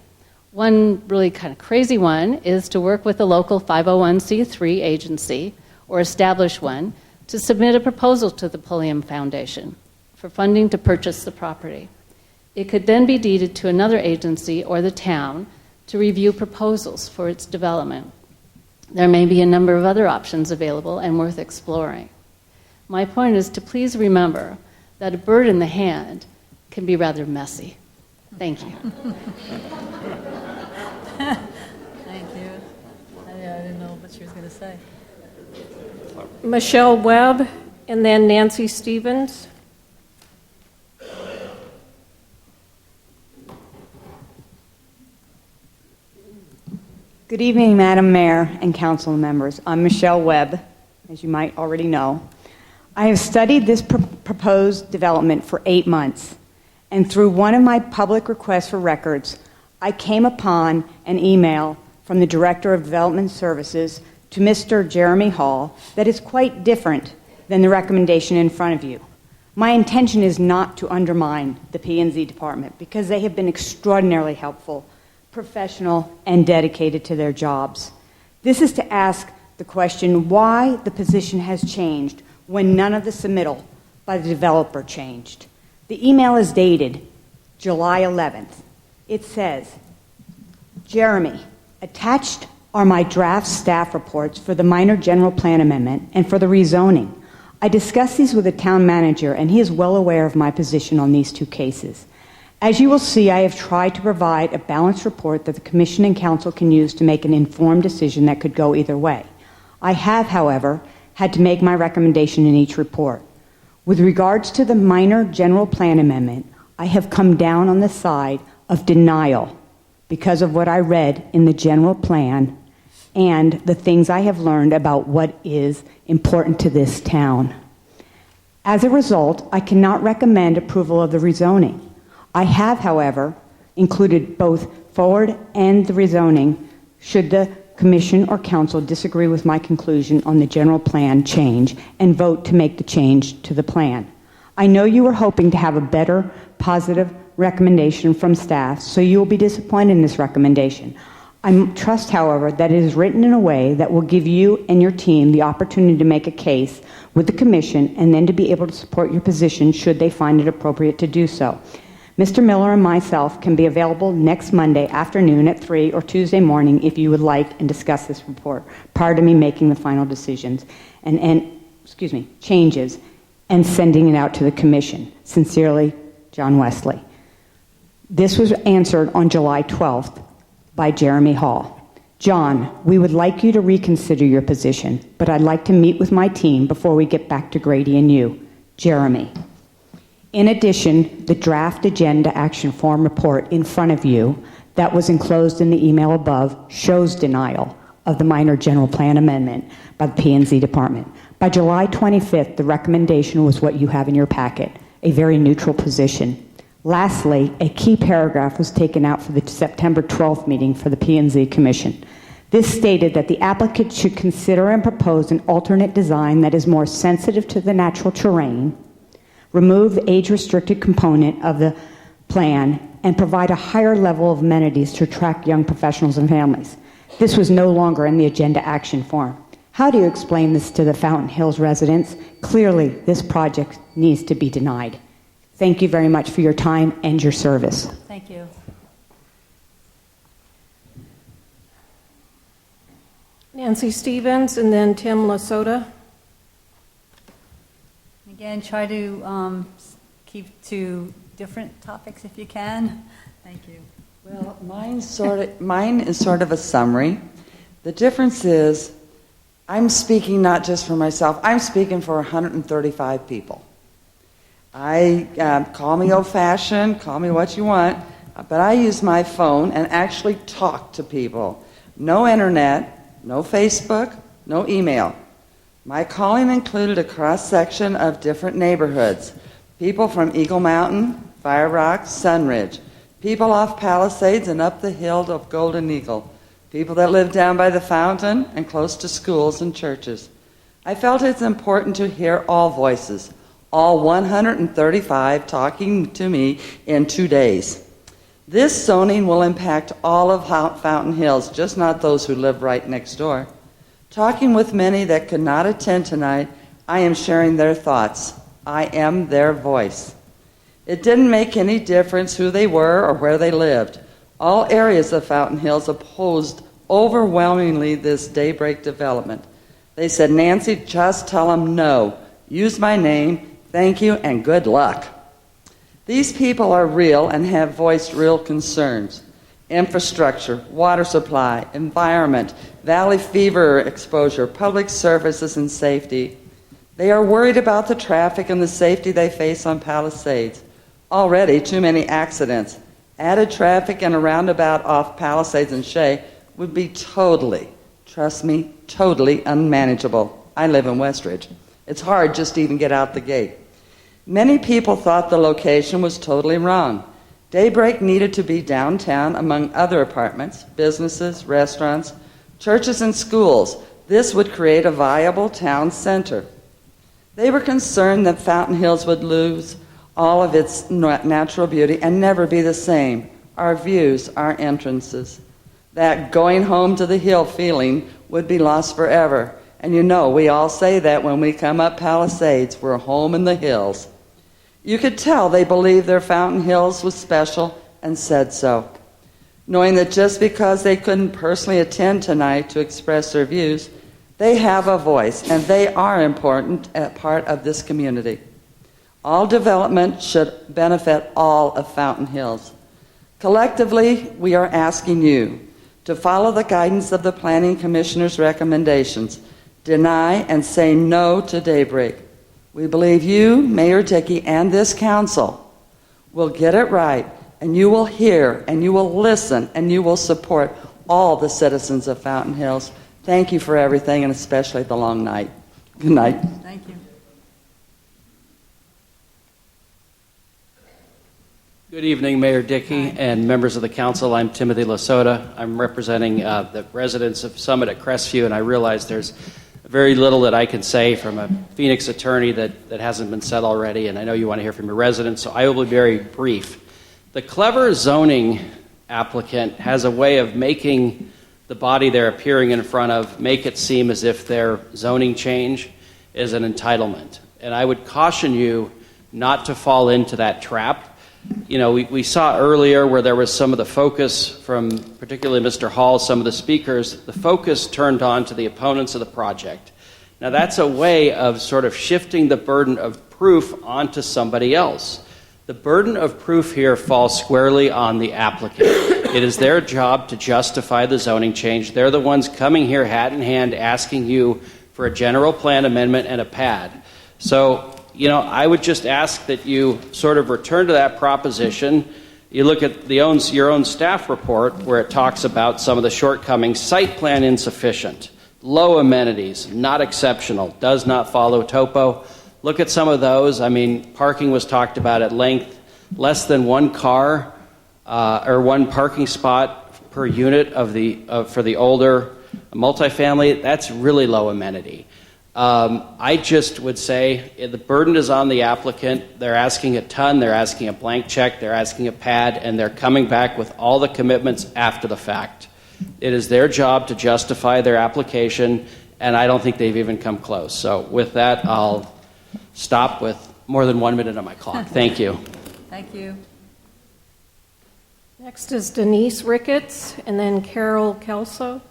One really kind of crazy one is to work with a local 501c3 agency or establish one to submit a proposal to the Pulliam Foundation for funding to purchase the property. It could then be deeded to another agency or the town to review proposals for its development. There may be a number of other options available and worth exploring. My point is to please remember that a bird in the hand can be rather messy. Thank you. Thank you. I didn't know what she was going to say. Michelle Webb, and then Nancy Stevens. Good evening, Madam Mayor and council members. I'm Michelle Webb, as you might already know. I have studied this proposed development for 8 months, and through one of my public requests for records, I came upon an email from the Director of Development Services to Mr. Jeremy Hall that is quite different than the recommendation in front of you. My intention is not to undermine the P&Z department because they have been extraordinarily helpful, professional, and dedicated to their jobs. This is to ask the question why the position has changed when none of the submittal by the developer changed. The email is dated July 11th. It says, "Jeremy, attached are my draft staff reports for the minor general plan amendment and for the rezoning. I discussed these with the town manager, and he is well aware of my position on these two cases. As you will see, I have tried to provide a balanced report that the Commission and Council can use to make an informed decision that could go either way. I have, however, had to make my recommendation in each report. With regards to the minor general plan amendment, I have come down on the side of denial because of what I read in the general plan and the things I have learned about what is important to this town. As a result, I cannot recommend approval of the rezoning. I have, however, included both forward and the rezoning should the Commission or Council disagree with my conclusion on the general plan change and vote to make the change to the plan. I know you were hoping to have a better, positive recommendation from staff, so you will be disappointed in this recommendation. I trust, however, that it is written in a way that will give you and your team the opportunity to make a case with the Commission and then to be able to support your position should they find it appropriate to do so. Mr. Miller and myself can be available next Monday afternoon at 3 or Tuesday morning if you would like and discuss this report prior to me making the final decisions and changes and sending it out to the Commission. Sincerely, John Wesley. This was answered on July 12th by Jeremy Hall. John, we would like you to reconsider your position, but I'd like to meet with my team before we get back to Grady and you. Jeremy. In addition, the draft agenda action form report in front of you that was enclosed in the email above shows denial of the minor general plan amendment by the P&Z department. By July 25th, the recommendation was what you have in your packet, a very neutral position. Lastly, a key paragraph was taken out for the September 12th meeting for the P&Z Commission. This stated that the applicant should consider and propose an alternate design that is more sensitive to the natural terrain, remove the age-restricted component of the plan, and provide a higher level of amenities to attract young professionals and families. This was no longer in the agenda action form. How do you explain this to the Fountain Hills residents? Clearly, this project needs to be denied. Thank you very much for your time and your service. Thank you. Nancy Stevens, and then Tim Lasota. Again, try to keep to different topics if you can. Thank you. Well, mine is sort of a summary. The difference is I'm speaking not just for myself, I'm speaking for 135 people. Call me old-fashioned, call me what you want, but I use my phone and actually talk to people. No internet, no Facebook, no email. My calling included a cross-section of different neighborhoods. People from Eagle Mountain, Fire Rock, Sunridge. People off Palisades and up the hill of Golden Eagle. People that live down by the fountain and close to schools and churches. I felt it's important to hear all voices, all 135 talking to me in 2 days. This zoning will impact all of Fountain Hills, just not those who live right next door. Talking with many that could not attend tonight, I am sharing their thoughts. I am their voice. It didn't make any difference who they were or where they lived. All areas of Fountain Hills opposed overwhelmingly this Daybreak development. They said, Nancy, just tell them no. Use my name, thank you, and good luck. These people are real and have voiced real concerns. Infrastructure, water supply, environment, valley fever exposure, public services, and safety. They are worried about the traffic and the safety they face on Palisades. Already too many accidents. Added traffic and a roundabout off Palisades and Shea would be totally, trust me, totally unmanageable. I live in Westridge. It's hard just to even get out the gate. Many people thought the location was totally wrong. Daybreak needed to be downtown among other apartments, businesses, restaurants, churches, and schools. This would create a viable town center. They were concerned that Fountain Hills would lose all of its natural beauty and never be the same. Our views, our entrances. That going home to the hill feeling would be lost forever. And you know, we all say that when we come up Palisades, we're home in the hills. You could tell they believed their Fountain Hills was special and said so. Knowing that just because they couldn't personally attend tonight to express their views, they have a voice and they are important part of this community. All development should benefit all of Fountain Hills. Collectively, we are asking you to follow the guidance of the Planning Commissioner's recommendations. Deny and say no to Daybreak. We believe you, Mayor Dickey, and this council will get it right, and you will hear, and you will listen, and you will support all the citizens of Fountain Hills. Thank you for everything, and especially the long night. Good night. Thank you. Good evening, Mayor Dickey and members of the council. I'm Timothy Lasota. I'm representing the residents of Summit at Crestview, and I realize there's very little that I can say from a Phoenix attorney that hasn't been said already, and I know you want to hear from your residents, so I will be very brief. The clever zoning applicant has a way of making the body they're appearing in front of make it seem as if their zoning change is an entitlement. And I would caution you not to fall into that trap. You know, we saw earlier where there was some of the focus from particularly Mr. Hall, some of the speakers, the focus turned on to the opponents of the project. Now that's a way of sort of shifting the burden of proof onto somebody else. The burden of proof here falls squarely on the applicant. It is their job to justify the zoning change. They're the ones coming here hat in hand asking you for a general plan amendment and a pad. So, you know, I would just ask that you sort of return to that proposition. You look at your own staff report where it talks about some of the shortcomings. Site plan insufficient, low amenities, not exceptional, does not follow topo. Look at some of those. I mean, parking was talked about at length. Less than one car or one parking spot per unit for the older multifamily. That's really low amenity. I just would say the burden is on the applicant. They're asking a ton, they're asking a blank check, they're asking a pad, and they're coming back with all the commitments after the fact. It is their job to justify their application, and I don't think they've even come close. So with that, I'll stop with more than 1 minute on my clock. Thank you. Thank you. Next is Denise Ricketts, and then Carol Kelso.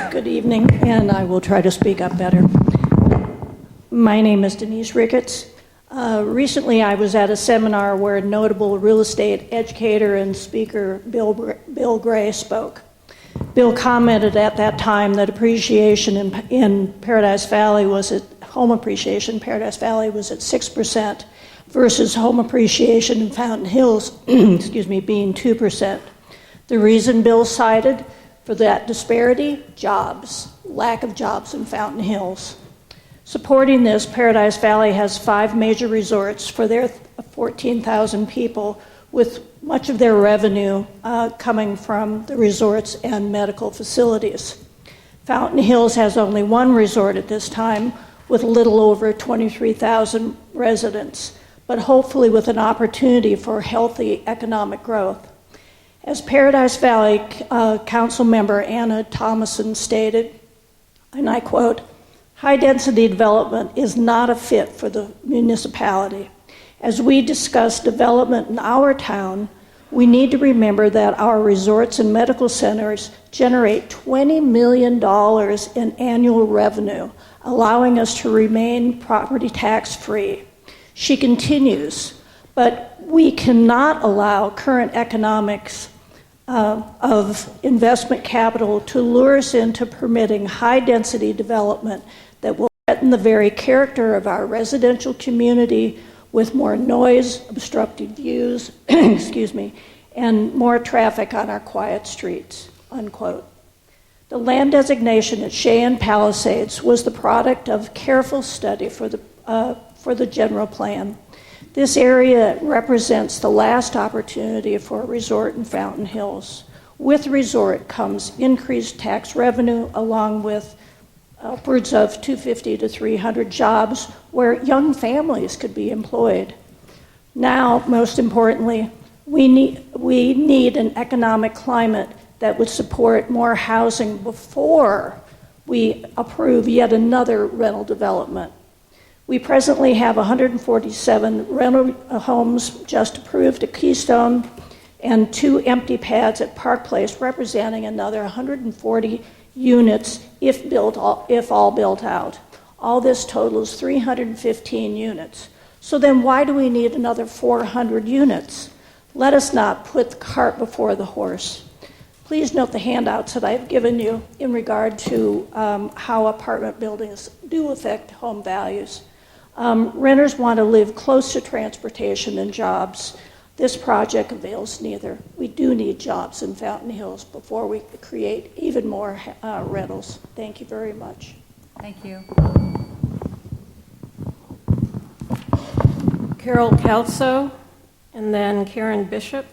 Good evening, and I will try to speak up better. My name is Denise Ricketts. Recently, I was at a seminar where a notable real estate educator and speaker, Bill Gray, spoke. Bill commented at that time that appreciation in Paradise Valley was at home appreciation in Paradise Valley was at 6% versus home appreciation in Fountain Hills, being 2%. The reason Bill cited for that disparity, jobs, lack of jobs in Fountain Hills. Supporting this, Paradise Valley has 5 major resorts for their 14,000 people, with much of their revenue coming from the resorts and medical facilities. Fountain Hills has only 1 resort at this time, with a little over 23,000 residents, but hopefully with an opportunity for healthy economic growth. As Paradise Valley Council member Anna Thomason stated, and I quote, "High-density development is not a fit for the municipality. As we discuss development in our town, we need to remember that our resorts and medical centers generate $20 million in annual revenue, allowing us to remain property tax-free." She continues, "But we cannot allow current economics of investment capital to lure us into permitting high-density development that will threaten the very character of our residential community with more noise, obstructed views, and more traffic on our quiet streets," unquote. The land designation at Cheyenne Palisades was the product of careful study for the general plan. This area represents the last opportunity for a resort in Fountain Hills. With resort comes increased tax revenue along with upwards of 250 to 300 jobs where young families could be employed. Now, most importantly, we need an economic climate that would support more housing before we approve yet another rental development. We presently have 147 rental homes just approved at Keystone and 2 empty pads at Park Place, representing another 140 units if all built out. All this totals 315 units. So then why do we need another 400 units? Let us not put the cart before the horse. Please note the handouts that I've given you in regard to how apartment buildings do affect home values. Renters want to live close to transportation and jobs. This project avails neither. We do need jobs in Fountain Hills before we create even more rentals. Thank you very much. Thank you. Carol Kelso, and then Karen Bishop.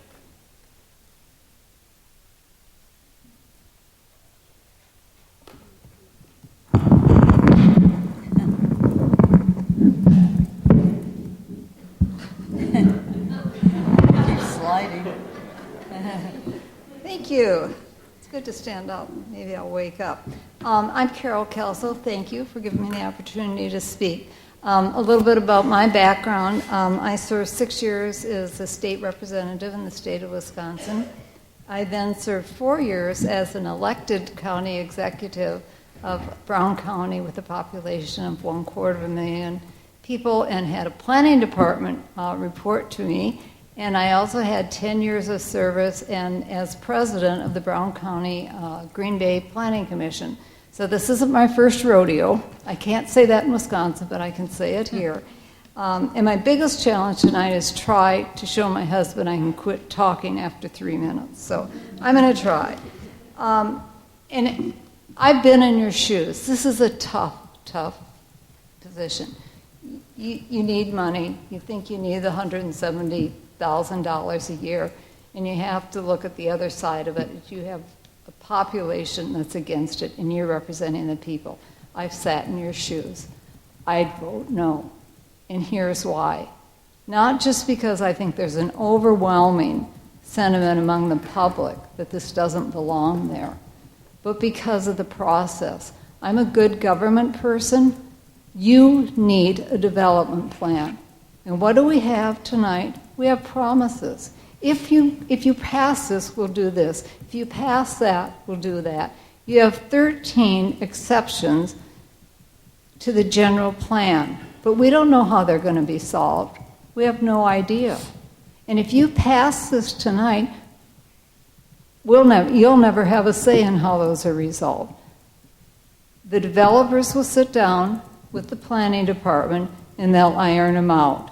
Thank you. It's good to stand up. Maybe I'll wake up. I'm Carol Kelso. Thank you for giving me the opportunity to speak. A little bit about my background. I served 6 years as a state representative in the state of Wisconsin. I then served 4 years as an elected county executive of Brown County with a population of 250,000 people and had a planning department report to me. And I also had 10 years of service and as president of the Brown County Green Bay Planning Commission. So this isn't my first rodeo. I can't say that in Wisconsin, but I can say it here. And my biggest challenge tonight is try to show my husband I can quit talking after 3 minutes. So I'm going to try. And I've been in your shoes. This is a tough position. You need money. You think you need the $170,000 a year, and you have to look at the other side of it. You have a population that's against it, and you're representing the people. I've sat in your shoes. I'd vote no, and here's why. Not just because I think there's an overwhelming sentiment among the public that this doesn't belong there, but because of the process. I'm a good government person. You need a development plan. And what do we have tonight? We have promises. If you pass this, we'll do this. If you pass that, we'll do that. You have 13 exceptions to the general plan, but we don't know how they're going to be solved. We have no idea. And if you pass this tonight, you'll never have a say in how those are resolved. The developers will sit down with the planning department and they'll iron them out.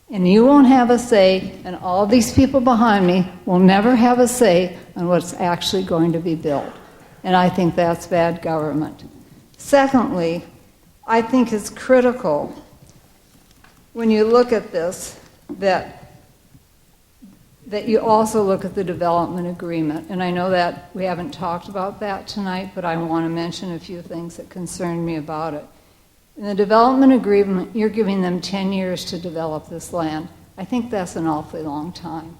And you won't have a say, and all these people behind me will never have a say on what's actually going to be built. And I think that's bad government. Secondly, I think it's critical when you look at this that you also look at the development agreement. And I know that we haven't talked about that tonight, but I want to mention a few things that concern me about it. In the development agreement, you're giving them 10 years to develop this land. I think that's an awfully long time.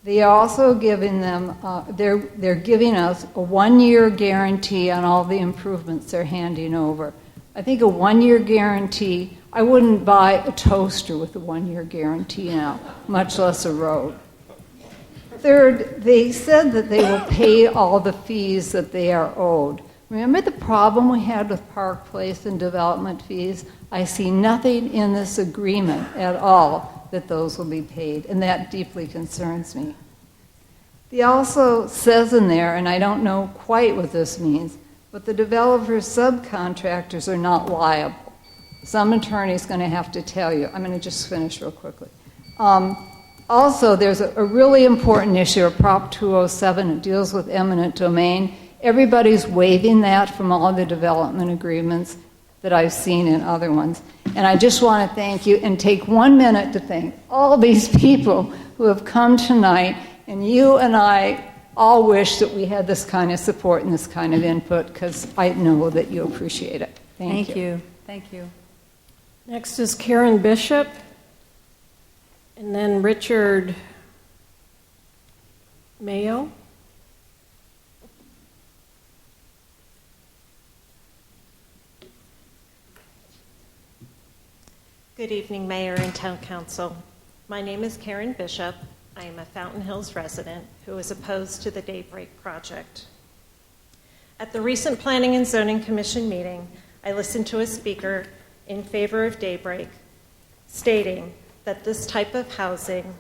They are also giving them, they're giving us a 1-year guarantee on all the improvements they're handing over. I think a 1-year guarantee, I wouldn't buy a toaster with a 1-year guarantee now, much less a road. Third, they said that they will pay all the fees that they are owed. Remember the problem we had with Park Place and development fees? I see nothing in this agreement at all that those will be paid, and that deeply concerns me. He also says in there, and I don't know quite what this means, but the developers' subcontractors are not liable. Some attorney's going to have to tell you. I'm going to just finish real quickly. Also, there's a really important issue, Prop 207. It deals with eminent domain. Everybody's waiving that from all the development agreements that I've seen in other ones. And I just want to thank you and take 1 minute to thank all these people who have come tonight. And you and I all wish that we had this kind of support and this kind of input, because I know that you appreciate it. Thank you. Thank you. Next is Karen Bishop, and then Richard Mayo. Good evening, Mayor and Town Council. My name is Karen Bishop. I am a Fountain Hills resident who is opposed to the Daybreak project. At the recent Planning and Zoning Commission meeting, I listened to a speaker in favor of Daybreak stating that this type of housing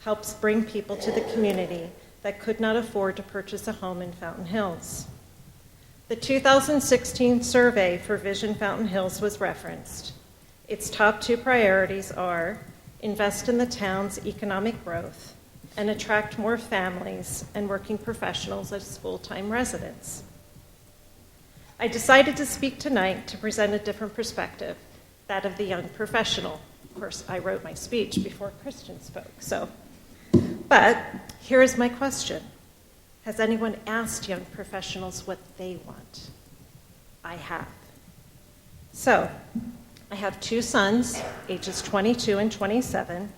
helps bring people to the community that could not afford to purchase a home in Fountain Hills. The 2016 survey for Vision Fountain Hills was referenced. Its top 2 priorities are invest in the town's economic growth and attract more families and working professionals as full-time residents. I decided to speak tonight to present a different perspective, that of the young professional. Of course, I wrote my speech before Christian spoke, but here is my question. Has anyone asked young professionals what they want? I have. So, I have 2 sons, ages 22 and 27,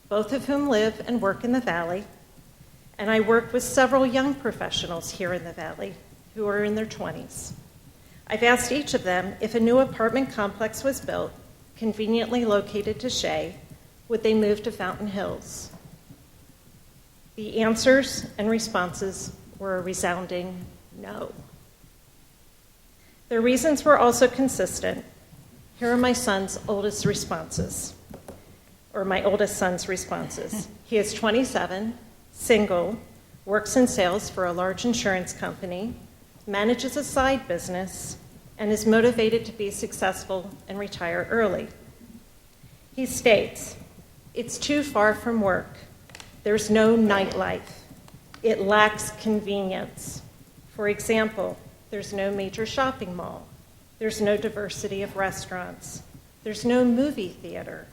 both of whom live and work in the Valley, and I work with several young professionals here in the Valley who are in their 20s. I've asked each of them if a new apartment complex was built, conveniently located to Shea, would they move to Fountain Hills? The answers and responses were a resounding no. Their reasons were also consistent. Here are my son's oldest responses, or my oldest son's responses. He is 27, single, works in sales for a large insurance company, manages a side business, and is motivated to be successful and retire early. He states, "It's too far from work. There's no nightlife. It lacks convenience. For example, there's no major shopping mall. There's no diversity of restaurants. There's no movie theater."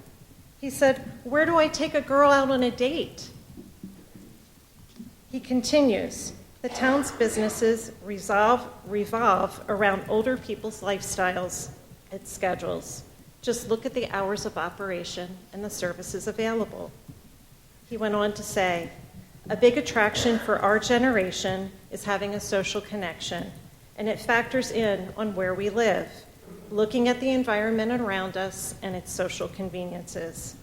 He said, "Where do I take a girl out on a date?" He continues, "The town's businesses revolve around older people's lifestyles and schedules. Just look at the hours of operation and the services available." He went on to say, A big attraction for our generation is having a social connection, and it factors in on where we live, looking at the environment around us and its social conveniences.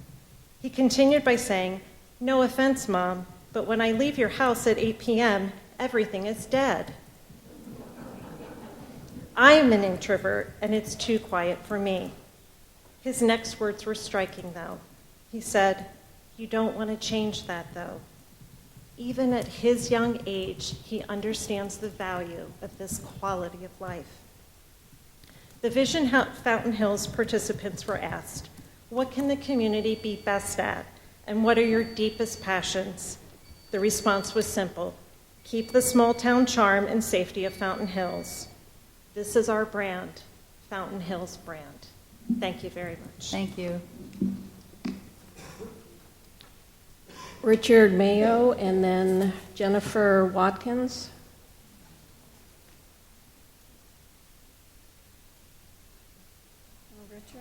He continued by saying, "No offense, Mom, but when I leave your house at 8 p.m., everything is dead." I am an introvert, and it's too quiet for me. His next words were striking, though. He said, "You don't want to change that, though." Even at his young age, he understands the value of this quality of life. The Vision Fountain Hills participants were asked, "What can the community be best at, and what are your deepest passions?" The response was simple: keep the small town charm and safety of Fountain Hills. This is our brand, Fountain Hills brand. Thank you very much. Thank you. Richard Mayo, and then Jennifer Watkins. Richard?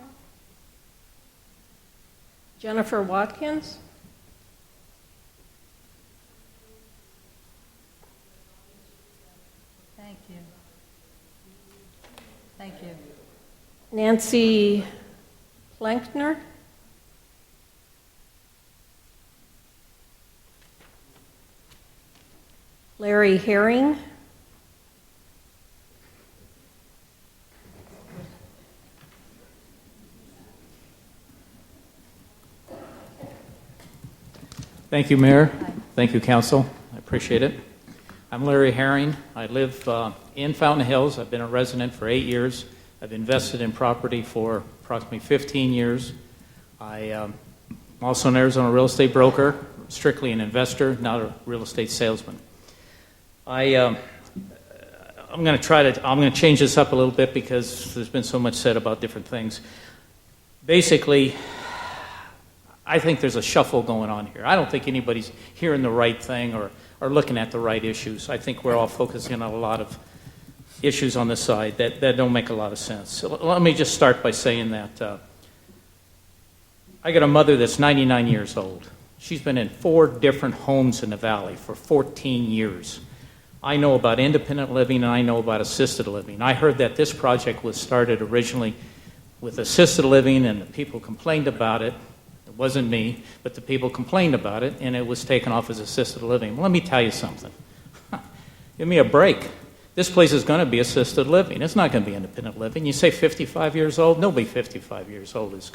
Jennifer Watkins. Thank you. Thank you. Nancy Plankner. Larry Herring. Thank you, Mayor. Thank you, Council. I appreciate it. I'm Larry Herring. I live in Fountain Hills. I've been a resident for 8 years. I've invested in property for approximately 15 years. I'm also an Arizona real estate broker, strictly an investor, not a real estate salesman. I'm going to change this up a little bit because there's been so much said about different things. Basically, I think there's a shuffle going on here. I don't think anybody's hearing the right thing or looking at the right issues. I think we're all focusing on a lot of issues on this side that don't make a lot of sense. So let me just start by saying that I got a mother that's 99 years old. She's been in 4 different homes in the valley for 14 years. I know about independent living and I know about assisted living. I heard that this project was started originally with assisted living and the people complained about it. It wasn't me, but the people complained about it and it was taken off as assisted living. Well, let me tell you something. Give me a break. This place is going to be assisted living. It's not going to be independent living. You say 55 years old? Nobody 55 years old is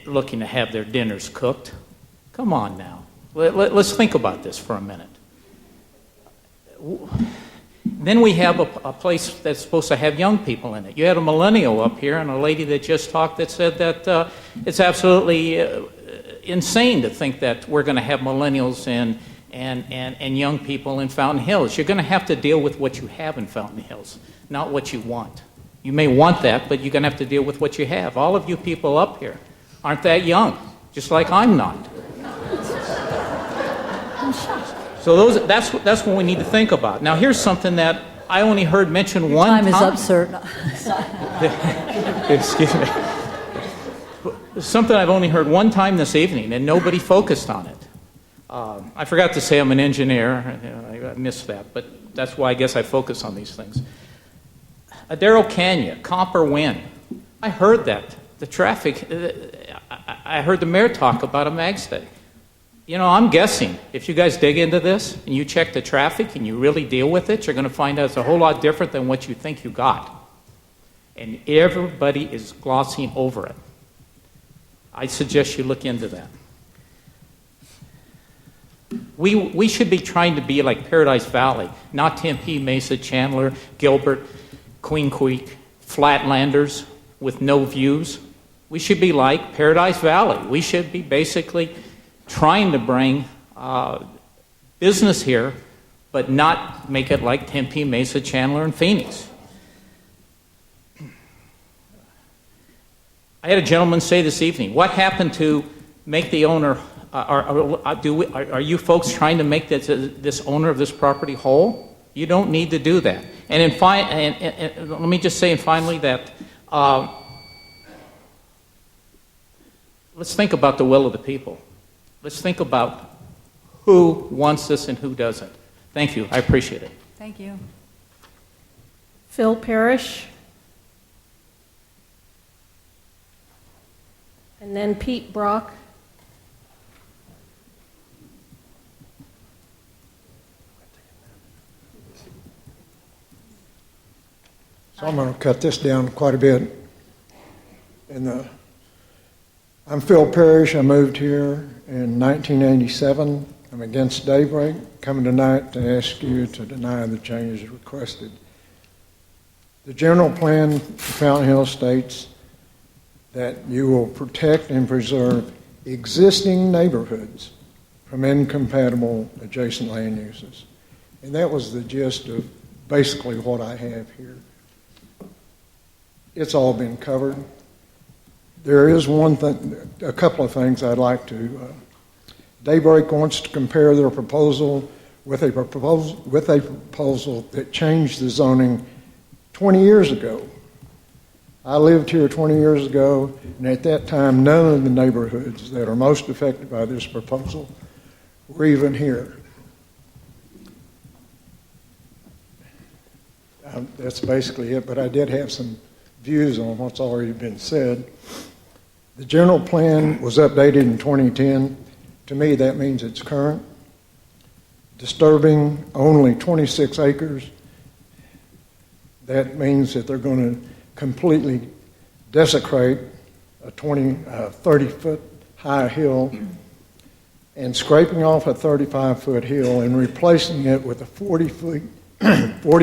looking to have their dinners cooked. Come on now. Let's think about this for a minute. Then we have a place that's supposed to have young people in it. You had a millennial up here and a lady that just talked that said that it's absolutely insane to think that we're going to have millennials and young people in Fountain Hills. You're going to have to deal with what you have in Fountain Hills, not what you want. You may want that, but you're going to have to deal with what you have. All of you people up here aren't that young, just like I'm not. So that's what we need to think about. Now, here's something that I only heard mentioned one time. Time is up, sir. Excuse me. Something I've only heard one time this evening, and nobody focused on it. I forgot to say I'm an engineer. I missed that, but that's why I guess I focus on these things. Darrell Canyon, Copper Wind. I heard that. The traffic, I heard the mayor talk about a mag study. You know, I'm guessing if you guys dig into this and you check the traffic and you really deal with it, you're going to find out it's a whole lot different than what you think you got. And everybody is glossing over it. I suggest you look into that. We should be trying to be like Paradise Valley, not Tempe, Mesa, Chandler, Gilbert, Queen Creek, Flatlanders with no views. We should be like Paradise Valley. We should be basically trying to bring business here, but not make it like Tempe, Mesa, Chandler, and Phoenix. I had a gentleman say this evening, what happened to make the owner, are you folks trying to make this owner of this property whole? You don't need to do that. And let me just say, and finally, that let's think about the will of the people. Let's think about who wants this and who doesn't. Thank you. I appreciate it. Thank you. Phil Parrish. And then Pete Brock. So I'm going to cut this down quite a bit. I'm Phil Parrish. I moved here in 1987. I'm against Daybreak. Coming tonight to ask you to deny the changes requested. The general plan for Fountain Hills states that you will protect and preserve existing neighborhoods from incompatible adjacent land uses. And that was the gist of basically what I have here. It's all been covered. There is one thing, a couple of things I'd like to. Daybreak wants to compare their proposal with a proposal that changed the zoning 20 years ago. I lived here 20 years ago, and at that time, none of the neighborhoods that are most affected by this proposal were even here. That's basically it, but I did have some views on what's already been said. The general plan was updated in 2010. To me, that means it's current. Disturbing only 26 acres, that means that they're going to completely desecrate a 30-foot high hill and scraping off a 35-foot hill and replacing it with a 40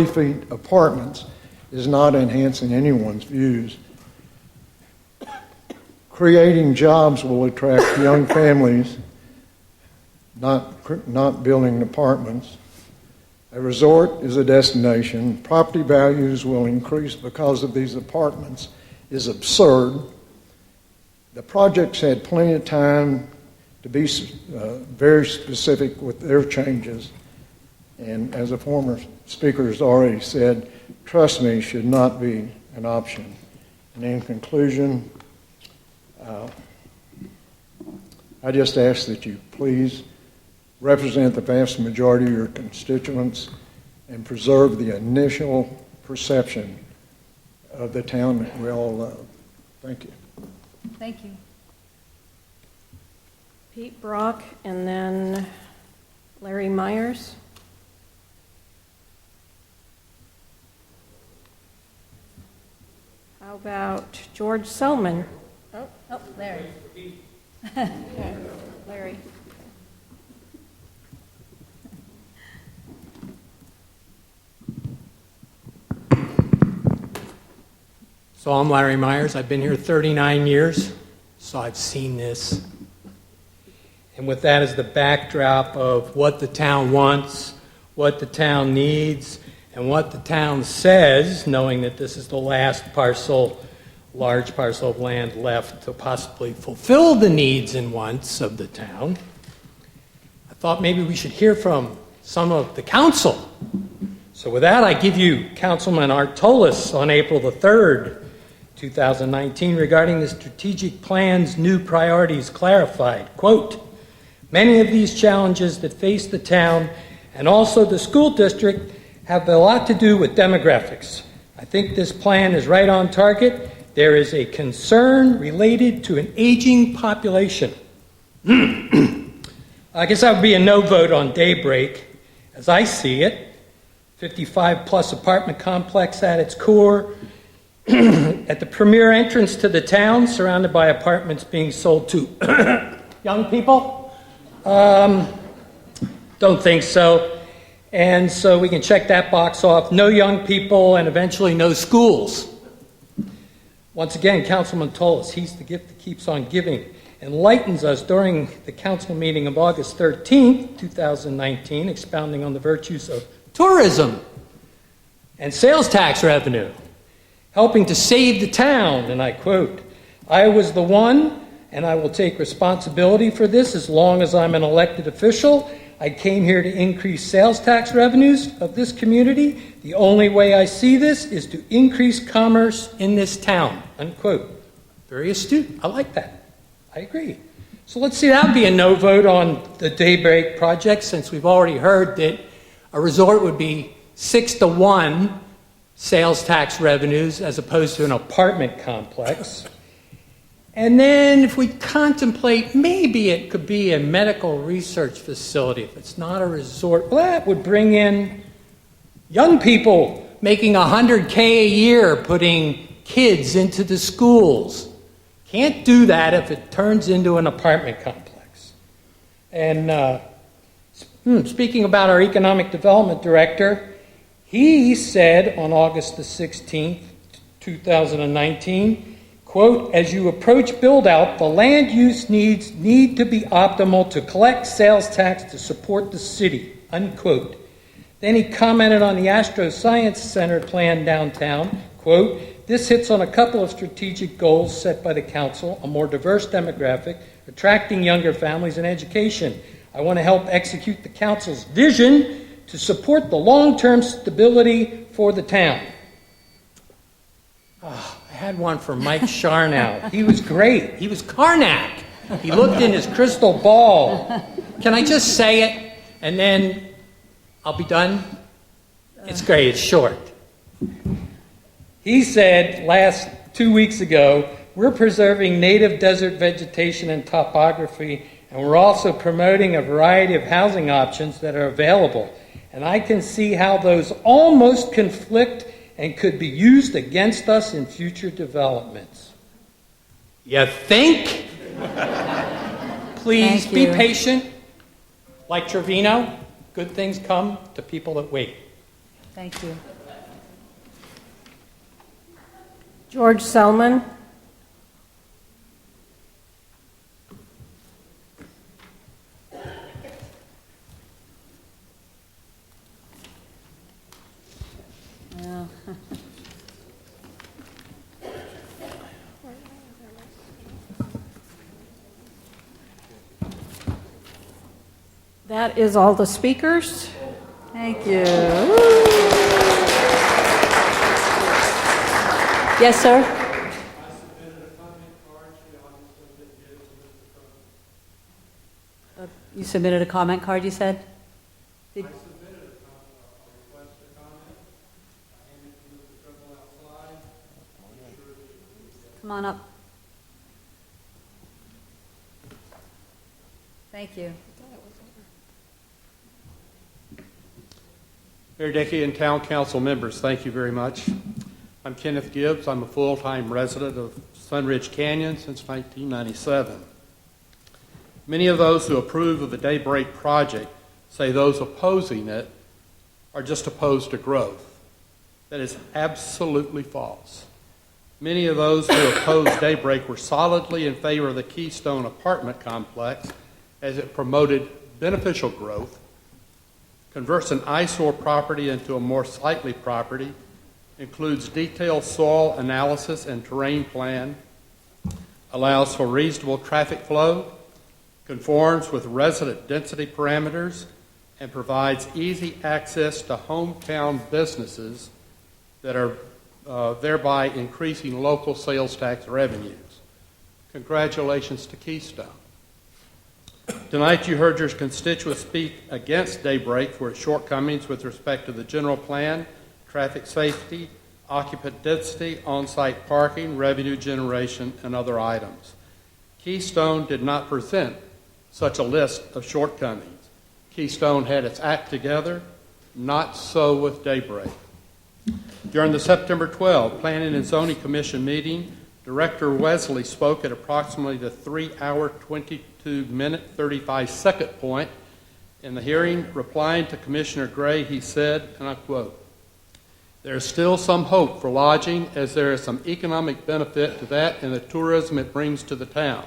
feet apartments is not enhancing anyone's views. Creating jobs will attract young families, not building apartments. A resort is a destination. Property values will increase because of these apartments is absurd. The projects had plenty of time to be very specific with their changes. And as a former speaker has already said, trust me, should not be an option. And in conclusion, I just ask that you please represent the vast majority of your constituents and preserve the initial perception of the town that we all love. Thank you. Thank you. Pete Brock, and then Larry Myers. How about George Selman? Oh, Larry. Okay. Larry. So I'm Larry Myers. I've been here 39 years, so I've seen this. And with that as the backdrop of what the town wants, what the town needs, and what the town says, knowing that this is the last large parcel of land left to possibly fulfill the needs and wants of the town, I thought maybe we should hear from some of the council. So with that, I give you Councilman Art Tolis on April the 3rd, 2019, regarding the strategic plan's new priorities clarified. Quote, many of these challenges that face the town and also the school district have a lot to do with demographics. I think this plan is right on target. There is a concern related to an aging population. I guess that would be a no vote on Daybreak, as I see it. 55-plus apartment complex at its core, at the premier entrance to the town, surrounded by apartments being sold to young people. Don't think so. And so we can check that box off. No young people and eventually no schools. Once again, Councilman Tolis, he's the gift that keeps on giving, enlightens us during the council meeting of August 13th, 2019, expounding on the virtues of tourism and sales tax revenue, helping to save the town, and I quote, I was the one, and I will take responsibility for this as long as I'm an elected official. I came here to increase sales tax revenues of this community. The only way I see this is to increase commerce in this town, unquote. Very astute. I like that. I agree. So let's see, that would be a no vote on the Daybreak project, since we've already heard that a resort would be 6-to-1 sales tax revenues as opposed to an apartment complex. And then if we contemplate, maybe it could be a medical research facility if it's not a resort. Well, that would bring in young people making $100K a year putting kids into the schools. Can't do that if it turns into an apartment complex. And speaking about our economic development director, he said on August the 16th, 2019, quote, as you approach build-out, the land use needs need to be optimal to collect sales tax to support the city, unquote. Then he commented on the Astro Science Center plan downtown, quote, this hits on a couple of strategic goals set by the council, a more diverse demographic, attracting younger families, and education. I want to help execute the council's vision to support the long-term stability for the town. Oh, I had one for Mike Sharnow. He was great. He was Karnak. He looked in his crystal ball. Can I just say it, and then I'll be done? It's great. It's short. He said 2 weeks ago, we're preserving native desert vegetation and topography, and we're also promoting a variety of housing options that are available. And I can see how those almost conflict and could be used against us in future developments. You think? Please Thank be you. patient. Like Trevino, good things come to people that wait. Thank you. George Selman. Well, That is all the speakers. thank you. Yes, sir? You submitted a comment card, you said? Did- Come on up. Thank you. Mayor Dickey and Town Council members, thank you very much. I'm Kenneth Gibbs. I'm a full-time resident of Sunridge Canyon since 1997. Many of those who approve of the Daybreak project say those opposing it are just opposed to growth. That is absolutely false. Many of those who opposed Daybreak were solidly in favor of the Keystone apartment complex as it promoted beneficial growth, converts an eyesore property into a more sightly property, includes detailed soil analysis and terrain plan, allows for reasonable traffic flow, conforms with resident density parameters, and provides easy access to hometown businesses that are thereby increasing local sales tax revenues. Congratulations to Keystone. Tonight you heard your constituents speak against Daybreak for its shortcomings with respect to the general plan, traffic safety, occupant density, on-site parking, revenue generation, and other items. Keystone did not present such a list of shortcomings. Keystone had its act together, not so with Daybreak. During the September 12 Planning and Zoning Commission meeting, Director Wesley spoke at approximately the 3-hour, 22-minute, 35-second point. In the hearing, replying to Commissioner Gray, he said, and I quote, "There is still some hope for lodging as there is some economic benefit to that and the tourism it brings to the town.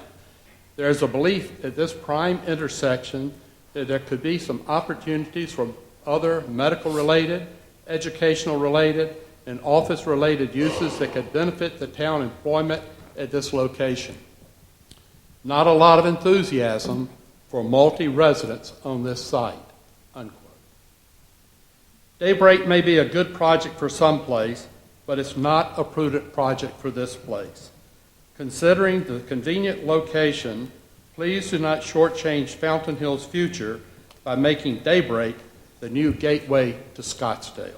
There is a belief at this prime intersection that there could be some opportunities for other medical-related, educational-related, and office-related uses that could benefit the town employment at this location. Not a lot of enthusiasm for multi-residents on this site," unquote. Daybreak may be a good project for some place, but it's not a prudent project for this place. Considering the convenient location Please do not shortchange Fountain Hill's future by making Daybreak the new gateway to Scottsdale.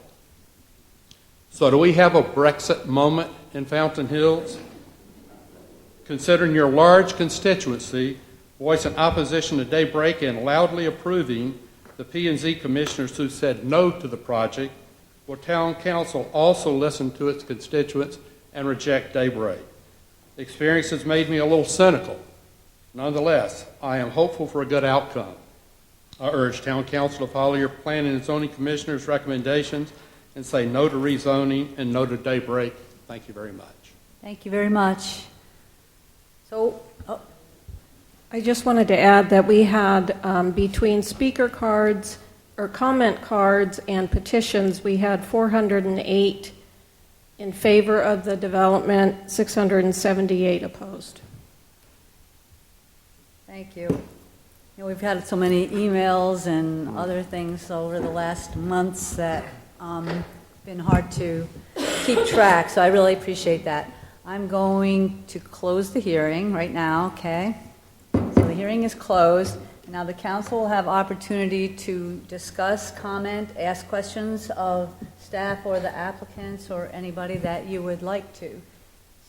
So do we have a Brexit moment in Fountain Hills? Considering your large constituency voicing opposition to Daybreak and loudly approving the P&Z commissioners who said no to the project, will Town Council also listen to its constituents and reject Daybreak? The experience has made me a little cynical. Nonetheless, I am hopeful for a good outcome. I urge Town Council to follow your planning and zoning commissioners' recommendations and say no to rezoning and no to Daybreak. Thank you very much. Thank you very much. So, I just wanted to add that we had, between speaker cards or comment cards and petitions, we had 408 in favor of the development, 678 opposed. thank you. You know, we've had so many emails and other things over the last months that been hard to keep track, so I really appreciate that. I'm going to close the hearing right now, okay? So the hearing is closed. Now the council will have opportunity to discuss, comment, ask questions of staff or the applicants or anybody that you would like to.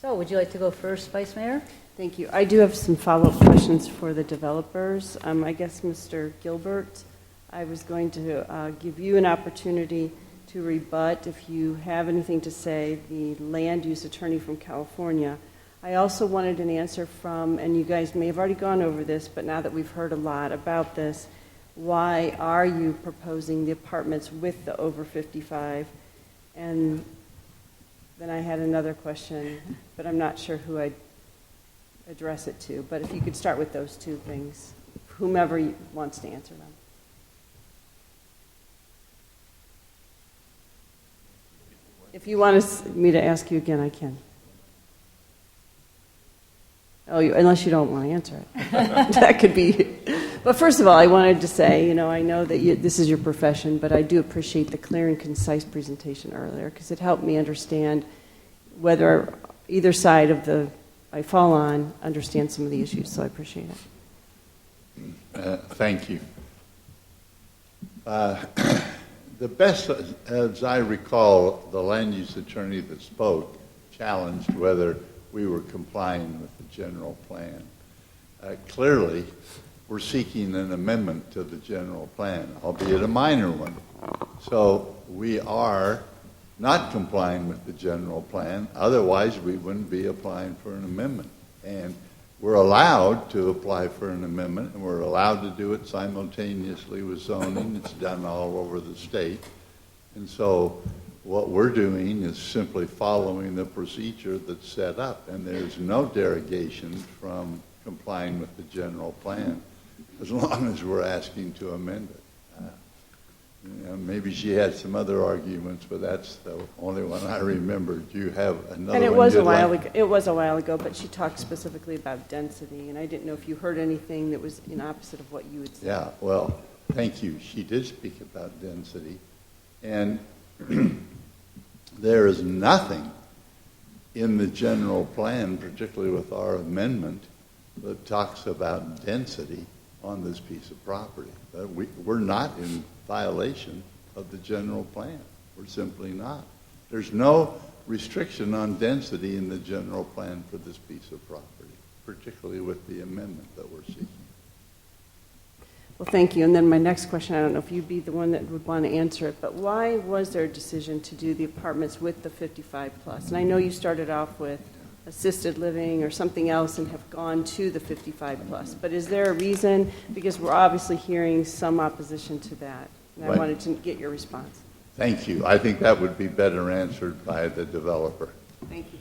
So would you like to go first, Vice Mayor? Thank you. I do have some follow-up questions for the developers. I guess, Mr. Gilbert, I was going to give you an opportunity to rebut, if you have anything to say, the land use attorney from California. I also wanted an answer from, and you guys may have already gone over this, but now that we've heard a lot about this, why are you proposing the apartments with the over 55? And then I had another question, but I'm not sure who I'd address it to. But if you could start with those two things, whomever wants to answer them. If you want me to ask you again, I can. Oh, unless you don't want to answer it. That could be. But first of all, I wanted to say, I know that this is your profession, but I do appreciate the clear and concise presentation earlier, because it helped me understand whether either side of the I fall on understand some of the issues, so I appreciate it. Thank you. The best, as I recall, the land use attorney that spoke challenged whether we were complying with the general plan. Clearly, we're seeking an amendment to the general plan, albeit a minor one. So we are not complying with the general plan. Otherwise, we wouldn't be applying for an amendment. And we're allowed to apply for an amendment, and we're allowed to do it simultaneously with zoning. It's done all over the state. And so what we're doing is simply following the procedure that's set up, and there's no derogation from complying with the general plan as long as we're asking to amend it. Maybe she had some other arguments, but that's the only one I remember. Do you have another one? And it was a while ago. It was a while ago, but she talked specifically about density, and I didn't know if you heard anything that was in opposite of what you had said. Yeah, well, thank you. She did speak about density, and there is nothing in the general plan, particularly with our amendment, that talks about density on this piece of property. We're not in violation of the general plan. We're simply not. There's no restriction on density in the general plan for this piece of property, particularly with the amendment that we're seeking. Well, thank you. And then my next question, I don't know if you'd be the one that would want to answer it, but why was there a decision to do the apartments with the 55 plus? And I know you started off with assisted living or something else and have gone to the 55 plus, but is there a reason? Because we're obviously hearing some opposition to that, and I wanted to get your response. Thank you. I think that would be better answered by the developer. Thank you.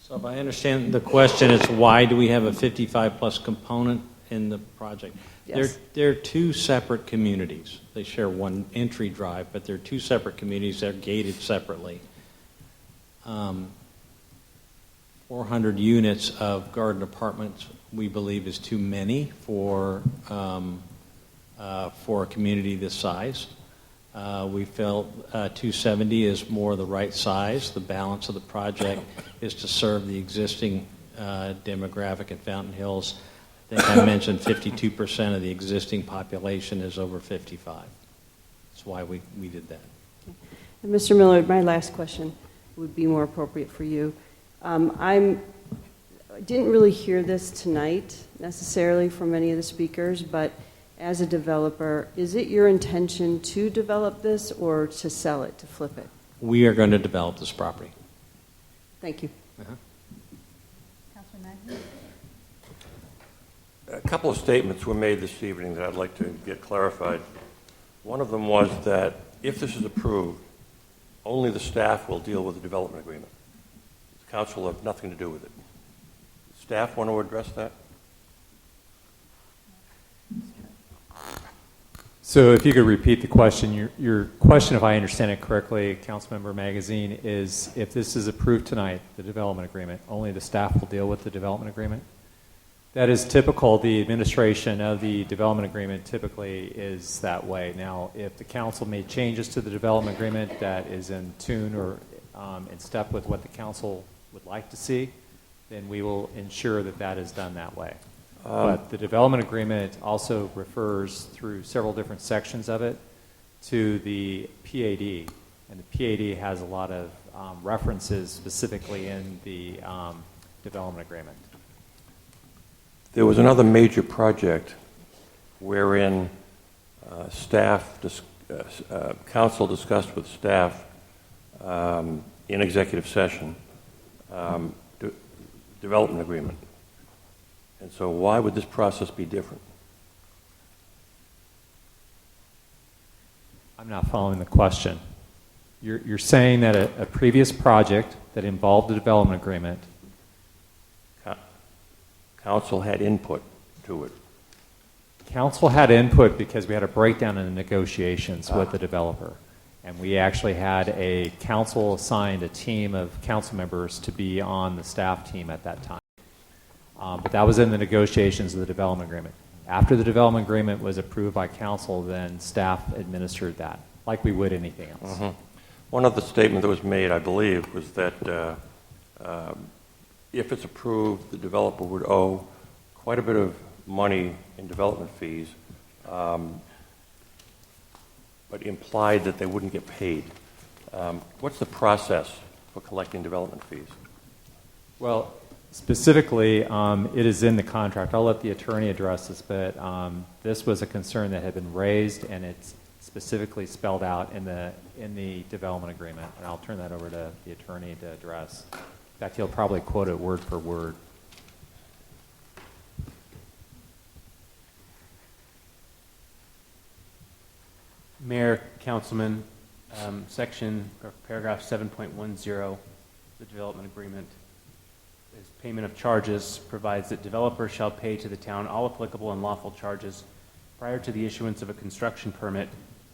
So if I understand the question, it's why do we have a 55 plus component in the project? Yes. They're two separate communities. They share one entry drive, but they're two separate communities. They're gated separately. 400 units of garden apartments, we believe, is too many for a community this size. We felt 270 is more the right size. The balance of the project is to serve the existing demographic in Fountain Hills. I think I mentioned 52% of the existing population is over 55. That's why we did that. And Mr. Miller, my last question would be more appropriate for you. I didn't really hear this tonight necessarily from any of the speakers, but as a developer, is it your intention to develop this or to sell it, to flip it? We are going to develop this property. Thank you. Councilman Magny? A couple of statements were made this evening that I'd like to get clarified. One of them was that if this is approved, only the staff will deal with the development agreement. The council will have nothing to do with it. Staff want to address that? So if you could repeat the question, your question, if I understand it correctly, Councilmember Magazine, is if this is approved tonight, the development agreement, only the staff will deal with the development agreement? That is typical. The administration of the development agreement typically is that way. Now, if the council made changes to the development agreement that is in tune or in step with what the council would like to see, then we will ensure that that is done that way. But the development agreement also refers through several different sections of it to the PAD, and the PAD has a lot of references specifically in the development agreement. There was another major project wherein council discussed with staff in executive session development agreement. And so why would this process be different? I'm not following the question. You're saying that a previous project that involved the development agreement, council had input to it. Council had input because we had a breakdown in the negotiations with the developer. And we actually had a council assigned a team of council members to be on the staff team at that time. But that was in the negotiations of the development agreement. After the development agreement was approved by council, then staff administered that, like we would anything else. Mm-hmm. One of the statements that was made, I believe, was that if it's approved, the developer would owe quite a bit of money in development fees, but implied that they wouldn't get paid. What's the process for collecting development fees? Well, specifically, it is in the contract. I'll let the attorney address this, but this was a concern that had been raised, and it's specifically spelled out in the development agreement. And I'll turn that over to the attorney to address. In fact, he'll probably quote it word for word. Mayor, Councilman, section or paragraph 7.10, the development agreement, is payment of charges provides that developer shall pay to the town all applicable and lawful charges prior to the issuance of a construction permit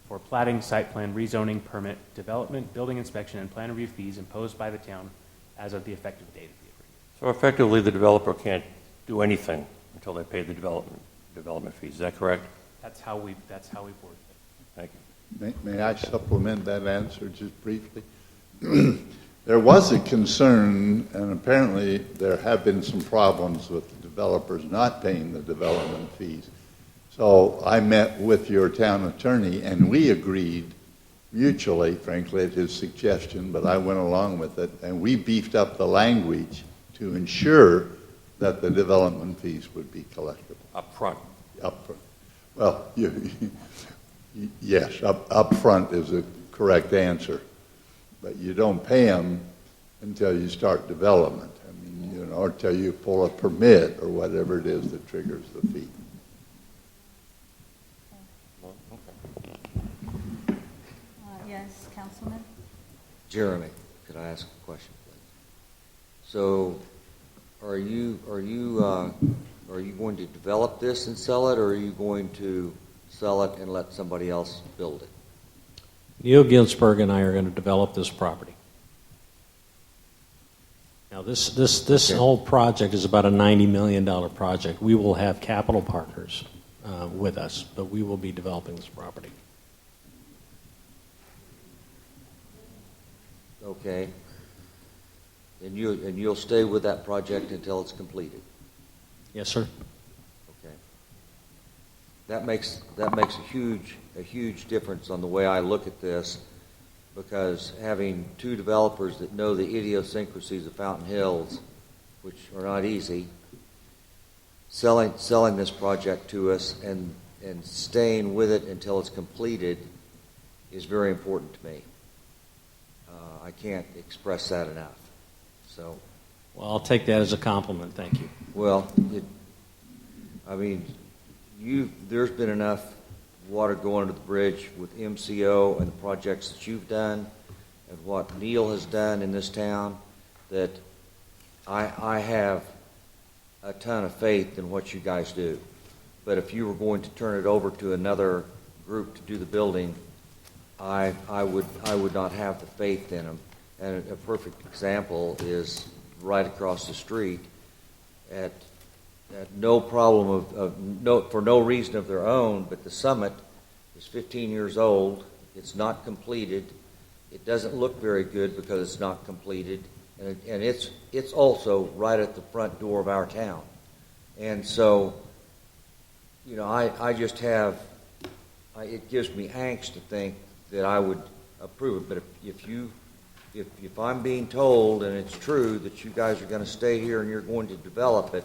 for platting, site plan, rezoning permit, development, building inspection, and plan review fees imposed by the town as of the effective date of the agreement. So effectively, the developer can't do anything until they pay the development fees. Is that correct? That's how we word it. Thank you. May I supplement that answer just briefly? There was a concern, and apparently there have been some problems with the developers not paying the development fees. So I met with your town attorney, and we agreed mutually, frankly, at his suggestion, but I went along with it, and we beefed up the language to ensure that the development fees would be collectible. Up front. Up front. Well, yes, up front is a correct answer. But you don't pay them until you start development. I mean, or until you pull a permit or whatever it is that triggers the fee. Yes, Councilman? Jeremy, could I ask a question, please? So, are you going to develop this and sell it, or are you going to sell it and let somebody else build it? Neil Ginsberg and I are going to develop this property. Now, this whole project is about a $90 million project. We will have capital partners with us, but we will be developing this property. Okay. And you'll stay with that project until it's completed? Yes, sir. Okay. That makes a huge difference on the way I look at this, because having two developers that know the idiosyncrasies of Fountain Hills, which are not easy, selling this project to us and staying with it until it's completed is very important to me. I can't express that enough. So, well, I'll take that as a compliment. Thank you. Well, there's been enough water going under the bridge with MCO and the projects that you've done and what Neil has done in this town that I have a ton of faith in what you guys do. But if you were going to turn it over to another group to do the building, I would not have the faith in them. And a perfect example is right across the street at no problem for no reason of their own, but the Summit is 15 years old. It's not completed. It doesn't look very good because it's not completed, and it's also right at the front door of our town. And so, I just have. It gives me angst to think that I would approve it. But if I'm being told, and it's true, that you guys are going to stay here and you're going to develop it,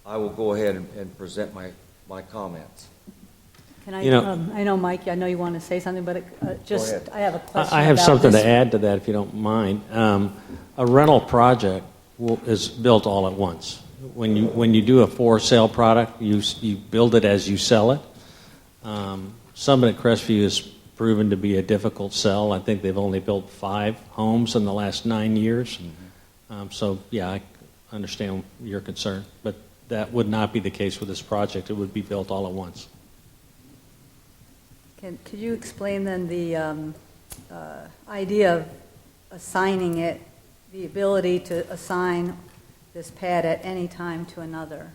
I will go ahead and present my comments. Can I know, Mike, I know you want to say something, but I have a question. I have about something this. to add to that, if you don't mind. A rental project is built all at once. When you do a for-sale product, you build it as you sell it. Summit at Crestview has proven to be a difficult sell. I think they've only built 5 homes in the last 9 years. So, yeah, I understand your concern. But that would not be the case with this project. It would be built all at once. Could you explain then the idea of assigning it, the ability to assign this pad at any time to another?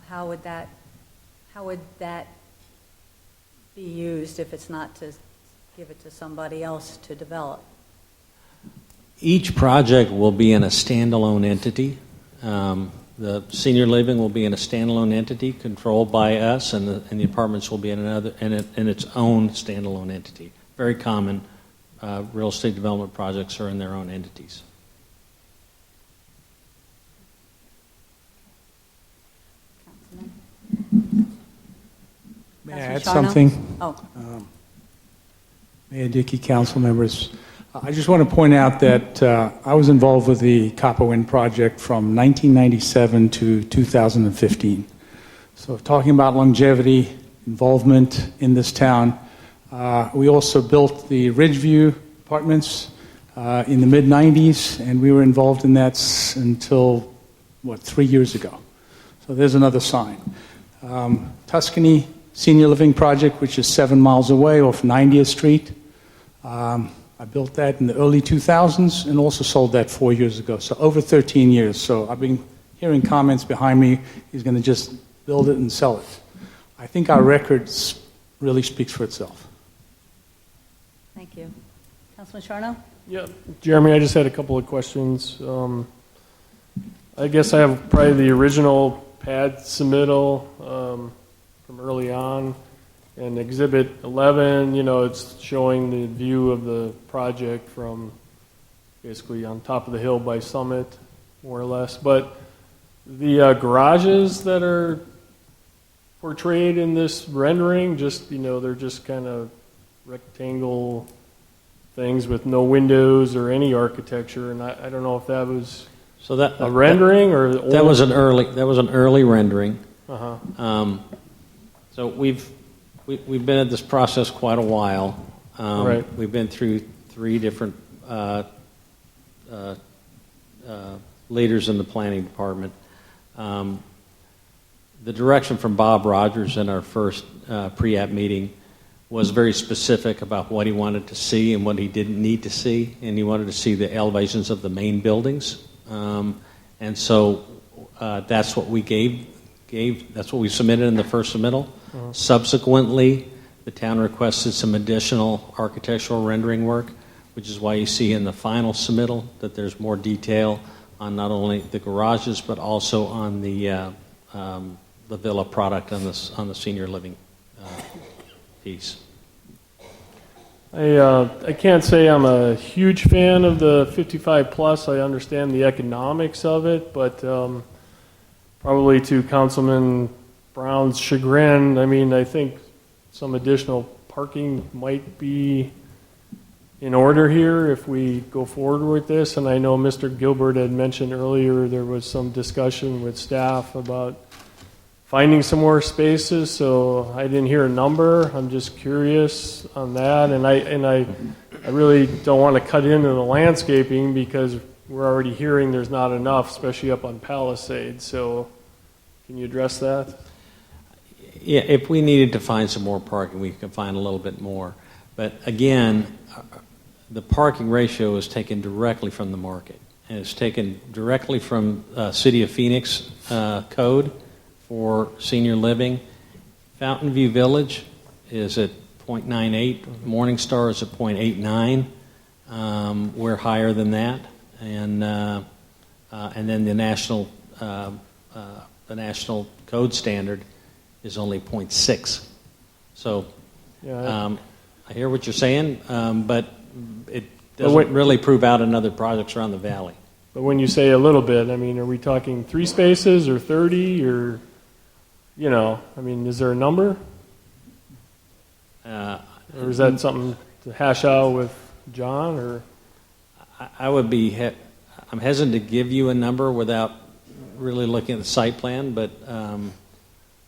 How would that be used if it's not to give it to somebody else to develop? Each project will be in a standalone entity. The senior living will be in a standalone entity controlled by us, and the apartments will be in its own standalone entity. Very common. Real estate development projects are in their own entities. May I add Councilman something? Oh. Mayor Dickey, council members. I just want to point out that I was involved with the Copper Wind project from 1997 to 2015. So talking about longevity, involvement in this town, we also built the Ridgeview apartments in the mid-90s, and we were involved in that until, 3 years ago. So there's another sign. Tuscany Senior Living Project, which is 7 miles away off 90th Street. I built that in the early 2000s and also sold that 4 years ago, so over 13 years. So I've been hearing comments behind me, he's going to just build it and sell it. I think our record really speaks for itself. Thank you. Councilman Charno? Yeah, Jeremy, I just had a couple of questions. I guess I have probably the original pad submittal from early on. And Exhibit 11, it's showing the view of the project from basically on top of the hill by Summit, more or less. But the garages that are portrayed in this rendering, they're just kind of rectangle things with no windows or any architecture. And I don't know if that was a rendering or old. That was an early rendering. Uh-huh. So we've been at this process quite a while. Right. We've been through 3 different leaders in the planning department. The direction from Bob Rogers in our first pre-app meeting was very specific about what he wanted to see and what he didn't need to see, and he wanted to see the elevations of the main buildings. And so that's what we gave. That's what we submitted in the first submittal. Uh-huh. Subsequently, the town requested some additional architectural rendering work. which is why you see in the final submittal that there's more detail on not only the garages but also on the villa product on the senior living piece. I can't say I'm a huge fan of the 55 plus. I understand the economics of it, but probably to Councilman Brown's chagrin, I mean, I think some additional parking might be in order here if we go forward with this. And I know Mr. Gilbert had mentioned earlier there was some discussion with staff about finding some more spaces, so I didn't hear a number. I'm just curious on that, and I really don't want to cut into the landscaping because we're already hearing there's not enough, especially up on Palisades. So, can you address that? Yeah, if we needed to find some more parking, we could find a little bit more. But again, the parking ratio is taken directly from the market, and it's taken directly from City of Phoenix code for senior living. Fountain View Village is at 0.98. Morningstar is at 0.89. We're higher than that, and then the national code standard is only 0.6. So I hear what you're saying, but it doesn't really prove out in other projects around the valley. But when you say a little bit, I mean, are we talking 3 spaces or 30 or? You know, I mean, is there a number? Or is that something to hash out with John? Or I'm hesitant to give you a number without really looking at the site plan, but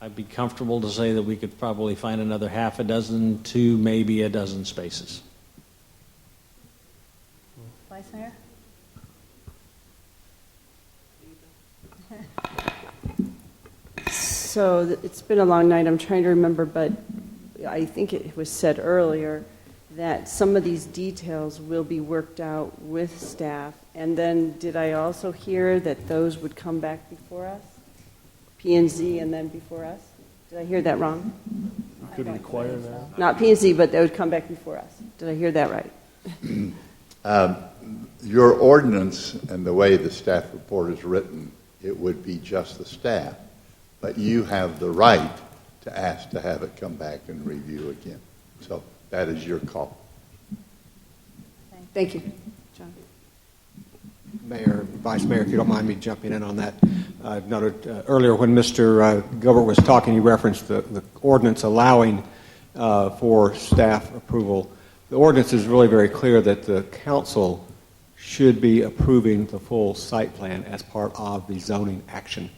I'd be comfortable to say that we could probably find another half a dozen to maybe a dozen spaces. Vice Mayor? So it's been a long night. I'm trying to remember, but I think it was said earlier that some of these details will be worked out with staff. And then did I also hear that those would come back before us? P&Z and then before us? Did I hear that wrong? You could require that. Not P&Z, but they would come back before us. Did I hear that right? Your ordinance and the way the staff report is written, it would be just the staff. But you have the right to ask to have it come back and review again. So that is your call. Thank you. John. Mayor, Vice Mayor, if you don't mind me jumping in on that. I've noted earlier when Mr. Gilbert was talking, he referenced the ordinance allowing for staff approval. The ordinance is really very clear that the council should be approving the full site plan as part of the zoning action.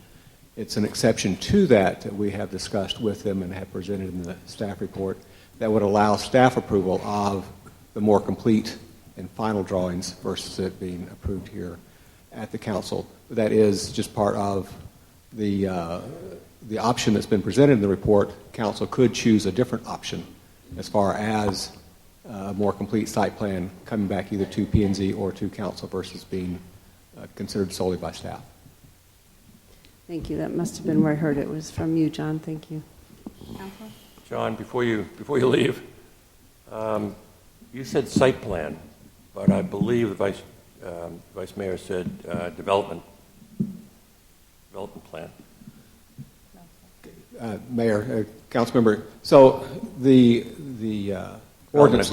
It's an exception to that we have discussed with them and have presented in the staff report that would allow staff approval of the more complete and final drawings versus it being approved here at the council. That is just part of the option that's been presented in the report. Council could choose a different option as far as a more complete site plan coming back either to P&Z or to council versus being considered solely by staff. Thank you. That must have been where I heard it. It was from you, John. Thank you. Counselor? John, before you leave, you said site plan, but I believe the Vice Mayor said development plan. Mayor, council member, so the ordinance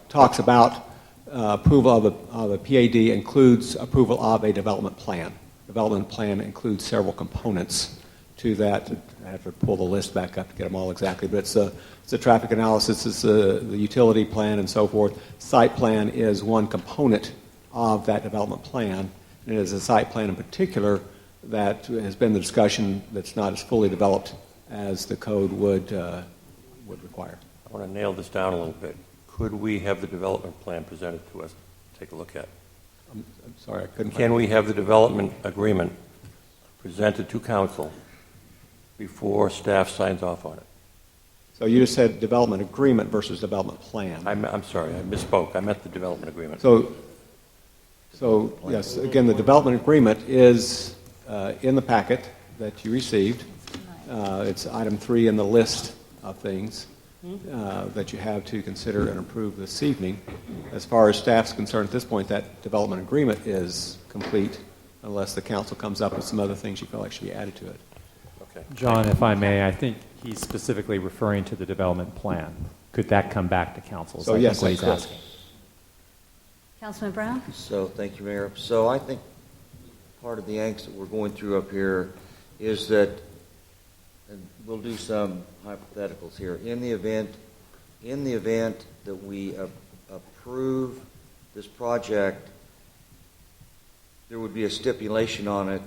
talks about approval of a PAD includes approval of a development plan. Development plan includes several components to that. I have to pull the list back up to get them all exactly, but it's a traffic analysis, it's the utility plan and so forth. Site plan is one component of that development plan, and it is a site plan in particular that has been the discussion that's not as fully developed as the code would require. I want to nail this down a little bit. Could we have the development plan presented to us to take a look at? I'm sorry, I couldn't. Can we have the development agreement presented to council before staff signs off on it? So you just said development agreement versus development plan. I'm sorry, I misspoke. I meant the development agreement. So yes, again, the development agreement is in the packet that you received. It's item 3 in the list of things. that you have to consider and approve this evening. As far as staff's concerned at this point, that development agreement is complete unless the council comes up with some other things you feel like should be added to it. Okay. John, if I may, I think he's specifically referring to the development plan. Could that come back to council? So I yes, think it what he's could. asking. Councilman Brown? So, thank you, Mayor. So I think part of the angst that we're going through up here is that, and we'll do some hypotheticals here, in the event that we approve this project, there would be a stipulation on it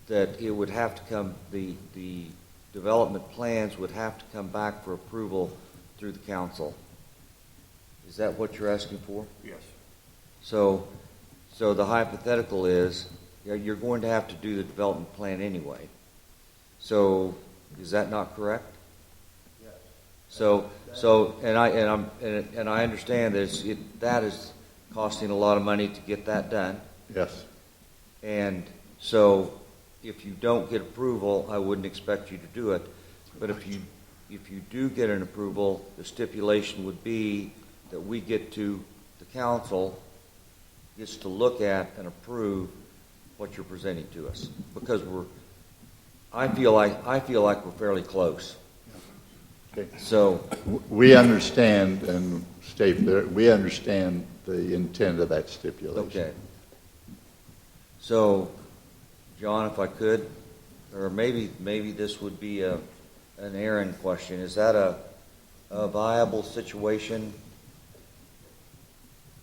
that it would have to come, the development plans would have to come back for approval through the council. Is that what you're asking for? Yes. So the hypothetical is, you're going to have to do the development plan anyway. So is that not correct? Yes. And I understand that that is costing a lot of money to get that done. Yes. And so if you don't get approval, I wouldn't expect you to do it. But if you do get an approval, the stipulation would be that we get to, the council gets to look at and approve what you're presenting to us. Because I feel like we're fairly close. Okay. So we understand, and state that we understand the intent of that stipulation. Okay. So, John, if I could, or maybe this would be an Aaron question. Is that a viable situation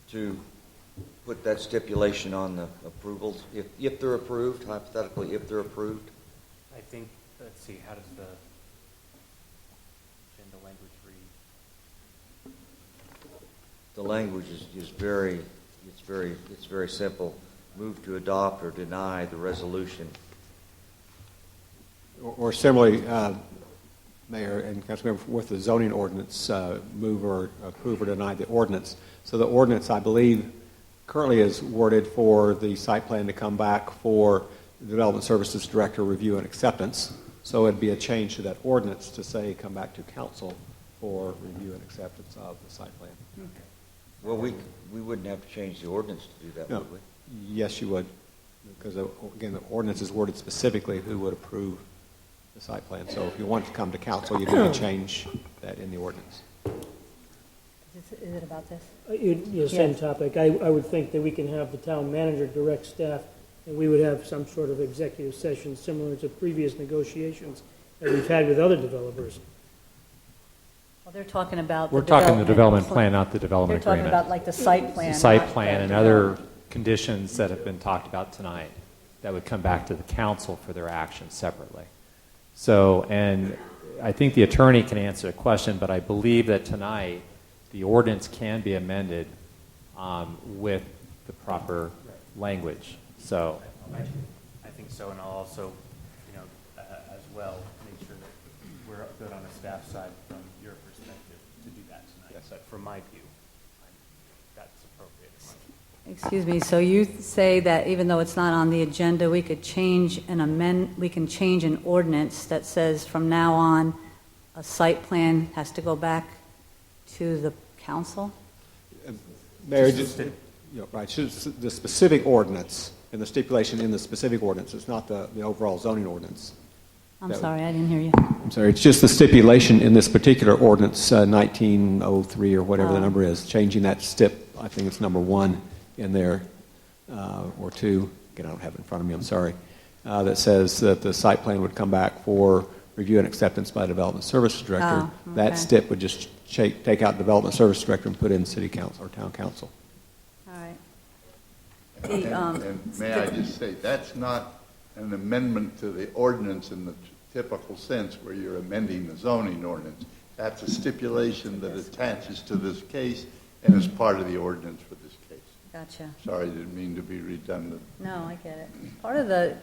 to put that stipulation on the approvals, if they're approved, hypothetically, if they're approved? I think, let's see, how does the agenda language read? The language is very simple. Move to adopt or deny the resolution. Or similarly, Mayor and Councilmember, with the zoning ordinance, move or approve or deny the ordinance. So the ordinance, I believe, currently is worded for the site plan to come back for the Development Services Director review and acceptance. So it'd be a change to that ordinance to say come back to council for review and acceptance of the site plan. Okay. Well, we wouldn't have to change the ordinance to do that, No. would we? Yes, you would, because again, the ordinance is worded specifically who would approve the site plan. So if you want to come to council, you need to change that in the ordinance. Is it about this? Same Yes. topic. I would think that we can have the town manager direct staff, and we would have some sort of executive session similar to previous negotiations that we've had with other developers. Well, they're talking about We're talking the development plan, not the development They're agreement. talking about like the site plan. The site not plan the and other conditions that have been talked about tonight that would come back to the council for their action separately. So, and I think the attorney can answer the question, but I believe that tonight the ordinance can be amended with the proper language. So, I think so, and I'll also, as well, make sure that we're good on the staff side from your perspective to do that tonight. Yes. But from my view, that's appropriate. Excuse me, so you say that even though it's not on the agenda, we could change we can change an ordinance that says from now on, a site plan has to go back to the council? Mayor, right, the specific ordinance and the stipulation in the specific ordinance, it's not the overall zoning ordinance. I'm sorry, I didn't hear you. I'm sorry, it's just the stipulation in this particular ordinance, 1903 or whatever the number is, changing that stip, I think it's number 1 in there, or 2, again, I don't have it in front of me, I'm sorry, that says that the site plan would come back for review and acceptance by Development Services Director. Oh, okay. That stip would just take out Development Services Director and put in City Council or Town Council. All right. And may I just say, that's not an amendment to the ordinance in the typical sense where you're amending the zoning ordinance. That's a stipulation that attaches to this case and is part of the ordinance for this case. Gotcha. Sorry, I didn't mean to be redundant. No, I get it. Part of the,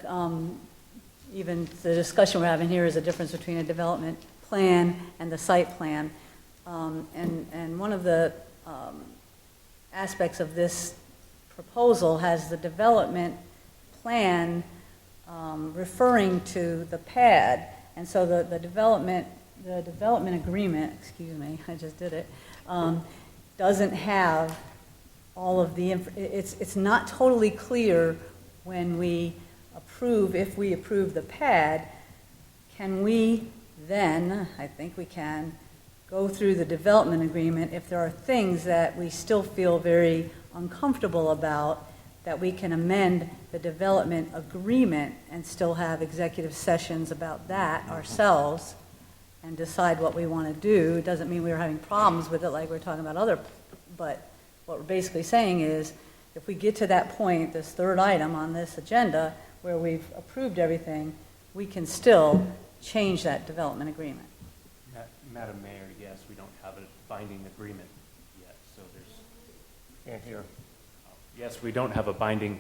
even the discussion we're having here is a difference between a development plan and the site plan. And one of the aspects of this proposal has the development plan referring to the pad. And so the development the development agreement, excuse me, I just did it, doesn't have all of the, it's not totally clear when we approve, if we approve the pad, can we then, I think we can, go through the development agreement if there are things that we still feel very uncomfortable about, that we can amend the development agreement and still have executive sessions about that ourselves and decide what we want to do. It doesn't mean we're having problems with it like we're talking about other, but what we're basically saying is if we get to that point, this third item on this agenda, where we've approved everything, we can still change that development agreement. Madam Mayor, yes, we don't have a binding agreement yet, so there's... Can't hear. Yes, we don't have a binding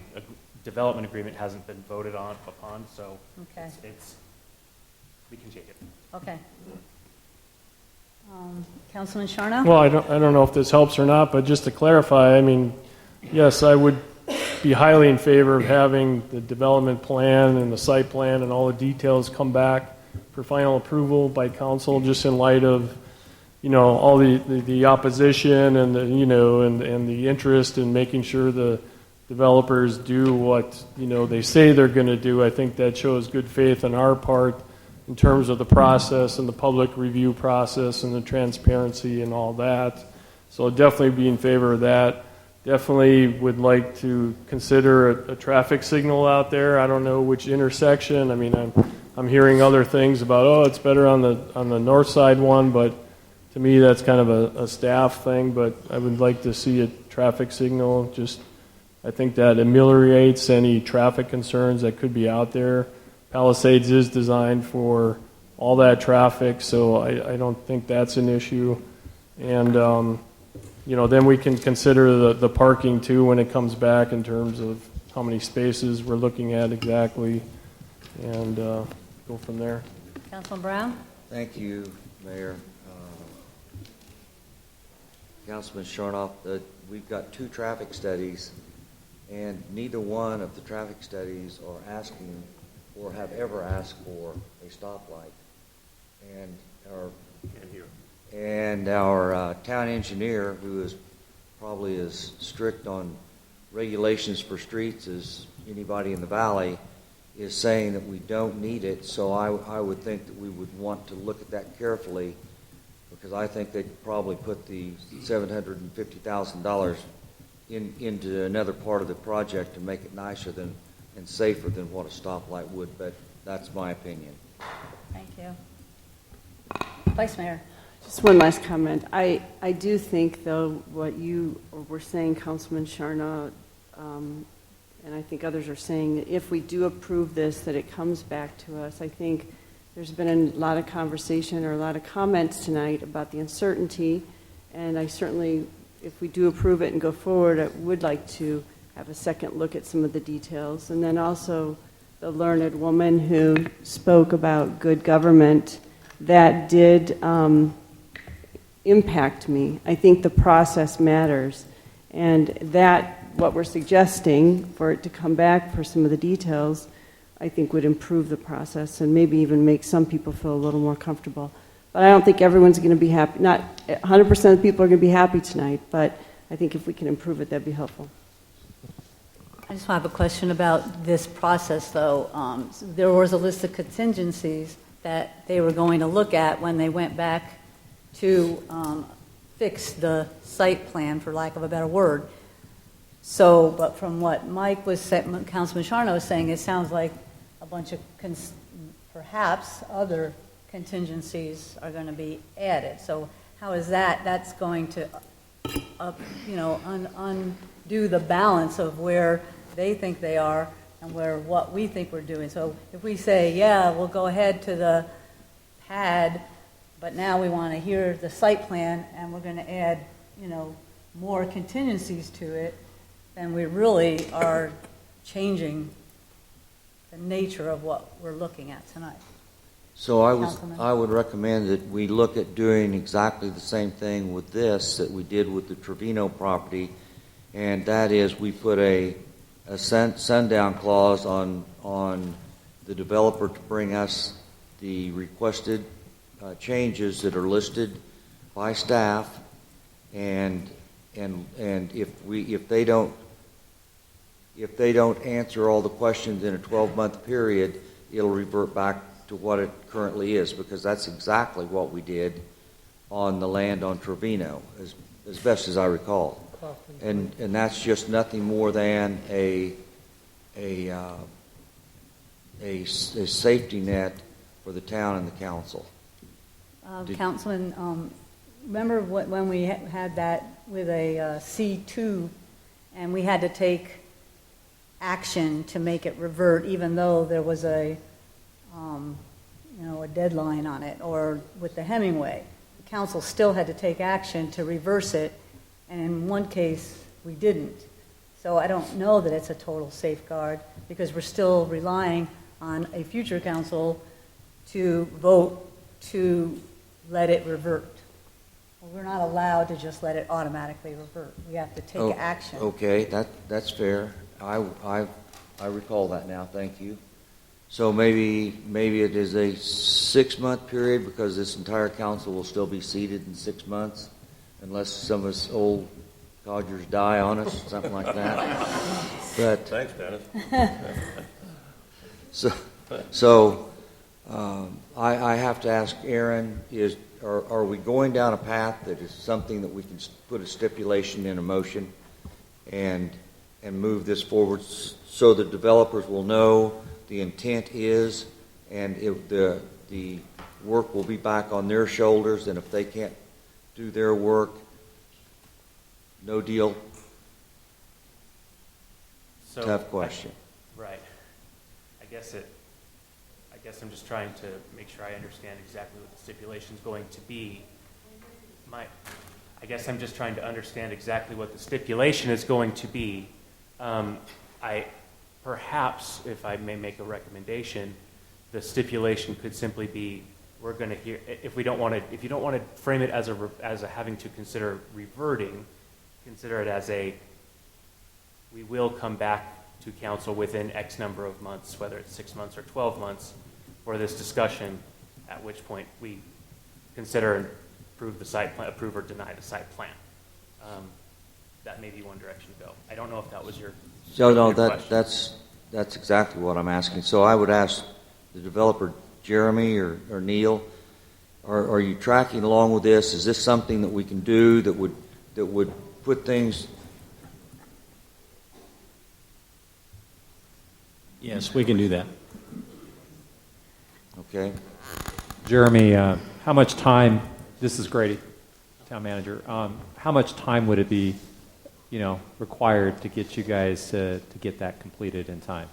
development agreement, hasn't been voted upon, so Okay. it's we can change it. Okay. Councilman Sharnow? Well, I don't know if this helps or not, but just to clarify, I mean, yes, I would be highly in favor of having the development plan and the site plan and all the details come back for final approval by council, just in light of, all the opposition and and the interest in making sure the developers do what, they say they're going to do. I think that shows good faith on our part in terms of the process and the public review process and the transparency and all that. So I'll definitely be in favor of that. Definitely would like to consider a traffic signal out there. I don't know which intersection. I mean, I'm hearing other things about, it's better on the north side one, but to me that's kind of a staff thing. But I would like to see a traffic signal. I think that ameliorates any traffic concerns that could be out there. Palisades is designed for all that traffic, so I don't think that's an issue. And then we can consider the parking too when it comes back in terms of how many spaces we're looking at exactly, and go from there. Councilman Brown? Thank you, Mayor. Councilman Sharnoff, we've got 2 traffic studies, and neither one of the traffic studies are asking or have ever asked for a stoplight. And our town engineer, who is probably as strict on regulations for streets as anybody in the valley, is saying that we don't need it. So I would think that we would want to look at that carefully, because I think they'd probably put the $750,000 into another part of the project to make it nicer and safer than what a stoplight would. But that's my opinion. Thank you. Vice Mayor? Just one last comment. I do think, though, what you were saying, Councilman Sharnow, and I think others are saying, that if we do approve this, that it comes back to us. I think there's been a lot of conversation or a lot of comments tonight about the uncertainty, and I certainly, if we do approve it and go forward, I would like to have a second look at some of the details. And then also the learned woman who spoke about good government, that did impact me. I think the process matters, and that what we're suggesting for it to come back for some of the details, I think would improve the process and maybe even make some people feel a little more comfortable. But I don't think everyone's going to be happy. Not 100% of people are going to be happy tonight, but I think if we can improve it, that'd be helpful. I just have a question about this process, though. There was a list of contingencies that they were going to look at when they went back to fix the site plan, for lack of a better word. So, but from what Mike was saying, Councilman Sharnow was saying, it sounds like a bunch of perhaps other contingencies are going to be added. So how is that? That's going to, undo the balance of where they think they are and what we think we're doing. So if we say, yeah, we'll go ahead to the pad, but now we want to hear the site plan and we're going to add, more contingencies to it, then we really are changing the nature of what we're looking at tonight. So Councilman? I would recommend that we look at doing exactly the same thing with this that we did with the Trevino property, and that is we put a sundown clause on the developer to bring us the requested changes that are listed by staff, and if they don't answer all the questions in a 12-month period, it'll revert back to what it currently is, because that's exactly what we did on the land on Trevino, as best as I recall. And that's just nothing more than a safety net for the town and the council. Councilman, remember when we had that with a C2, and we had to take action to make it revert, even though there was a deadline on it, or with the Hemingway, the council still had to take action to reverse it, and in one case we didn't. So I don't know that it's a total safeguard, because we're still relying on a future council to vote to let it revert. We're not allowed to just let it automatically revert. We have to take action. Okay, that's fair. I recall that now. Thank you. So maybe it is a 6-month period, because this entire council will still be seated in 6 months, unless some of us old codgers die on us, something like that. But thanks, Dennis. I have to ask Aaron: are we going down a path that is something that we can put a stipulation in a motion and move this forward, so the developers will know the intent is, and if the work will be back on their shoulders, and if they can't do their work, no deal? So, tough question. Right. I guess I'm just trying to make sure I understand exactly what the stipulation is going to be. I guess I'm just trying to understand exactly what the stipulation is going to be. Perhaps, if I may make a recommendation, the stipulation could simply be, we're going to hear, if you don't want to frame it as a having to consider reverting, consider it as we will come back to council within X number of months, whether it's 6 months or 12 months, for this discussion, at which point we consider and approve the site plan, approve or deny the site plan. That may be one direction to go. I don't know if that was your question. That's exactly what I'm asking. So I would ask the developer, Jeremy or Neil, are you tracking along with this? Is this something that we can do that would put things? Yes, we can do that. Okay. Jeremy, how much time, this is Grady, town manager, how much time would it be, required to get you guys to get that completed in time?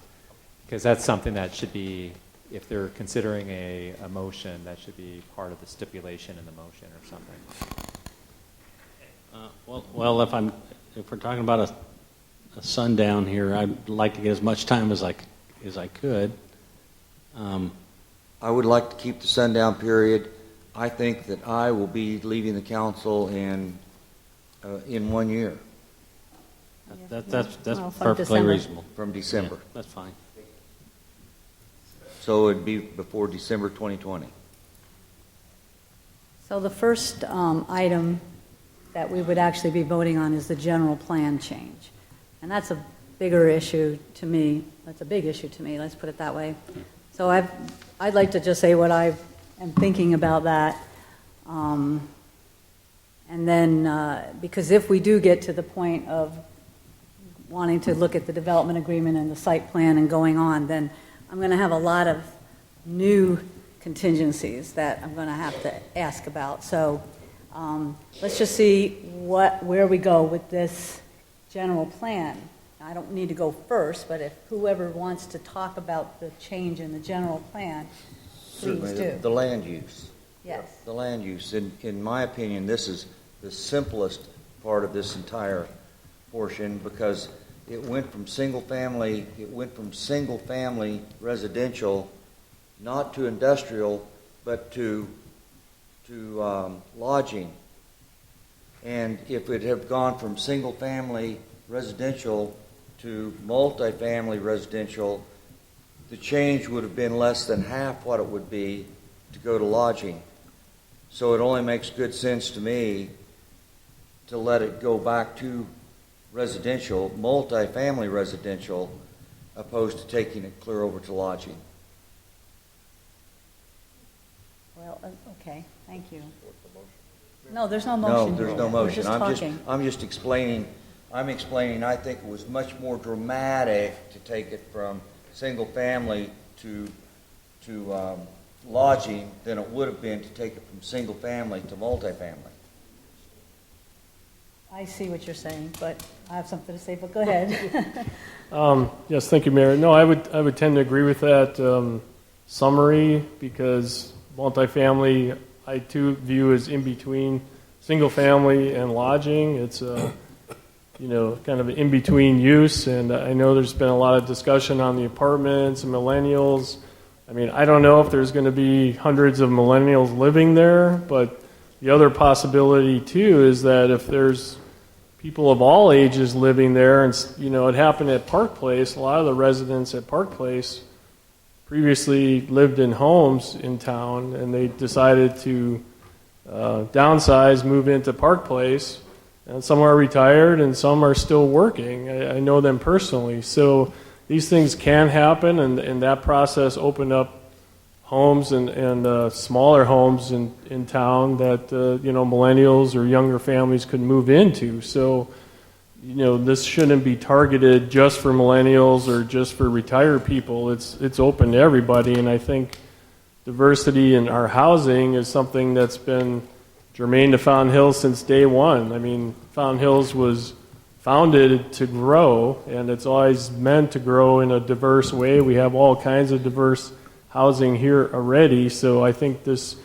Because that's something that should be, if they're considering a motion, that should be part of the stipulation in the motion or something. Well, if we're talking about a sundown here, I'd like to get as much time as I could. I would like to keep the sundown period. I think that I will be leaving the council in 1 year. That's from perfectly December. reasonable. From December. Yeah, that's fine. So it'd be before December 2020. So the first item that we would actually be voting on is the general plan change. And that's a bigger issue to me. That's a big issue to me, let's put it that way. So I'd like to just say what I am thinking about that. And then, because if we do get to the point of wanting to look at the development agreement and the site plan and going on, then I'm going to have a lot of new contingencies that I'm going to have to ask about. So let's just see where we go with this general plan. I don't need to go first, but if whoever wants to talk about the change in the general plan, please Certainly, do. the land use. Yes. The land use. In my opinion, this is the simplest part of this entire portion, because it went from single family residential, not to industrial, but to lodging. And if it had gone from single family residential to multifamily residential, the change would have been less than half what it would be to go to lodging. So it only makes good sense to me to let it go back to residential, multifamily residential, opposed to taking it clear over to lodging. Well, okay, thank you. No, there's no motion. No, there's no We're motion. just talking. I'm just explaining, I think it was much more dramatic to take it from single family to lodging than it would have been to take it from single family to multifamily. I see what you're saying, but I have something to say, but go ahead. Yes, thank you, Mayor. No, I would tend to agree with that summary, because multifamily I too view as in between single family and lodging. It's kind of an in between use, and I know there's been a lot of discussion on the apartments and millennials. I mean, I don't know if there's going to be hundreds of millennials living there, but the other possibility too is that if there's people of all ages living there, and it happened at Park Place, a lot of the residents at Park Place previously lived in homes in town, and they decided to downsize, move into Park Place, and some are retired and some are still working. I know them personally. So these things can happen, and that process opened up homes and smaller homes in town that millennials or younger families could move into. So this shouldn't be targeted just for millennials or just for retired people. It's open to everybody, and I think diversity in our housing is something that's been germane to Fountain Hills since day one. I mean, Fountain Hills was founded to grow, and it's always meant to grow in a diverse way. We have all kinds of diverse housing here already, so I think this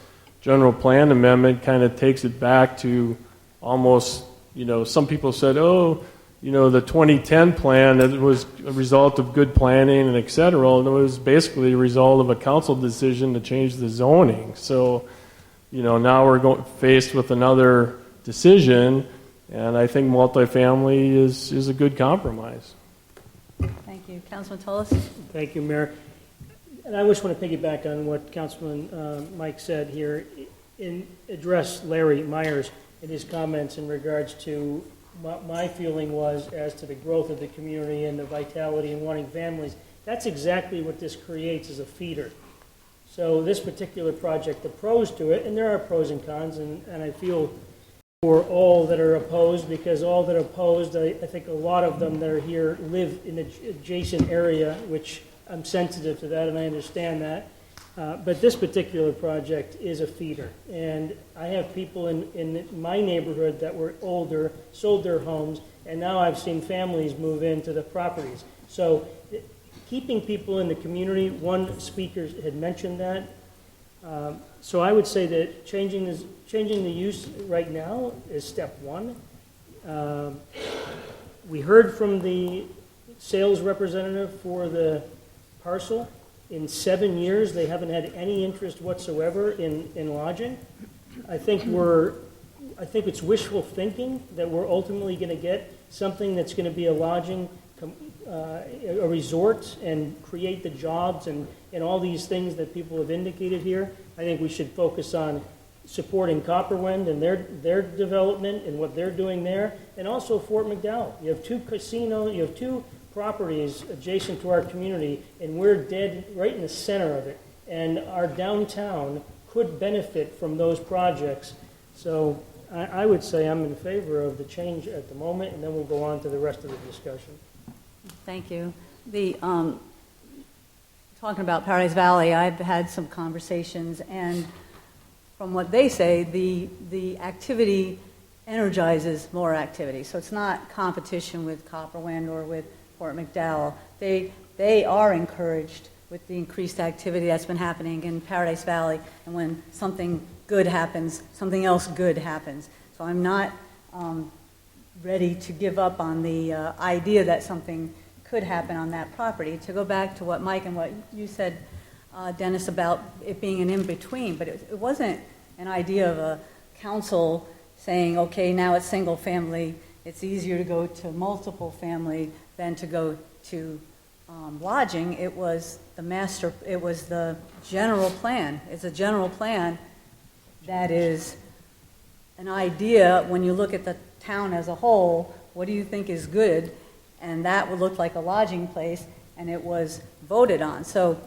general plan amendment kind of takes it back to almost, some people said, the 2010 plan, it was a result of good planning and et cetera, and it was basically a result of a council decision to change the zoning. So, now we're faced with another decision, and I think multifamily is a good compromise. Thank you. Councilman Tullis? Thank you, Mayor. And I just want to piggyback on what Councilman Mike said here and address Larry Myers and his comments in regards to what my feeling was as to the growth of the community and the vitality and wanting families. That's exactly what this creates as a feeder. So this particular project, the pros to it, and there are pros and cons, and I feel for all that are opposed, because all that are opposed, I think a lot of them that are here live in the adjacent area, which I'm sensitive to that and I understand that. But this particular project is a feeder. And I have people in my neighborhood that were older, sold their homes, and now I've seen families move into the properties. So keeping people in the community, one speaker had mentioned that. So I would say that changing the use right now is step one. We heard from the sales representative for the parcel. In 7 years, they haven't had any interest whatsoever in lodging. I think it's wishful thinking that we're ultimately going to get something that's going to be a lodging, a resort, and create the jobs and all these things that people have indicated here. I think we should focus on supporting Copperwind and their development and what they're doing there, and also Fort McDowell. You have two casinos, you have two properties adjacent to our community, and we're dead right in the center of it. And our downtown could benefit from those projects. So I would say I'm in favor of the change at the moment, and then we'll go on to the rest of the discussion. Thank you. Talking about Paradise Valley, I've had some conversations, and from what they say, the activity energizes more activity. So it's not competition with Copperwind or with Fort McDowell. They are encouraged with the increased activity that's been happening in Paradise Valley, and when something good happens, something else good happens. So I'm not ready to give up on the idea that something could happen on that property. To go back to what Mike and what you said, Dennis, about it being an in-between, but it wasn't an idea of a council saying, okay, now it's single family, it's easier to go to multiple family than to go to lodging. It was the general plan. It's a general plan that is an idea when you look at the town as a whole, what do you think is good? And that would look like a lodging place, and it was voted on. So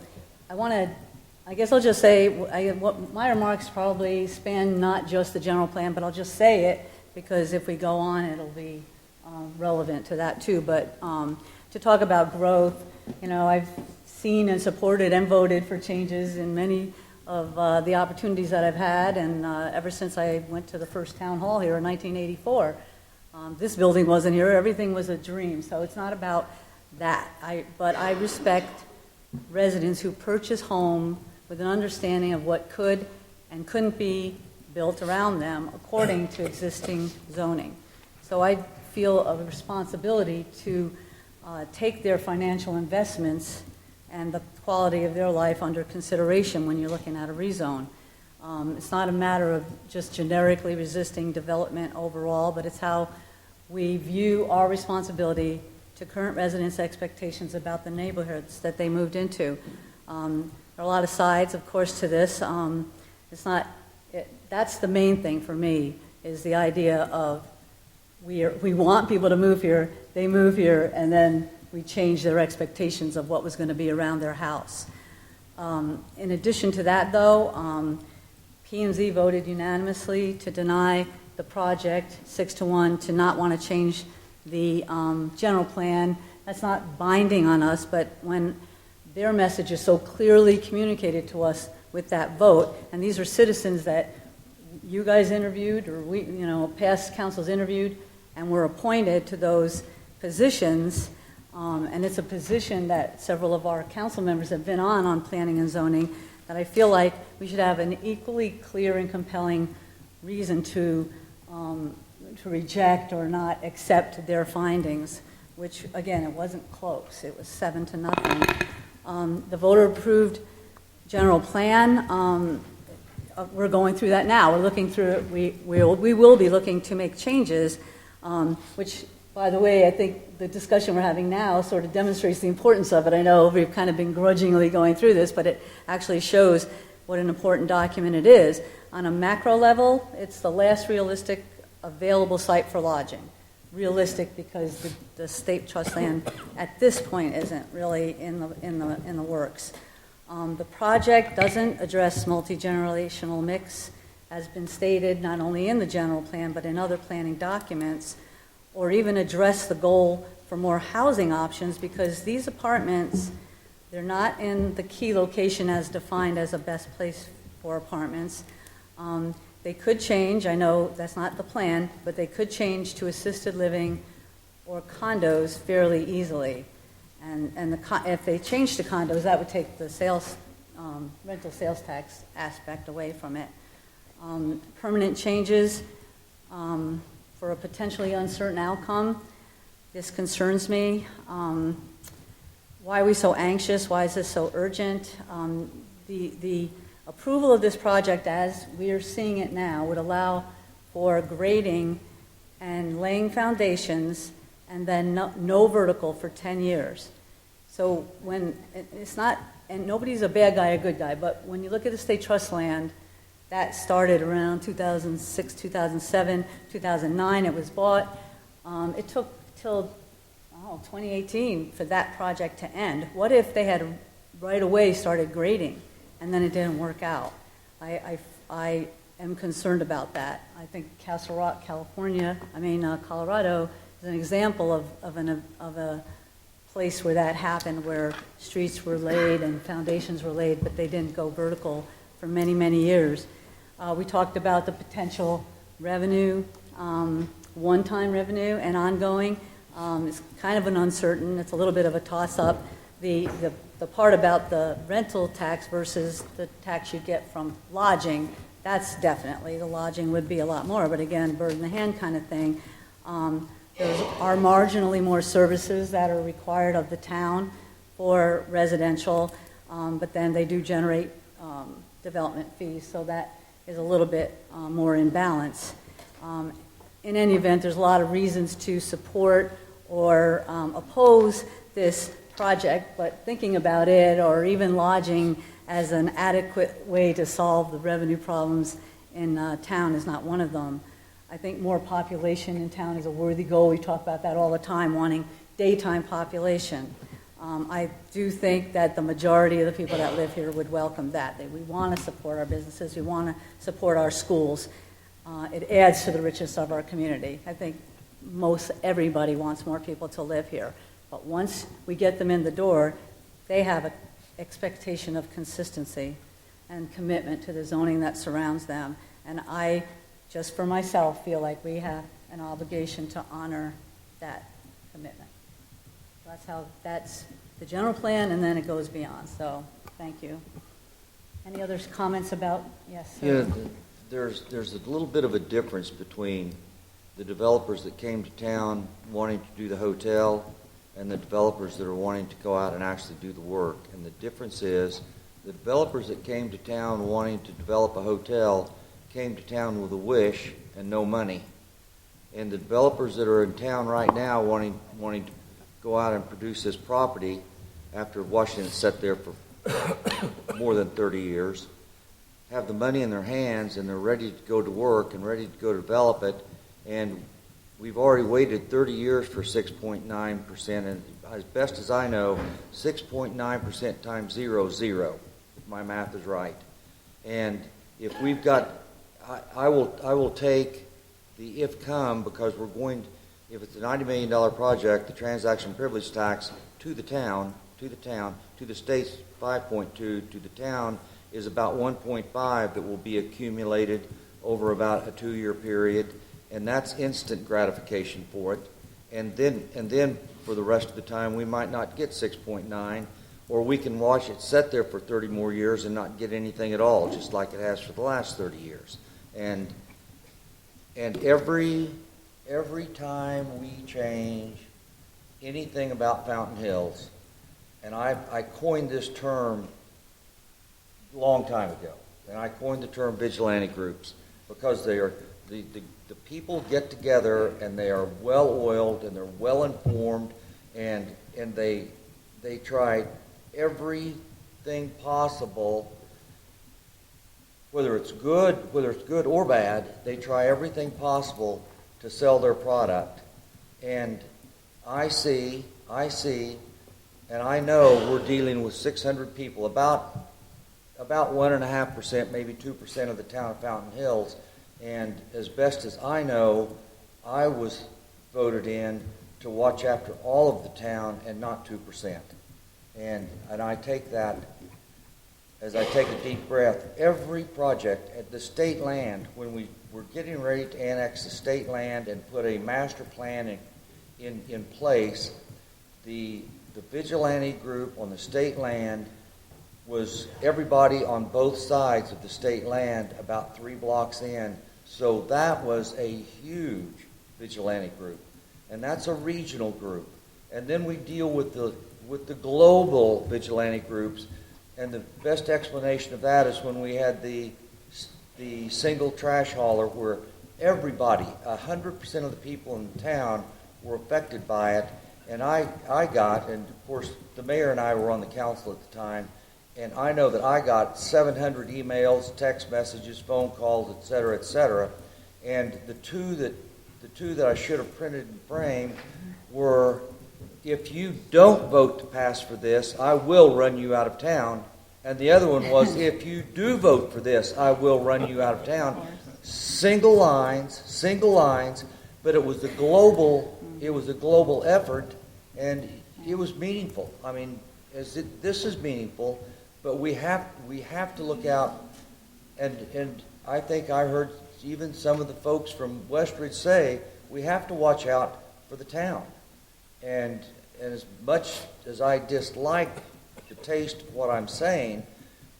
I guess I'll just say, what my remarks probably span not just the general plan, but I'll just say it, because if we go on, it'll be relevant to that too. But to talk about growth, I've seen and supported and voted for changes in many of the opportunities that I've had, and ever since I went to the first town hall here in 1984, this building wasn't here, everything was a dream, so it's not about that. But I respect residents who purchase home with an understanding of what could and couldn't be built around them according to existing zoning. So I feel a responsibility to take their financial investments and the quality of their life under consideration when you're looking at a rezone. It's not a matter of just generically resisting development overall, but it's how we view our responsibility to current residents' expectations about the neighborhoods that they moved into. There are a lot of sides, of course, to this. That's the main thing for me, is the idea of we want people to move here, they move here, and then we change their expectations of what was going to be around their house. In addition to that, though, P&Z voted unanimously to deny the project 6-1, to not want to change the general plan. That's not binding on us, but when their message is so clearly communicated to us with that vote, and these are citizens that you guys interviewed, or we, past councils interviewed, and were appointed to those positions, and it's a position that several of our council members have been on planning and zoning, that I feel like we should have an equally clear and compelling reason to reject or not accept their findings, which, again, it wasn't close. It was 7-0. The voter-approved general plan, we're going through that now. We're looking through it. We will be looking to make changes, which, by the way, I think the discussion we're having now sort of demonstrates the importance of it. I know we've kind of been grudgingly going through this, but it actually shows what an important document it is. On a macro level, it's the last realistic available site for lodging. Realistic because the state trust land at this point isn't really in the works. The project doesn't address multi-generational mix, as been stated not only in the general plan but in other planning documents, or even address the goal for more housing options, because these apartments, they're not in the key location as defined as a best place for apartments. They could change, I know that's not the plan, but they could change to assisted living or condos fairly easily. And if they change to condos, that would take the rental sales tax aspect away from it. Permanent changes for a potentially uncertain outcome, this concerns me. Why are we so anxious? Why is this so urgent? The approval of this project as we are seeing it now would allow for grading and laying foundations and then no vertical for 10 years. So when it's not, and nobody's a bad guy or good guy, but when you look at the state trust land, that started around 2006, 2007, 2009, it was bought. It took till 2018 for that project to end. What if they had right away started grading and then it didn't work out? I am concerned about that. I think Castle Rock, Colorado is an example of a place where that happened, where streets were laid and foundations were laid, but they didn't go vertical for many, many years. We talked about the potential revenue, one-time revenue and ongoing. It's kind of an uncertain, it's a little bit of a toss-up. The part about the rental tax versus the tax you get from lodging, that's definitely, the lodging would be a lot more, but again, bird in the hand kind of thing. There are marginally more services that are required of the town for residential, but then they do generate development fees, so that is a little bit more in balance. In any event, there's a lot of reasons to support or oppose this project, but thinking about it, or even lodging as an adequate way to solve the revenue problems in town is not one of them. I think more population in town is a worthy goal. We talk about that all the time, wanting daytime population. I do think that the majority of the people that live here would welcome that. We want to support our businesses. We want to support our schools. It adds to the richness of our community. I think most everybody wants more people to live here. But once we get them in the door, they have an expectation of consistency and commitment to the zoning that surrounds them. And I, just for myself, feel like we have an obligation to honor that commitment. That's the general plan, and then it goes beyond. So, thank you. Any other comments about, yes? Sir? Yeah, there's a little bit of a difference between the developers that came to town wanting to do the hotel and the developers that are wanting to go out and actually do the work. And the difference is the developers that came to town wanting to develop a hotel came to town with a wish and no money. And the developers that are in town right now wanting to go out and produce this property after Washington sat there for more than 30 years, have the money in their hands and they're ready to go to work and ready to go develop it. And we've already waited 30 years for 6.9%, and as best as I know, 6.9% times 0 is 0, if my math is right. And if we've got, I will take the if come, because we're going, if it's a $90 million project, the transaction privilege tax to the town, to the state's 5.2, to the town is about 1.5 that will be accumulated over about a 2-year period, and that's instant gratification for it. And then for the rest of the time, we might not get 6.9, or we can watch it sit there for 30 more years and not get anything at all, just like it has for the last 30 years. And every time we change anything about Fountain Hills, and I coined this term a long time ago, and I coined the term vigilante groups, because they are the people get together and they are well oiled and they're well informed, and they try everything possible, whether it's good or bad, they try everything possible to sell their product. And I see, and I know we're dealing with 600 people, about 1.5%, maybe 2% of the town of Fountain Hills. And as best as I know, I was voted in to watch after all of the town and not 2%. And I take that as I take a deep breath. Every project at the state land, when we were getting ready to annex the state land and put a master plan in place, the vigilante group on the state land was everybody on both sides of the state land about 3 blocks in. So that was a huge vigilante group. And that's a regional group. And then we deal with the global vigilante groups. And the best explanation of that is when we had the single trash hauler, where everybody, 100% of the people in town were affected by it. And I got, and of course the mayor and I were on the council at the time, and I know that I got 700 emails, text messages, phone calls, et cetera, and the two that I should have printed and framed were, if you don't vote to pass for this, I will run you out of town. And the other one was, if you do vote for this, I will run you out of town. Single lines, but it was a global effort, and it was meaningful. I mean, this is meaningful, but we have to look out, and I think I heard even some of the folks from Westridge say we have to watch out for the town. And as much as I dislike the taste of what I'm saying,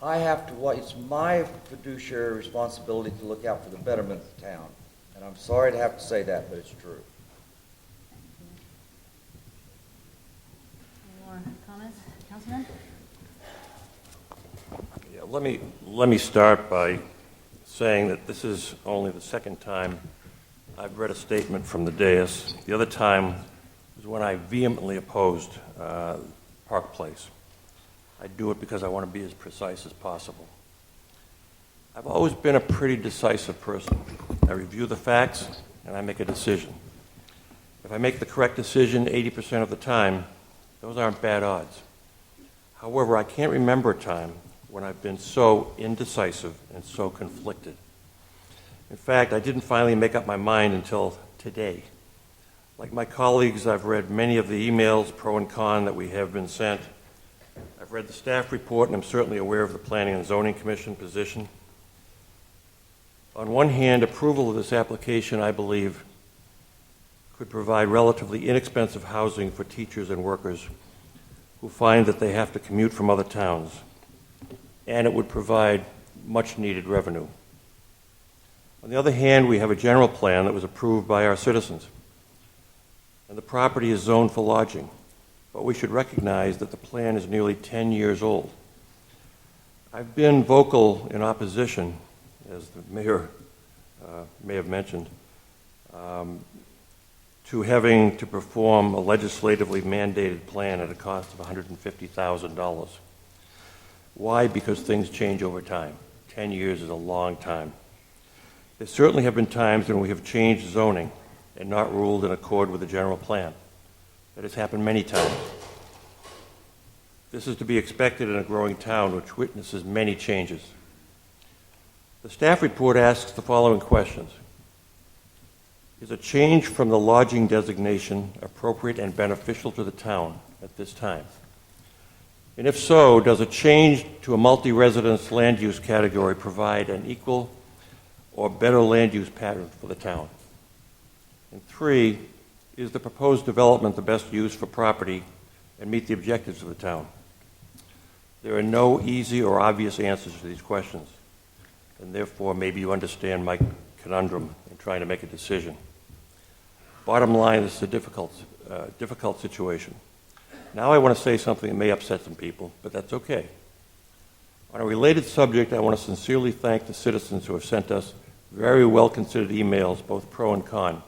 I have to. It's my fiduciary responsibility to look out for the betterment of the town. And I'm sorry to have to say that, but it's true. Any more comments, Councilman? Yeah, let me start by saying that this is only the second time I've read a statement from the dais. The other time was when I vehemently opposed Park Place. I do it because I want to be as precise as possible. I've always been a pretty decisive person. I review the facts and I make a decision. If I make the correct decision 80% of the time, those aren't bad odds. However, I can't remember a time when I've been so indecisive and so conflicted. In fact, I didn't finally make up my mind until today. Like my colleagues, I've read many of the emails, pro and con, that we have been sent. I've read the staff report, and I'm certainly aware of the Planning and Zoning Commission position. On one hand, approval of this application, I believe, could provide relatively inexpensive housing for teachers and workers who find that they have to commute from other towns, and it would provide much-needed revenue. On the other hand, we have a general plan that was approved by our citizens, and the property is zoned for lodging, but we should recognize that the plan is nearly 10 years old. I've been vocal in opposition, as the mayor may have mentioned, to having to perform a legislatively mandated plan at a cost of $150,000. Why? Because things change over time. 10 years is a long time. There certainly have been times when we have changed zoning and not ruled in accord with the general plan. That has happened many times. This is to be expected in a growing town which witnesses many changes. The staff report asks the following questions. Is a change from the lodging designation appropriate and beneficial to the town at this time? And if so, does a change to a multi-residence land use category provide an equal or better land use pattern for the town? And 3, is the proposed development the best use for property and meet the objectives of the town? There are no easy or obvious answers to these questions, and therefore maybe you understand my conundrum in trying to make a decision. Bottom line, this is a difficult situation. Now I want to say something that may upset some people, but that's okay. On a related subject, I want to sincerely thank the citizens who have sent us very well-considered emails, both pro and con.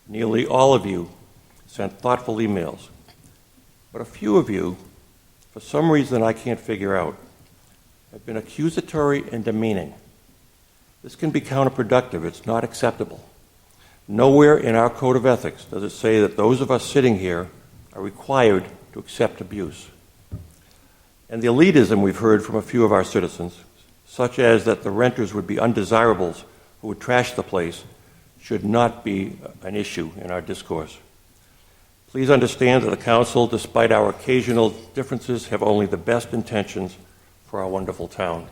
Nearly all of you sent thoughtful emails, but a few of you, for some reason I can't figure out, have been accusatory and demeaning. This can be counterproductive. It's not acceptable. Nowhere in our code of ethics does it say that those of us sitting here are required to accept abuse. And the elitism we've heard from a few of our citizens, such as that the renters would be undesirables who would trash the place, should not be an issue in our discourse. Please understand that the council, despite our occasional differences, have only the best intentions for our wonderful town.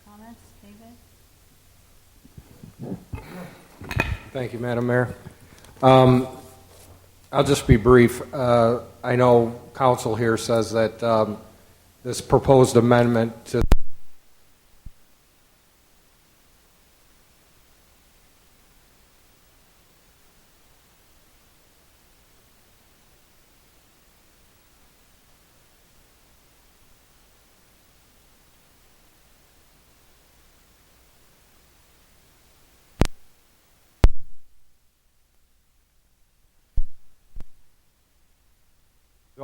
Comments, David? Thank you, Madam Mayor. I'll just be brief. I know council here says that this proposed amendment to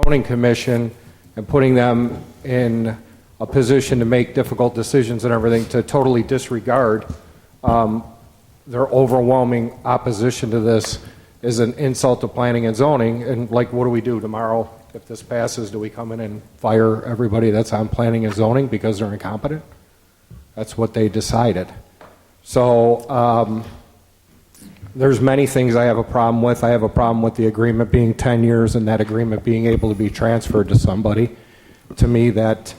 zoning commission and putting them in a position to make difficult decisions and everything, to totally disregard their overwhelming opposition to this is an insult to planning and zoning. And like, what do we do tomorrow if this passes? Do we come in and fire everybody that's on planning and zoning because they're incompetent? That's what they decided. So there's many things I have a problem with. I have a problem with the agreement being 10 years and that agreement being able to be transferred to somebody. To me, that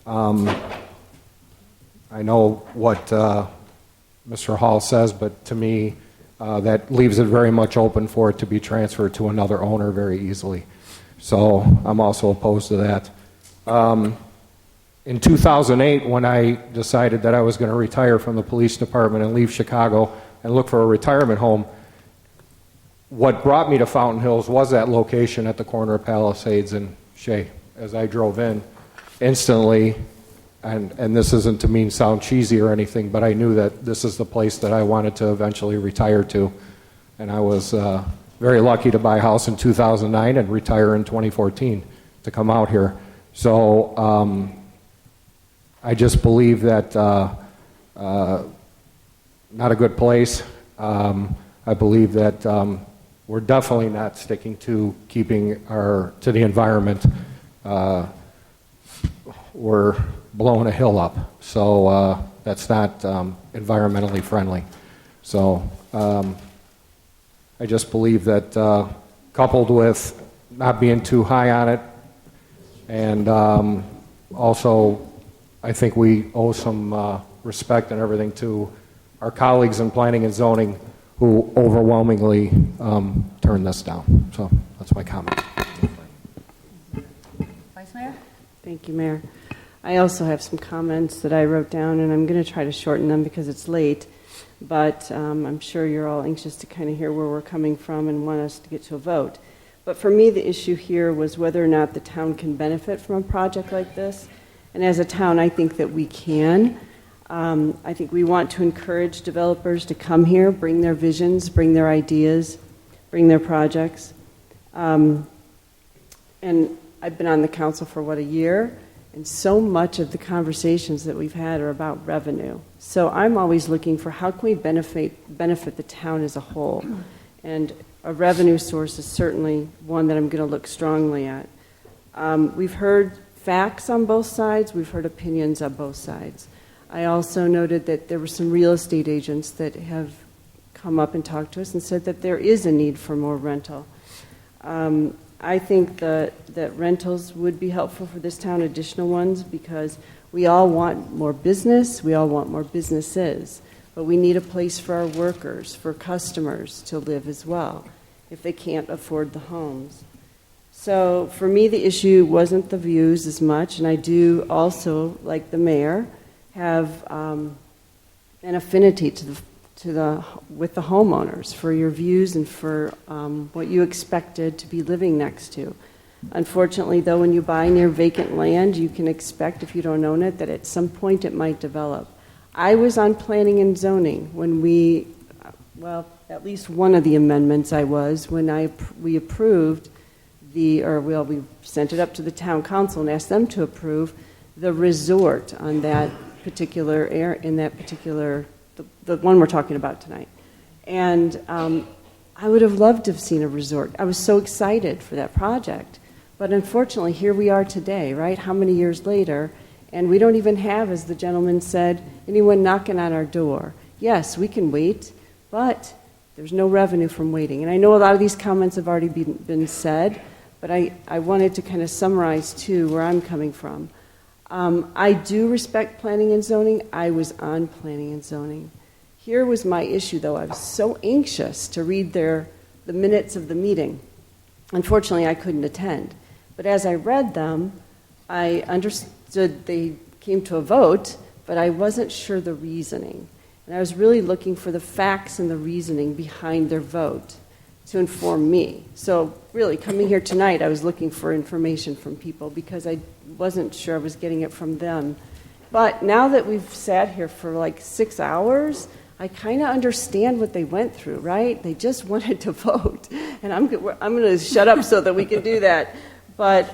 I know what Mr. Hall says, but to me, that leaves it very much open for it to be transferred to another owner very easily. So I'm also opposed to that. In 2008, when I decided that I was going to retire from the police department and leave Chicago and look for a retirement home, what brought me to Fountain Hills was that location at the corner of Palisades and Shea. As I drove in, instantly, and this isn't to sound cheesy or anything, but I knew that this is the place that I wanted to eventually retire to. And I was very lucky to buy a house in 2009 and retire in 2014 to come out here. So I just believe that not a good place. I believe that we're definitely not sticking to keeping to the environment. We're blowing a hill up, so that's not environmentally friendly. So I just believe that coupled with not being too high on it, and also I think we owe some respect and everything to our colleagues in planning and zoning who overwhelmingly turned this down. So that's my comment. Vice Mayor? Thank you, Mayor. I also have some comments that I wrote down, and I'm going to try to shorten them because it's late. But I'm sure you're all anxious to kind of hear where we're coming from and want us to get to a vote. But for me, the issue here was whether or not the town can benefit from a project like this. And as a town, I think that we can. I think we want to encourage developers to come here, bring their visions, bring their ideas, bring their projects. And I've been on the council for, a year? And so much of the conversations that we've had are about revenue. So I'm always looking for how can we benefit the town as a whole. And a revenue source is certainly one that I'm going to look strongly at. We've heard facts on both sides. We've heard opinions on both sides. I also noted that there were some real estate agents that have come up and talked to us and said that there is a need for more rental. I think that rentals would be helpful for this town, additional ones, because we all want more business, we all want more businesses, but we need a place for our workers, for customers to live as well, if they can't afford the homes. So for me, the issue wasn't the views as much, and I do also, like the mayor, have an affinity with the homeowners for your views and for what you expected to be living next to. Unfortunately, though, when you buy near vacant land, you can expect, if you don't own it, that at some point it might develop. I was on planning and zoning when we at least one of the amendments I was, when we approved we sent it up to the town council and asked them to approve the resort on that particular the one we're talking about tonight. And I would have loved to have seen a resort. I was so excited for that project. But unfortunately, here we are today, right? How many years later? And we don't even have, as the gentleman said, anyone knocking on our door. Yes, we can wait, but there's no revenue from waiting. And I know a lot of these comments have already been said, but I wanted to kind of summarize, too, where I'm coming from. I do respect planning and zoning. I was on planning and zoning. Here was my issue, though. I was so anxious to read the minutes of the meeting. Unfortunately, I couldn't attend. But as I read them, I understood they came to a vote, but I wasn't sure the reasoning. And I was really looking for the facts and the reasoning behind their vote to inform me. So really, coming here tonight, I was looking for information from people because I wasn't sure I was getting it from them. But now that we've sat here for like 6 hours, I kind of understand what they went through, right? They just wanted to vote. And I'm going to shut up so that we can do that. But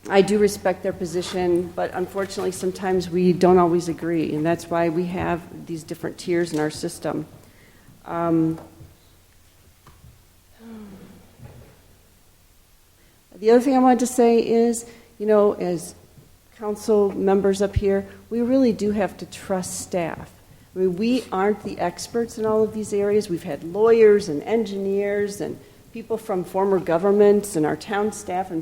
I do respect their position, but unfortunately sometimes we don't always agree, and that's why we have these different tiers in our system. The other thing I wanted to say is, as council members up here, we really do have to trust staff. I mean, we aren't the experts in all of these areas. We've had lawyers and engineers and people from former governments and our town staff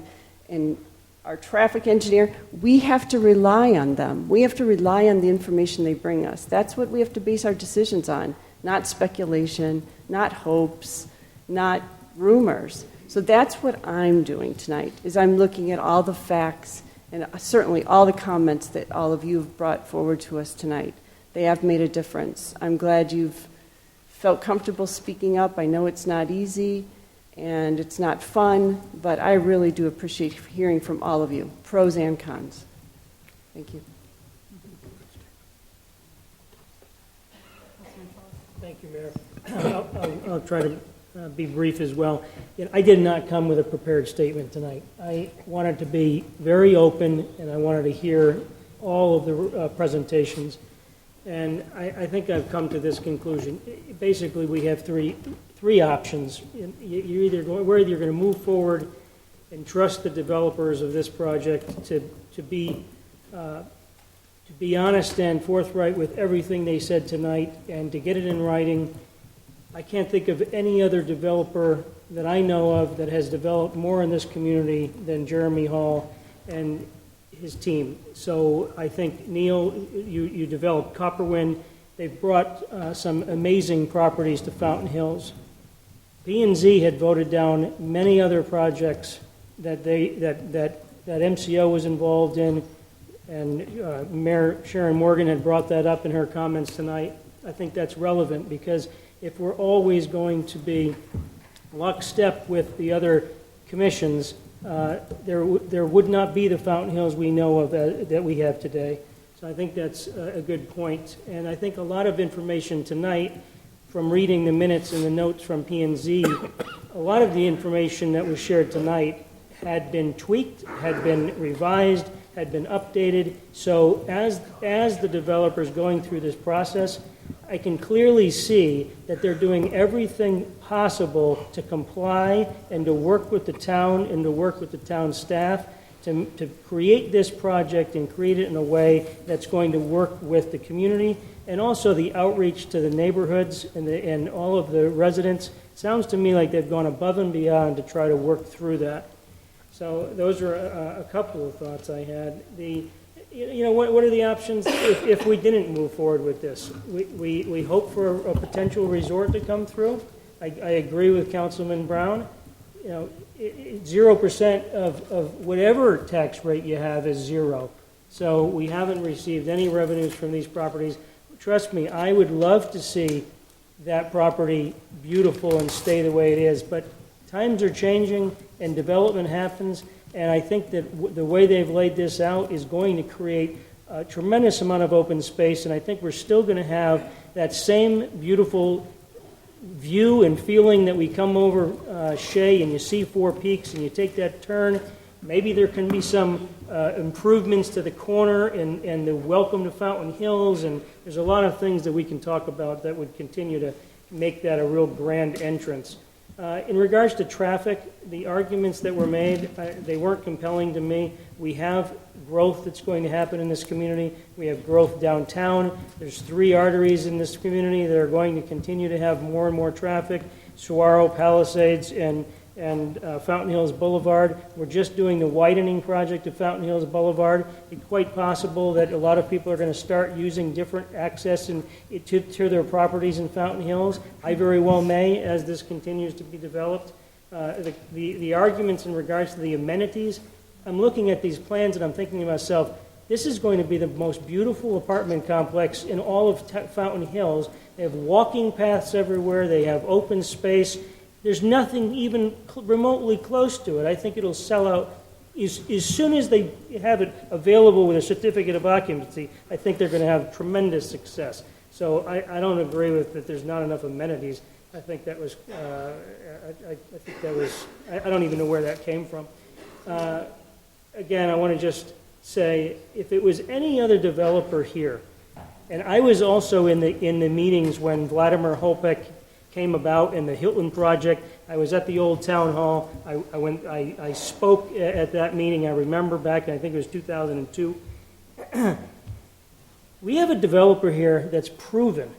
and our traffic engineer. We have to rely on them. We have to rely on the information they bring us. That's what we have to base our decisions on, not speculation, not hopes, not rumors. So that's what I'm doing tonight, is I'm looking at all the facts and certainly all the comments that all of you have brought forward to us tonight. They have made a difference. I'm glad you've felt comfortable speaking up. I know it's not easy and it's not fun, but I really do appreciate hearing from all of you, pros and cons. Thank you. Thank you, Mayor. I'll try to be brief as well. I did not come with a prepared statement tonight. I wanted to be very open, and I wanted to hear all of the presentations. And I think I've come to this conclusion. Basically, we have three options. We're either going to move forward and trust the developers of this project to be honest and forthright with everything they said tonight and to get it in writing. I can't think of any other developer that I know of that has developed more in this community than Jeremy Hall and his team. So I think, Neil, you developed Copperwind. They've brought some amazing properties to Fountain Hills. P&Z had voted down many other projects that MCO was involved in, and Mayor Sharon Morgan had brought that up in her comments tonight. I think that's relevant because if we're always going to be lockstep with the other commissions, there would not be the Fountain Hills we know of that we have today. So I think that's a good point. And I think a lot of information tonight, from reading the minutes and the notes from P&Z, a lot of the information that was shared tonight had been tweaked, had been revised, had been updated. So as the developer's going through this process, I can clearly see that they're doing everything possible to comply and to work with the town and to work with the town staff to create this project and create it in a way that's going to work with the community and also the outreach to the neighborhoods and all of the residents. It sounds to me like they've gone above and beyond to try to work through that. So those are a couple of thoughts I had. What are the options if we didn't move forward with this? We hope for a potential resort to come through. I agree with Councilman Brown. 0% of whatever tax rate you have is zero. So we haven't received any revenues from these properties. Trust me, I would love to see that property beautiful and stay the way it is, but times are changing and development happens, and I think that the way they've laid this out is going to create a tremendous amount of open space, and I think we're still going to have that same beautiful view and feeling that we come over Shea and you see Four Peaks and you take that turn. Maybe there can be some improvements to the corner and the welcome to Fountain Hills, and there's a lot of things that we can talk about that would continue to make that a real grand entrance. In regards to traffic, the arguments that were made, they weren't compelling to me. We have growth that's going to happen in this community. We have growth downtown. There's 3 arteries in this community that are going to continue to have more and more traffic: Saguaro, Palisades, and Fountain Hills Boulevard. We're just doing the widening project of Fountain Hills Boulevard. It's quite possible that a lot of people are going to start using different access to their properties in Fountain Hills. I very well may, as this continues to be developed. The arguments in regards to the amenities, I'm looking at these plans and I'm thinking to myself, this is going to be the most beautiful apartment complex in all of Fountain Hills. They have walking paths everywhere. They have open space. There's nothing even remotely close to it. I think it'll sell out as soon as they have it available with a certificate of occupancy. I think they're going to have tremendous success. So I don't agree with that there's not enough amenities. I think that was, I don't even know where that came from. Again, I want to just say, if it was any other developer here, and I was also in the meetings when Vladimir Holpek came about in the Hilton project. I was at the old town hall. I spoke at that meeting. I remember back, I think it was 2002. We have a developer here that's proven,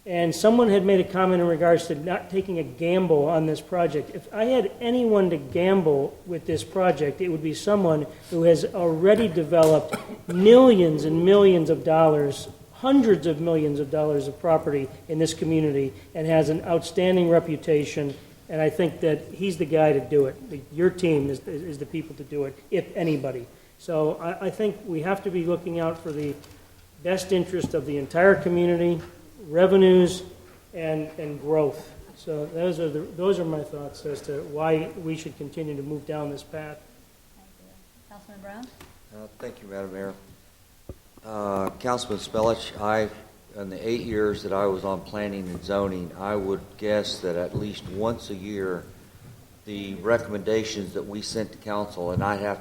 and someone had made a comment in regards to not taking a gamble on this project. If I had anyone to gamble with this project, it would be someone who has already developed millions and millions of dollars, hundreds of millions of dollars of property in this community and has an outstanding reputation, and I think that he's the guy to do it. Your team is the people to do it, if anybody. So I think we have to be looking out for the best interest of the entire community, revenues, and growth. So those are my thoughts as to why we should continue to move down this path. Thank you. Councilman Brown? Thank you, Madam Mayor. Councilman Spellich, I in the 8 years that I was on planning and zoning, I would guess that at least once a year, the recommendations that we sent to council, and I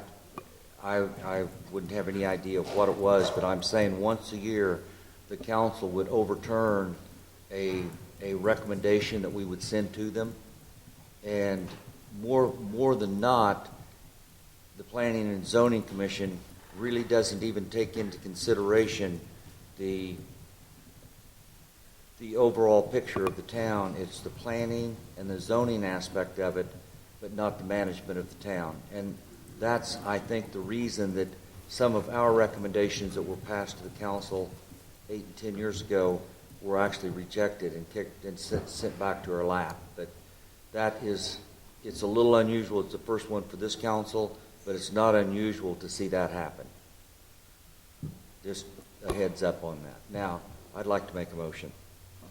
wouldn't have any idea of what it was, but I'm saying once a year, the council would overturn a recommendation that we would send to them. And more than not, the Planning and Zoning Commission really doesn't even take into consideration the overall picture of the town. It's the planning and the zoning aspect of it, but not the management of the town. And that's, I think, the reason that some of our recommendations that were passed to the council 8 and 10 years ago were actually rejected and kicked and sent back to our lap. But it's a little unusual. It's the first one for this council, but it's not unusual to see that happen. Just a heads up on that. Now, I'd like to make a motion.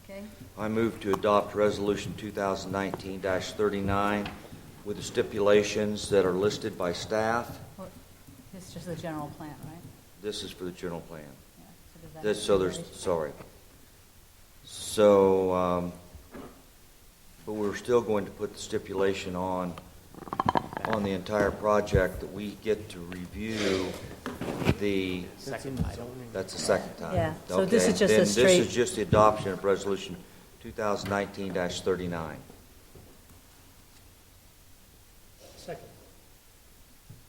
Okay. I move to adopt Resolution 2019-39 with the stipulations that are listed by staff. Well, it's just the general plan, right? This is for the general plan. Yeah. But we're still going to put the stipulation on the entire project that we get to review the Second item. That's the second time. Yeah, so Okay. this is just Then a straight- This is just the adoption of Resolution 2019-39. Second.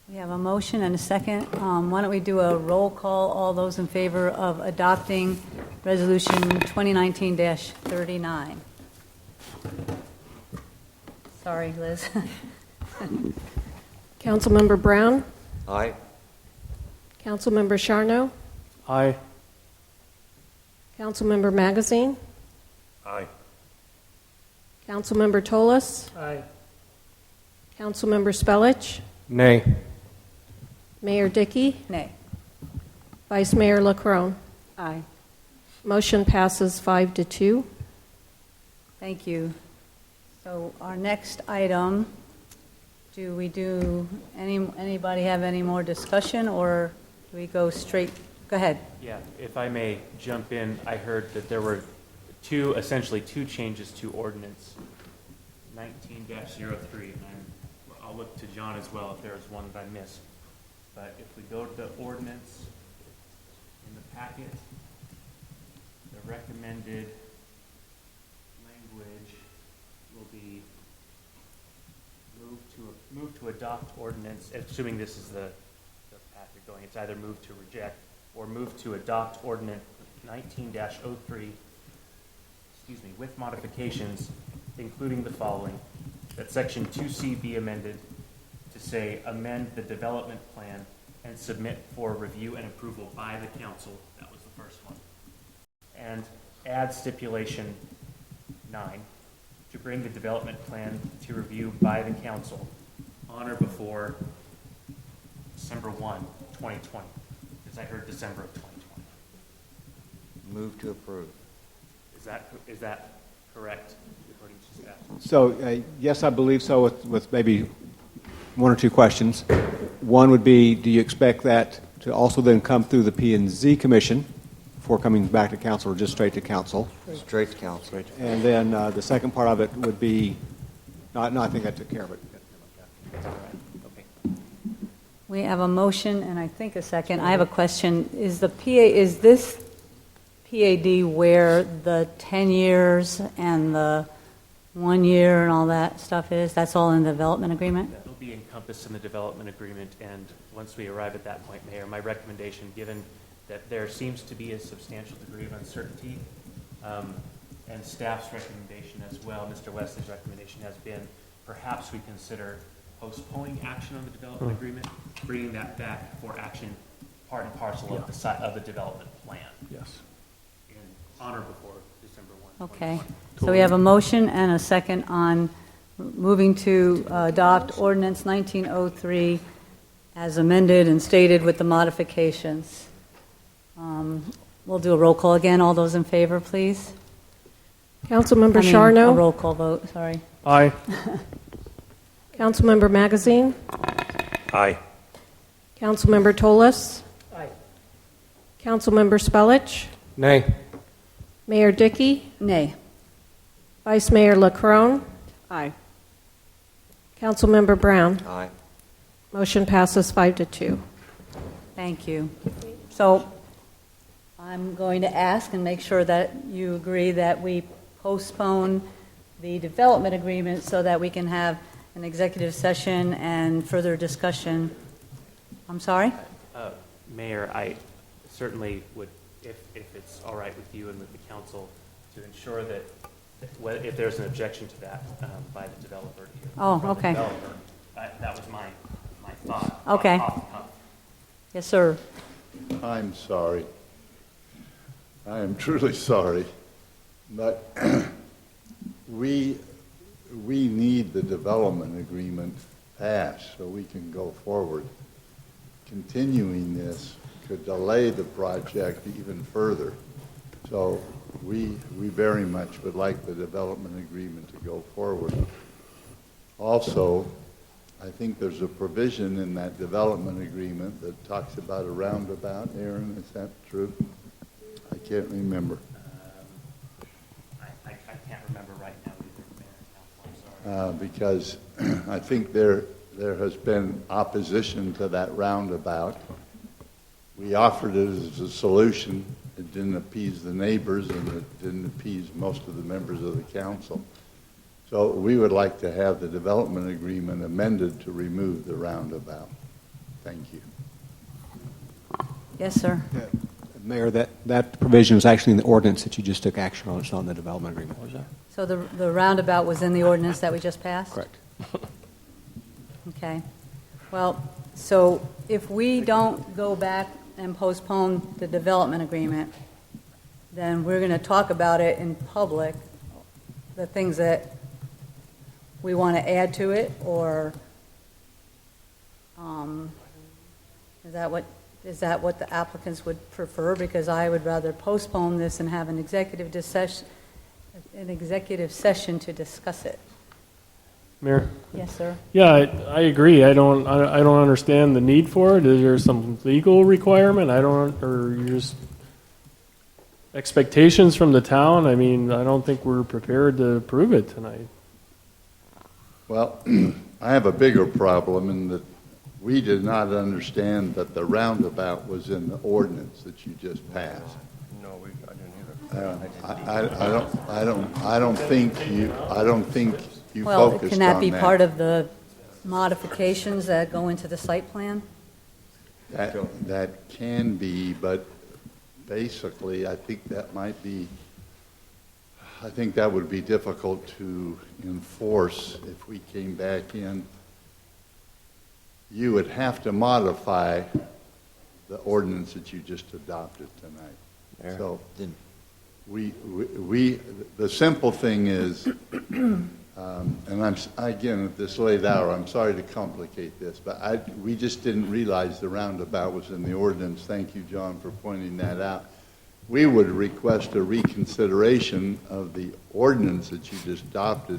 We have a motion and a second. Why don't we do a roll call? All those in favor of adopting Resolution 2019-39? Sorry, Liz. Councilmember Brown? Aye. Councilmember Charno? Aye. Councilmember Magazine? Aye. Councilmember Toles? Aye. Councilmember Spellich? Nay. Mayor Dickey? Nay. Vice Mayor LaCrone? Aye. Motion passes 5-2. Thank you. So our next item, anybody have any more discussion, or do we go straight? Go ahead. Yeah, if I may jump in, I heard that there were essentially two changes to ordinance 19-03. And I'll look to John as well if there is one that I missed. But if we go to the ordinance in the packet, the recommended language will be move to adopt ordinance, assuming this is the path you're going. It's either move to reject or move to adopt ordinance 19-03, with modifications, including the following: that section 2C be amended to say amend the development plan and submit for review and approval by the council. That was the first one. And add stipulation 9 to bring the development plan to review by the council on or before December 1, 2020, because I heard December of 2020. Move to approve. Is that correct, according to staff? So, yes, I believe so, with maybe one or two questions. One would be, do you expect that to also then come through the P&Z Commission before coming back to council, or just straight to council? Straight to council. And then the second part of it would be, no, I think I took care of it. We have a motion and I think a second. I have a question. Is this PAD where the 10 years and the 1 year and all that stuff is? That's all in the development agreement? It'll be encompassed in the development agreement, and once we arrive at that point, Mayor, my recommendation, given that there seems to be a substantial degree of uncertainty, and staff's recommendation as well, Mr. Wesley's recommendation has been perhaps we consider postponing action on the development agreement, bringing that back for action, part and parcel of the development plan. Yes. On or before December 1. Okay. So we have a motion and a second on moving to adopt ordinance 1903 as amended and stated with the modifications. We'll do a roll call again. All those in favor, please. Councilmember A Charno? roll call vote, sorry. Aye. Councilmember Magazine? Aye. Councilmember Toles? Aye. Councilmember Spellich? Nay. Mayor Dickey? Nay. Vice Mayor LaCrone? Aye. Councilmember Brown? Aye. Motion passes 5-2. Thank you. So I'm going to ask and make sure that you agree that we postpone the development agreement so that we can have an executive session and further discussion. I'm sorry? Mayor, I certainly would, if it's all right with you and with the council, to ensure that if there's an objection to that by the developer here. Oh, from the okay. developer, that was my thought. Okay. Off the cuff. Yes, sir. I'm sorry. I am truly sorry. But we need the development agreement passed so we can go forward. Continuing this could delay the project even further. So we very much would like the development agreement to go forward. Also, I think there's a provision in that development agreement that talks about a roundabout. Aaron, is that true? I can't remember. I can't remember right now either, Mayor and Council, I'm sorry. Because I think there has been opposition to that roundabout. We offered it as a solution. It didn't appease the neighbors, and it didn't appease most of the members of the council. So we would like to have the development agreement amended to remove the roundabout. Thank you. Yes, sir. Mayor, that provision is actually in the ordinance that you just took action on. It's on the development agreement. Was that? So the roundabout was in the ordinance that we just passed? Correct. Okay. Well, so if we don't go back and postpone the development agreement, then we're going to talk about it in public, the things that we want to add to it, or is that what the applicants would prefer? Because I would rather postpone this and have an executive session to discuss it. Mayor? Yes, sir. Yeah, I agree. I don't understand the need for it. Is there some legal requirement? Or just expectations from the town? I mean, I don't think we're prepared to approve it tonight. Well, I have a bigger problem in that we did not understand that the roundabout was in the ordinance that you just passed. No, I didn't either. I don't think you Well, focused can that on be part of the modifications that go into the site plan? That can be, but basically, I think that would be difficult to enforce if we came back in. You would have to modify the ordinance that you just adopted tonight. Mayor, So the simple thing is, and again, at this late hour, I'm sorry to complicate this, but we just didn't realize the roundabout was in the ordinance. Thank you, John, for pointing that out. We would request a reconsideration of the ordinance that you just adopted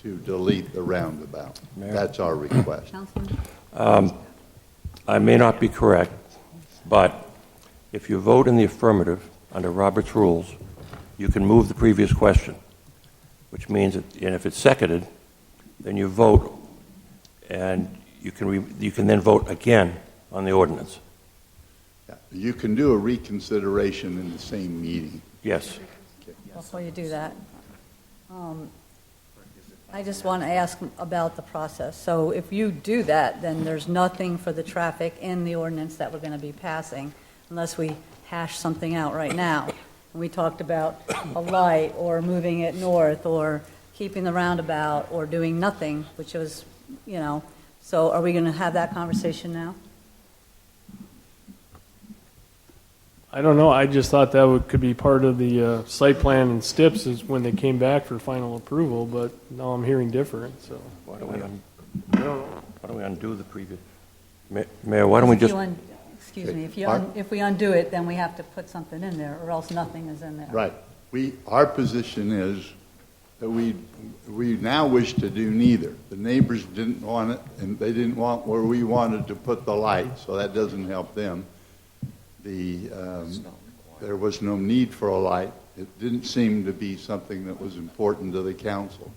to delete the roundabout. Mayor? That's our request. Councilman? I may not be correct, but if you vote in the affirmative under Robert's rules, you can move the previous question, which means that, and if it's seconded, then you vote, and you can then vote again on the ordinance. You can do a reconsideration in the same meeting. Yes. Before you do that, I just want to ask about the process. So if you do that, then there's nothing for the traffic in the ordinance that we're going to be passing unless we hash something out right now. And we talked about a light or moving it north or keeping the roundabout or doing nothing, which was, so are we going to have that conversation now? I don't know. I just thought that could be part of the site plan and STIPs is when they came back for final approval, but now I'm hearing different, so. Why don't we undo the previous? Mayor, why don't we just... Excuse me, if we undo it, then we have to put something in there, or else nothing is in there. Right. Our position is that we now wish to do neither. The neighbors didn't want it, and they didn't want where we wanted to put the light, so that doesn't help them. There was no need for a light It didn't seem to be something that was important to the council.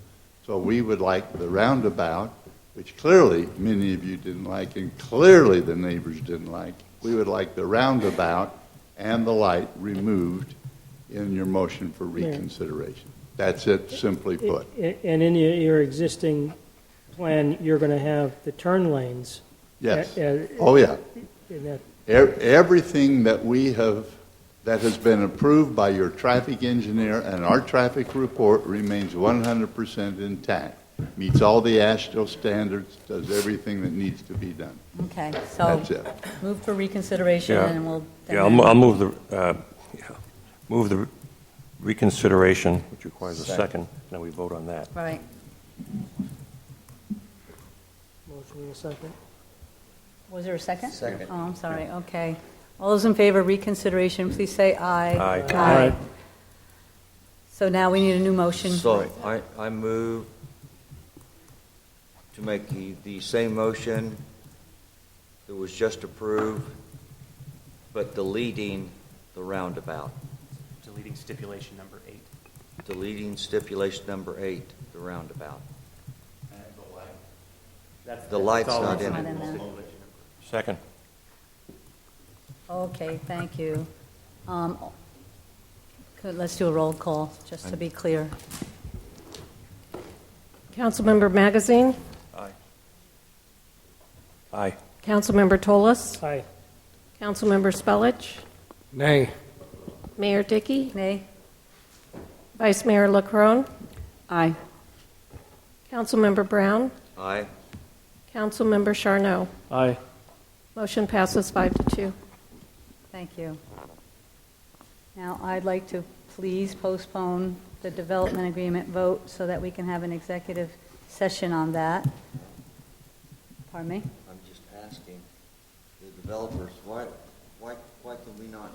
So we would like the roundabout, which clearly many of you didn't like, and clearly the neighbors didn't like. We would like the roundabout and the light removed in your motion for reconsideration. That's it, simply put. And in your existing plan, you're going to have the turn lanes. Yes. Oh, yeah. In that- Everything that we have, that has been approved by your traffic engineer and our traffic report remains 100% intact. Meets all the AASHTO standards, does everything that needs to be done. Okay, so That's it. move for reconsideration, Yeah. and we'll... Yeah, I'll move the reconsideration, which requires a second. Now we vote on that. Right. Motion in a second. Was there a second? Second. Oh, I'm sorry, okay. All those in favor of reconsideration, please say aye. Aye. Aye. So now we need a new motion. So I move to make the same motion that was just approved, but deleting the roundabout. Deleting stipulation number 8. Deleting stipulation number 8, the roundabout. The light's not in Not it. in there. Second. Okay, thank you. Let's do a roll call, just to be clear. Councilmember Magazine, Aye. Aye. Councilmember Tolas, Aye. Councilmember Spellich, Nay. Mayor Dickey, Nay? Vice Mayor LaCrone, Aye. Councilmember Brown, Aye. Councilmember Charno. Aye. Motion passes 5-2. Thank you. Now, I'd like to please postpone the development agreement vote so that we can have an executive session on that. Pardon me? I'm just asking the developers, why can we not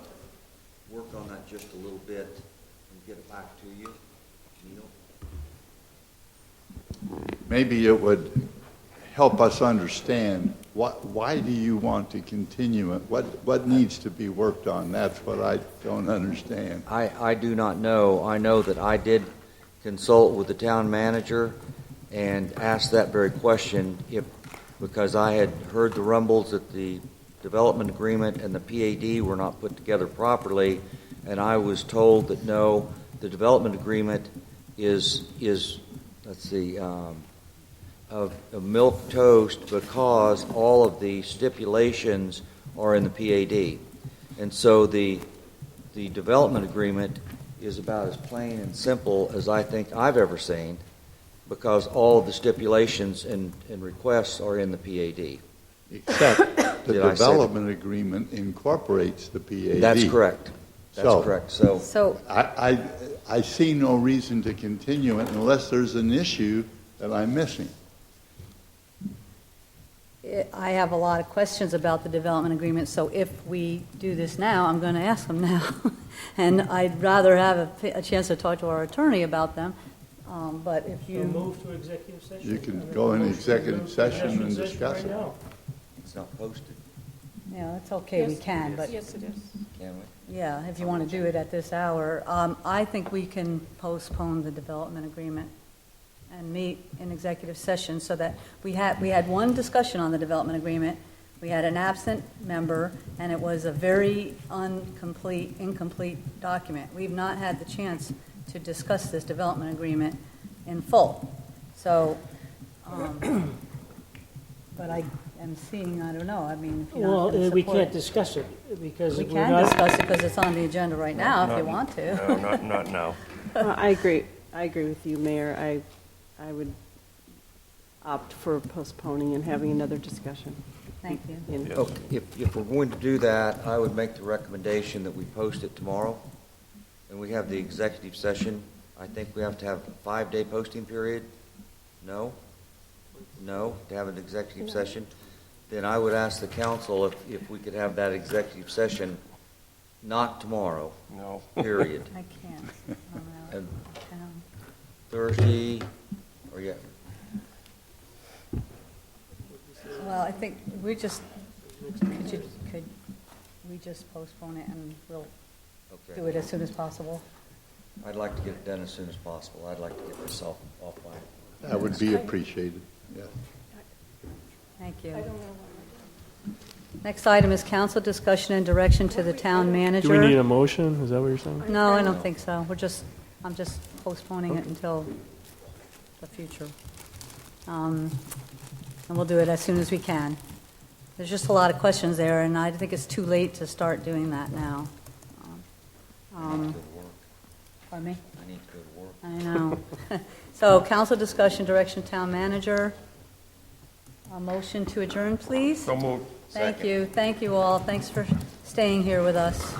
work on that just a little bit and get it back to you, Neil? Maybe it would help us understand why do you want to continue it? What needs to be worked on? That's what I don't understand. I do not know. I know that I did consult with the town manager and asked that very question because I had heard the rumbles that the development agreement and the PAD were not put together properly, and I was told that no, the development agreement is let's see, of milk toast because all of the stipulations are in the PAD. And so the development agreement is about as plain and simple as I think I've ever seen because all of the stipulations and requests are in the PAD. Except the development agreement incorporates the PAD. That's correct. That's correct. So I see no reason to continue it unless there's an issue that I'm missing. I have a lot of questions about the development agreement, so if we do this now, I'm going to ask them now. And I'd rather have a chance to talk to our attorney about them. But if So you... move to executive session. You can go in executive session and discuss it. Right now. It's not posted, Yeah, it's okay, we can, but... Yes, it is. can we? Yeah, if you want to do it at this hour. I think we can postpone the development agreement and meet in executive session so that we had one discussion on the development agreement. We had an absent member, and it was a very incomplete document. We've not had the chance to discuss this development agreement in full. So, but I am seeing, I don't know, I mean, if you're not Well, going to we support can't it. discuss it because We we're can not. discuss it because it's on the agenda right now if you want to. No, not now. I agree with you, Mayor. I would opt for postponing and having another discussion. Thank you. Oh, if we're going to do that, I would make the recommendation that we post it tomorrow, and we have the executive session. I think we have to have a 5-day posting period. No? No, to have an executive session? Then I would ask the council if we could have that executive session, not tomorrow. No. Period. I can't. And Thursday, or yeah. Well, I think could we just postpone it and we'll Okay. do it as soon as possible? I'd like to get it done as soon as possible. I'd like to get this off by. That would be appreciated, yes. Thank you. Next item is council discussion and direction to the town manager. Do we need a motion? Is that what you're saying? No, I don't think so. I'm just postponing it until the future. And we'll do it as soon as we can. There's just a lot of questions there, and I think it's too late to start doing that now. Pardon me? I need to go to work. I know. So, council discussion, direction, town manager. A motion to adjourn, please? So moved. Thank you. Thank you all. Thanks for staying here with us.